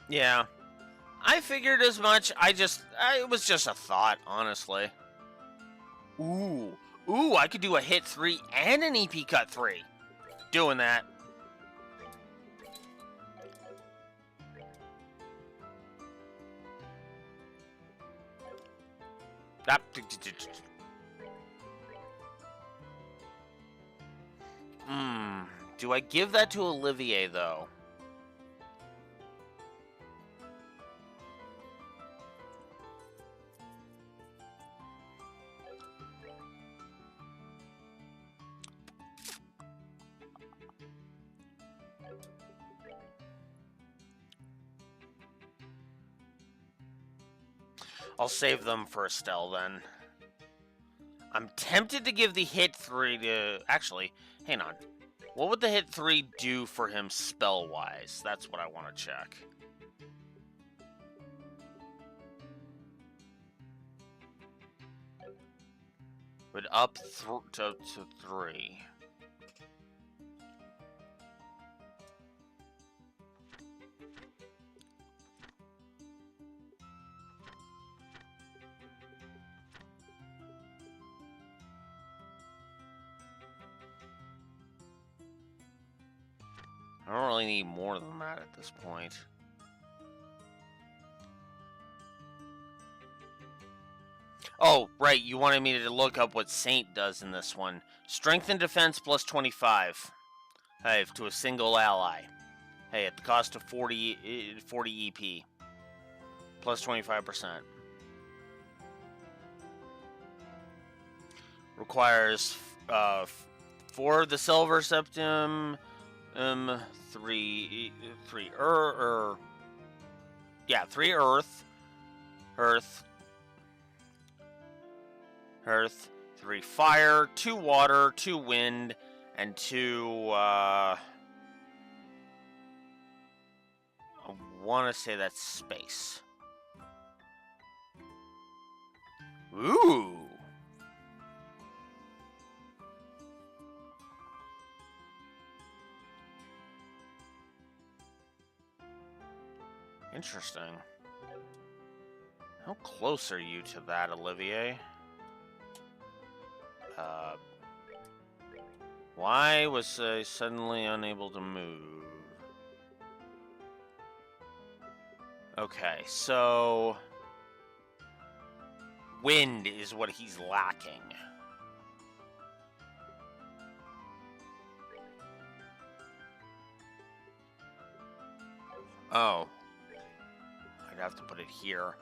Yeah. I figured as much. It was just a thought, honestly. Ooh, I could do a hit 3 and an EP cut 3. Doing that. Do I give that to Olivier, though? I'll save them for Estelle, then. I'm tempted to give the hit 3 to... Actually, hang on. What would the hit 3 do for him spell-wise? That's what I want to check. Would up to 3. I don't really need more than that at this point. Oh, right, you wanted me to look up what Saint does in this one. Strength and defense plus 25. Hey, to a single ally. Hey, at the cost of 40 EP. Plus 25%. Requires 4 of the silver septum, 3 earth, 3 fire, 2 water, 2 wind, and 2 I want to say that's space. Ooh. Interesting. How close are you to that, Olivier? Why was I suddenly unable to move? Okay, so... wind is what he's lacking. Oh. I'd have to put it here.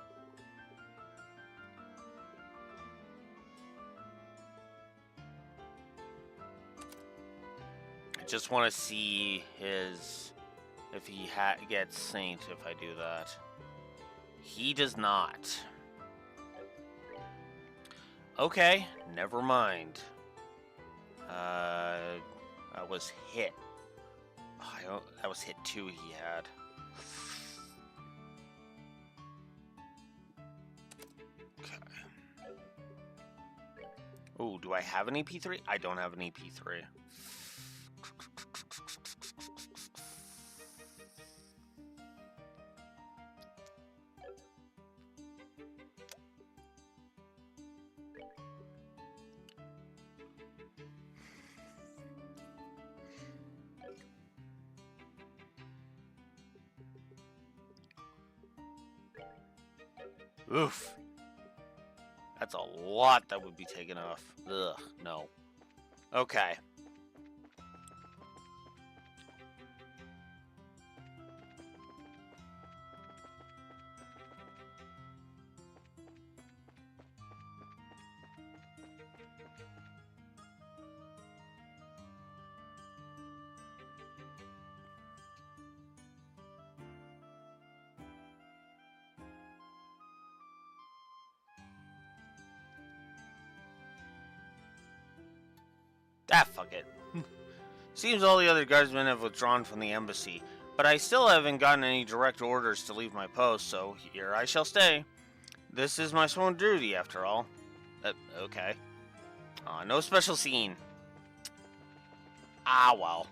I just want to see his... if he gets Saint if I do that. He does not. Okay, never mind. I was hit. That was hit 2 he had. Okay. Oh, do I have an EP3? I don't have an EP3. Oof. That's a lot that would be taken off. Ugh, no. Okay. Ah, fuck it. Seems all the other guardsmen have withdrawn from the embassy, but I still haven't gotten any direct orders to leave my post, so here I shall stay. This is my sworn duty, after all. Okay. No special scene. Ah, well.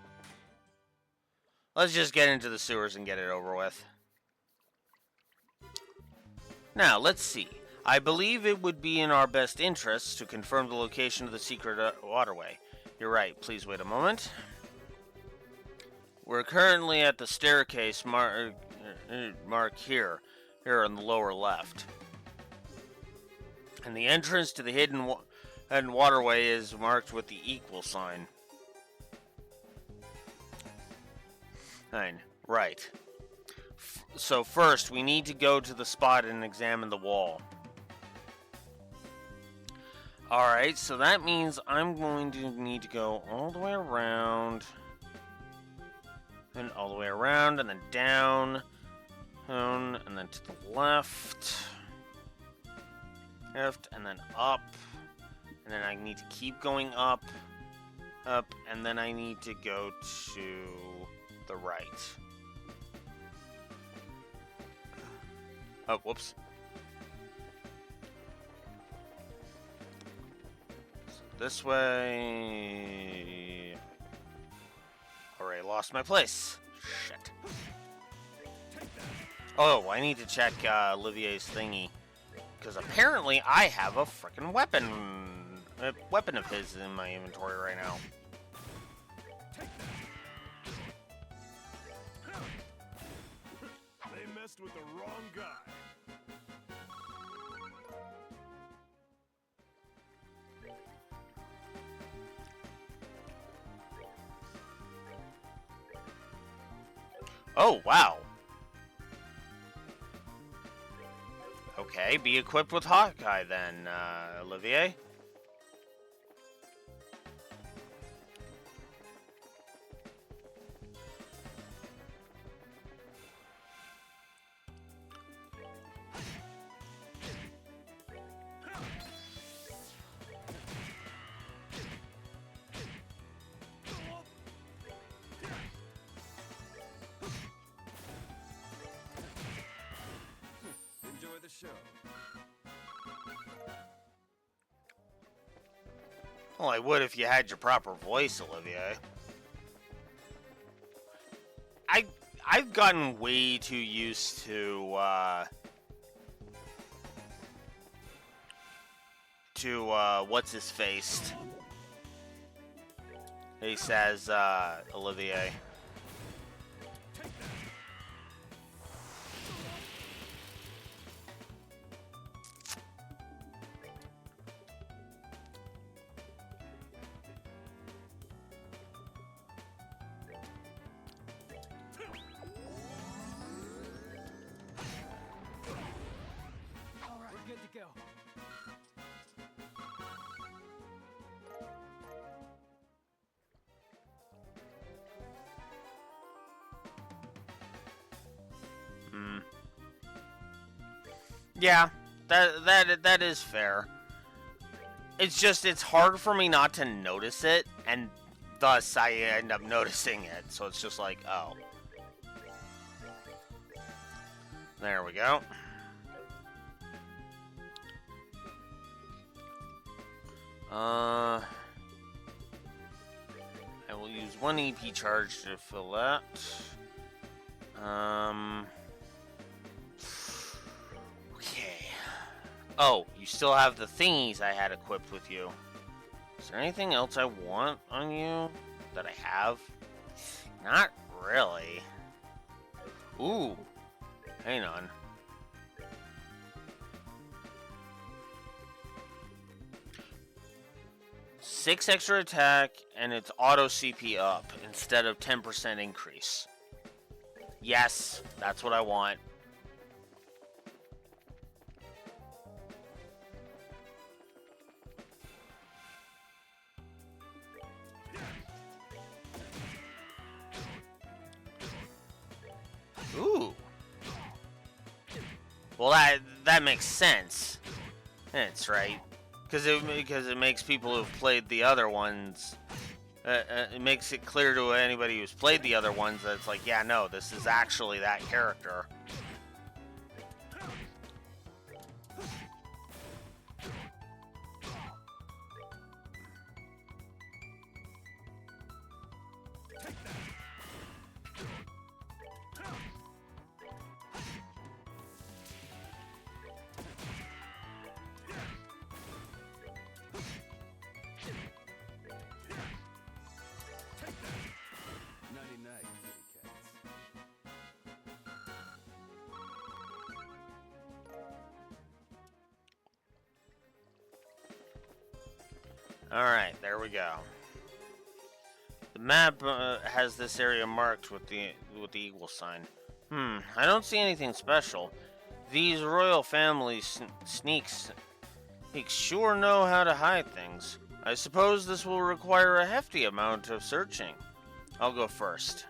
Let's just get into the sewers and get it over with. Now, let's see. I believe it would be in our best interests to confirm the location of the secret waterway. You're right, please wait a moment. We're currently at the staircase mark here on the lower left. And the entrance to the hidden waterway is marked with the equal sign. Fine. Right. So first, we need to go to the spot and examine the wall. Alright, so that means I'm going to need to go all the way around. And all the way around, and then down. And then to the left. Left, and then up. And then I need to keep going up. Up, and then I need to go to the right. Oh, whoops. This way. Alright, lost my place. Shit. Oh, I need to check Olivier's thingy. Because apparently I have a frickin' weapon. A weapon of his in my inventory right now. They messed with the wrong guy. Oh, wow. Okay, be equipped with Hawkeye then, Olivier. Enjoy the show. Well, I would if you had your proper voice, Olivier. I've gotten way too used to what's his face. He says Olivier. We're good to go. Yeah, that is fair. It's just it's hard for me not to notice it, and thus I end up noticing it. So it's just like, oh, there we go. I will use one EP charge to fill that. Okay. Oh, you still have the thingies I had equipped with you. Is there anything else I want on you that I have? Not really. Ooh. Hang on. Six extra attack, and it's auto CP up instead of 10% increase. Yes, that's what I want. Ooh. Well, that makes sense. That's right. Because it makes people who've played the other ones, it makes it clear to anybody who's played the other ones that it's like, yeah, no, this is actually that character. Nighty-night, kitty cats. Alright, there we go. The map has this area marked with the eagle sign. I don't see anything special. These royal family sneaks sure know how to hide things. I suppose this will require a hefty amount of searching. I'll go first.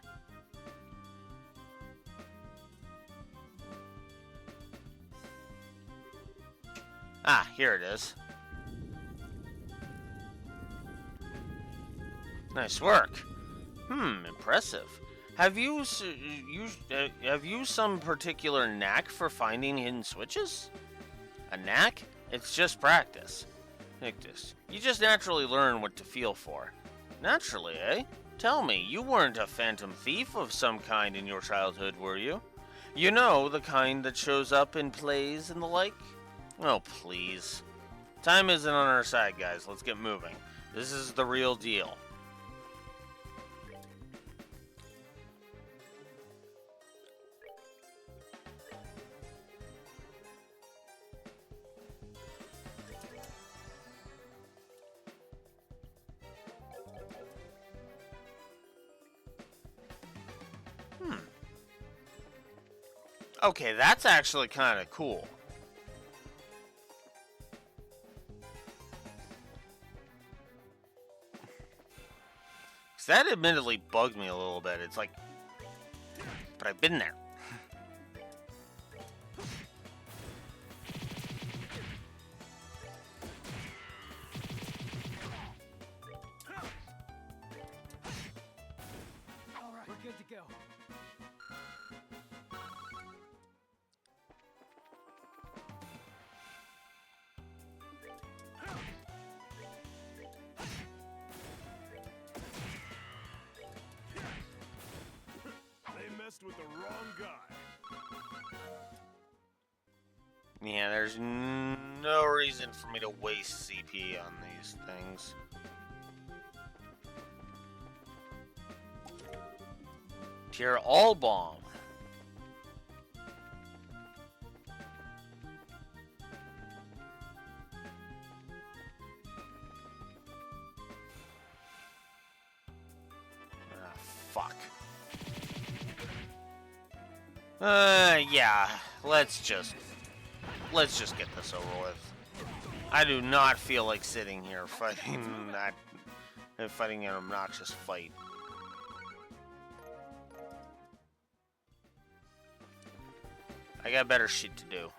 Ah, here it is. Nice work. Impressive. Have you some particular knack for finding hidden switches? A knack? It's just practice. Nictus, you just naturally learn what to feel for. Naturally, eh? Tell me, you weren't a phantom thief of some kind in your childhood, were you? You know, the kind that shows up in plays and the like? Oh, please. Time isn't on our side, guys. Let's get moving. This is the real deal. Okay, that's actually kind of cool. That admittedly bugged me a little bit. It's like, but I've been there. All right, we're good to go. With the wrong guy. Yeah, there's no reason for me to waste CP on these things. Pure all bomb. Ah, fuck. Yeah, let's just get this over with. I do not feel like sitting here fighting an obnoxious fight. I got better shit to do.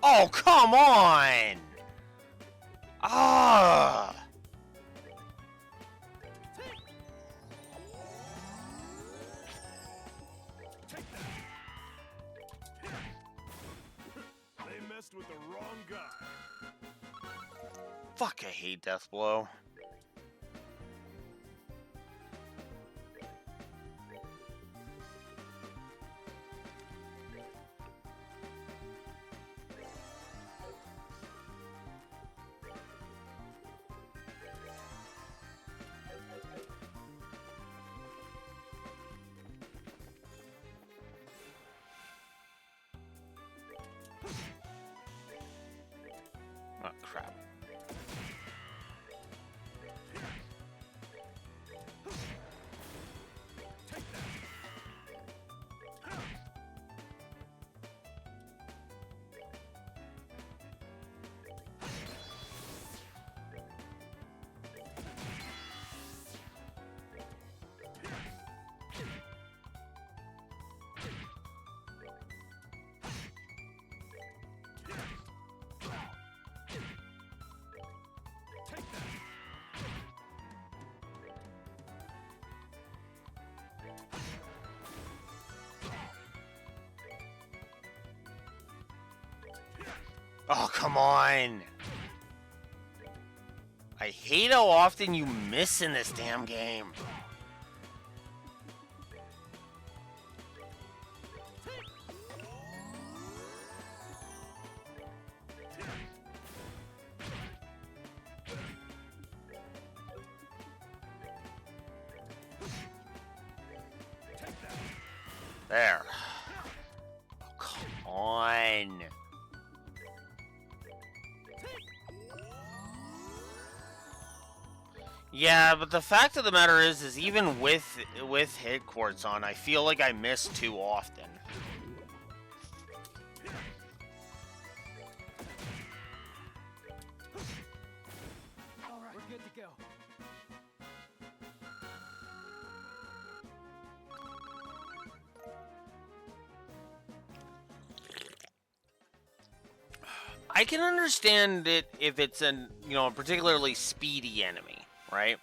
Oh, come on! Ah! They messed with the wrong guy. Fuck, I hate Death Blow. Oh, crap. Oh, come on. I hate how often you miss in this damn game. There. Oh, come on. Yeah, but the fact of the matter is even with hit quartz on, I feel like I miss too often. All right, we're good to go. I can understand it if it's a particularly speedy enemy, right?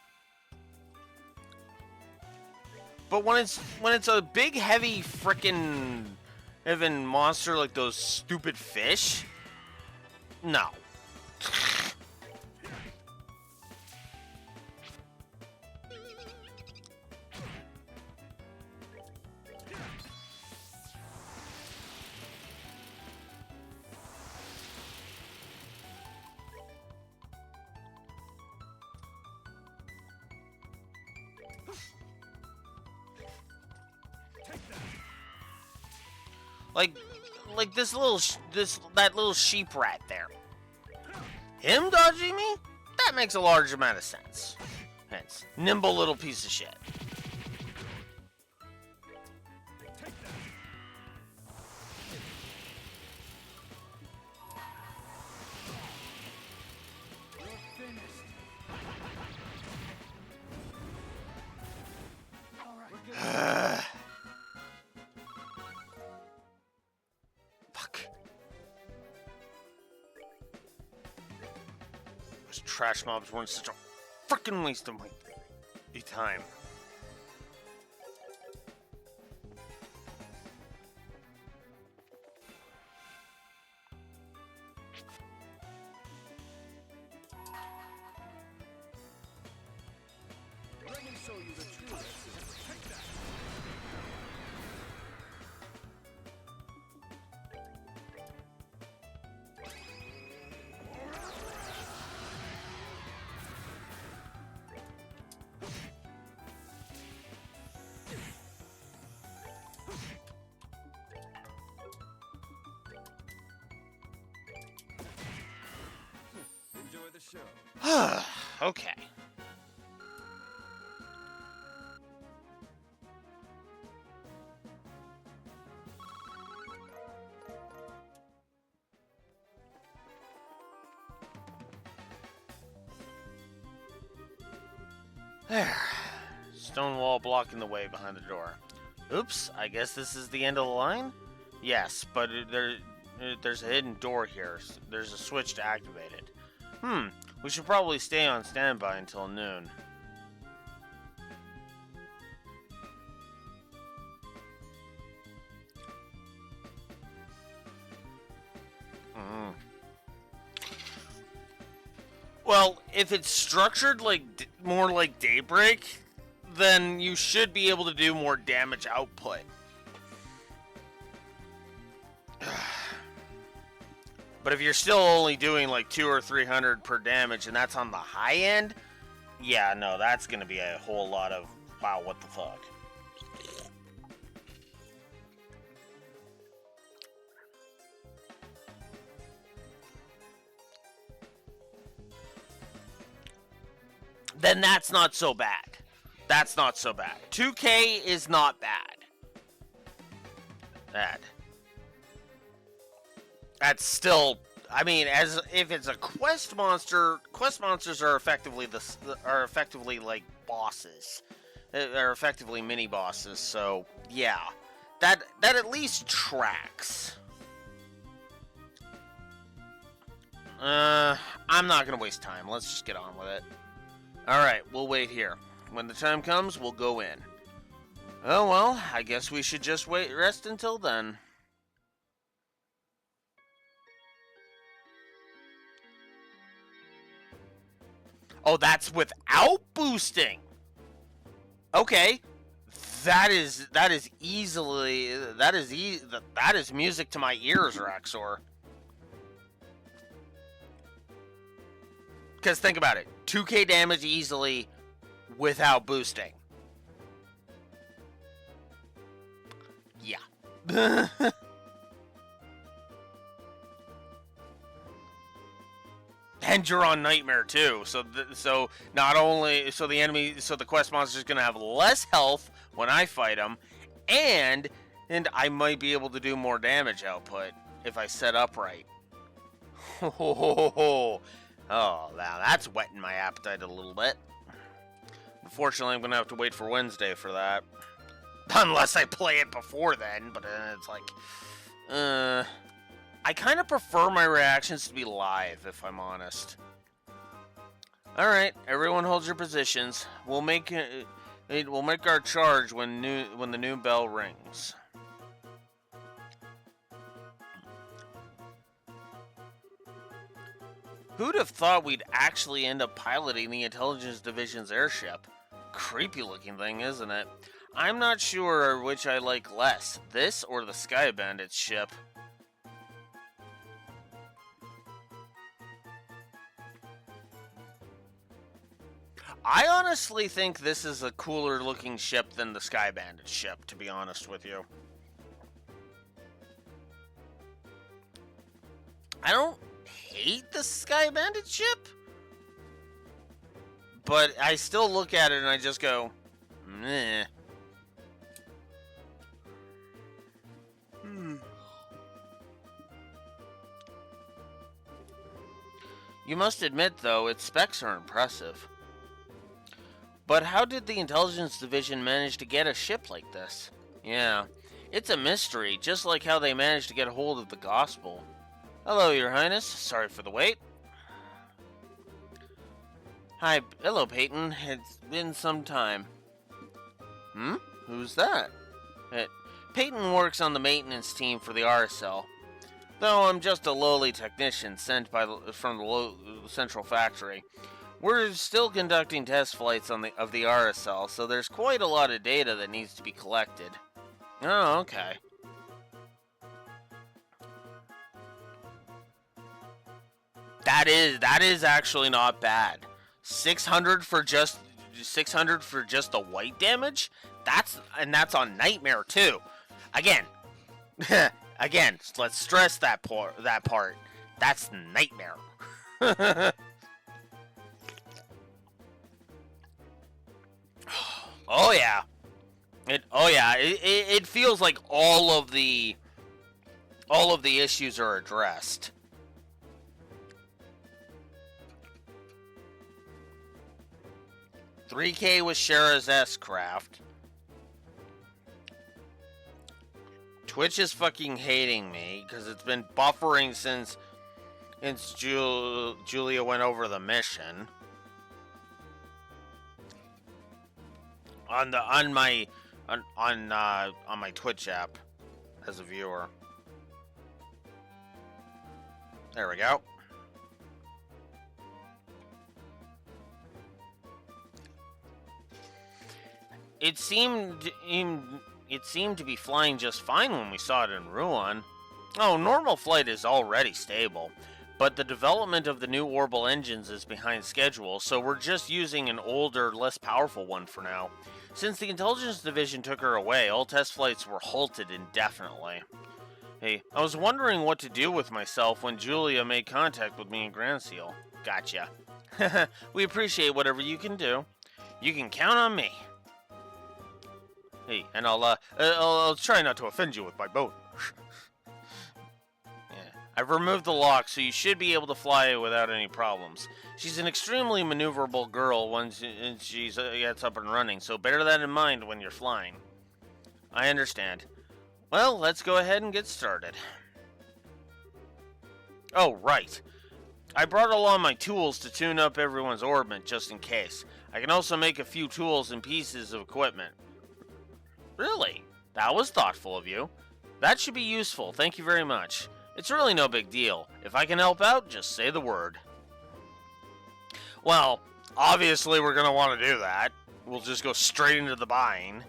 But when it's a big, heavy, frickin' even monster like those stupid fish, no. Like that little sheep rat there. Him dodging me? That makes a large amount of sense. Hence, nimble little piece of shit. Fuck. Those trash mobs weren't such a freaking waste of my time. Let me show you the true recipe. Take that. Enjoy the show. Okay. There. Stone wall blocking the way behind the door. Oops, I guess this is the end of the line? Yes, but there's a hidden door here. There's a switch to activate it. We should probably stay on standby until noon. Well, if it's structured more like Daybreak, then you should be able to do more damage output. But if you're still only doing like 200 or 300 per damage, and that's on the high end, yeah, no, that's gonna be a whole lot of wow, what the fuck. Then that's not so bad. That's not so bad. 2K is not bad. That's still, I mean, as if it's a quest monster, quest monsters are effectively like bosses. They're effectively mini bosses. So yeah, that at least tracks. I'm not gonna waste time. Let's just get on with it. Alright, we'll wait here. When the time comes, we'll go in. Oh well, I guess we should just rest until then. Oh, that's without boosting. Okay. That is easily that is music to my ears, Raxor. Because think about it, 2k damage easily without boosting. Yeah. And you're on Nightmare too, so not only the quest monster's gonna have less health when I fight him, and I might be able to do more damage output if I set up right. Oh, now that's whetting my appetite a little bit. Unfortunately, I'm gonna have to wait for Wednesday for that, unless I play it before then. But it's like, I kind of prefer my reactions to be live, if I'm honest. All right, everyone holds your positions. We'll make our charge when the new bell rings. Who'd have thought we'd actually end up piloting the Intelligence Division's airship? Creepy looking thing, isn't it? I'm not sure which I like less, this or the Sky Bandit's ship. I honestly think this is a cooler looking ship than the Sky Bandit ship, to be honest with you. I don't hate the Sky Bandit ship, but I still look at it and I just go, meh. You must admit, though, its specs are impressive. But how did the Intelligence Division manage to get a ship like this? Yeah, it's a mystery, just like how they managed to get a hold of the Gospel. Hello, Your Highness. Sorry for the wait. Hello, Peyton. It's been some time. Who's that? Peyton works on the maintenance team for the RSL. Though I'm just a lowly technician sent from the central factory. We're still conducting test flights of the RSL, so there's quite a lot of data that needs to be collected. Oh, okay. That is actually not bad. 600 for just the white damage? That's on Nightmare too. Again, let's stress that part. That's Nightmare. Oh yeah. It feels like all of the issues are addressed. $3K with Shara's S-Craft. Twitch is fucking hating me because it's been buffering since Julia went over the mission. On my Twitch app as a viewer. There we go. It seemed to be flying just fine when we saw it in Ruan. Oh, normal flight is already stable, but the development of the new orbital engines is behind schedule, so we're just using an older, less powerful one for now. Since the Intelligence Division took her away, all test flights were halted indefinitely. Hey, I was wondering what to do with myself when Julia made contact with me in Grand Seal. Gotcha. We appreciate whatever you can do. You can count on me. Hey, and I'll try not to offend you with my boat. Yeah. I've removed the lock, so you should be able to fly without any problems. She's an extremely maneuverable girl once she gets up and running, so bear that in mind when you're flying. I understand. Well, let's go ahead and get started. Oh, right. I brought along my tools to tune up everyone's orbit, just in case. I can also make a few tools and pieces of equipment. Really? That was thoughtful of you. That should be useful, thank you very much. It's really no big deal. If I can help out, just say the word. Well, Obviously, we're going to want to do that. We'll just go straight into the buying.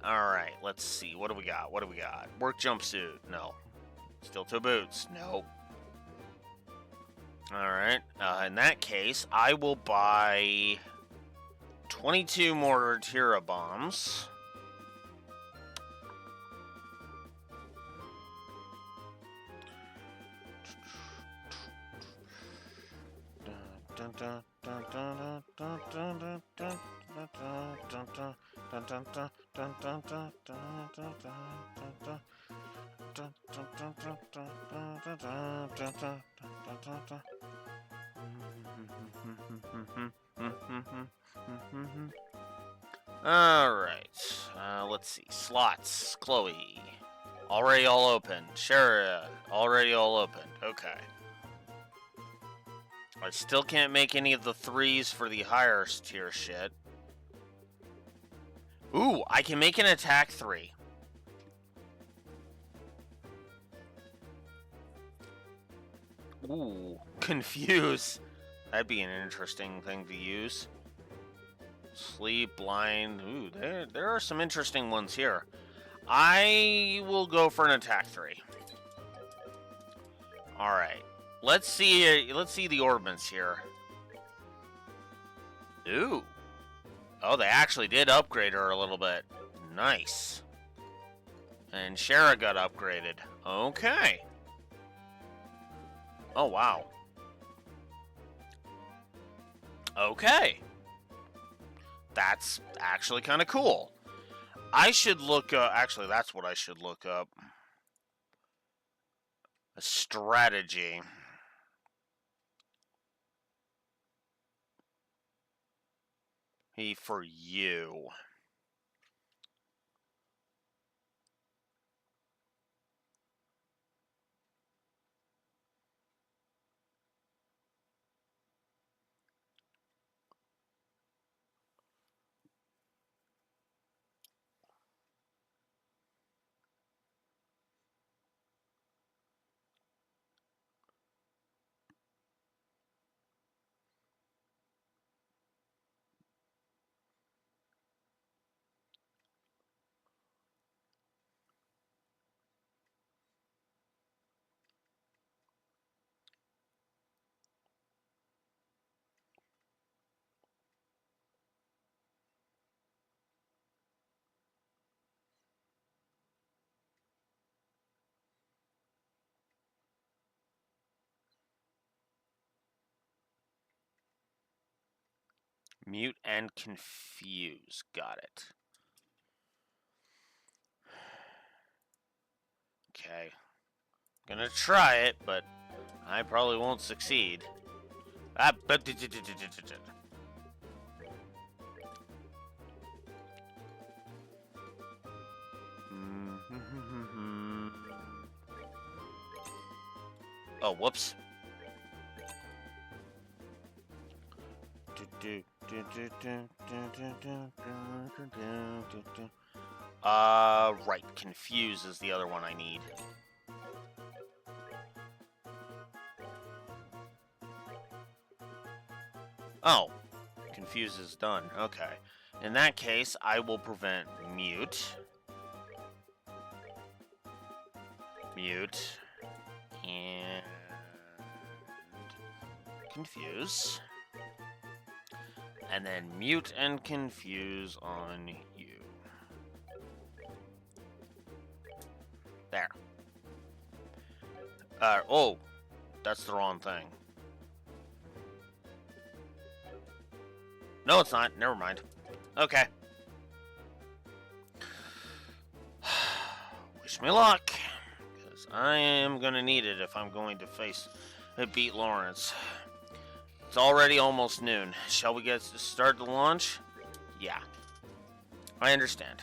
Alright, let's see. What do we got? What do we got? Work jumpsuit. No. Steel toe boots. No. Alright. In that case, I will buy 22 mortar Tira bombs. Alright, let's see. Slots. Chloe. Already all open. Shara. Already all open. Okay. I still can't make any of the 3s for the higher tier shit. Ooh, I can make an attack 3. Ooh, confuse. That'd be an interesting thing to use. Sleep, blind. Ooh, there are some interesting ones here. I will go for an attack 3. All right. Let's see the orbits here. Ooh. Oh, they actually did upgrade her a little bit. Nice. And Shara got upgraded. Okay. Oh, wow. Okay. That's actually kind of cool. I should look up... Actually, that's what I should look up. A strategy. For you. Mute and confuse. Got it. Okay. Gonna try it, but I probably won't succeed. Oh, whoops. Right. Confuse is the other one I need. Oh. Confuse is done. Okay. In that case, I will prevent mute. Mute. And... confuse. And then mute and confuse on you. There. Oh, that's the wrong thing. No, it's not. Never mind. Okay. Wish me luck, because I am going to need it if I'm going to beat Lawrence. It's already almost noon. Shall we start the launch? Yeah. I understand.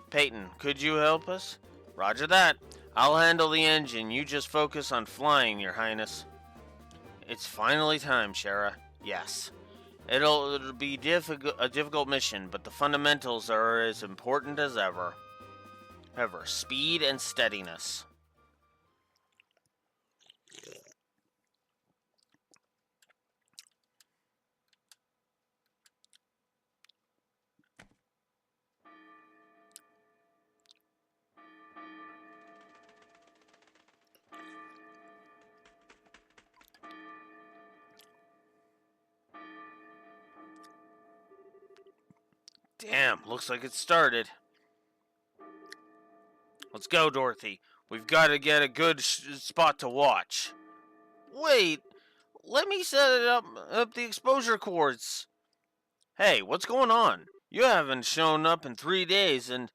Peyton, could you help us? Roger that. I'll handle the engine. You just focus on flying, Your Highness. It's finally time, Shara. Yes. It'll be a difficult mission, but the fundamentals are as important as ever. Speed and steadiness. Damn, looks like it started. Let's go, Dorothy. We've got to get a good spot to watch. Wait, let me set it up the exposure cords. Hey, what's going on? You haven't shown up in 3 days, and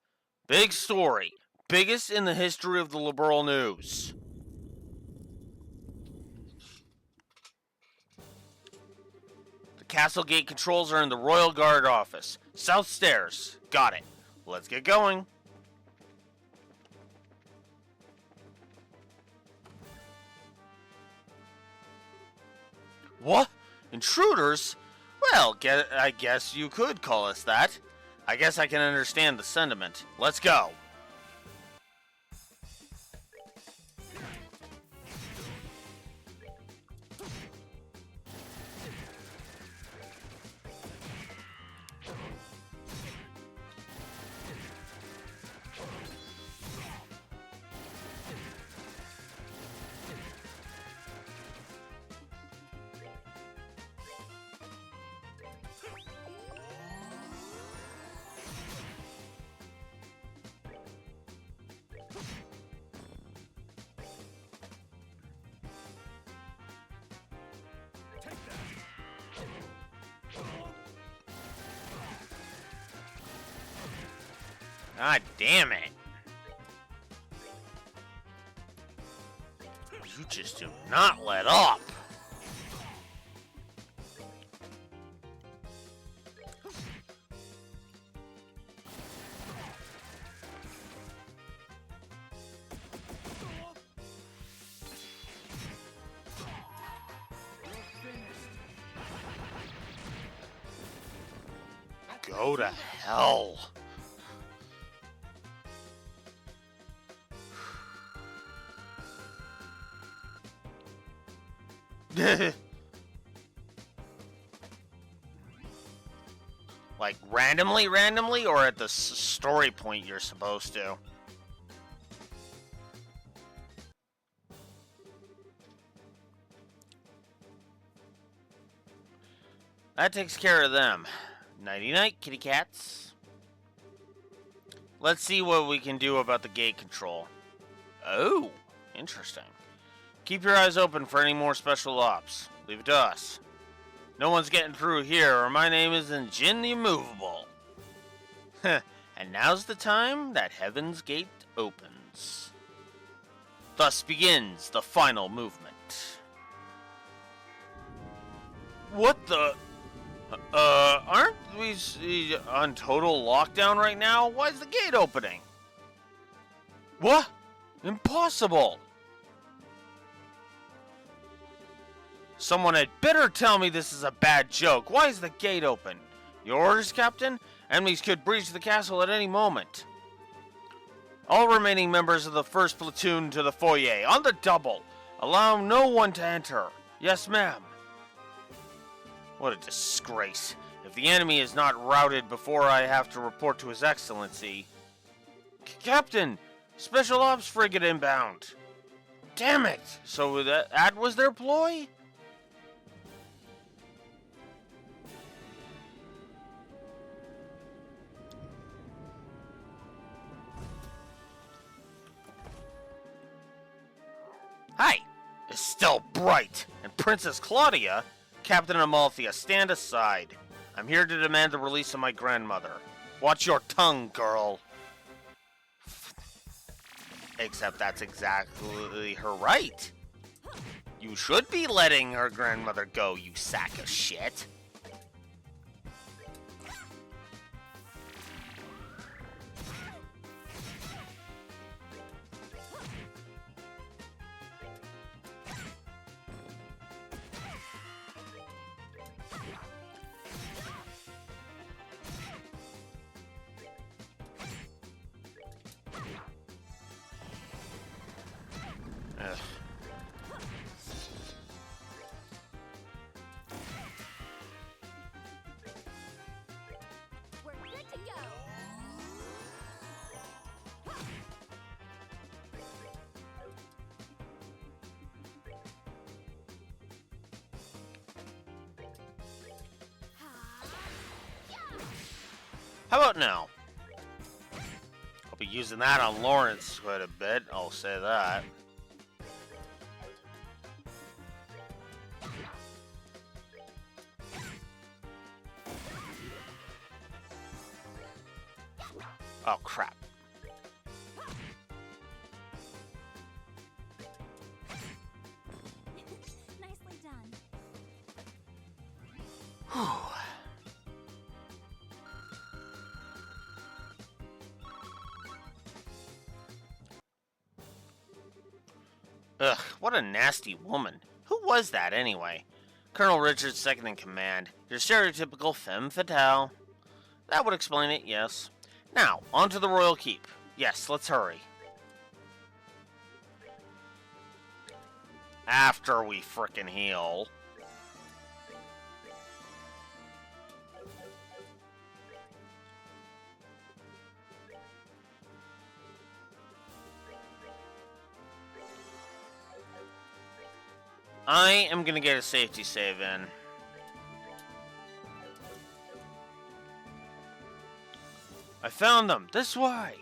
big story. Biggest in the history of the liberal news. The Castle Gate controls are in the Royal Guard office. South stairs. Got it. Let's get going. What? Intruders? Well, I guess you could call us that. I guess I can understand the sentiment. Let's go. God damn it. You just do not let up. Go to hell. Like randomly, or at the story point you're supposed to? That takes care of them. Nighty-night, kitty cats. Let's see what we can do about the gate control. Oh, interesting. Keep your eyes open for any more special ops. Leave it to us. No one's getting through here, or my name isn't Jin the Immovable. And now's the time that Heaven's Gate opens. Thus begins the final movement. What the... aren't we on total lockdown right now? Why is the gate opening? What? Impossible! Someone had better tell me this is a bad joke. Why is the gate open? Your orders, Captain? Enemies could breach the castle at any moment. All remaining members of the first platoon to the foyer, on the double. Allow no one to enter. Yes, ma'am. What a disgrace. If the enemy is not routed before I have to report to His Excellency... Captain! Special Ops frigate inbound! Damn it! So that was their ploy? Hi! It's still bright! And Princess Claudia... Captain Amalthea, stand aside. I'm here to demand the release of my grandmother. Watch your tongue, girl. Except that's exactly her right. You should be letting her grandmother go, you sack of shit. Ugh. How about now? I'll be using that on Lawrence quite a bit, I'll say that. Oh, crap. Nicely done. Whew. Ugh, what a nasty woman. Who was that, anyway? Colonel Richards, second in command. Your stereotypical femme fatale. That would explain it, yes. Now, on to the Royal Keep. Yes, let's hurry. After we frickin' heal. I am gonna get a safety save in. I found them! This way!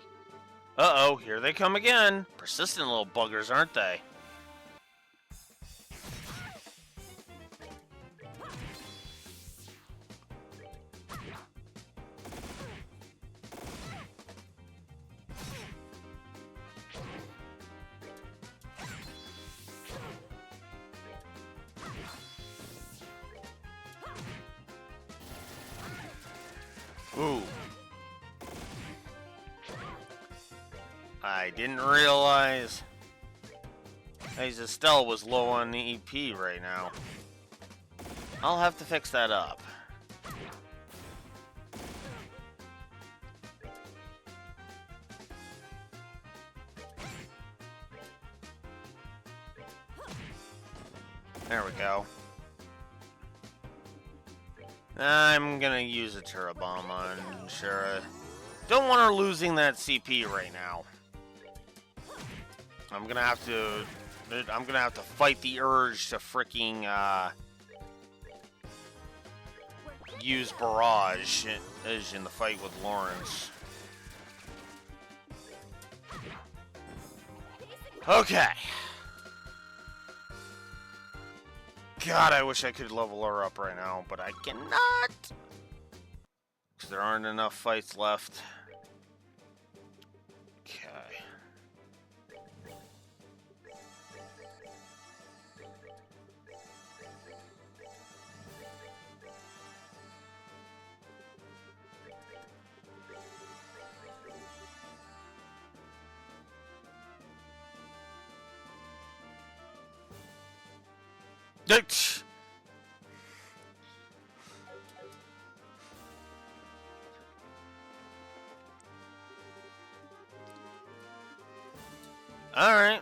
Uh-oh, here they come again. Persistent little buggers, aren't they? Ooh. I didn't realize Estelle was low on the EP right now. I'll have to fix that up. There we go. I'm gonna use a turret bomb on Shara. Don't want her losing that CP right now. I'm gonna have to fight the urge to freaking use Barrage as in the fight with Lawrence. Okay. God, I wish I could level her up right now, but I cannot. Because there aren't enough fights left. Okay. Alright.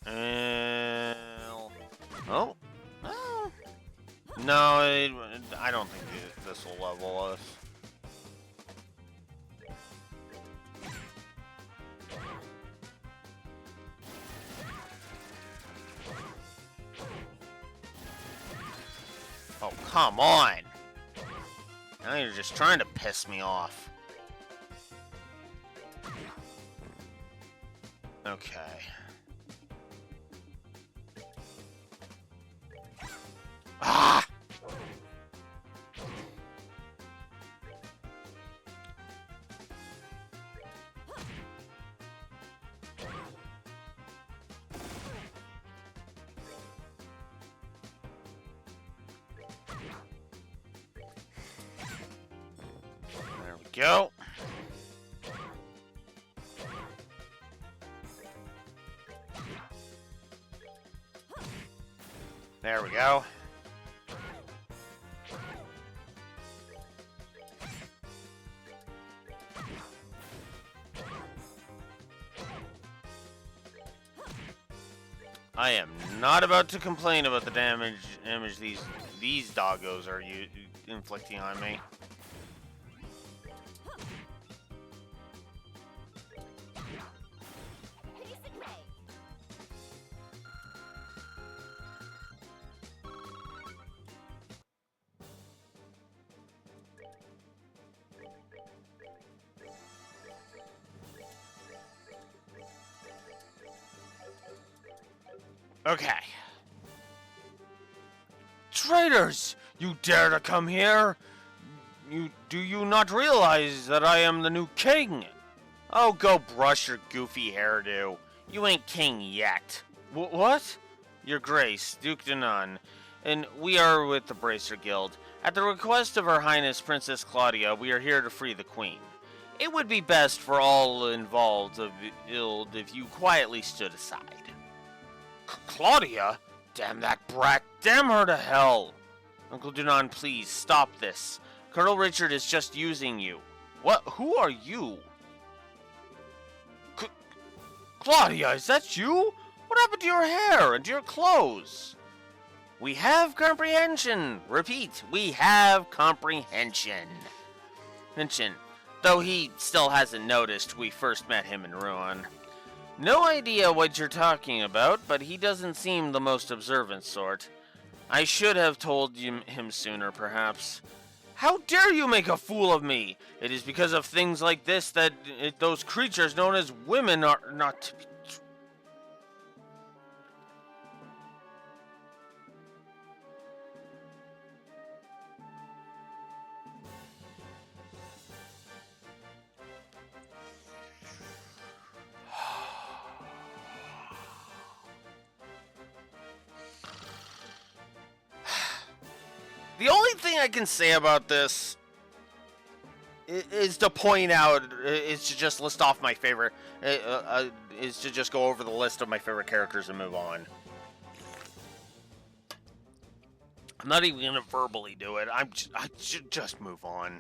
Oh. Oh. No, I don't think this will level us. Oh, come on! Now you're just trying to piss me off. Okay. Ah! There we go. There we go. I am not about to complain about the damage these doggos are inflicting on me. Okay. Traitors! You dare to come here? Do you not realize that I am the new king? Oh, go brush your goofy hairdo. You ain't king yet. What? Your Grace, Duke Denon, and we are with the Bracer Guild. At the request of Her Highness Princess Claudia, we are here to free the Queen. It would be best for all involved of Ild if you quietly stood aside. Claudia? Damn that brat. Damn her to hell. Uncle Denon, please, stop this. Colonel Richard is just using you. What? Who are you? Claudia, is that you? What happened to your hair and to your clothes? We have comprehension. Repeat, we have comprehension. Though he still hasn't noticed we first met him in Ruin. No idea what you're talking about, but he doesn't seem the most observant sort. I should have told him sooner, perhaps. How dare you make a fool of me? It is because of things like this that those creatures known as women are not to be... The only thing I can say about this is to point out, is to just list off my favorite, is to just go over the list of my favorite characters and move on. I'm not even going to verbally do it. I should just move on.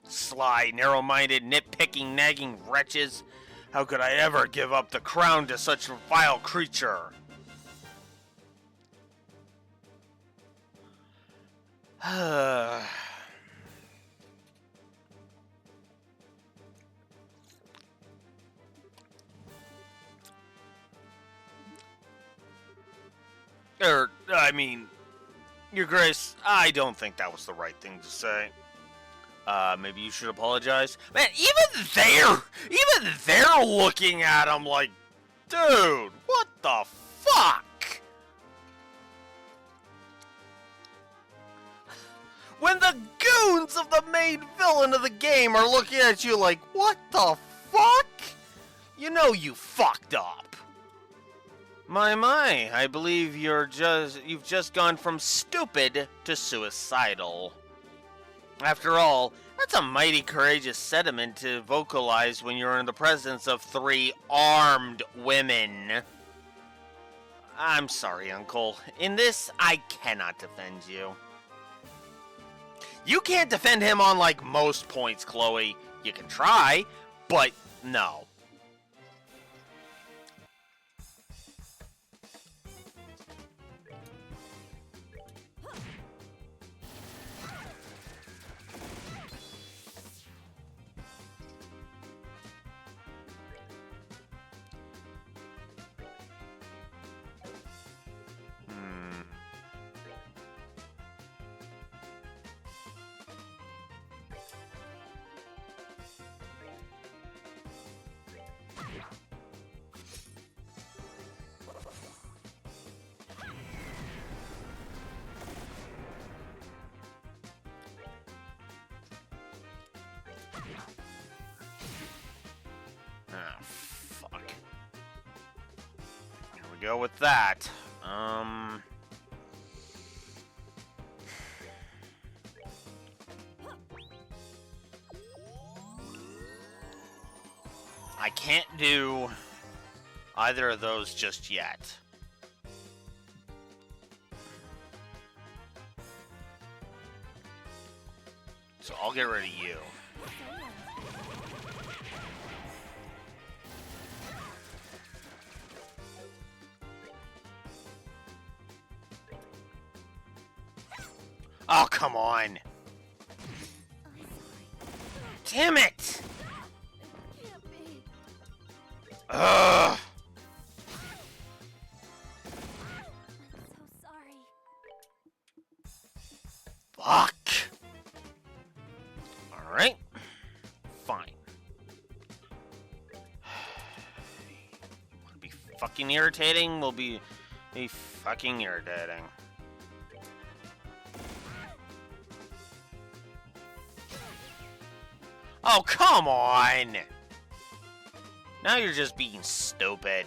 Sly, narrow-minded, nitpicking, nagging wretches. How could I ever give up the crown to such a vile creature? Your Grace, I don't think that was the right thing to say. Maybe you should apologize. Man, even they're looking at him like, dude, what the fuck? When the goons of the main villain of the game are looking at you like, what the fuck? You know you fucked up. My, I believe you've just gone from stupid to suicidal. After all, that's a mighty courageous sentiment to vocalize when you're in the presence of 3 armed women. I'm sorry, Uncle. In this, I cannot defend you. You can't defend him on, like, most points, Chloe. You can try, but no. Ah, fuck. Here we go with that. I can't do either of those just yet. So I'll get rid of you. Oh, come on. Damn it! Ugh! I'm so sorry. Fuck! Alright. Fine. You wanna be fucking irritating? We'll be He fucking irritating. Oh, come on! Now you're just being stupid.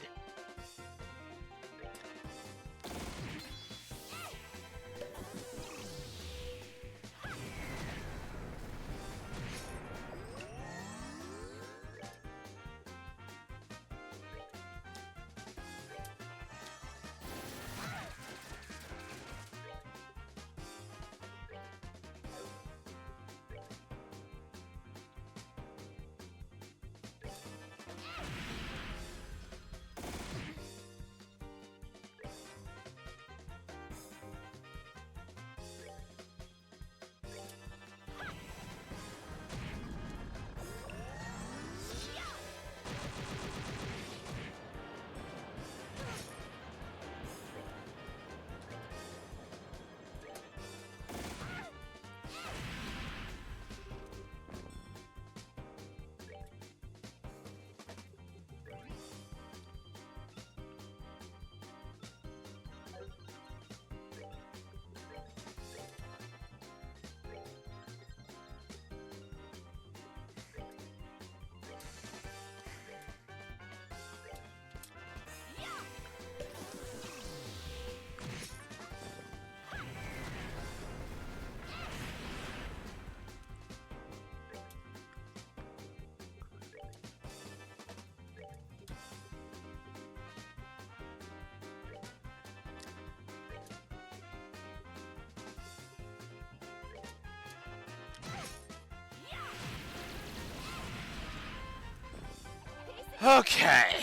Okay.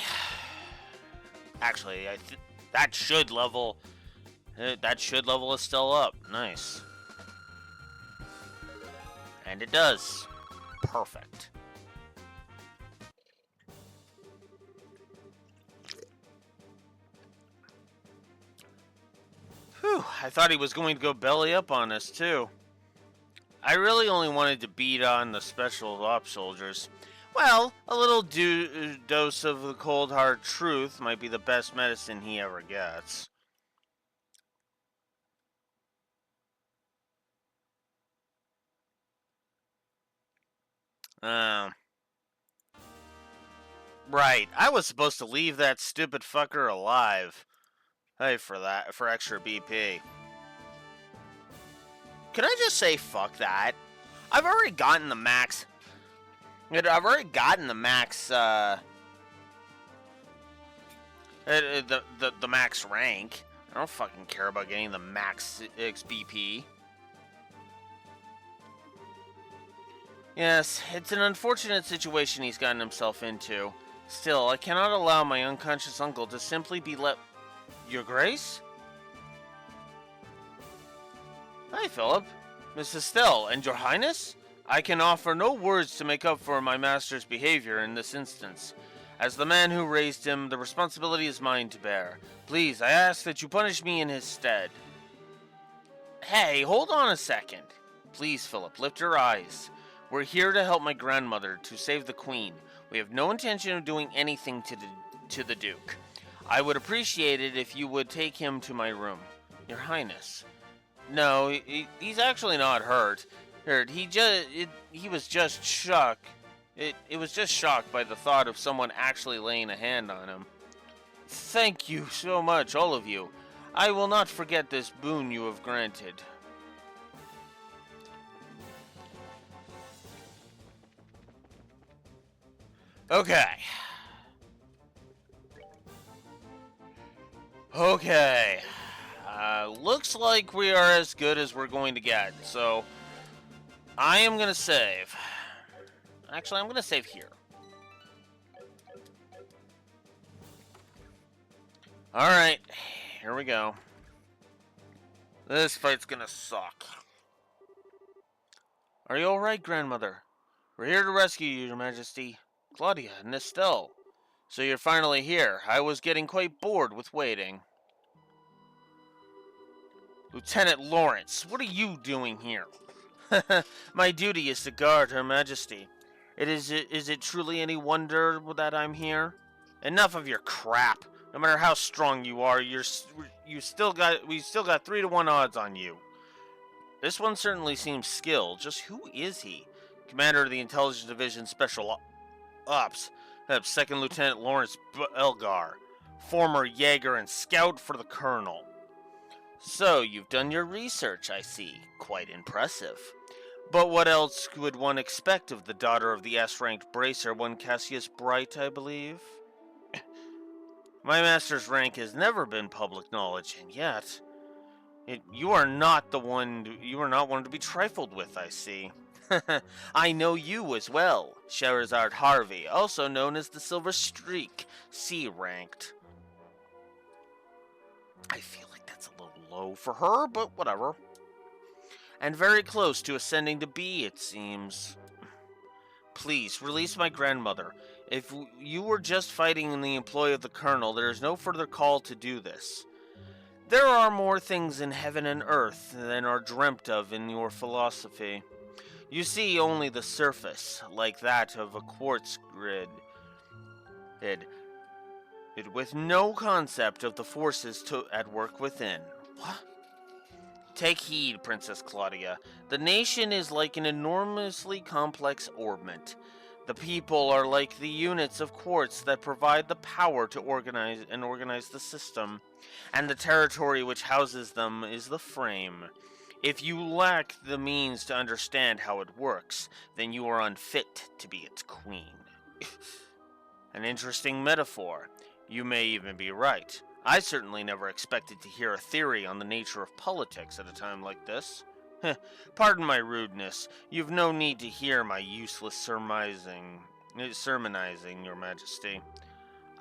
Actually, that should level. That should level is still up. Nice. And it does. Perfect. Whew, I thought he was going to go belly up on us, too. I really only wanted to beat on the special ops soldiers. Well, a little dose of the cold hard truth might be the best medicine he ever gets. Right, I was supposed to leave that stupid fucker alive. Hey, for extra BP. Can I just say fuck that? I've already gotten the max. I've already gotten the max. The max rank. I don't fucking care about getting the max XBP. Yes, it's an unfortunate situation he's gotten himself into. Still, I cannot allow my unconscious uncle to simply be let. Your Grace? Hi, Philip. Miss Estelle, and Your Highness? I can offer no words to make up for my master's behavior in this instance. As the man who raised him, the responsibility is mine to bear. Please, I ask that you punish me in his stead. Hey, hold on a second. Please, Philip, lift your eyes. We're here to help my grandmother to save the Queen. We have no intention of doing anything to the Duke. I would appreciate it if you would take him to my room. Your Highness. No, he's actually not hurt. He was just shocked. It was just shocked by the thought of someone actually laying a hand on him. Thank you so much, all of you. I will not forget this boon you have granted. Okay. Okay. Looks like we are as good as we're going to get, so I am going to save. Actually, I'm going to save here. Alright, here we go. This fight's going to suck. Are you alright, Grandmother? We're here to rescue you, Your Majesty. Claudia and Estelle. So you're finally here. I was getting quite bored with waiting. Lieutenant Lawrence, what are you doing here? My duty is to guard Her Majesty. Is it truly any wonder that I'm here? Enough of your crap. No matter how strong you are, we still got 3-to-1 odds on you. This one certainly seems skilled. Just who is he? Commander of the Intelligence Division Special Ops, Second Lieutenant Lawrence Elgar, former Jaeger and Scout for the Colonel. So, you've done your research, I see. Quite impressive. But what else would one expect of the daughter of the S-ranked bracer, one Cassius Bright, I believe? My master's rank has never been public knowledge, and yet... You are not one to be trifled with, I see. I know you as well, Sherazard Harvey, also known as the Silver Streak, C-ranked. I feel like that's a little low for her, but whatever. And very close to ascending to B, it seems. Please, release my grandmother. If you were just fighting in the employ of the Colonel, there is no further call to do this. There are more things in heaven and earth than are dreamt of in your philosophy. You see only the surface, like that of a quartz grid. With no concept of the forces at work within. What? Take heed, Princess Claudia. The nation is like an enormously complex orbment. The people are like the units of quartz that provide the power to organize the system, and the territory which houses them is the frame. If you lack the means to understand how it works, then you are unfit to be its queen. An interesting metaphor. You may even be right. I certainly never expected to hear a theory on the nature of politics at a time like this. Pardon my rudeness. You've no need to hear my useless sermonizing, Your Majesty.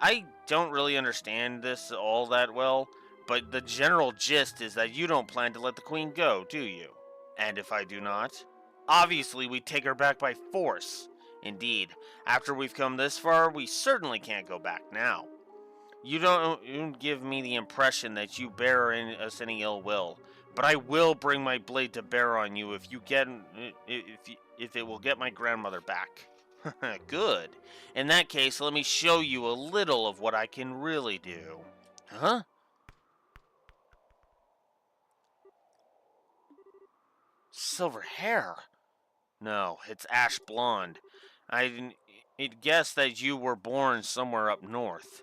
I don't really understand this all that well, but the general gist is that you don't plan to let the Queen go, do you? And if I do not? Obviously, we take her back by force. Indeed, after we've come this far, we certainly can't go back now. You don't give me the impression that you bear us any ill will, but I will bring my blade to bear on you if it will get my grandmother back. Good. In that case, let me show you a little of what I can really do. Huh? Silver hair? No, it's ash blonde. I'd guess that you were born somewhere up north.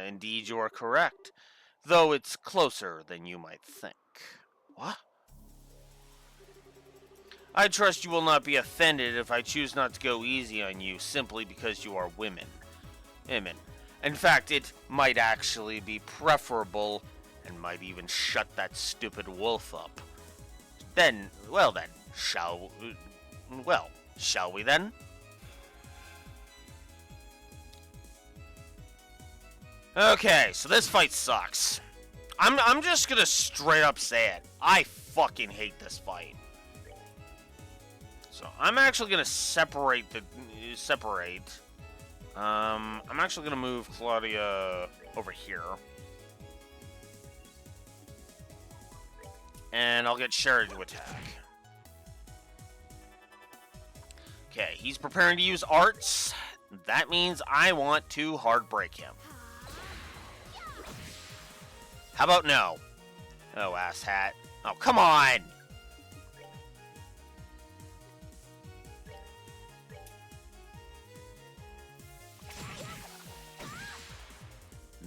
Indeed, you are correct, though it's closer than you might think. What? I trust you will not be offended if I choose not to go easy on you simply because you are women. In fact, it might actually be preferable and might even shut that stupid wolf up. Shall we then? Okay, so this fight sucks. I'm just gonna straight up say it. I fucking hate this fight. So I'm actually gonna separate. I'm actually gonna move Claudia over here, and I'll get Sherry to attack. Okay, he's preparing to use arts. That means I want to hard break him. How about no? Oh, asshat. Oh, come on!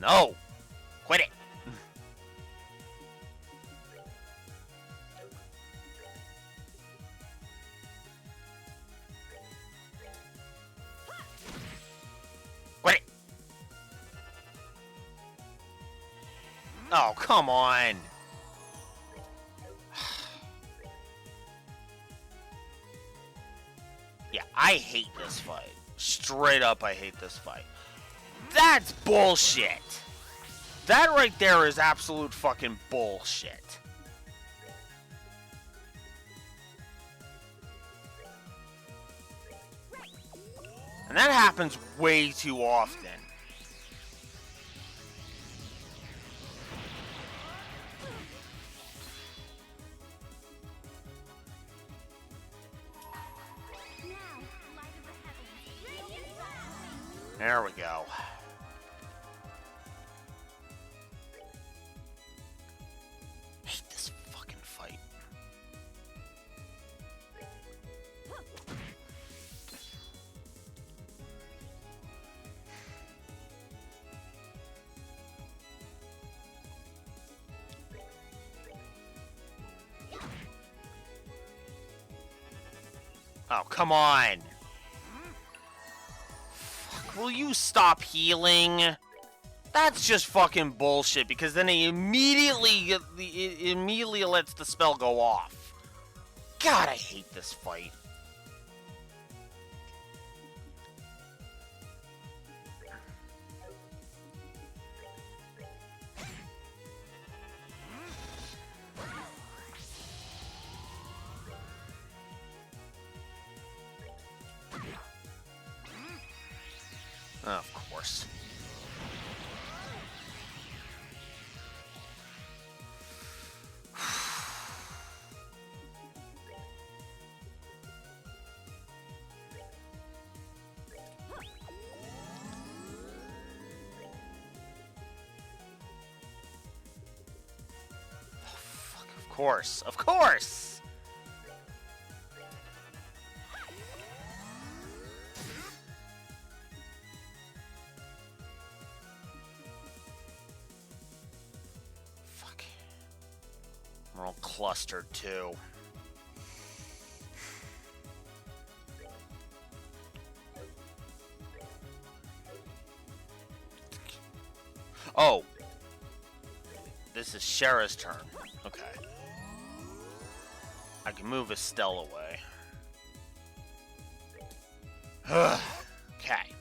No! Quit it! Quit it! Oh, come on! Yeah, I hate this fight. Straight up, I hate this fight. That's bullshit! That right there is absolute fucking bullshit. And that happens way too often. There we go. Oh, come on! Fuck, will you stop healing? That's just fucking bullshit, because then it immediately lets the spell go off. God, I hate this fight. Oh, of course. Fuck, of course. Of course! Fuck. We're all clustered, too. Oh. This is Shara's turn. Okay. I can move Estelle away. Okay.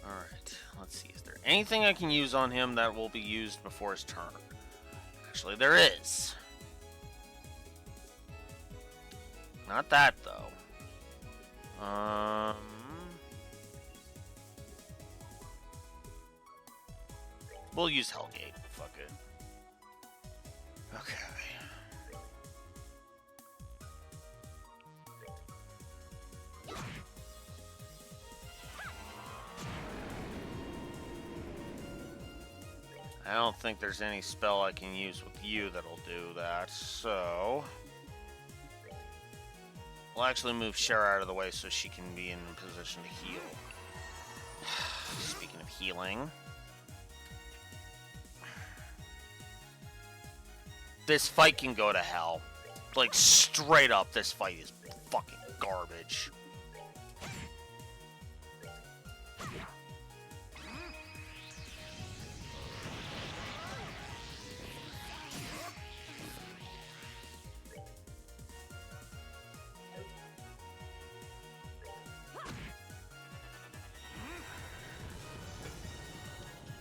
Alright, let's see. Is there anything I can use on him that will be used before his turn? Actually, there is. Not that, though. We'll use Hellgate. Fuck it. Okay. I don't think there's any spell I can use with you that'll do that, so... We'll actually move Shara out of the way so she can be in position to heal. Speaking of healing... This fight can go to hell. Like, straight up, this fight is fucking garbage.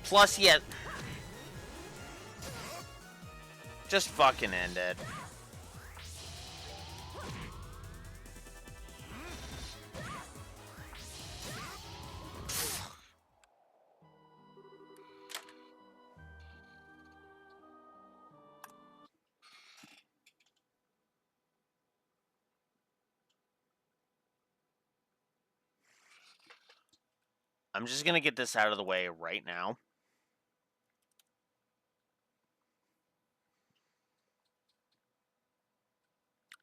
Plus, yet... Just fucking end it. I'm just gonna get this out of the way right now.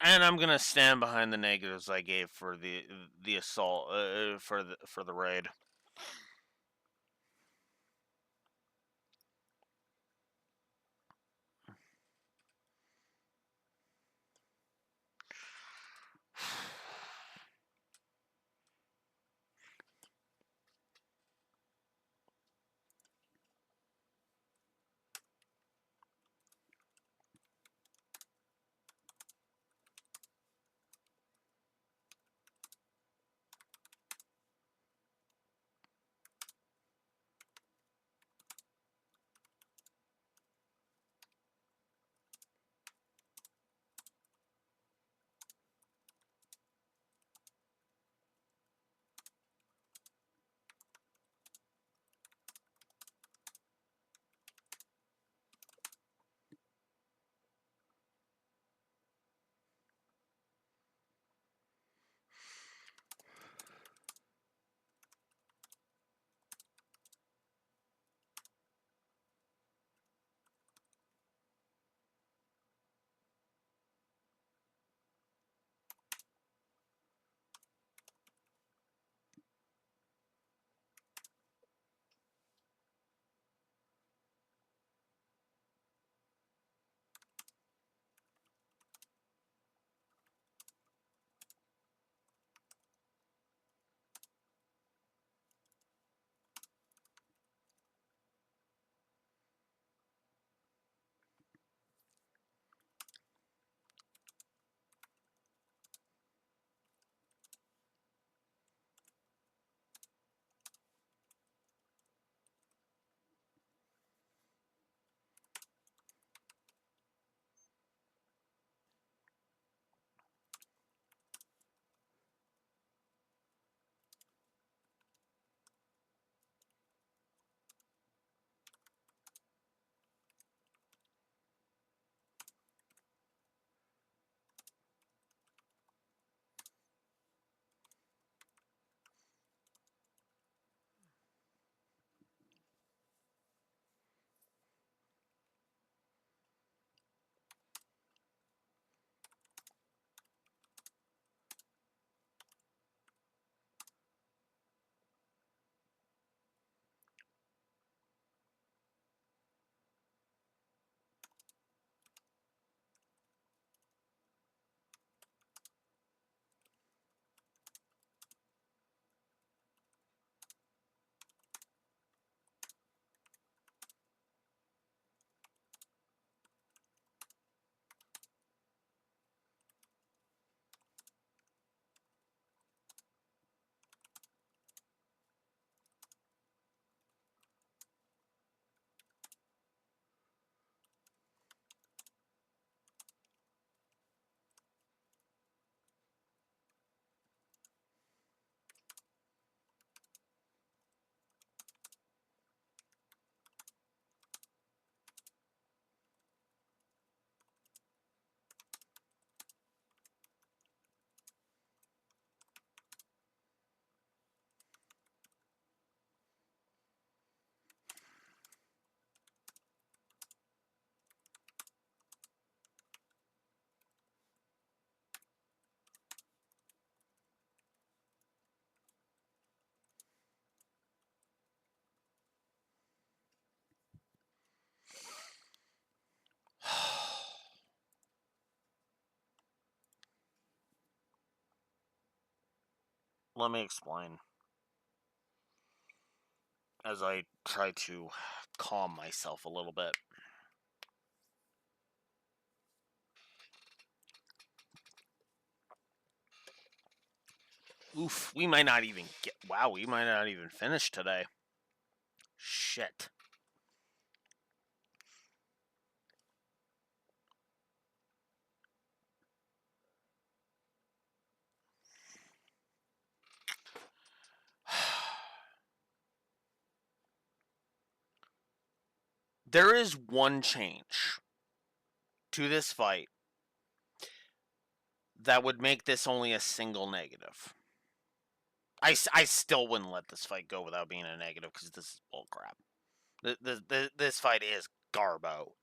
And I'm gonna stand behind the negatives I gave for the assault for the raid. let me explain. As I try to calm myself a little bit. Oof, we might not even get... Wow, we might not even finish today. Shit. There is one change to this fight that would make this only a single negative. I still wouldn't let this fight go without being a negative because this is bullcrap. This fight is garbo.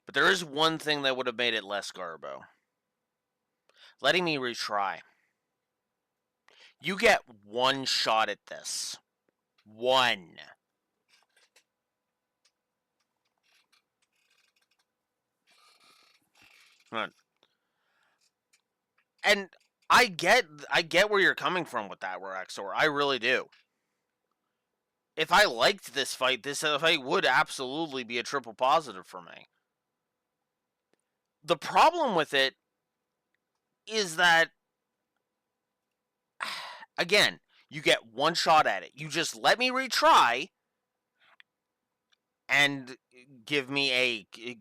But there is one thing that would have made it less garbo. Letting me retry. You get one shot at this. One. And I get where you're coming from with that, Raxor. I really do. If I liked this fight would absolutely be a triple positive for me. The problem with it is that, again, you get one shot at it. You just let me retry and give me you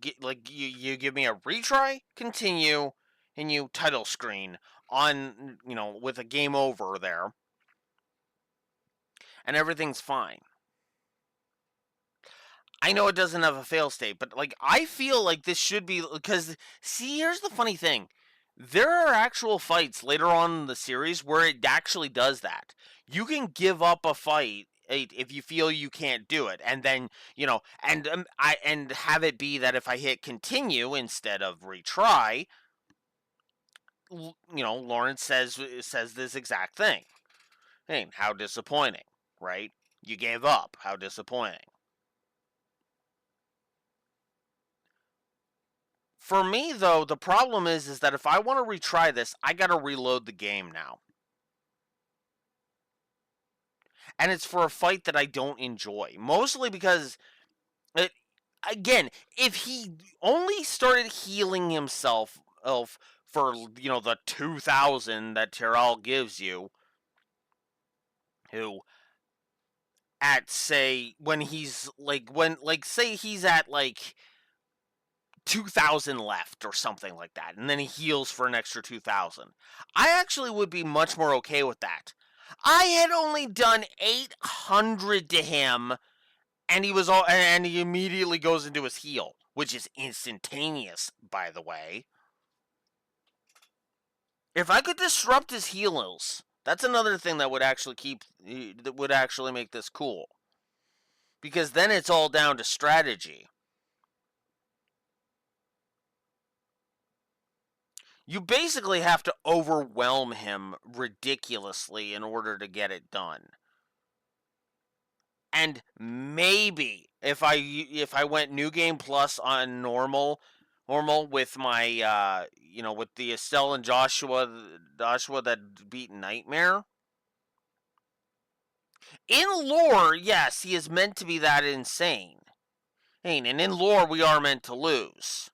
give me a retry, continue, and you title screen on, with a game over there, and everything's fine. I know it doesn't have a fail state, but I feel like this should be, because see, here's the funny thing. There are actual fights later on in the series where it actually does that. You can give up a fight if you feel you can't do it, and then and have it be that if I hit continue instead of retry, Lawrence says this exact thing. Hey, how disappointing, right? You gave up. How disappointing. For me, though, the problem is that if I want to retry this, I gotta reload the game now. And it's for a fight that I don't enjoy. Mostly because, again, if he only started healing himself for, the 2,000 that Terrell gives you, who, at, say, when he's, say he's at, 2,000 left or something like that, and then he heals for an extra 2,000. I actually would be much more okay with that. I had only done 800 to him, and he immediately goes into his heal, which is instantaneous, by the way. If I could disrupt his heals, that's another thing that would actually make this cool. Because then it's all down to strategy. You basically have to overwhelm him ridiculously in order to get it done. And maybe if I went New Game Plus on normal with my with the Estelle and Joshua that beat Nightmare. In lore, yes, he is meant to be that insane. And in lore, we are meant to lose.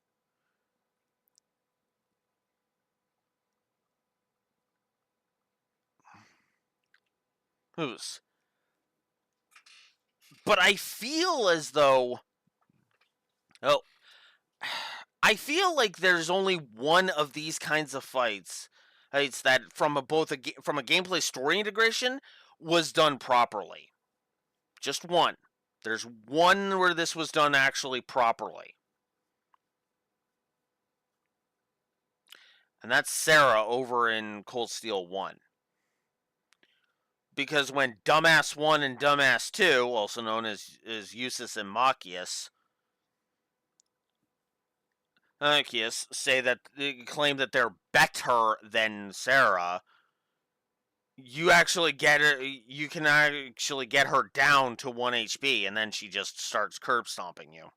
Who's? But I feel as though... Oh. I feel like there's only one of these kinds of fights that from a gameplay story integration was done properly. Just one. There's one where this was done actually properly. And that's Sarah over in Cold Steel 1. Because when Dumbass 1 and Dumbass 2, also known as Eustace and Machias, say that they claim that they're better than Sarah, you actually get her. You can actually get her down to 1 HP, and then she just starts curb stomping you.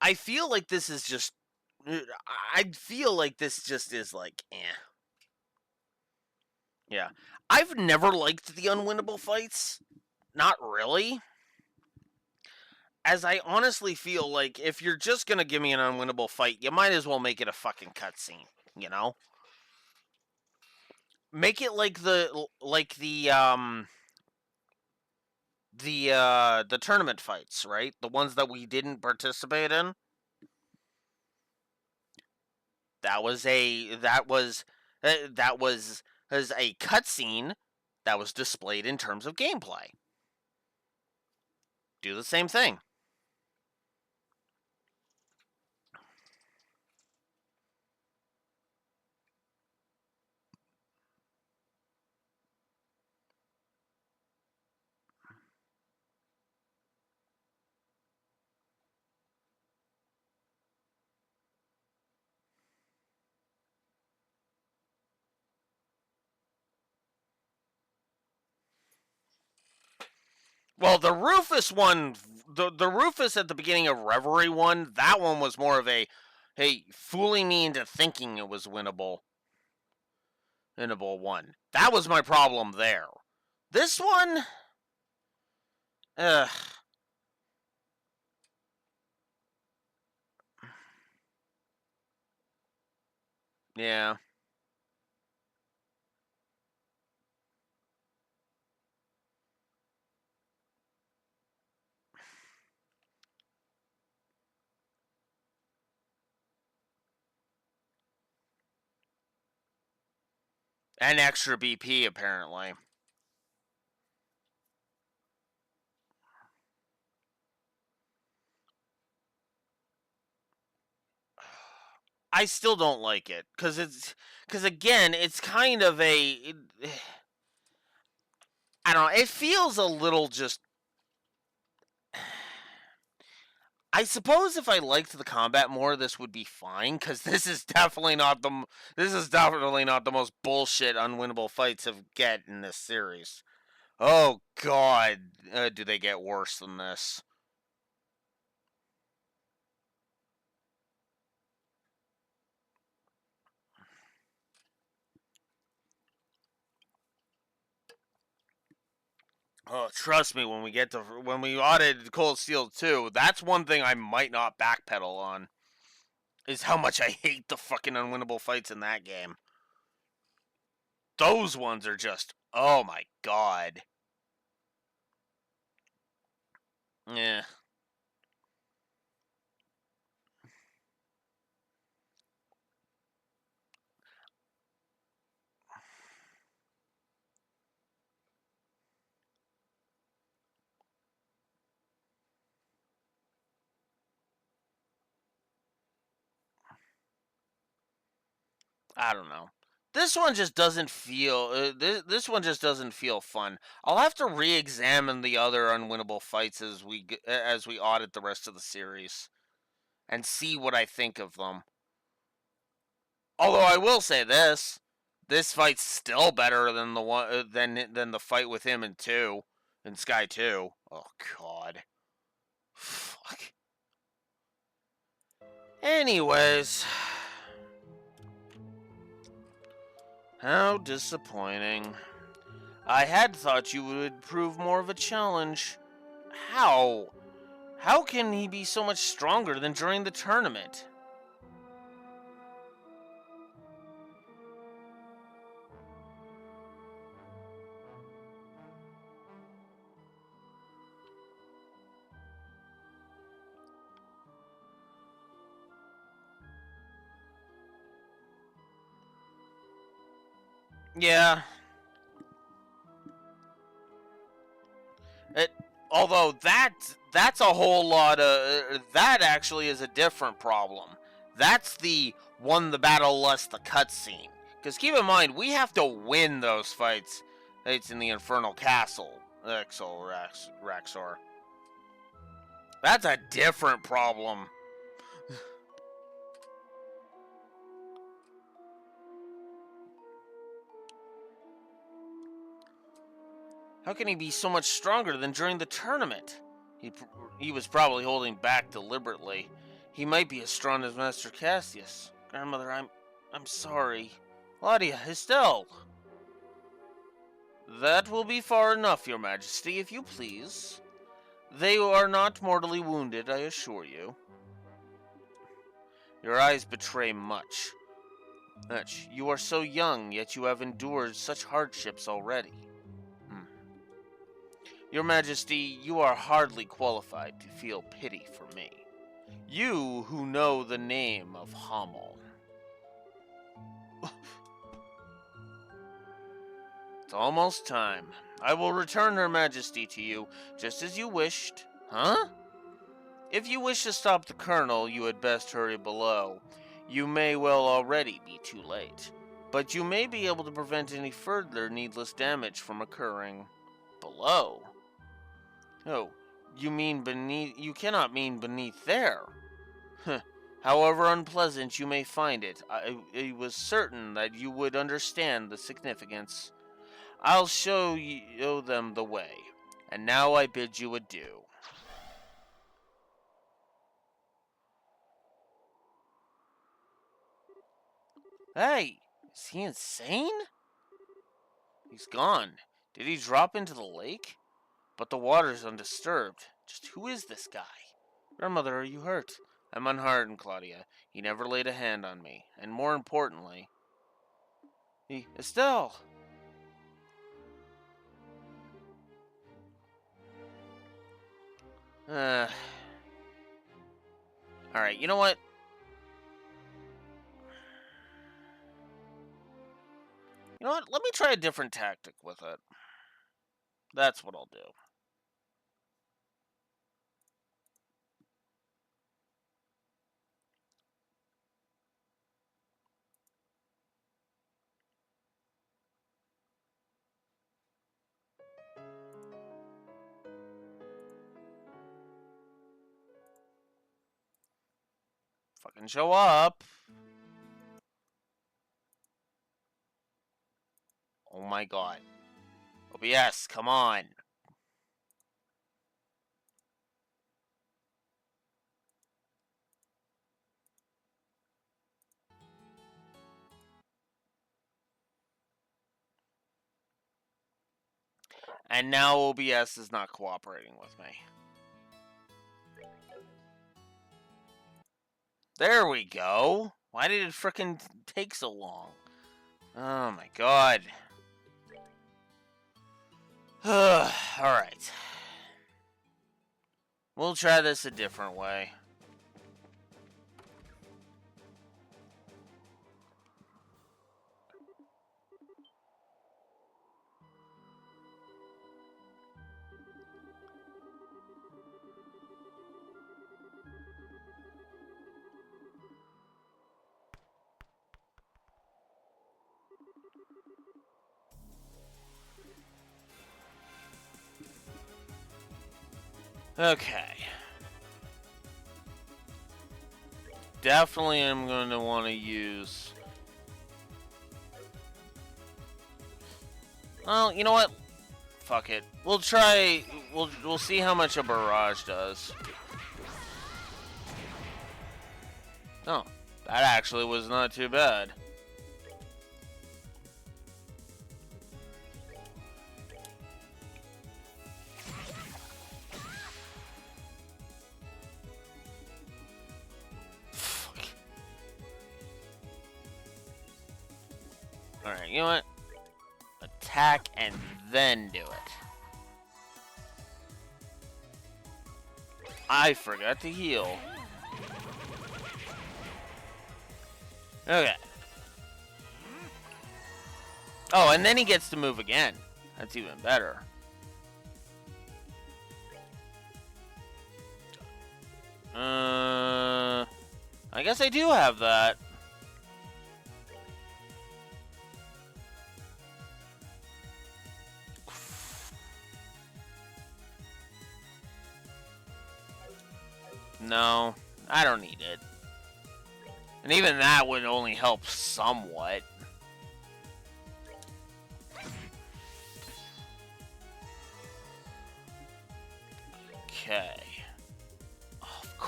I feel like this is just. I feel like this just is like, eh. Yeah. I've never liked the unwinnable fights. Not really. As I honestly feel like if you're just gonna give me an unwinnable fight, you might as well make it a fucking cutscene. You know? Make it like the tournament fights, right? The ones that we didn't participate in. That was as a cutscene that was displayed in terms of gameplay. Do the same thing. Well, the Rufus one, the Rufus at the beginning of Reverie one, that one was more of a, hey, fooling me into thinking it was winnable one. That was my problem there. This one, ugh. Yeah. And extra BP, apparently. I still don't like it because again, it's kind of I don't know. It feels a little just. I suppose if I liked the combat more, this would be fine because this is definitely not the most bullshit unwinnable fights of get in this series. Oh God, do they get worse than this? Oh, trust me, when we audited Cold Steel 2, that's one thing I might not backpedal on. Is how much I hate the fucking unwinnable fights in that game. Those ones are just, oh my God. Yeah. I don't know. This one just doesn't feel. This one just doesn't feel fun. I'll have to re-examine the other unwinnable fights as we audit the rest of the series, and see what I think of them. Although I will say this fight's still better than the one than the fight with him in Sky 2. Oh God. Fuck. Anyways, how disappointing. I had thought you would prove more of a challenge. How? How can he be so much stronger than during the tournament? Yeah. It, although that's a whole lot of that actually is a different problem. That's the won the battle less the cutscene. Because keep in mind, we have to win those fights. It's in the Infernal Castle, Raxor. That's a different problem. How can he be so much stronger than during the tournament? He was probably holding back deliberately. He might be as strong as Master Cassius. Grandmother, I'm sorry. Claudia, Estelle! That will be far enough, your majesty, if you please. They are not mortally wounded, I assure you. Your eyes betray much. You are so young, yet you have endured such hardships already. Your majesty, you are hardly qualified to feel pity for me. You who know the name of Hamel. It's almost time. I will return Her Majesty to you, just as you wished. Huh? If you wish to stop the Colonel, you had best hurry below. You may well already be too late. But you may be able to prevent any further needless damage from occurring. Below? Oh, you mean beneath? You cannot mean beneath there. However unpleasant you may find it, I was certain that you would understand the significance. I'll show them the way. And now I bid you adieu. Hey, is he insane? He's gone. Did he drop into the lake? But the water's undisturbed. Just who is this guy? Grandmother, are you hurt? I'm unharmed, Claudia. He never laid a hand on me. And more importantly... Estelle! Alright, you know what? You know what? Let me try a different tactic with it. That's what I'll do. Fucking show up. Oh my god. OBS, come on. And now OBS is not cooperating with me. There we go. Why did it frickin' take so long? Oh my god. Alright. We'll try this a different way. Okay. Definitely am going to want to use... Well, you know what? Fuck it. We'll try... We'll see how much a barrage does. Oh, that actually was not too bad. Alright, you know what? Attack and then do it. I forgot to heal. Okay. Oh, and then he gets to move again. That's even better. I guess I do have that. No, I don't need it. And even that would only help somewhat. Okay. Oh, of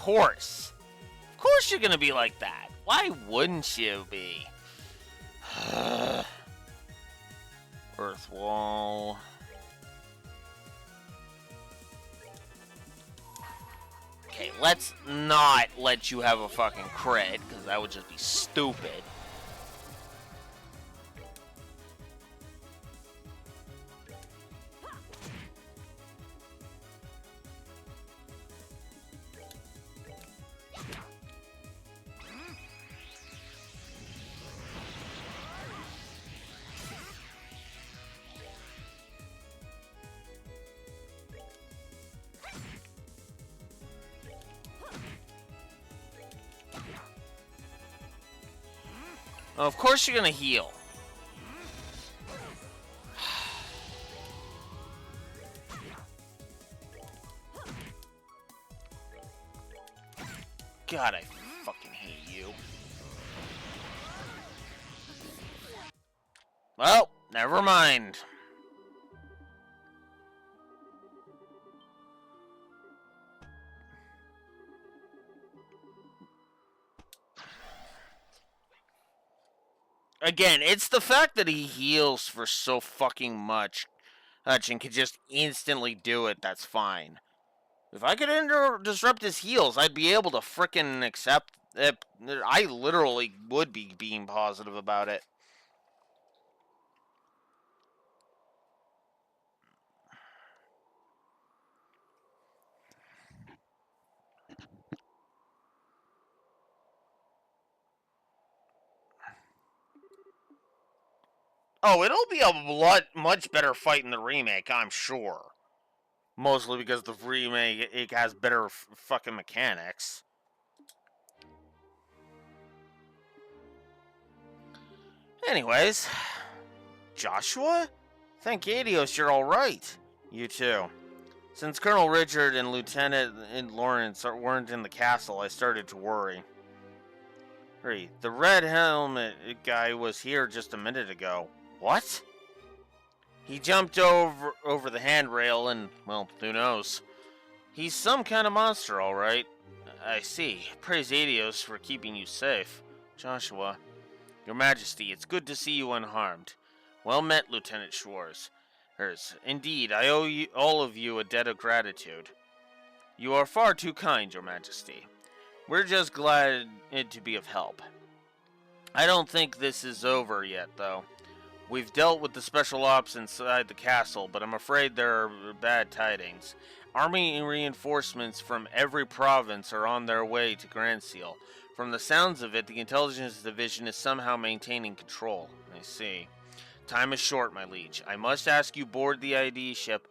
course you're gonna be like that. Why wouldn't you be? Earthwall. Okay, let's not let you have a fucking crit, because that would just be stupid. Well, of course you're gonna heal. God, I fucking hate you. Well, never mind. Again, it's the fact that he heals for so fucking much and can just instantly do it, that's fine. If I could disrupt his heals, I'd be able to frickin' accept it. I literally would be being positive about it. Oh, it'll be a much better fight in the remake, I'm sure. Mostly because the remake, it has better fucking mechanics. Anyways, Joshua? Thank Adios, you're alright. You too. Since Colonel Richard and Lieutenant Lawrence weren't in the castle, I started to worry. The red helmet guy was here just a minute ago. What? He jumped over the handrail and, well, who knows. He's some kind of monster, all right. I see. Praise Adios for keeping you safe. Joshua. Your Majesty, it's good to see you unharmed. Well met, Lieutenant Schwartz. Indeed, I owe all of you a debt of gratitude. You are far too kind, Your Majesty. We're just glad to be of help. I don't think this is over yet, though. We've dealt with the special ops inside the castle, but I'm afraid there are bad tidings. Army reinforcements from every province are on their way to Grand Seal. From the sounds of it, the intelligence division is somehow maintaining control. I see. Time is short, my liege. I must ask you board the ID ship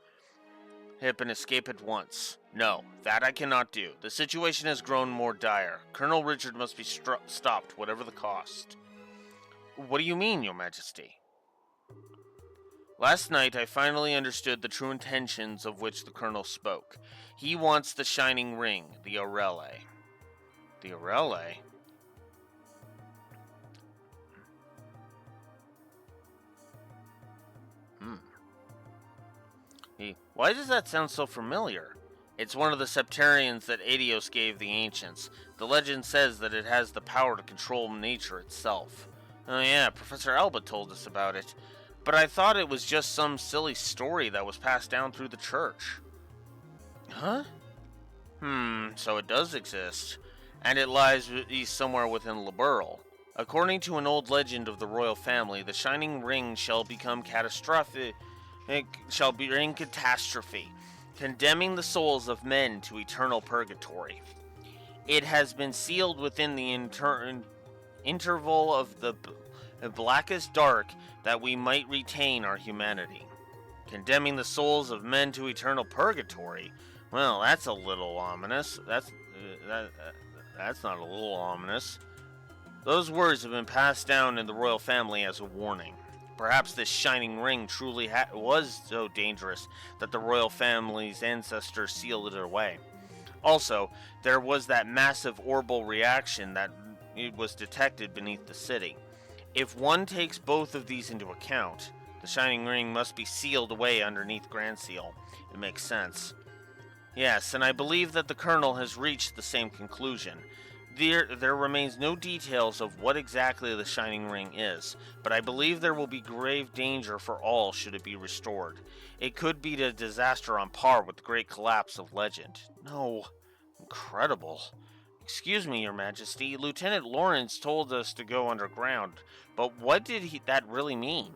and escape at once. No, that I cannot do. The situation has grown more dire. Colonel Richard must be stopped, whatever the cost. What do you mean, Your Majesty? Last night, I finally understood the true intentions of which the Colonel spoke. He wants the Shining Ring, the Aurelie. The Aurelie? Why does that sound so familiar? It's one of the septarians that Adios gave the ancients. The legend says that it has the power to control nature itself. Oh yeah, Professor Albert told us about it. But I thought it was just some silly story that was passed down through the church. Huh? So it does exist. And it lies somewhere within Liberl. According to an old legend of the royal family, the Shining Ring shall become catastrophic. It shall bring catastrophe, condemning the souls of men to eternal purgatory. It has been sealed within the interval of the blackest dark that we might retain our humanity. Condemning the souls of men to eternal purgatory? Well, that's a little ominous. That's not a little ominous. Those words have been passed down in the royal family as a warning. Perhaps this shining ring truly was so dangerous that the royal family's ancestors sealed it away. Also, there was that massive orbital reaction that it was detected beneath the city. If one takes both of these into account, the Shining Ring must be sealed away underneath Grand Seal. It makes sense. Yes, and I believe that the Colonel has reached the same conclusion. There remains no details of what exactly the Shining Ring is, but I believe there will be grave danger for all should it be restored. It could be a disaster on par with the Great Collapse of legend. No, incredible. Excuse me, Your Majesty. Lieutenant Lawrence told us to go underground, but what did that really mean?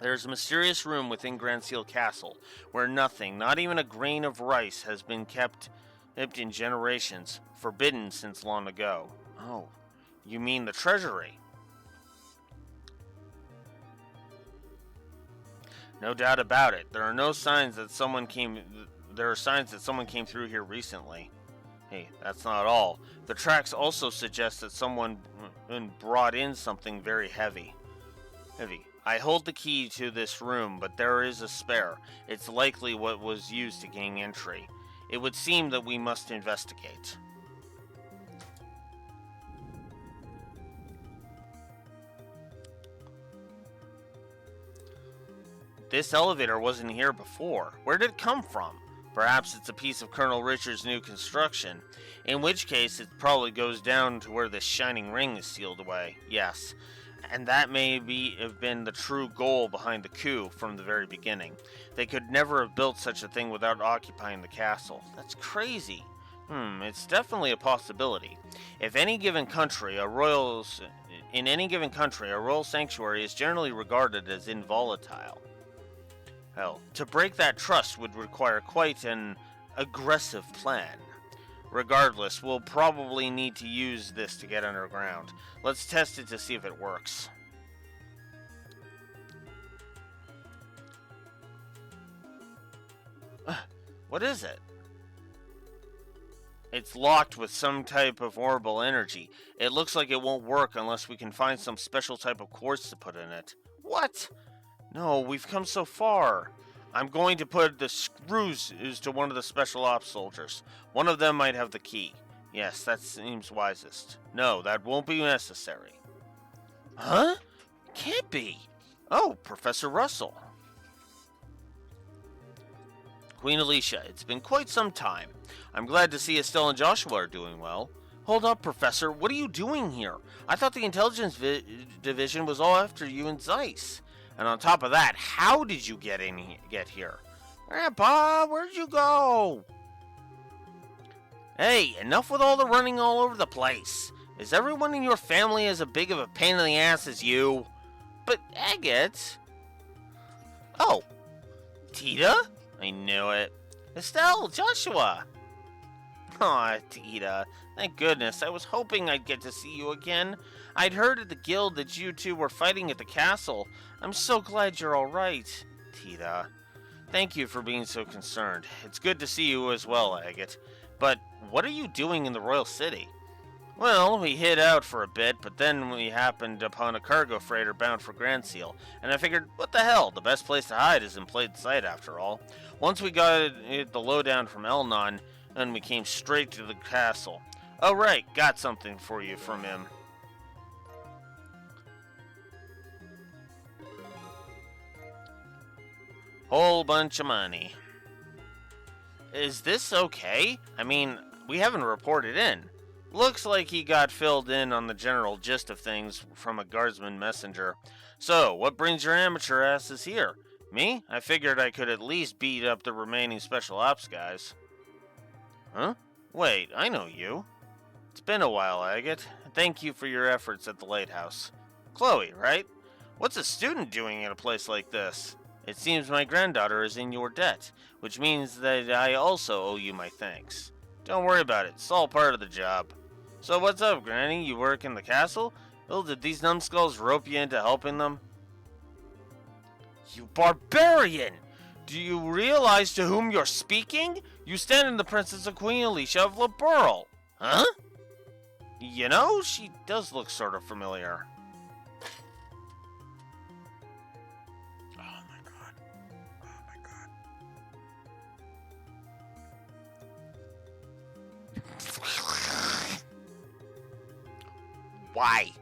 There is a mysterious room within Grand Seal Castle where nothing, not even a grain of rice, has been kept in generations, forbidden since long ago. Oh, you mean the treasury? No doubt about it. There are signs that someone came through here recently. Hey, that's not all. The tracks also suggest that someone brought in something very heavy. I hold the key to this room, but there is a spare. It's likely what was used to gain entry. It would seem that we must investigate. This elevator wasn't here before. Where did it come from? Perhaps it's a piece of Colonel Richard's new construction, in which case it probably goes down to where the Shining Ring is sealed away. Yes, and that may have been the true goal behind the coup from the very beginning. They could never have built such a thing without occupying the castle. That's crazy. It's definitely a possibility. In any given country, a royal sanctuary is generally regarded as involatile. Hell, to break that trust would require quite an aggressive plan. Regardless, we'll probably need to use this to get underground. Let's test it to see if it works. What is it? It's locked with some type of orbital energy. It looks like it won't work unless we can find some special type of quartz to put in it. What? No, we've come so far. I'm going to put the screws to one of the special ops soldiers. One of them might have the key. Yes, that seems wisest. No, that won't be necessary. Huh? Can't be. Oh, Professor Russell. Queen Alicia, it's been quite some time. I'm glad to see Estelle and Joshua are doing well. Hold up, Professor. What are you doing here? I thought the intelligence division was all after you and Zeiss. And on top of that, how did you get here? Grandpa, where'd you go? Hey, enough with all the running all over the place. Is everyone in your family as big of a pain in the ass as you? But Agate... Oh, Tita? I knew it. Estelle, Joshua. Aw, Tita. Thank goodness. I was hoping I'd get to see you again. I'd heard at the guild that you two were fighting at the castle. I'm so glad you're alright. Tita. Thank you for being so concerned. It's good to see you as well, Agate. But what are you doing in the Royal City? Well, we hid out for a bit, but then we happened upon a cargo freighter bound for Grand Seal, and I figured, what the hell, the best place to hide is in plain sight after all. Once we got the lowdown from Elnon, then we came straight to the castle. Oh right, got something for you from him. Whole bunch of money. Is this okay? I mean, we haven't reported in. Looks like he got filled in on the general gist of things from a guardsman messenger. So, what brings your amateur asses here? Me? I figured I could at least beat up the remaining special ops guys. Huh? Wait, I know you. It's been a while, Agate. Thank you for your efforts at the lighthouse. Chloe, right? What's a student doing in a place like this? It seems my granddaughter is in your debt, which means that I also owe you my thanks. Don't worry about it. It's all part of the job. So what's up, Granny? You work in the castle? Well, did these numbskulls rope you into helping them? You barbarian! Do you realize to whom you're speaking? You stand in the Princess of Queen Alicia of Laburl. Huh? You know, she does look sort of familiar. Oh my god. Oh my god. Why?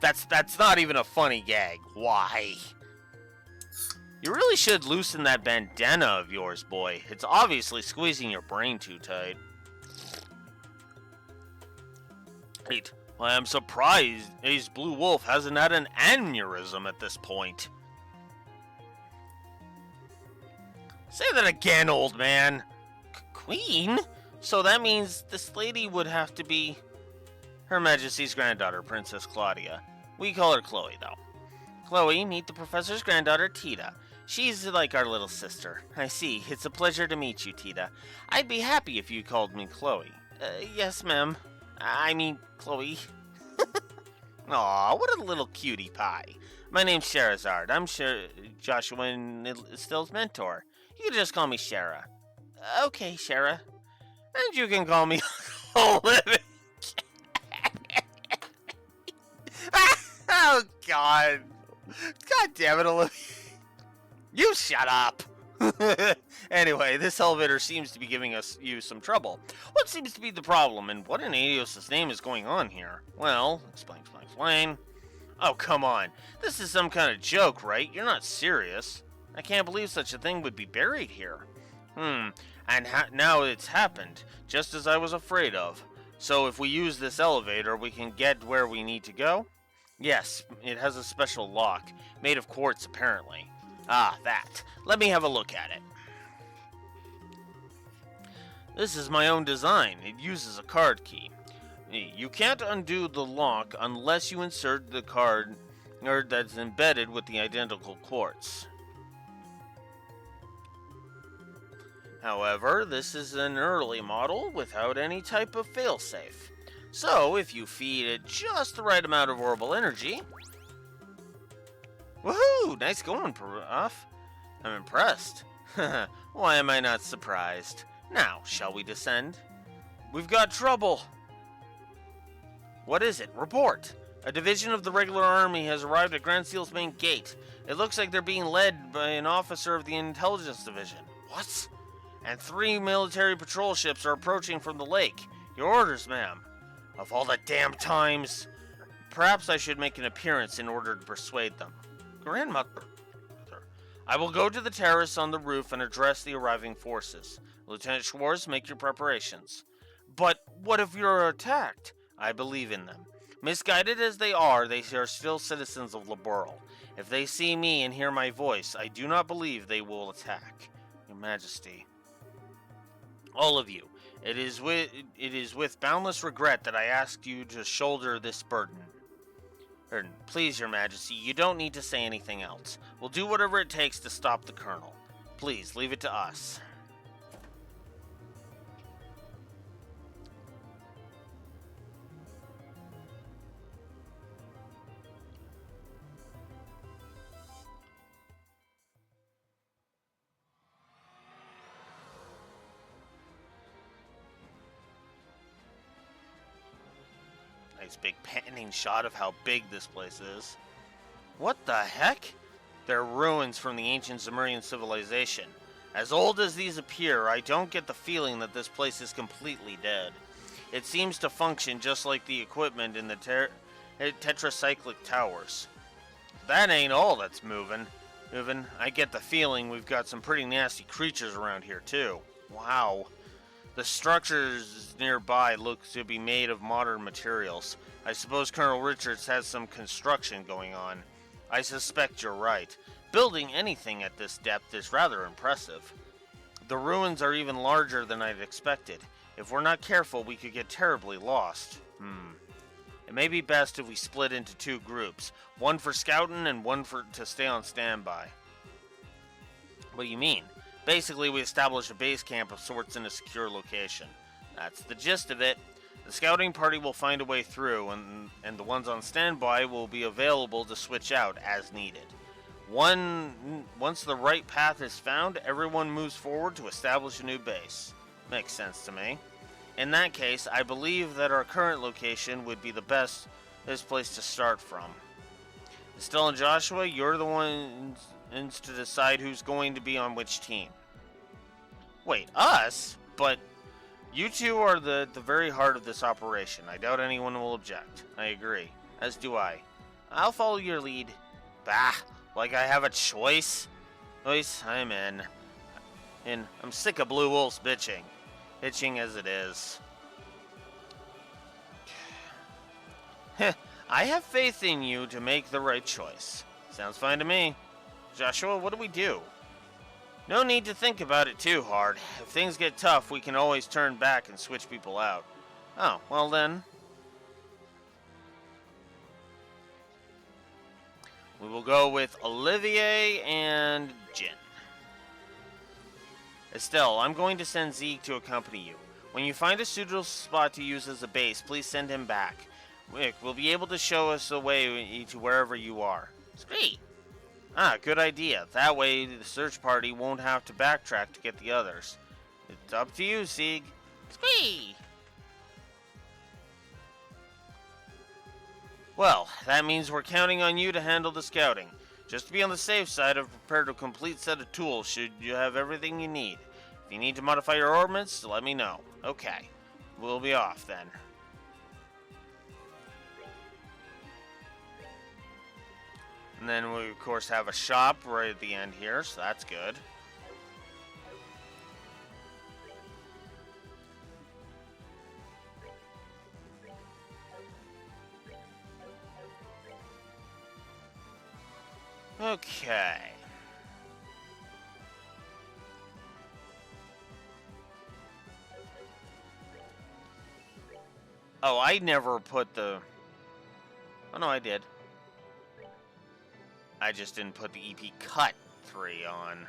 That's not even a funny gag. Why? You really should loosen that bandana of yours, boy. It's obviously squeezing your brain too tight. Wait, I am surprised Ace Blue Wolf hasn't had an aneurysm at this point. Say that again, old man. Queen? So that means this lady would have to be Her Majesty's granddaughter, Princess Claudia. We call her Chloe, though. Chloe, meet the professor's granddaughter, Tita. She's like our little sister. I see. It's a pleasure to meet you, Tita. I'd be happy if you called me Chloe. Yes, ma'am. I mean, Chloe. Aw, what a little cutie pie. My name's Sherazard. I'm Joshua and Estille's mentor. You can just call me Shara. Okay, Shara. And you can call me Olivia. Oh, God. God damn it, Olivia. You shut up. Anyway, this elevator seems to be giving you some trouble. What seems to be the problem, and what in Adios' name is going on here? Well, explain. Oh, come on. This is some kind of joke, right? You're not serious. I can't believe such a thing would be buried here. And now it's happened, just as I was afraid of. So if we use this elevator, we can get where we need to go? Yes, it has a special lock, made of quartz apparently. Ah, that. Let me have a look at it. This is my own design. It uses a card key. You can't undo the lock unless you insert the card that's embedded with the identical quartz. However, this is an early model without any type of failsafe. So, if you feed it just the right amount of orbital energy... Woohoo! Nice going, Prof. I'm impressed. Why am I not surprised? Now, shall we descend? We've got trouble! What is it? Report! A division of the regular army has arrived at Grand Seal's main gate. It looks like they're being led by an officer of the intelligence division. What? And 3 military patrol ships are approaching from the lake. Your orders, ma'am. Of all the damn times. Perhaps I should make an appearance in order to persuade them. Grandmother. I will go to the terrace on the roof and address the arriving forces. Lieutenant Schwartz, make your preparations. But what if you're attacked? I believe in them. Misguided as they are still citizens of Laboral. If they see me and hear my voice, I do not believe they will attack. Your Majesty. All of you, it is with boundless regret that I ask you to shoulder this burden. Please, Your Majesty, you don't need to say anything else. We'll do whatever it takes to stop the Colonel. Please, leave it to us. Nice big panning shot of how big this place is. What the heck? They're ruins from the ancient Zemurian civilization. As old as these appear, I don't get the feeling that this place is completely dead. It seems to function just like the equipment in the tetracyclic towers. That ain't all that's moving. I get the feeling we've got some pretty nasty creatures around here too. Wow. The structures nearby look to be made of modern materials. I suppose Colonel Richards has some construction going on. I suspect you're right. Building anything at this depth is rather impressive. The ruins are even larger than I'd expected. If we're not careful, we could get terribly lost. It may be best if we split into 2 groups. One for scouting and one to stay on standby. What do you mean? Basically, we establish a base camp of sorts in a secure location. That's the gist of it. The scouting party will find a way through, and the ones on standby will be available to switch out as needed. Once the right path is found, everyone moves forward to establish a new base. Makes sense to me. In that case, I believe that our current location would be the best place to start from. Estelle and Joshua, you're the ones to decide who's going to be on which team. Wait, us? But you two are the very heart of this operation. I doubt anyone will object. I agree. As do I. I'll follow your lead. Bah, like I have a choice? Choice, I'm in. And I'm sick of Blue Wolves bitching. Bitching as it is. I have faith in you to make the right choice. Sounds fine to me. Joshua, what do we do? No need to think about it too hard. If things get tough, we can always turn back and switch people out. Oh, well then. We will go with Olivier and Jin. Estelle, I'm going to send Zeke to accompany you. When you find a suitable spot to use as a base, please send him back. Wick will be able to show us the way to wherever you are. Sweet. Ah, good idea. That way, the search party won't have to backtrack to get the others. It's up to you, Sieg. Squee! Well, that means we're counting on you to handle the scouting. Just to be on the safe side, I've prepared a complete set of tools should you have everything you need. If you need to modify your ordnance, let me know. Okay, we'll be off then. And then we, of course, have a shop right at the end here, so that's good. Okay. Oh, I never put the... Oh, no, I did. I just didn't put the EP Cut 3 on.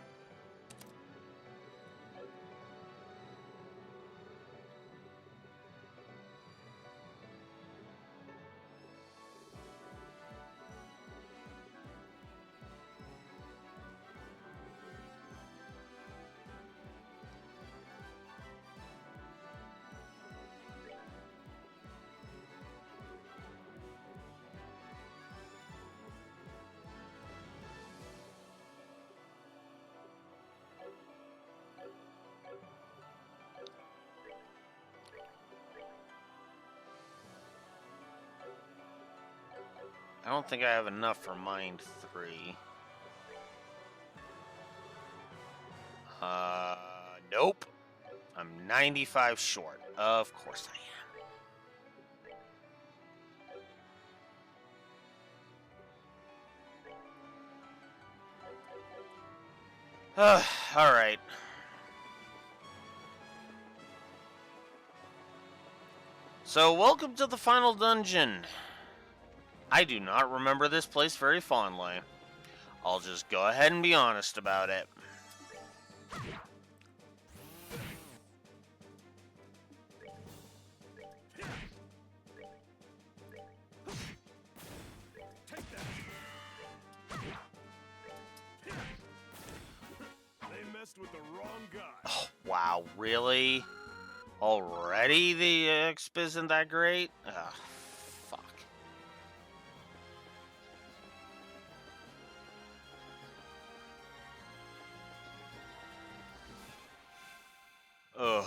I don't think I have enough for Mind 3. Nope. I'm 95 short. Of course I am. Alright. So, welcome to the final dungeon. I do not remember this place very fondly. I'll just go ahead and be honest about it. Take that. They messed with the wrong guy. Oh, wow, really? Already the exp isn't that great? Ugh, fuck. Ugh.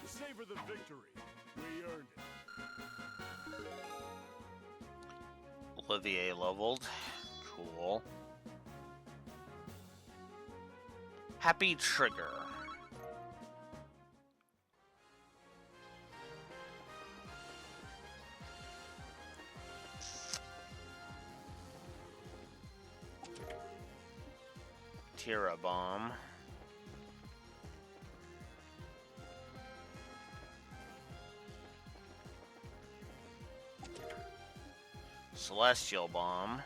Savor the victory. We earned it. Olivier leveled. Cool. Happy Trigger. Tira Bomb. Celestial Bomb.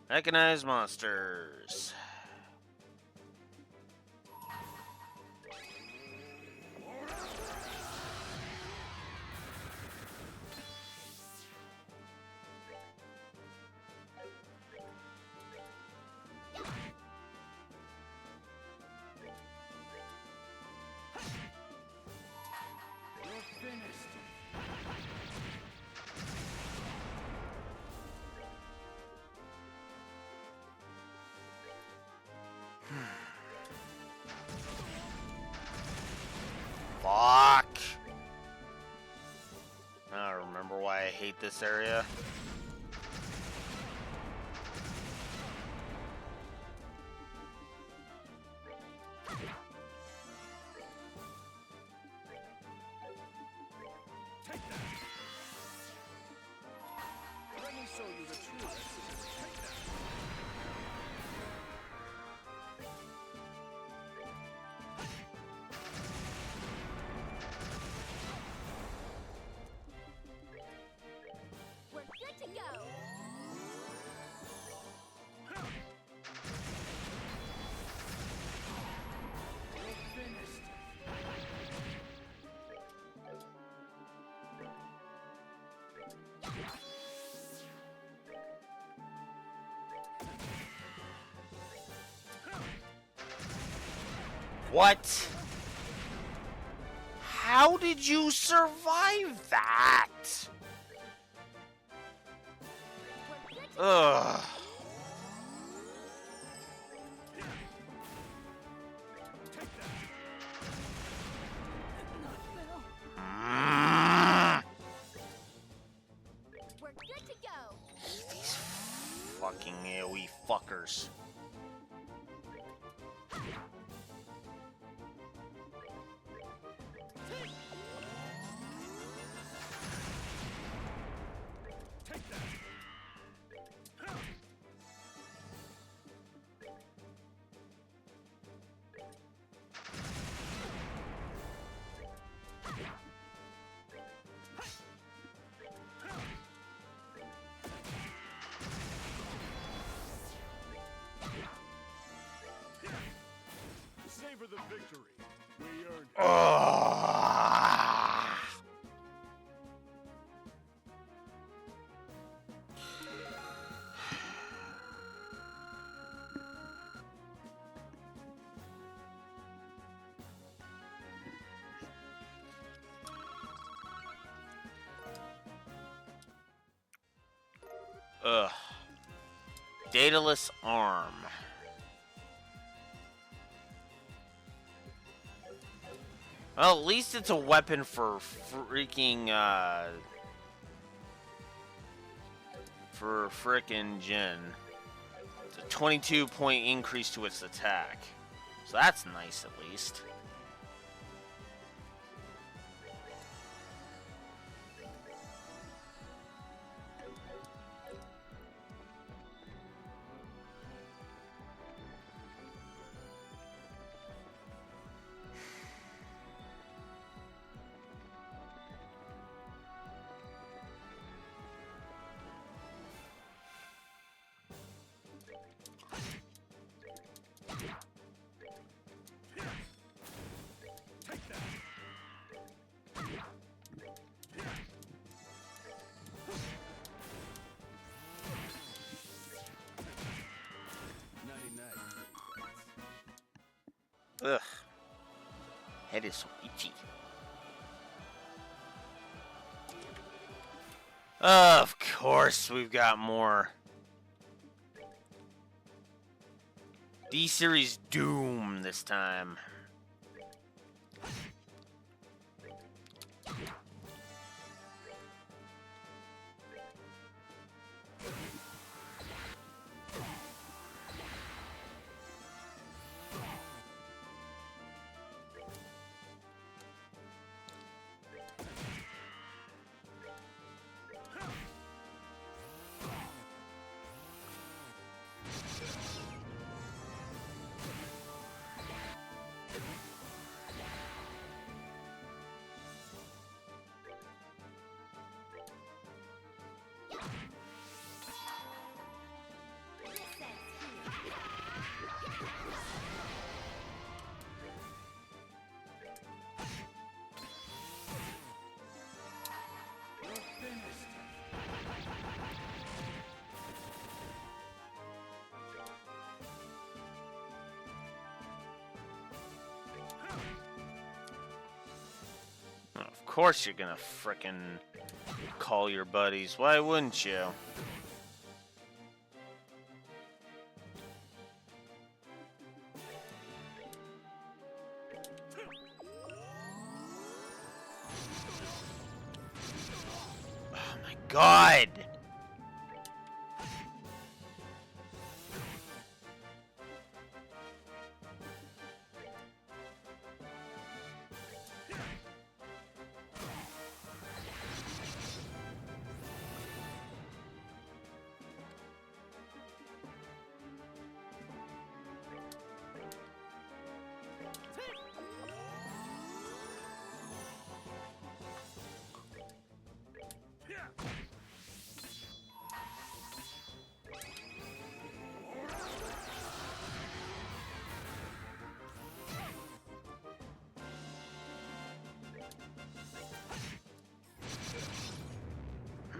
Mechanized monsters. why I hate this area. Take that. Let me show you the true Exodus. Take that. We're good to go. You're finished. What? How did you survive that? We're good to Ugh. Take that. Mm. We're good to go. These fucking AoE fuckers. Take that. Savor the victory. We earned it. Ugh. Ugh. Dataless arm. Well, at least it's a weapon for freaking, for frickin' Jin. It's a 22-point increase to its attack. So that's nice, at least. Take that. 99. Ugh. Head is so itchy. Of course, we've got more. D-Series Doom this time. You're finished. Of course you're gonna frickin' call your buddies. Why wouldn't you? Oh god!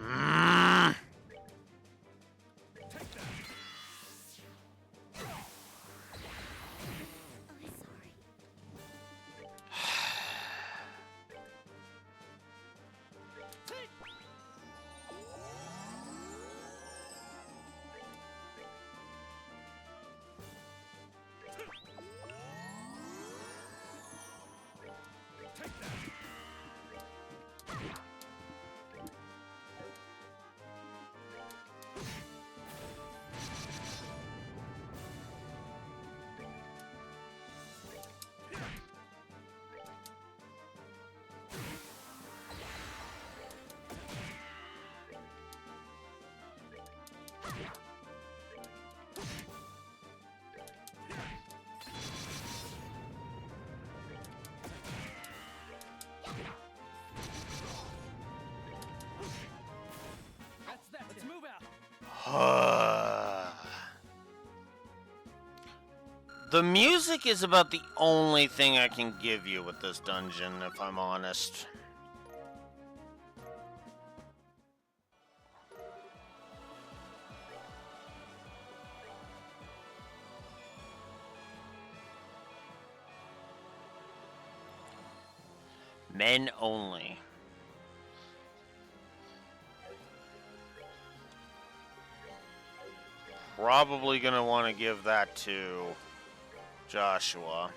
Mm. I'm sorry. Let's move out. The music is about the only thing I can give you with this dungeon, if I'm honest. Men only. Probably gonna want to give that to Joshua.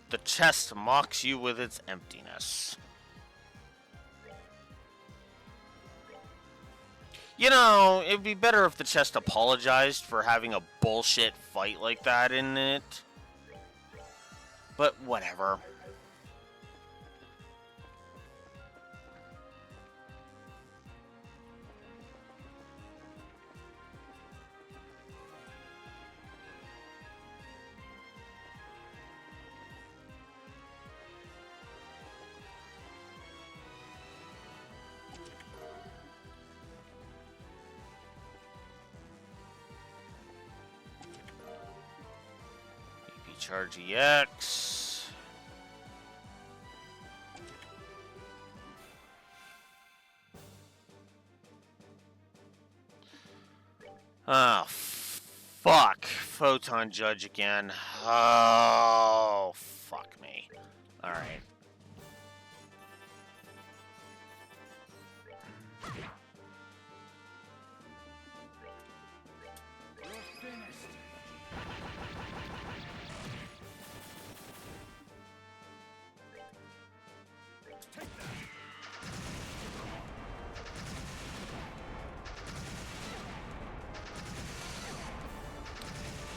The chest mocks you with its emptiness. You know, it'd be better if the chest apologized for having a bullshit fight like that in it. But whatever. Charge EX. Oh, fuck. Photon Judge again. Oh, fuck me. Alright.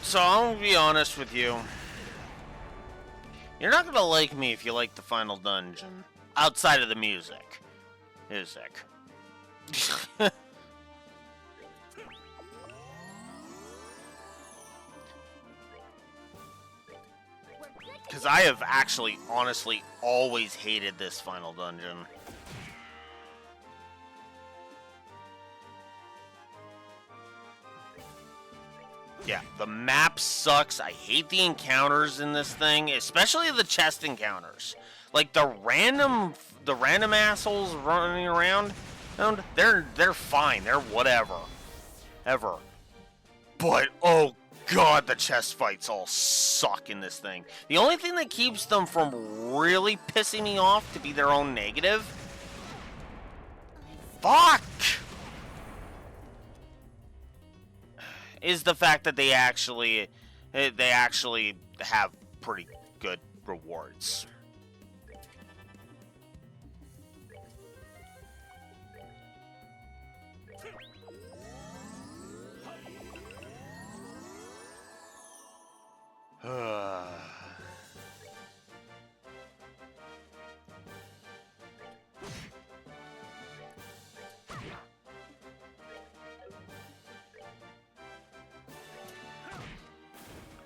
So I'm gonna be honest with you. You're not gonna like me if you like the final dungeon. Outside of the music. Music. Because I have actually, honestly, always hated this final dungeon. Yeah, the map sucks. I hate the encounters in this thing, especially the chest encounters. Like the random assholes running around, they're fine. They're whatever, ever. But oh god, the chest fights all suck in this thing. The only thing that keeps them from really pissing me off to be their own negative. Fuck! Is the fact that they actually have pretty good rewards.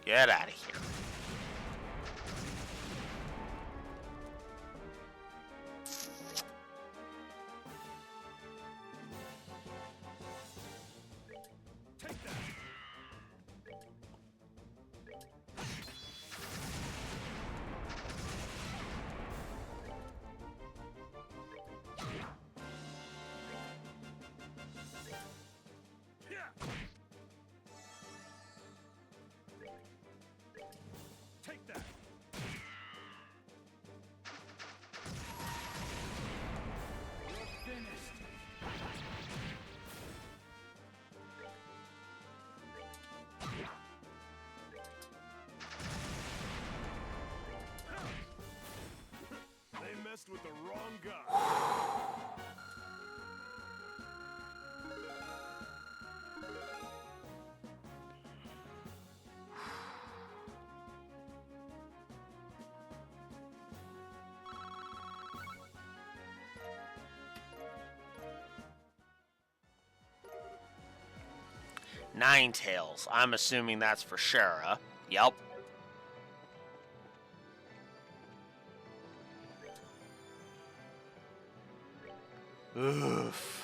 Get out of here. Take that. Yeah. Take that. You're finished. They messed with the wrong guy. Ninetales. I'm assuming that's for Shara. Yep. Oof.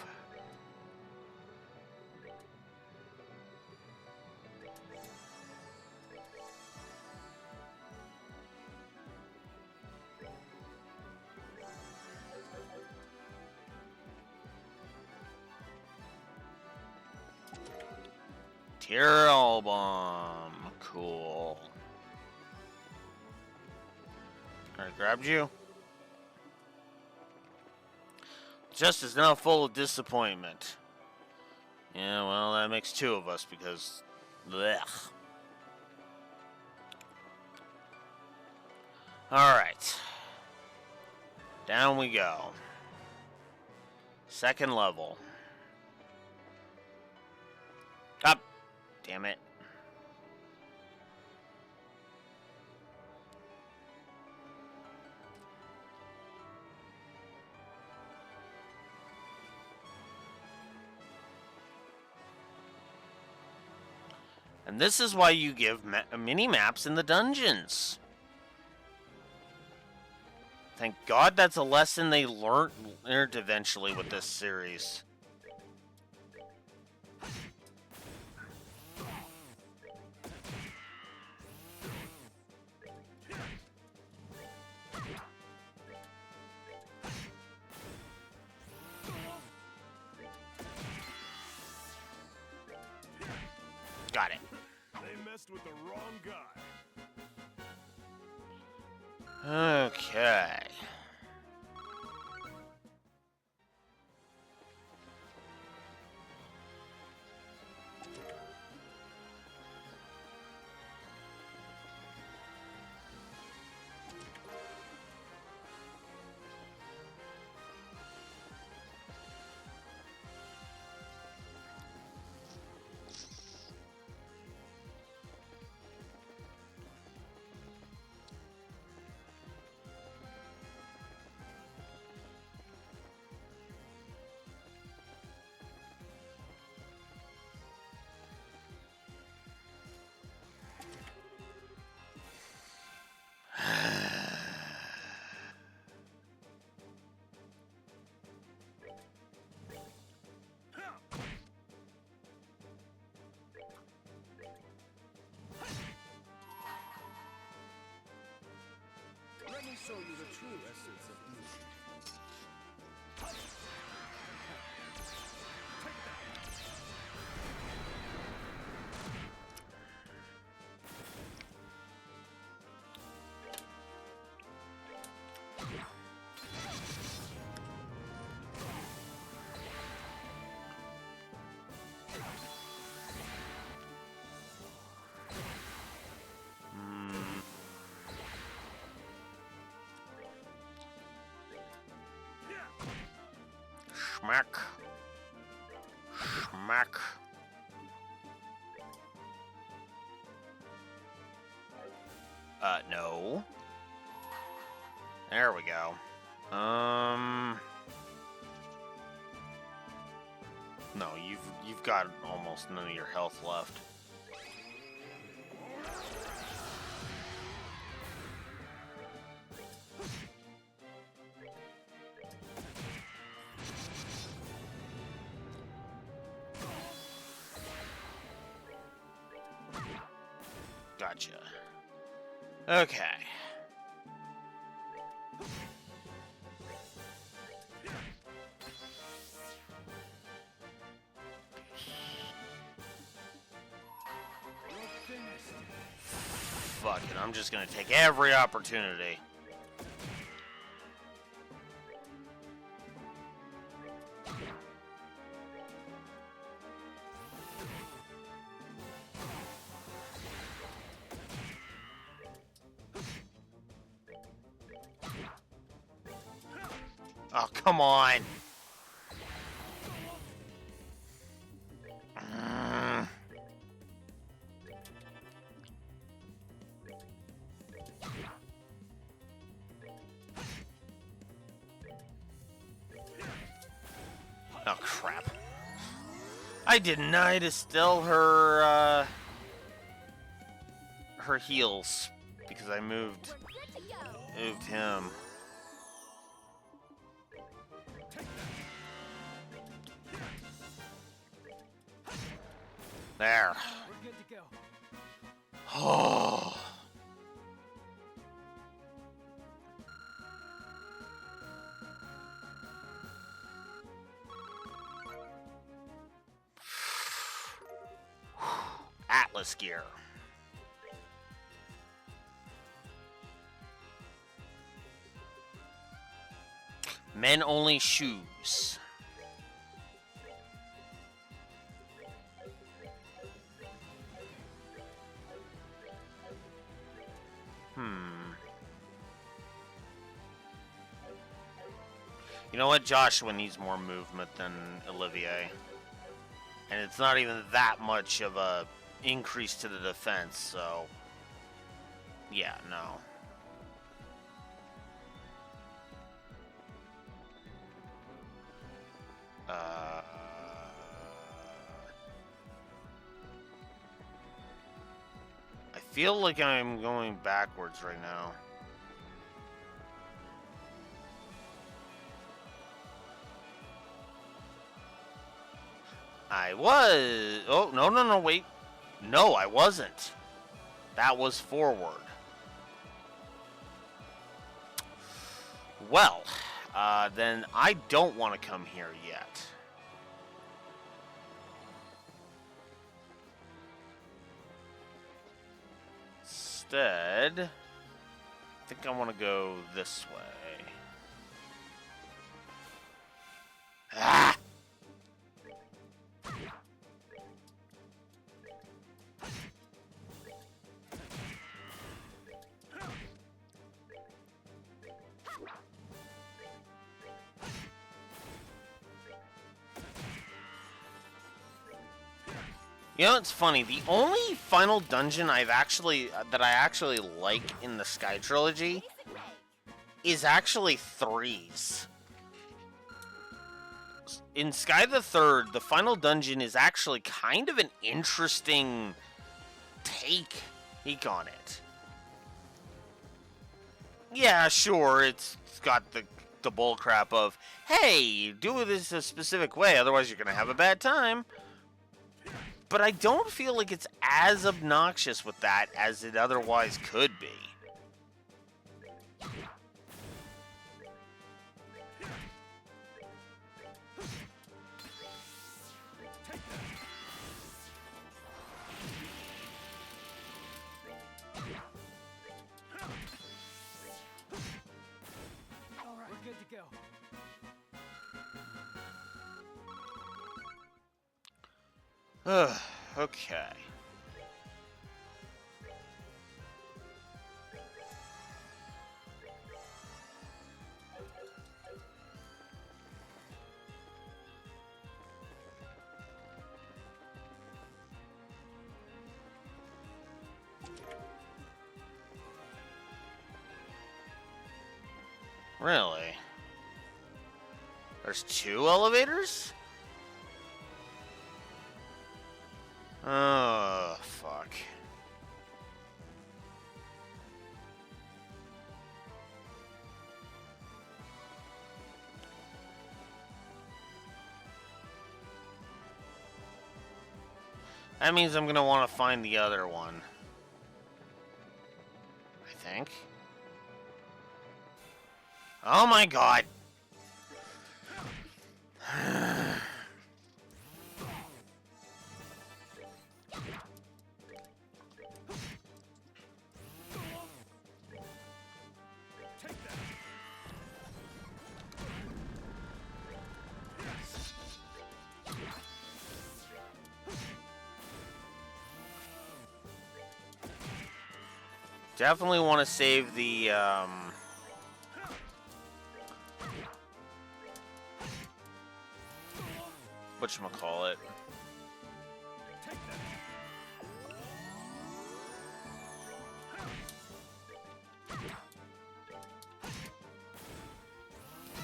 Tyrrell Bomb. Cool. Alright, grabbed you. Just is now full of disappointment. Yeah, well, that makes two of us because... blech. Alright. Down we go. Second level. Up! Damn it. And this is why you give mini-maps in the dungeons. Thank God that's a lesson they learned eventually with this series. Got it. They messed with the wrong guy. Okay. Let me show you the true essence of beauty. Take that. Schmack. Schmack. No. There we go. No, you've got almost none of your health left. Gotcha. Okay. Fuck it, I'm just gonna take every opportunity. Oh, come on. Oh, crap. I denied Estelle her heals because I moved We're good to go. him. There. We're good to go. Oh. Atlas gear. Men only shoes. You know what? Joshua needs more movement than Olivier. And it's not even that much of a increase to the defense, so... Yeah, no. I feel like I'm going backwards right now. I was... Oh, no, wait. No, I wasn't. That was forward. Well, then I don't want to come here yet. Instead, I think I want to go this way. Ah! You know, it's funny. The only final dungeon that I actually like in the Sky Trilogy is actually Threes. In Sky the Third, the final dungeon is actually kind of an interesting take on it. Yeah, sure, it's got the bullcrap of, hey, do this a specific way, otherwise you're gonna have a bad time. But I don't feel like it's as obnoxious with that as it otherwise could be. All right, we're good to go. Okay. Really? There's 2 elevators? Oh, fuck. That means I'm gonna want to find the other one. I think. Oh my god! Definitely want to save the, whatchamacallit.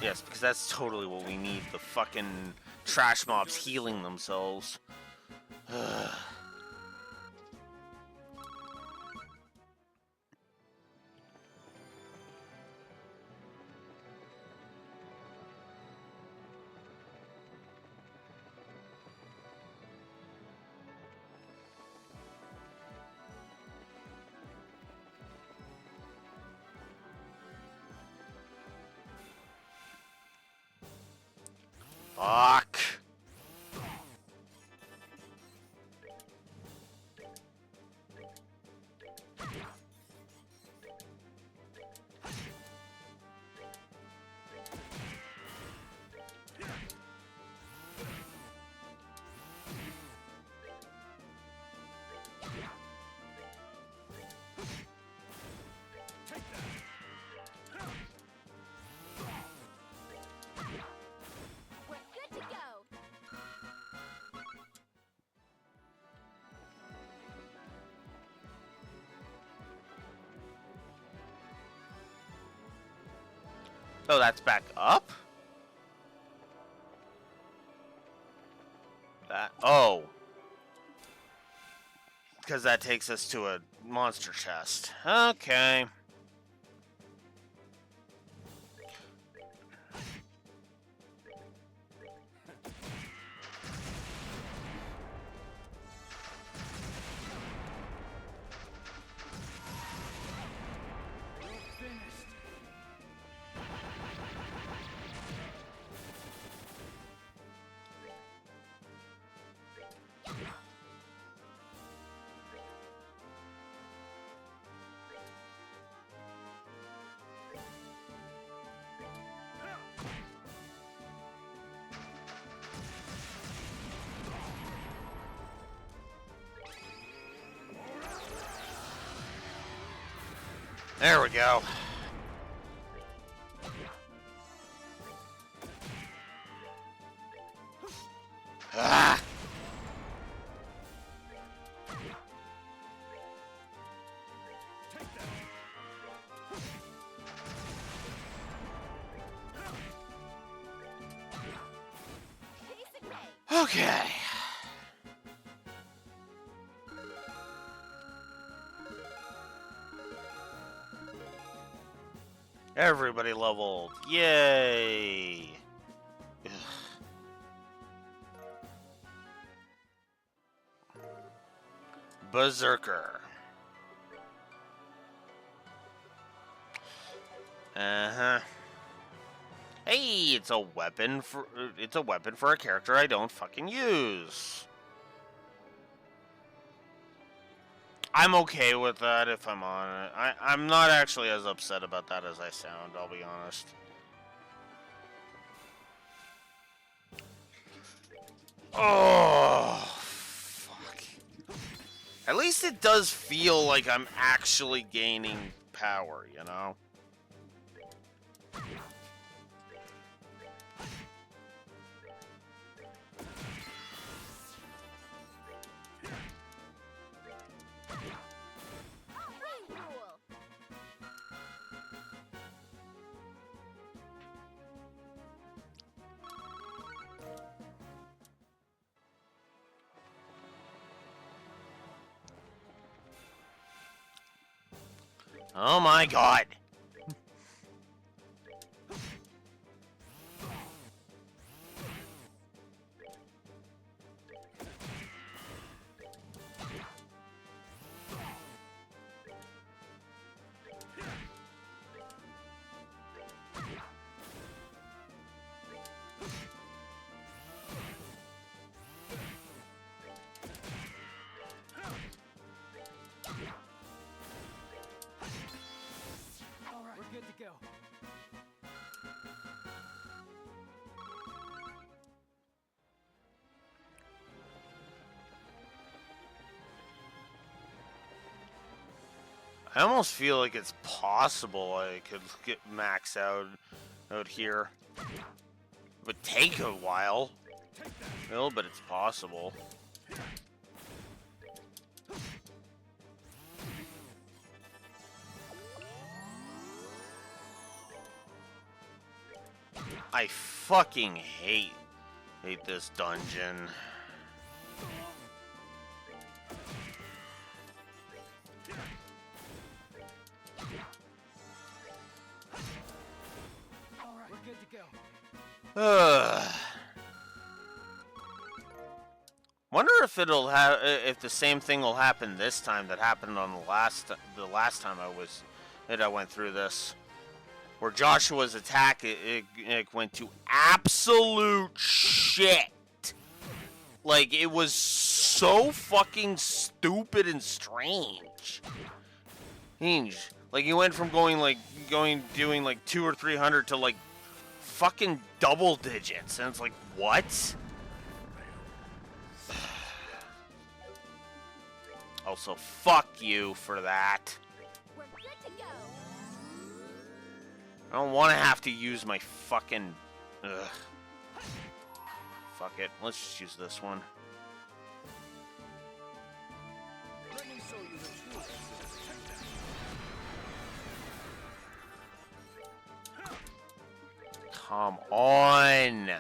Yes, because that's totally what we need. The fucking trash mobs healing themselves. Fuck. We're good to go. Oh, that's back up? That. Oh. Because that takes us to a monster chest. Okay. Finished. There we go. Ah! Basic way. Okay. Everybody leveled. Yay! Ugh. Berserker. Uh-huh. Hey, it's a weapon for a character I don't fucking use. I'm okay with that if I'm on it. I'm not actually as upset about that as I sound, I'll be honest. Oh, fuck. At least it does feel like I'm actually gaining power, you know? Rain rule. Oh my god. All right, we're good to go. I almost feel like it's possible I could get max out here. It would take a while. Still, but it's possible. I fucking hate this dungeon. All right, we're good to go. Wonder if it'll have if the same thing will happen this time that happened on the last time I went through this, where Joshua's attack it went to absolute shit. Like, it was so fucking stupid and strange. Like, he went from doing like 200 or 300 to like fucking double digits, and it's like, what? Also, fuck you for that. We're good to go. I don't want to have to use my fucking... Ugh. Fuck it. Let's just use this one. Let me show you the true essence. Take that. Come on!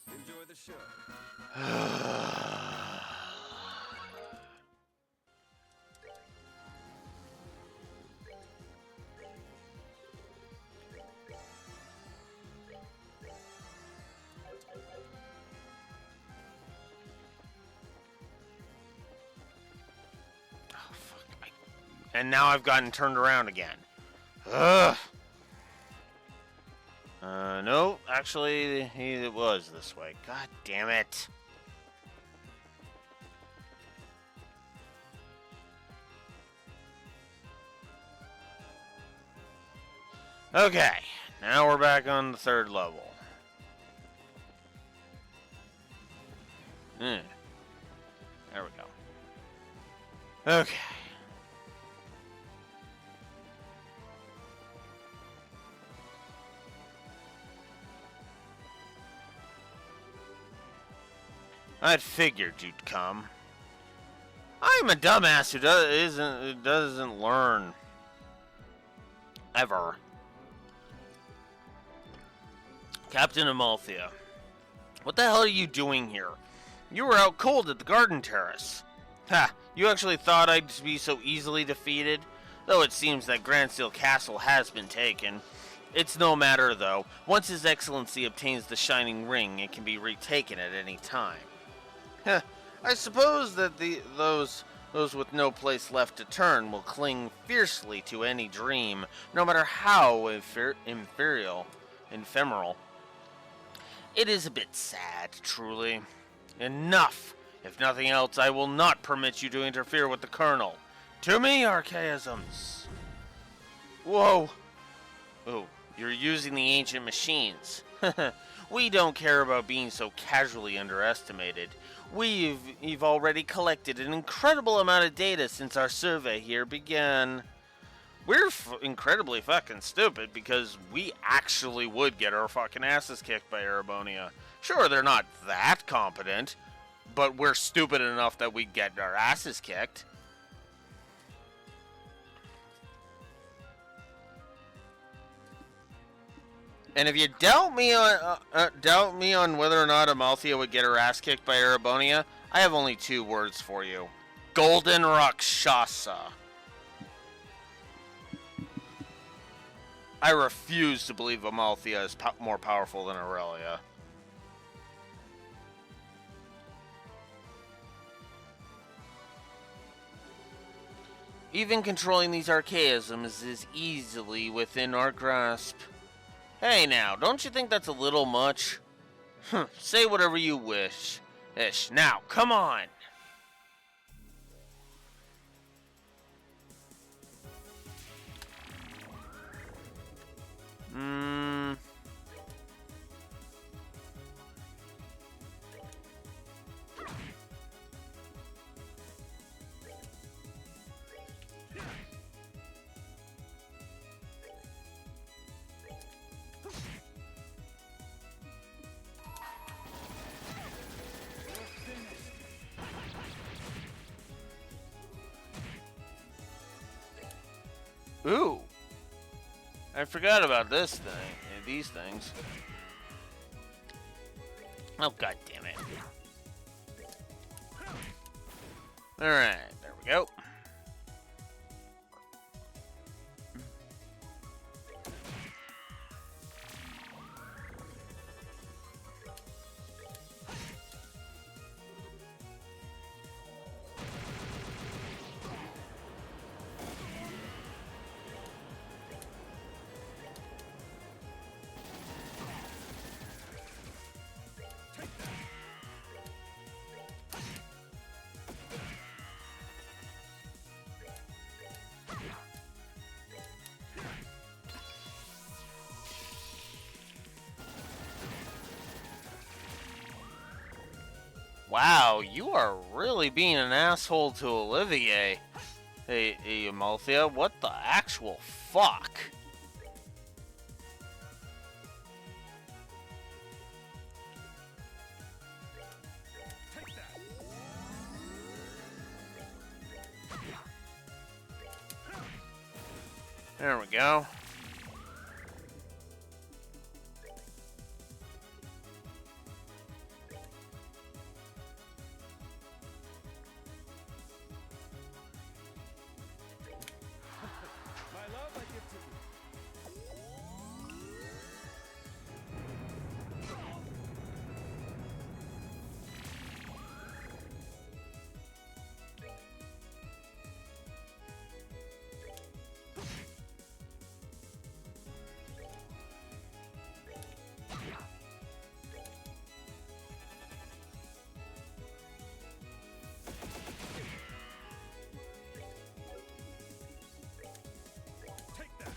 Enjoy the show. And now I've gotten turned around again. Ugh. No, actually, it was this way. God damn it. Okay, now we're back on the third level. There we go. Okay. I'd figured you'd come. I'm a dumbass who doesn't learn. Ever. Captain Amalthea. What the hell are you doing here? You were out cold at the garden terrace. Ha! You actually thought I'd be so easily defeated? Though it seems that Grandsteel Castle has been taken. It's no matter, though. Once His Excellency obtains the Shining Ring, it can be retaken at any time. Heh, I suppose that those with no place left to turn will cling fiercely to any dream, no matter how ephemeral. It is a bit sad, truly. Enough! If nothing else, I will not permit you to interfere with the Colonel. To me, archaisms. Whoa! Oh, you're using the ancient machines. We don't care about being so casually underestimated. We've already collected an incredible amount of data since our survey here began. We're incredibly fucking stupid because we actually would get our fucking asses kicked by Erebonia. Sure, they're not that competent, but we're stupid enough that we get our asses kicked. And if you doubt me on whether or not Amalthea would get her ass kicked by Erebonia, I have only 2 words for you: Golden Rakshasa. I refuse to believe Amalthea is more powerful than Aurelia. Even controlling these archaisms is easily within our grasp. Hey now, don't you think that's a little much? Say whatever you wish. Ish. Now, come on! Ooh! I forgot about this thing. These things. Oh, god damn it. Alright, there we go. Wow, you are really being an asshole to Olivier. Hey, Amalthea, what the actual fuck? There we go. My love, I give to you. Take that.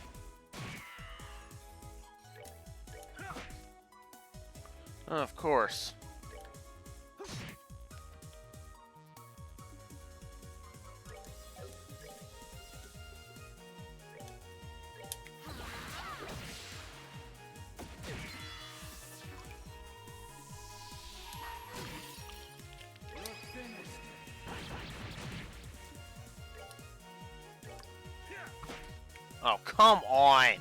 Of course. You're finished. Oh, come on.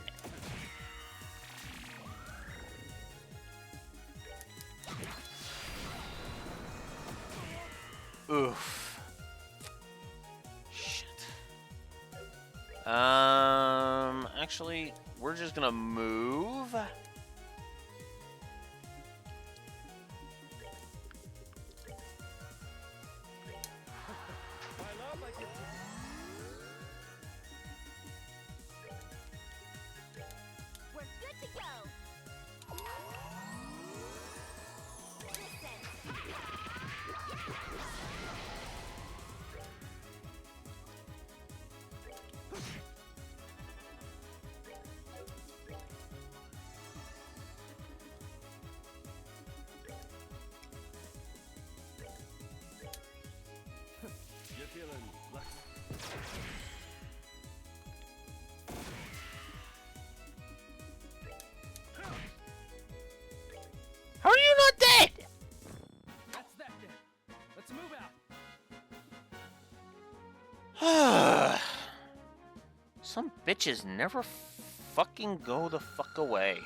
Oof. Shit. Actually, we're just gonna move. My love, I give to you. We're good to go. Listen. You're feeling lucky. How are you not dead? That's that then. Let's move out. Some bitches never fucking go the fuck away.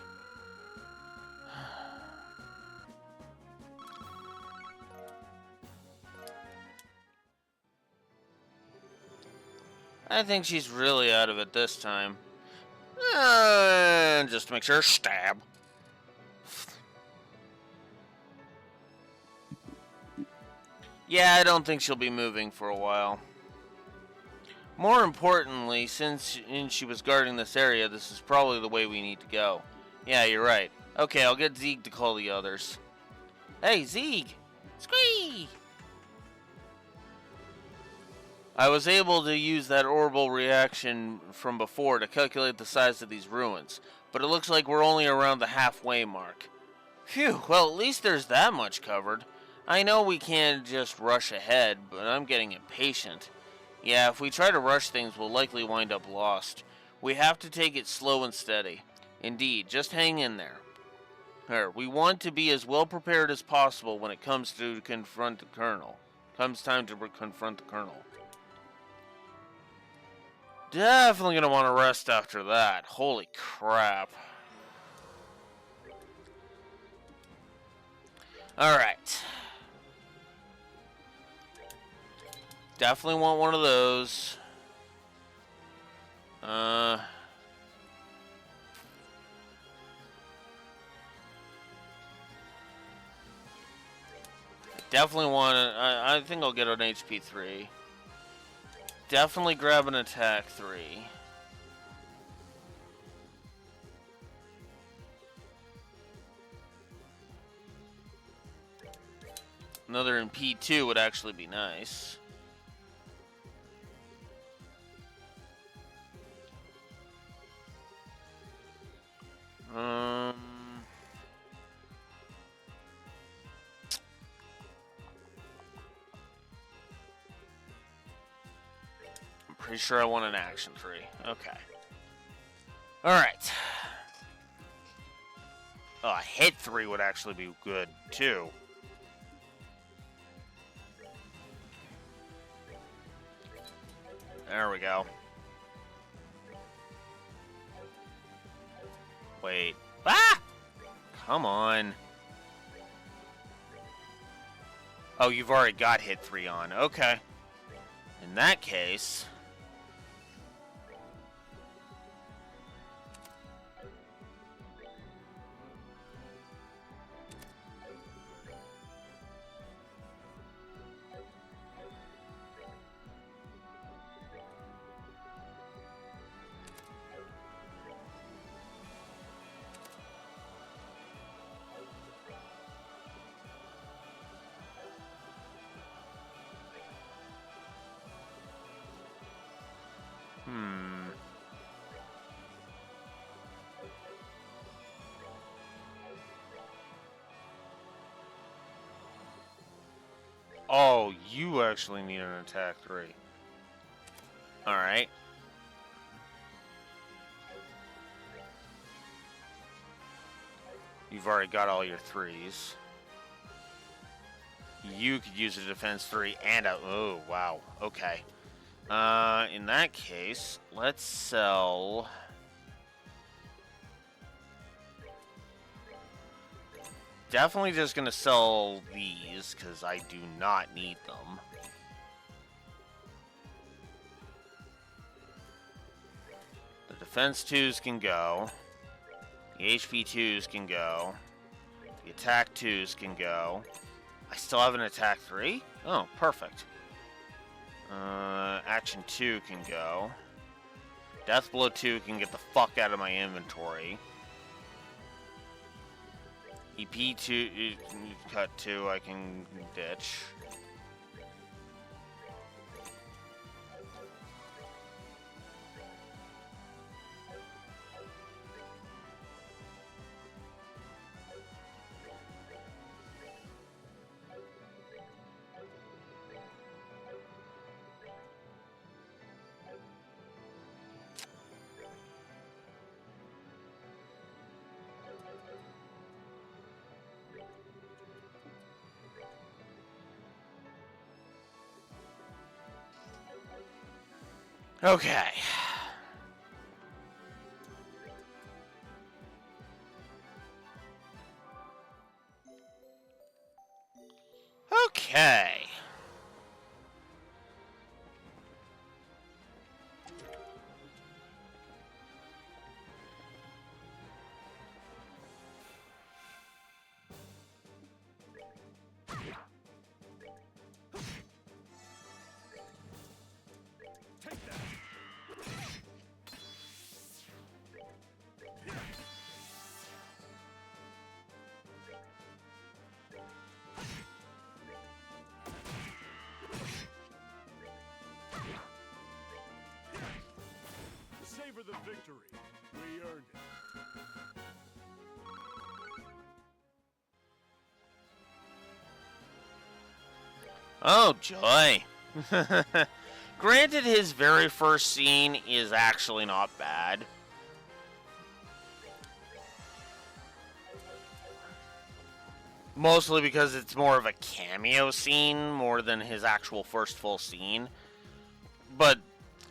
I think she's really out of it this time. Just to make sure, stab. Yeah, I don't think she'll be moving for a while. More importantly, since she was guarding this area, this is probably the way we need to go. Yeah, you're right. Okay, I'll get Zeke to call the others. Hey, Zeke! Squee! I was able to use that orbital reaction from before to calculate the size of these ruins, but it looks like we're only around the halfway mark. Phew, well, at least there's that much covered. I know we can't just rush ahead, but I'm getting impatient. Yeah, if we try to rush things, we'll likely wind up lost. We have to take it slow and steady. Indeed, just hang in there. We want to be as well prepared as possible when it comes to confront the Colonel. Comes time to confront the Colonel. Definitely gonna want to rest after that. Holy crap. Alright. Definitely want one of those. Definitely want to. I think I'll get an HP 3. Definitely grab an attack 3. Another in P2 would actually be nice. I'm pretty sure I want an action 3. Okay. Alright. Oh, a hit 3 would actually be good, too. There we go. Wait. Ah! Come on. Oh, you've already got hit 3 on. Okay. In that case... Oh, you actually need an attack 3. Alright. You've already got all your 3s. You could use a defense 3 and a... Oh, wow. Okay. In that case, let's sell... Definitely just gonna sell these, because I do not need them. The defense 2s can go. The HP 2s can go. The attack 2s can go. I still have an attack 3? Oh, perfect. Action 2 can go. Death Blow 2 can get the fuck out of my inventory. EP2, cut 2, I can ditch. Okay. Okay. for the victory. We earned it. Oh, joy. Granted, his very first scene is actually not bad. Mostly because it's more of a cameo scene more than his actual first full scene. But,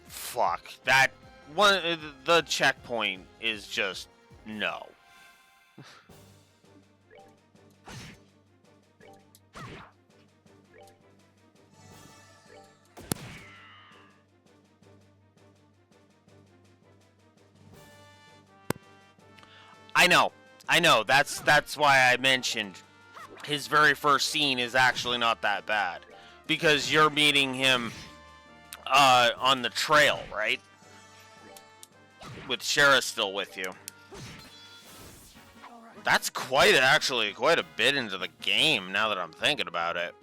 fuck. That one, the checkpoint is just no. I know. That's why I mentioned his very first scene is actually not that bad, because you're meeting him on the trail, right? With Shara still with you. That's actually quite a bit into the game now that I'm thinking about it.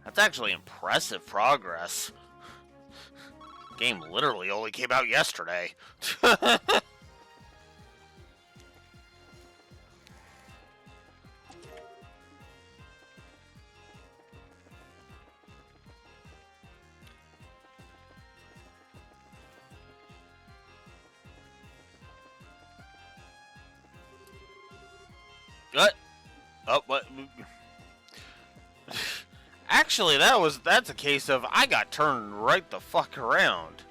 That's actually impressive progress. Game literally only came out yesterday. What? Oh, what? Actually, that's a case of I got turned right the fuck around.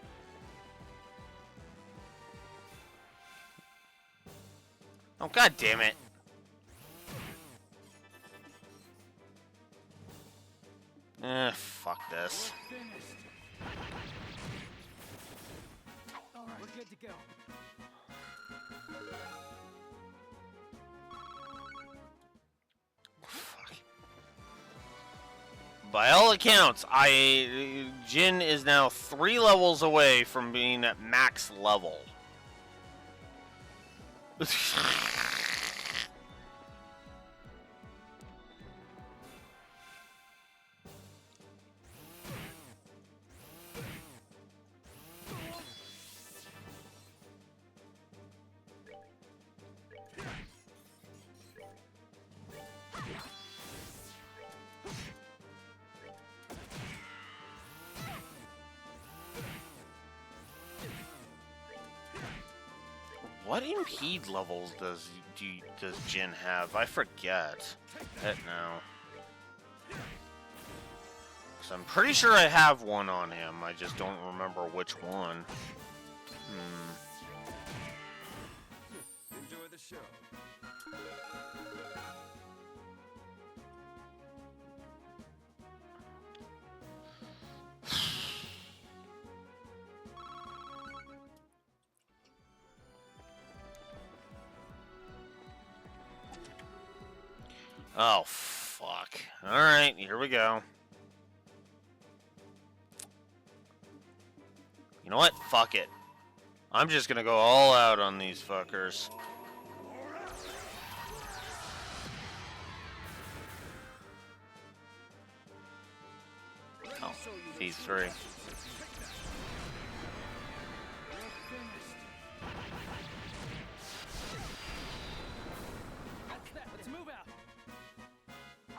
Oh, god damn it. Fuck this. All right, we're good to go. By all accounts, Jin is now 3 levels away from being at max level. What impede levels does Jin have? I forget. Now. 'Cause I'm pretty sure I have one on him. I just don't remember which one. Enjoy the show. Oh, fuck. Alright, here we go. You know what? Fuck it. I'm just gonna go all out on these fuckers. Oh, these three. Let's move out.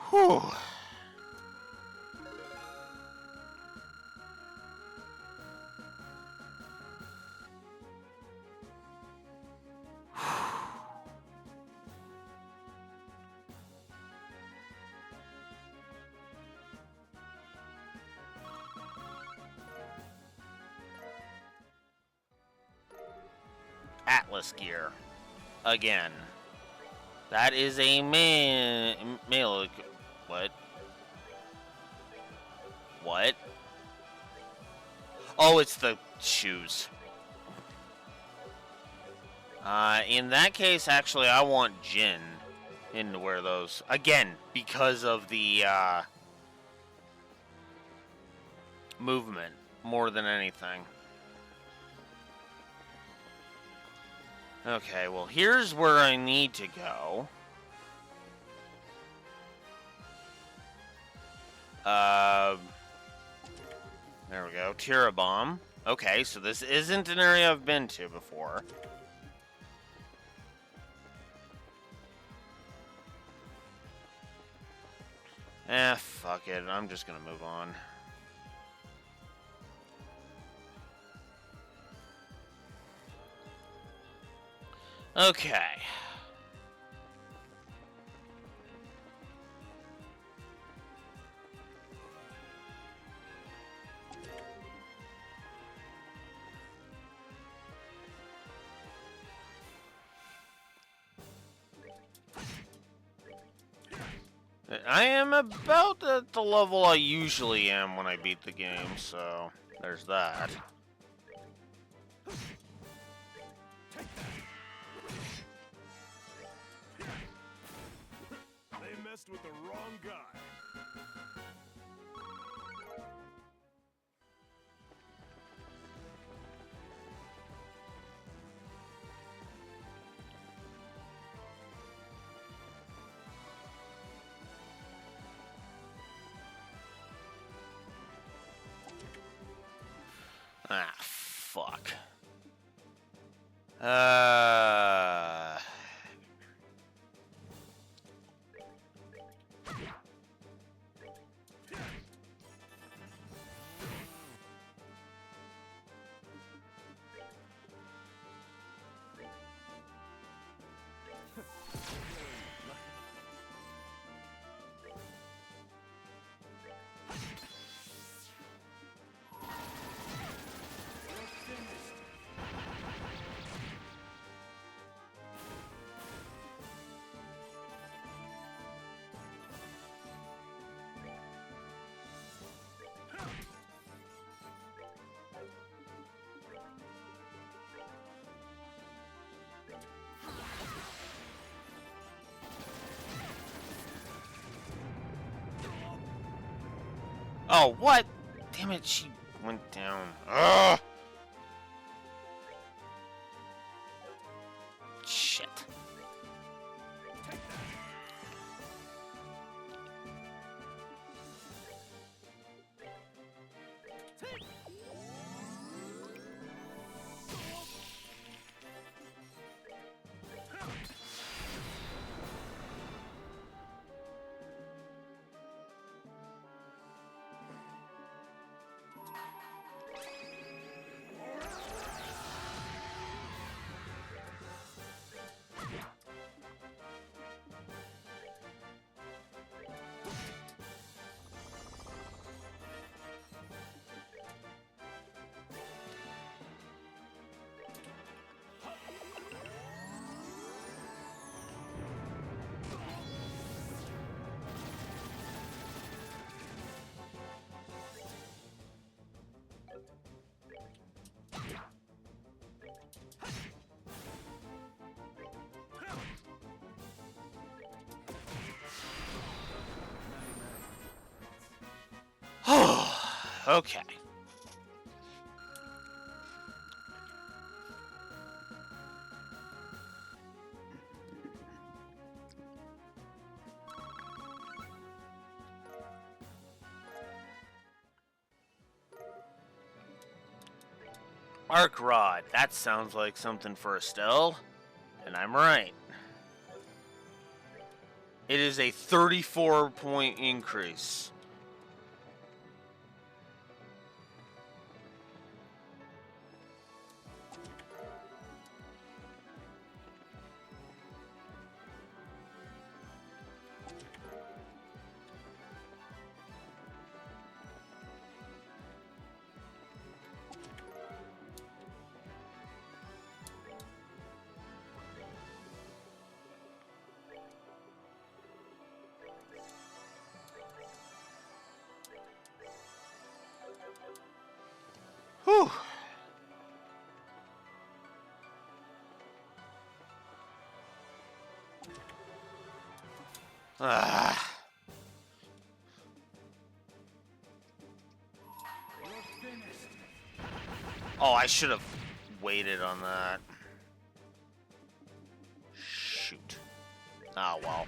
Whew. Atlas gear. Again. That is a male. What? What? Oh, it's the shoes. In that case, actually, I want Jin in to wear those. Again, because of the, movement, more than anything. Okay, well, here's where I need to go. There we go. Tira bomb. Okay, so this isn't an area I've been to before. Fuck it. I'm just gonna move on. Okay. I am about at the level I usually am when I beat the game, so there's that. They messed with the wrong guy. Ah, fuck. Uh... Oh, what? Damn it, she went down. Ugh! Shit. Okay. Arc Rod. That sounds like something for Estelle. And I'm right. It is a 34-point increase. Whew. Ah. Oh, I should have waited on that. Shoot. Ah, well.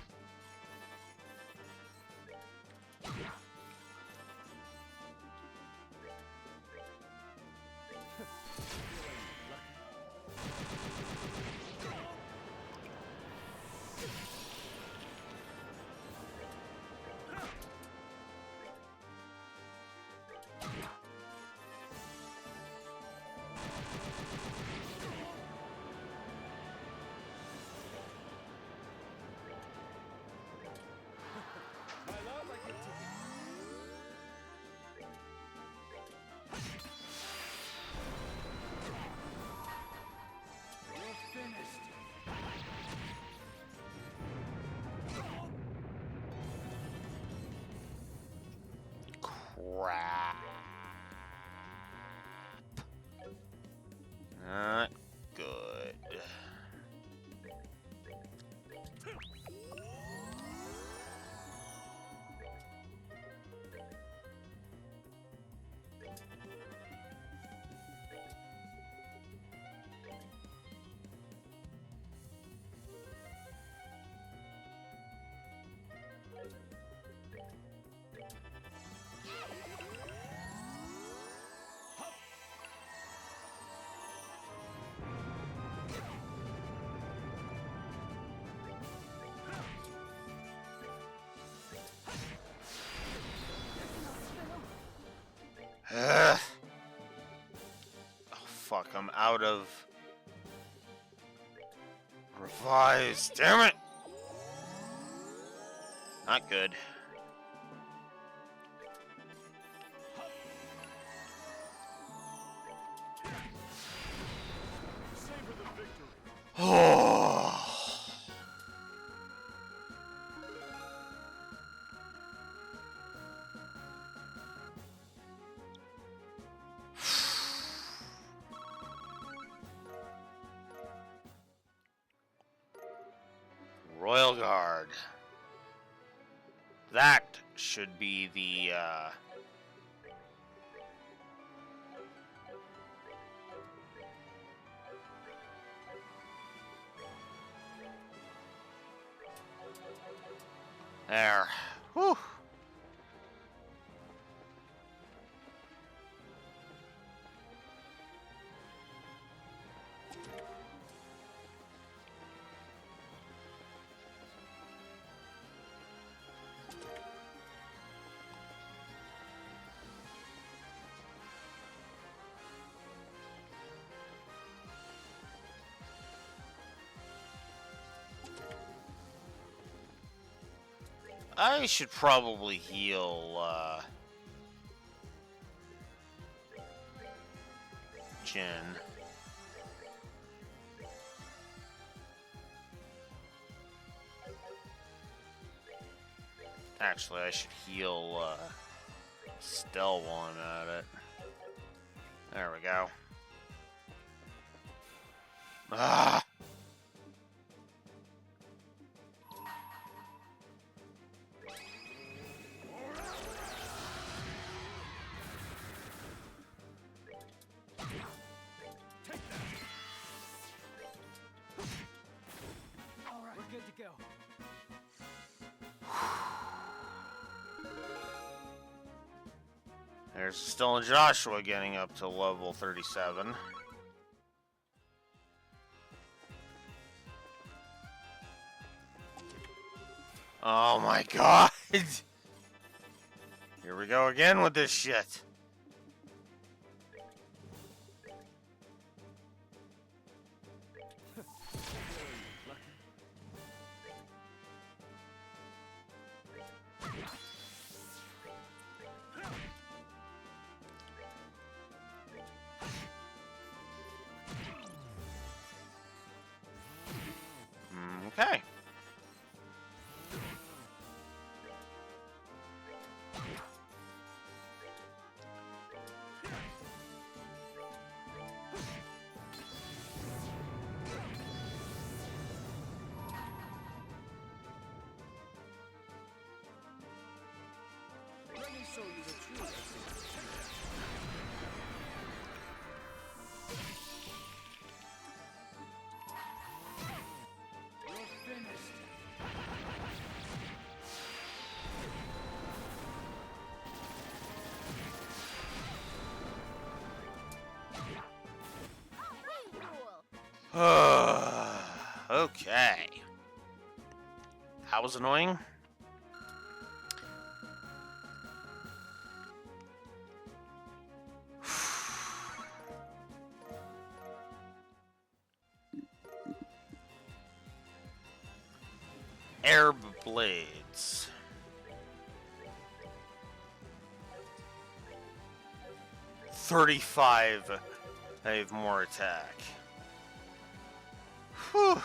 out of revise. Damn it! Not good. Savor the victory. Oh. Royal Guard. That should be the, there. Whew. I should probably heal, Jin. Actually, I should heal, Stel while I'm at it. There we go. Ah! All right, we're good to go. There's still Joshua getting up to level 37. Oh my god! Here we go again with this shit. Okay. Let me show you the truth. You're finished. Cool. Okay. That was annoying. Air blades. $35. They have more attack. Whew.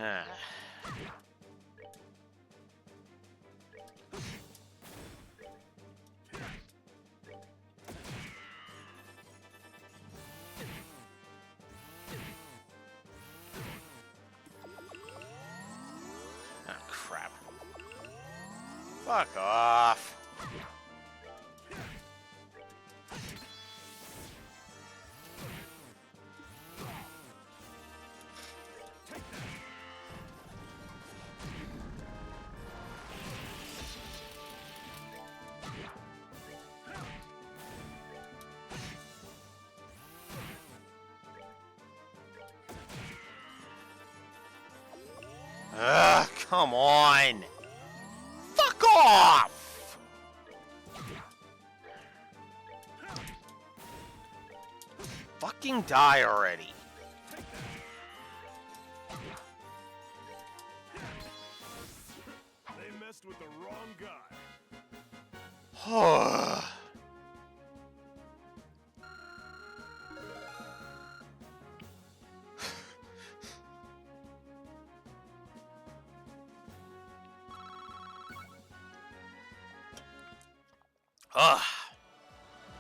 Ah. Ah, crap. Fuck off. Ugh, come on! Fuck off! Fucking die already. They messed with the wrong guy. Ugh.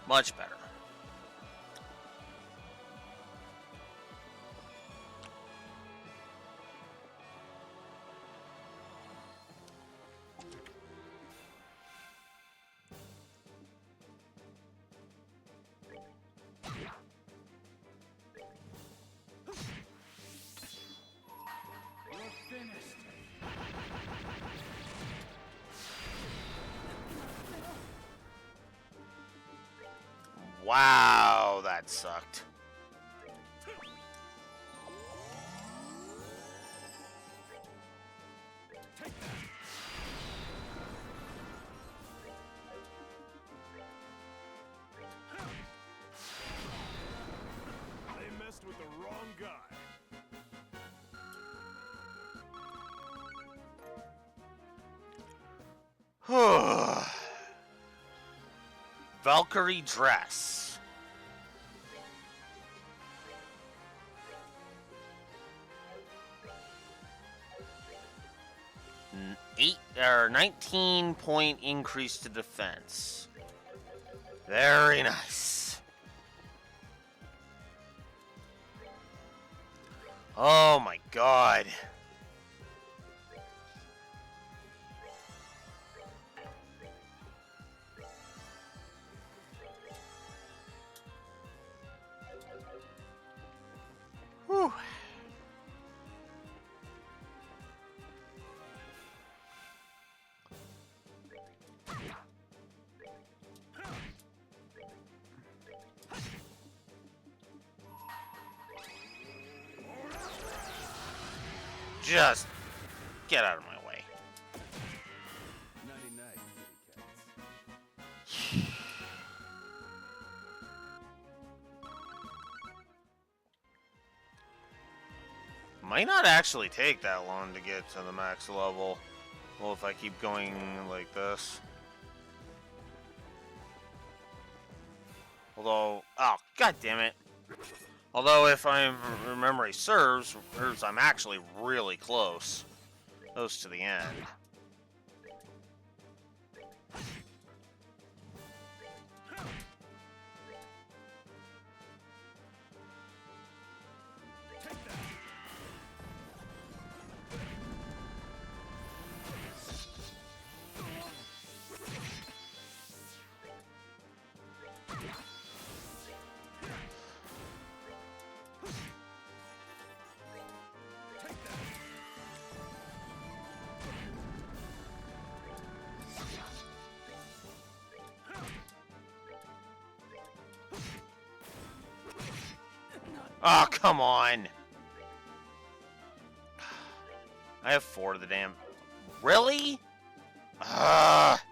Much better. We're finished. Wow, that sucked. They messed with the wrong guy. Valkyrie dress. N- 19-point increase to defense. Very nice. Oh my god. Whew. Just get out of my way. Nighty night, kitty cats. Might not actually take that long to get to the max level. Well, if I keep going like this. Although, oh, god damn it. Although, if memory serves, I'm actually really close to the end. Oh, come on! I have 4 of the damn... Really? Ah!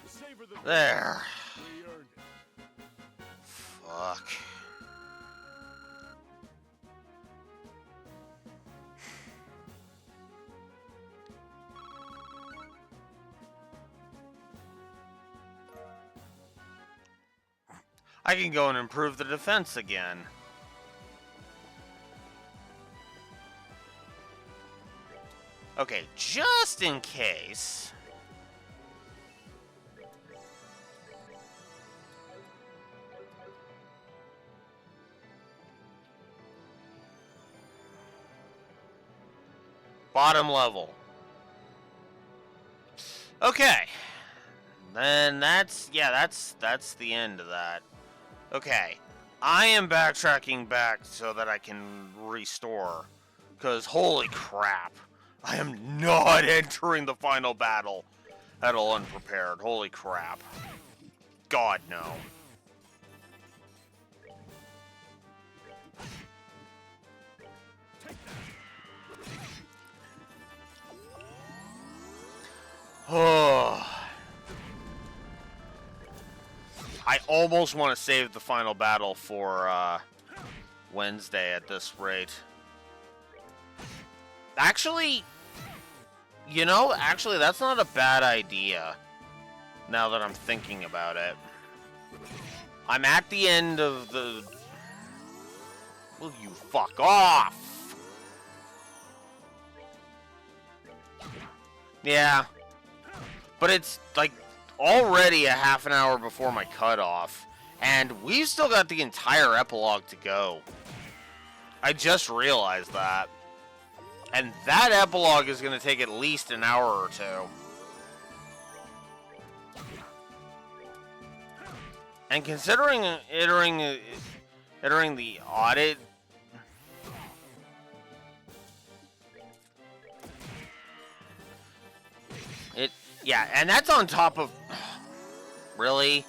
Savor the There. We earned it. Fuck. I can go and improve the defense again. Okay, just in case. Bottom level. Okay. Then that's the end of that. Okay. I am backtracking back so that I can restore. Because holy crap. I am not entering the final battle at all unprepared. Holy crap. God, no. Oh. I almost want to save the final battle for Wednesday at this rate. Actually, actually that's not a bad idea. Now that I'm thinking about it. I'm at the end of the... Will you fuck off? Yeah. But it's, like, already a half an hour before my cutoff. And we've still got the entire epilogue to go. I just realized that. And that epilogue is going to take at least an hour or two. And considering entering the audit... Yeah, and that's on top of... Really?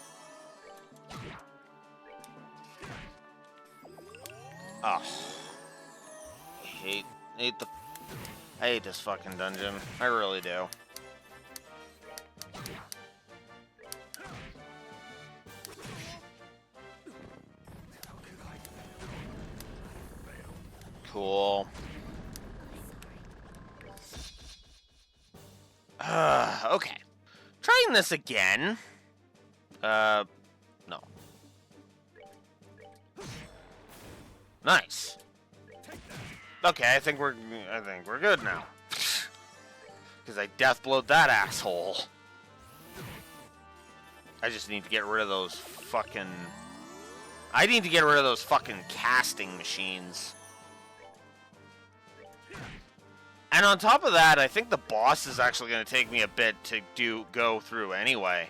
Oh. I hate this fucking dungeon. I really do. Cool. Okay. Trying this again. No. Nice. Okay, I think we're good now. Because I deathblowed that asshole. I just need to get rid of those fucking... I need to get rid of those fucking casting machines. And on top of that, I think the boss is actually going to take me a bit to go through anyway.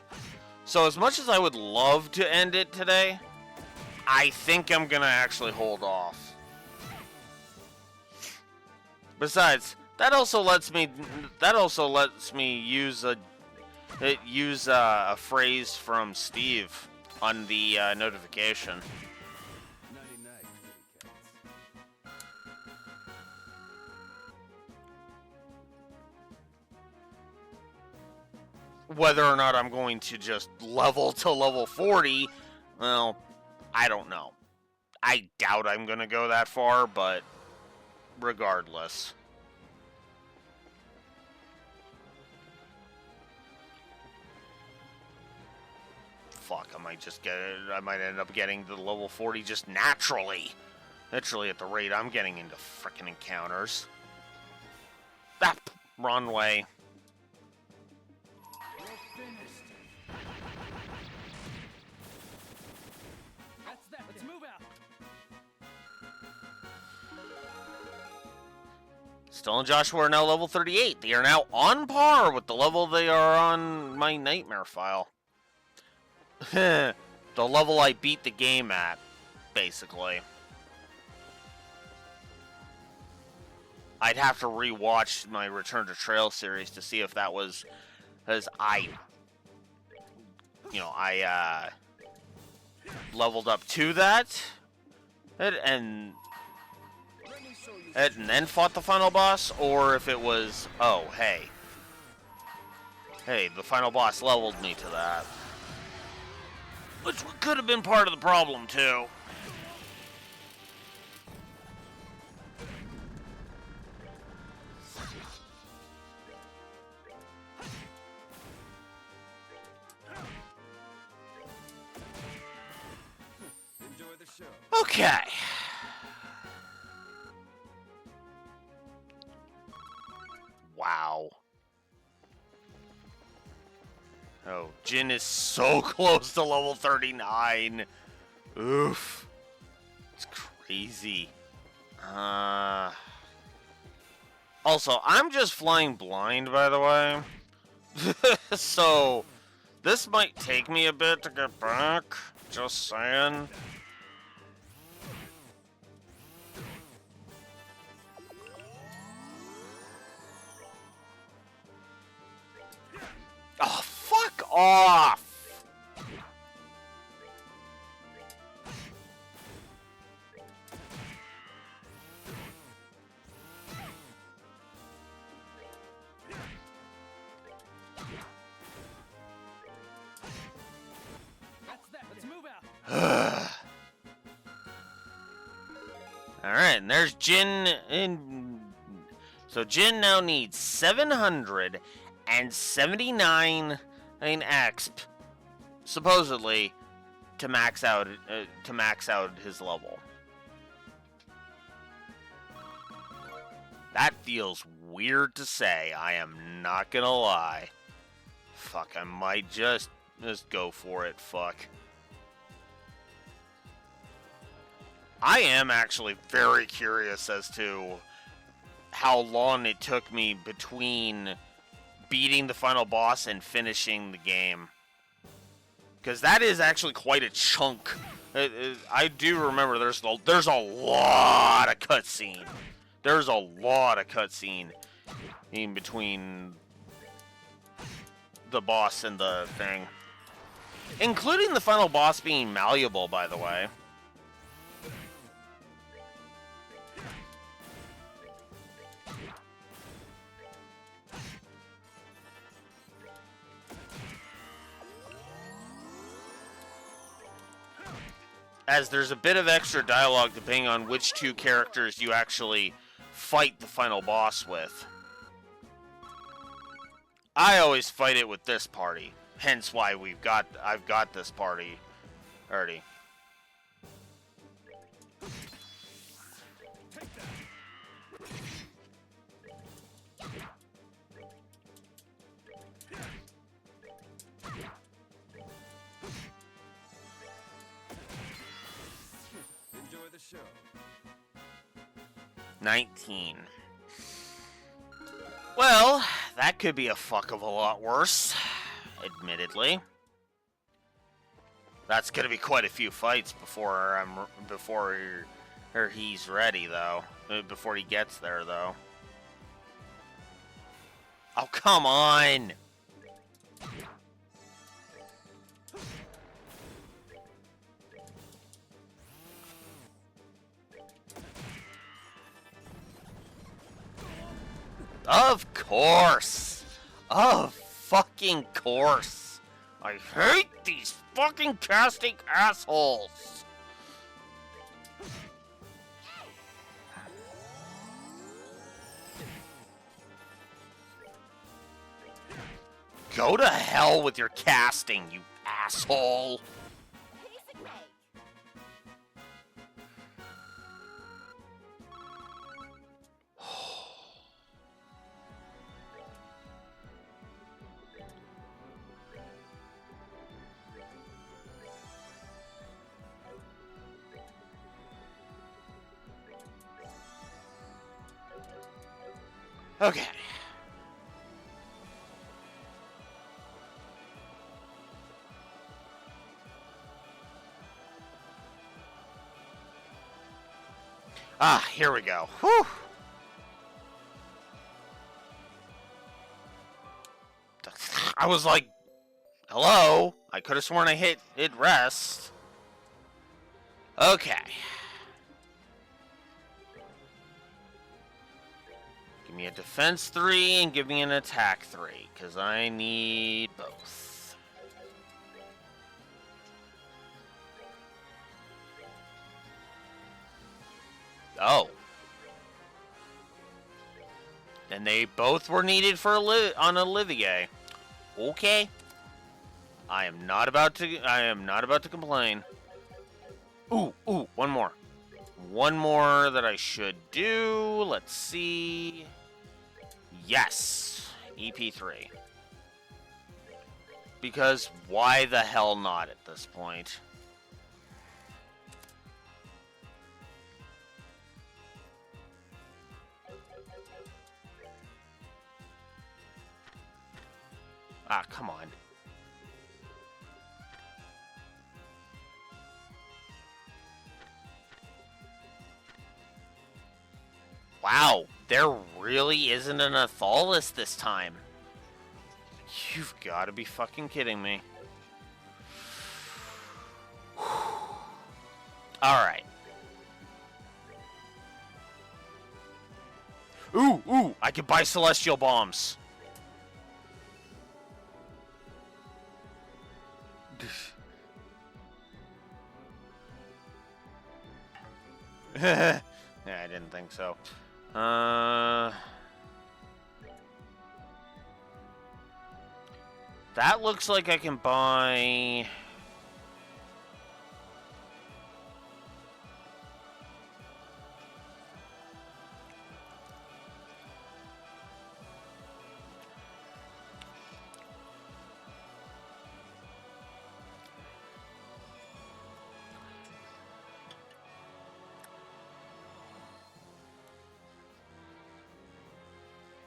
So as much as I would love to end it today, I think I'm going to actually hold off. Besides, that also lets me use a phrase from Steve on the notification. Whether or not I'm going to just level to level 40, well, I don't know. I doubt I'm going to go that far, but regardless. Fuck, I might end up getting to level 40 just naturally. Literally at the rate I'm getting into frickin' encounters. Ah, wrong way. Let's move out. Still and Joshua are now level 38. They are now on par with the level they are on my nightmare file. The level I beat the game at, basically. I'd have to rewatch my Return to Trail series to see if that was... Because I leveled up to that, and then fought the final boss, or if it was, oh, hey, the final boss leveled me to that. Which could have been part of the problem, too. Okay. Wow. Oh, Jin is so close to level 39. Oof. It's crazy. Also, I'm just flying blind, by the way. So, this might take me a bit to get back. Just saying. off! That's that. Let's move out. Alright, and there's Jin in. So Jin now needs 779 exp, supposedly, to max out his level. That feels weird to say, I am not gonna lie. Fuck, I might just go for it, fuck. I am actually very curious as to how long it took me between beating the final boss and finishing the game. Because that is actually quite a chunk. I do remember there's a lot of cutscene. There's a lot of cutscene in between the boss and the thing. Including the final boss being malleable, by the way. As there's a bit of extra dialogue depending on which two characters you actually fight the final boss with. I always fight it with this party, hence why I've got this party already. Enjoy the show. 19. Well, that could be a fuck of a lot worse, admittedly. That's gonna be quite a few fights before he's ready, though. Before he gets there, though. Oh, come on! Of course! Of fucking course! I hate these fucking casting assholes! Go to hell with your casting, you asshole! Piece of cake. Okay. Ah, here we go. Whew. I was like, hello? I could have sworn I hit rest. Okay. Give me a defense 3 and give me an attack 3, because I need both. Oh. And they both were needed for on Olivier. Okay. I am not about to complain. Ooh, one more. One more that I should do. Let's see. Yes. EP3. Because why the hell not at this point? Ah, come on. Wow, there really isn't an Athalis this time. You've got to be fucking kidding me. Alright. Ooh, I can buy celestial bombs. Yeah, I didn't think so. That looks like I can buy...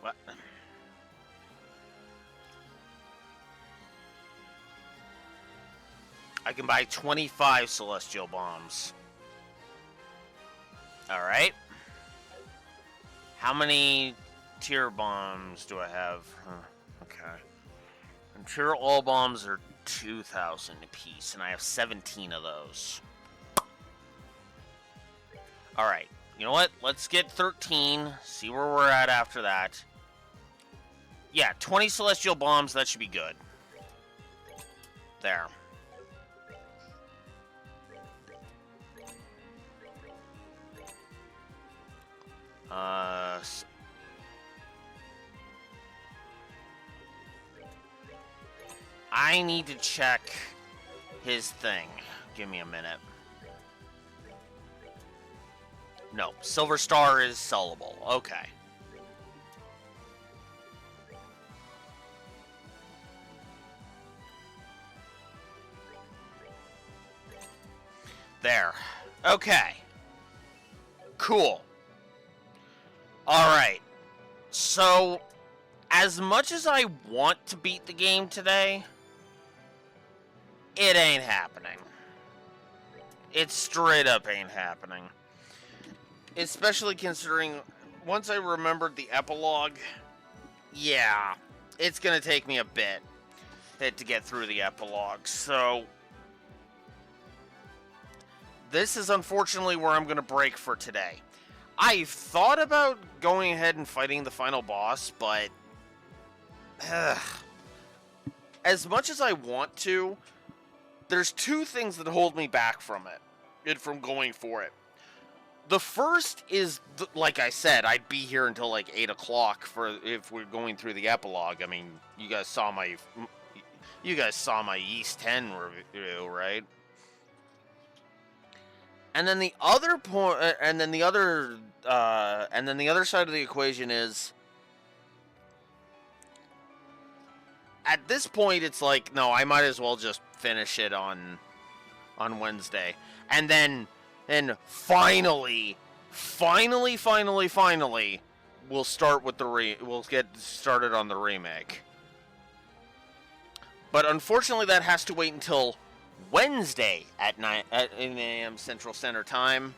What? I can buy 25 celestial bombs. Alright. How many tier bombs do I have? Okay. And tier all bombs are 2,000 apiece, and I have 17 of those. Alright. You know what? Let's get 13. See where we're at after that. Yeah, 20 celestial bombs. That should be good. There. I need to check his thing. Give me a minute. No, Silver Star is sellable. Okay. There. Okay. Cool. Alright. So, as much as I want to beat the game today, it ain't happening. It straight up ain't happening. Especially considering, once I remembered the epilogue, yeah, it's gonna take me a bit to get through the epilogue, so... This is unfortunately where I'm gonna break for today. I thought about going ahead and fighting the final boss, but... as much as I want to, there's two things that hold me back from it, from going for it. The first is, like I said, I'd be here until like 8 o'clock if we're going through the epilogue. I mean, you guys saw my East 10 review, right? And then the other point, and then the other side of the equation is, at this point, it's like, no, I might as well just finish it on Wednesday, and then finally, we'll start with we'll get started on the remake. But unfortunately, that has to wait until Wednesday at 9 a.m. Central Standard Time.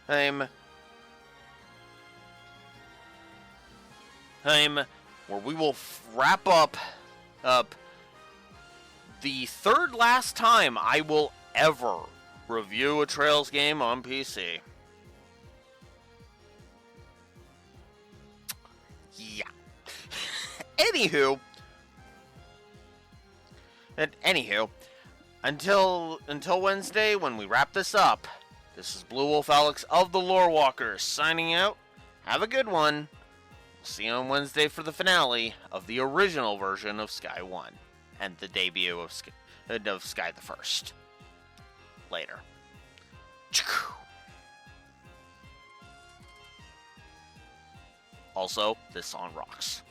Where we will wrap up the third last time I will ever review a Trails game on PC. Yeah. Anywho, until Wednesday when we wrap this up, this is Blue Wolf Alex of the Lore Walkers signing out. Have a good one. See you on Wednesday for the finale of the original version of Sky 1 and the debut of Sky the First. Later. Also, this song rocks.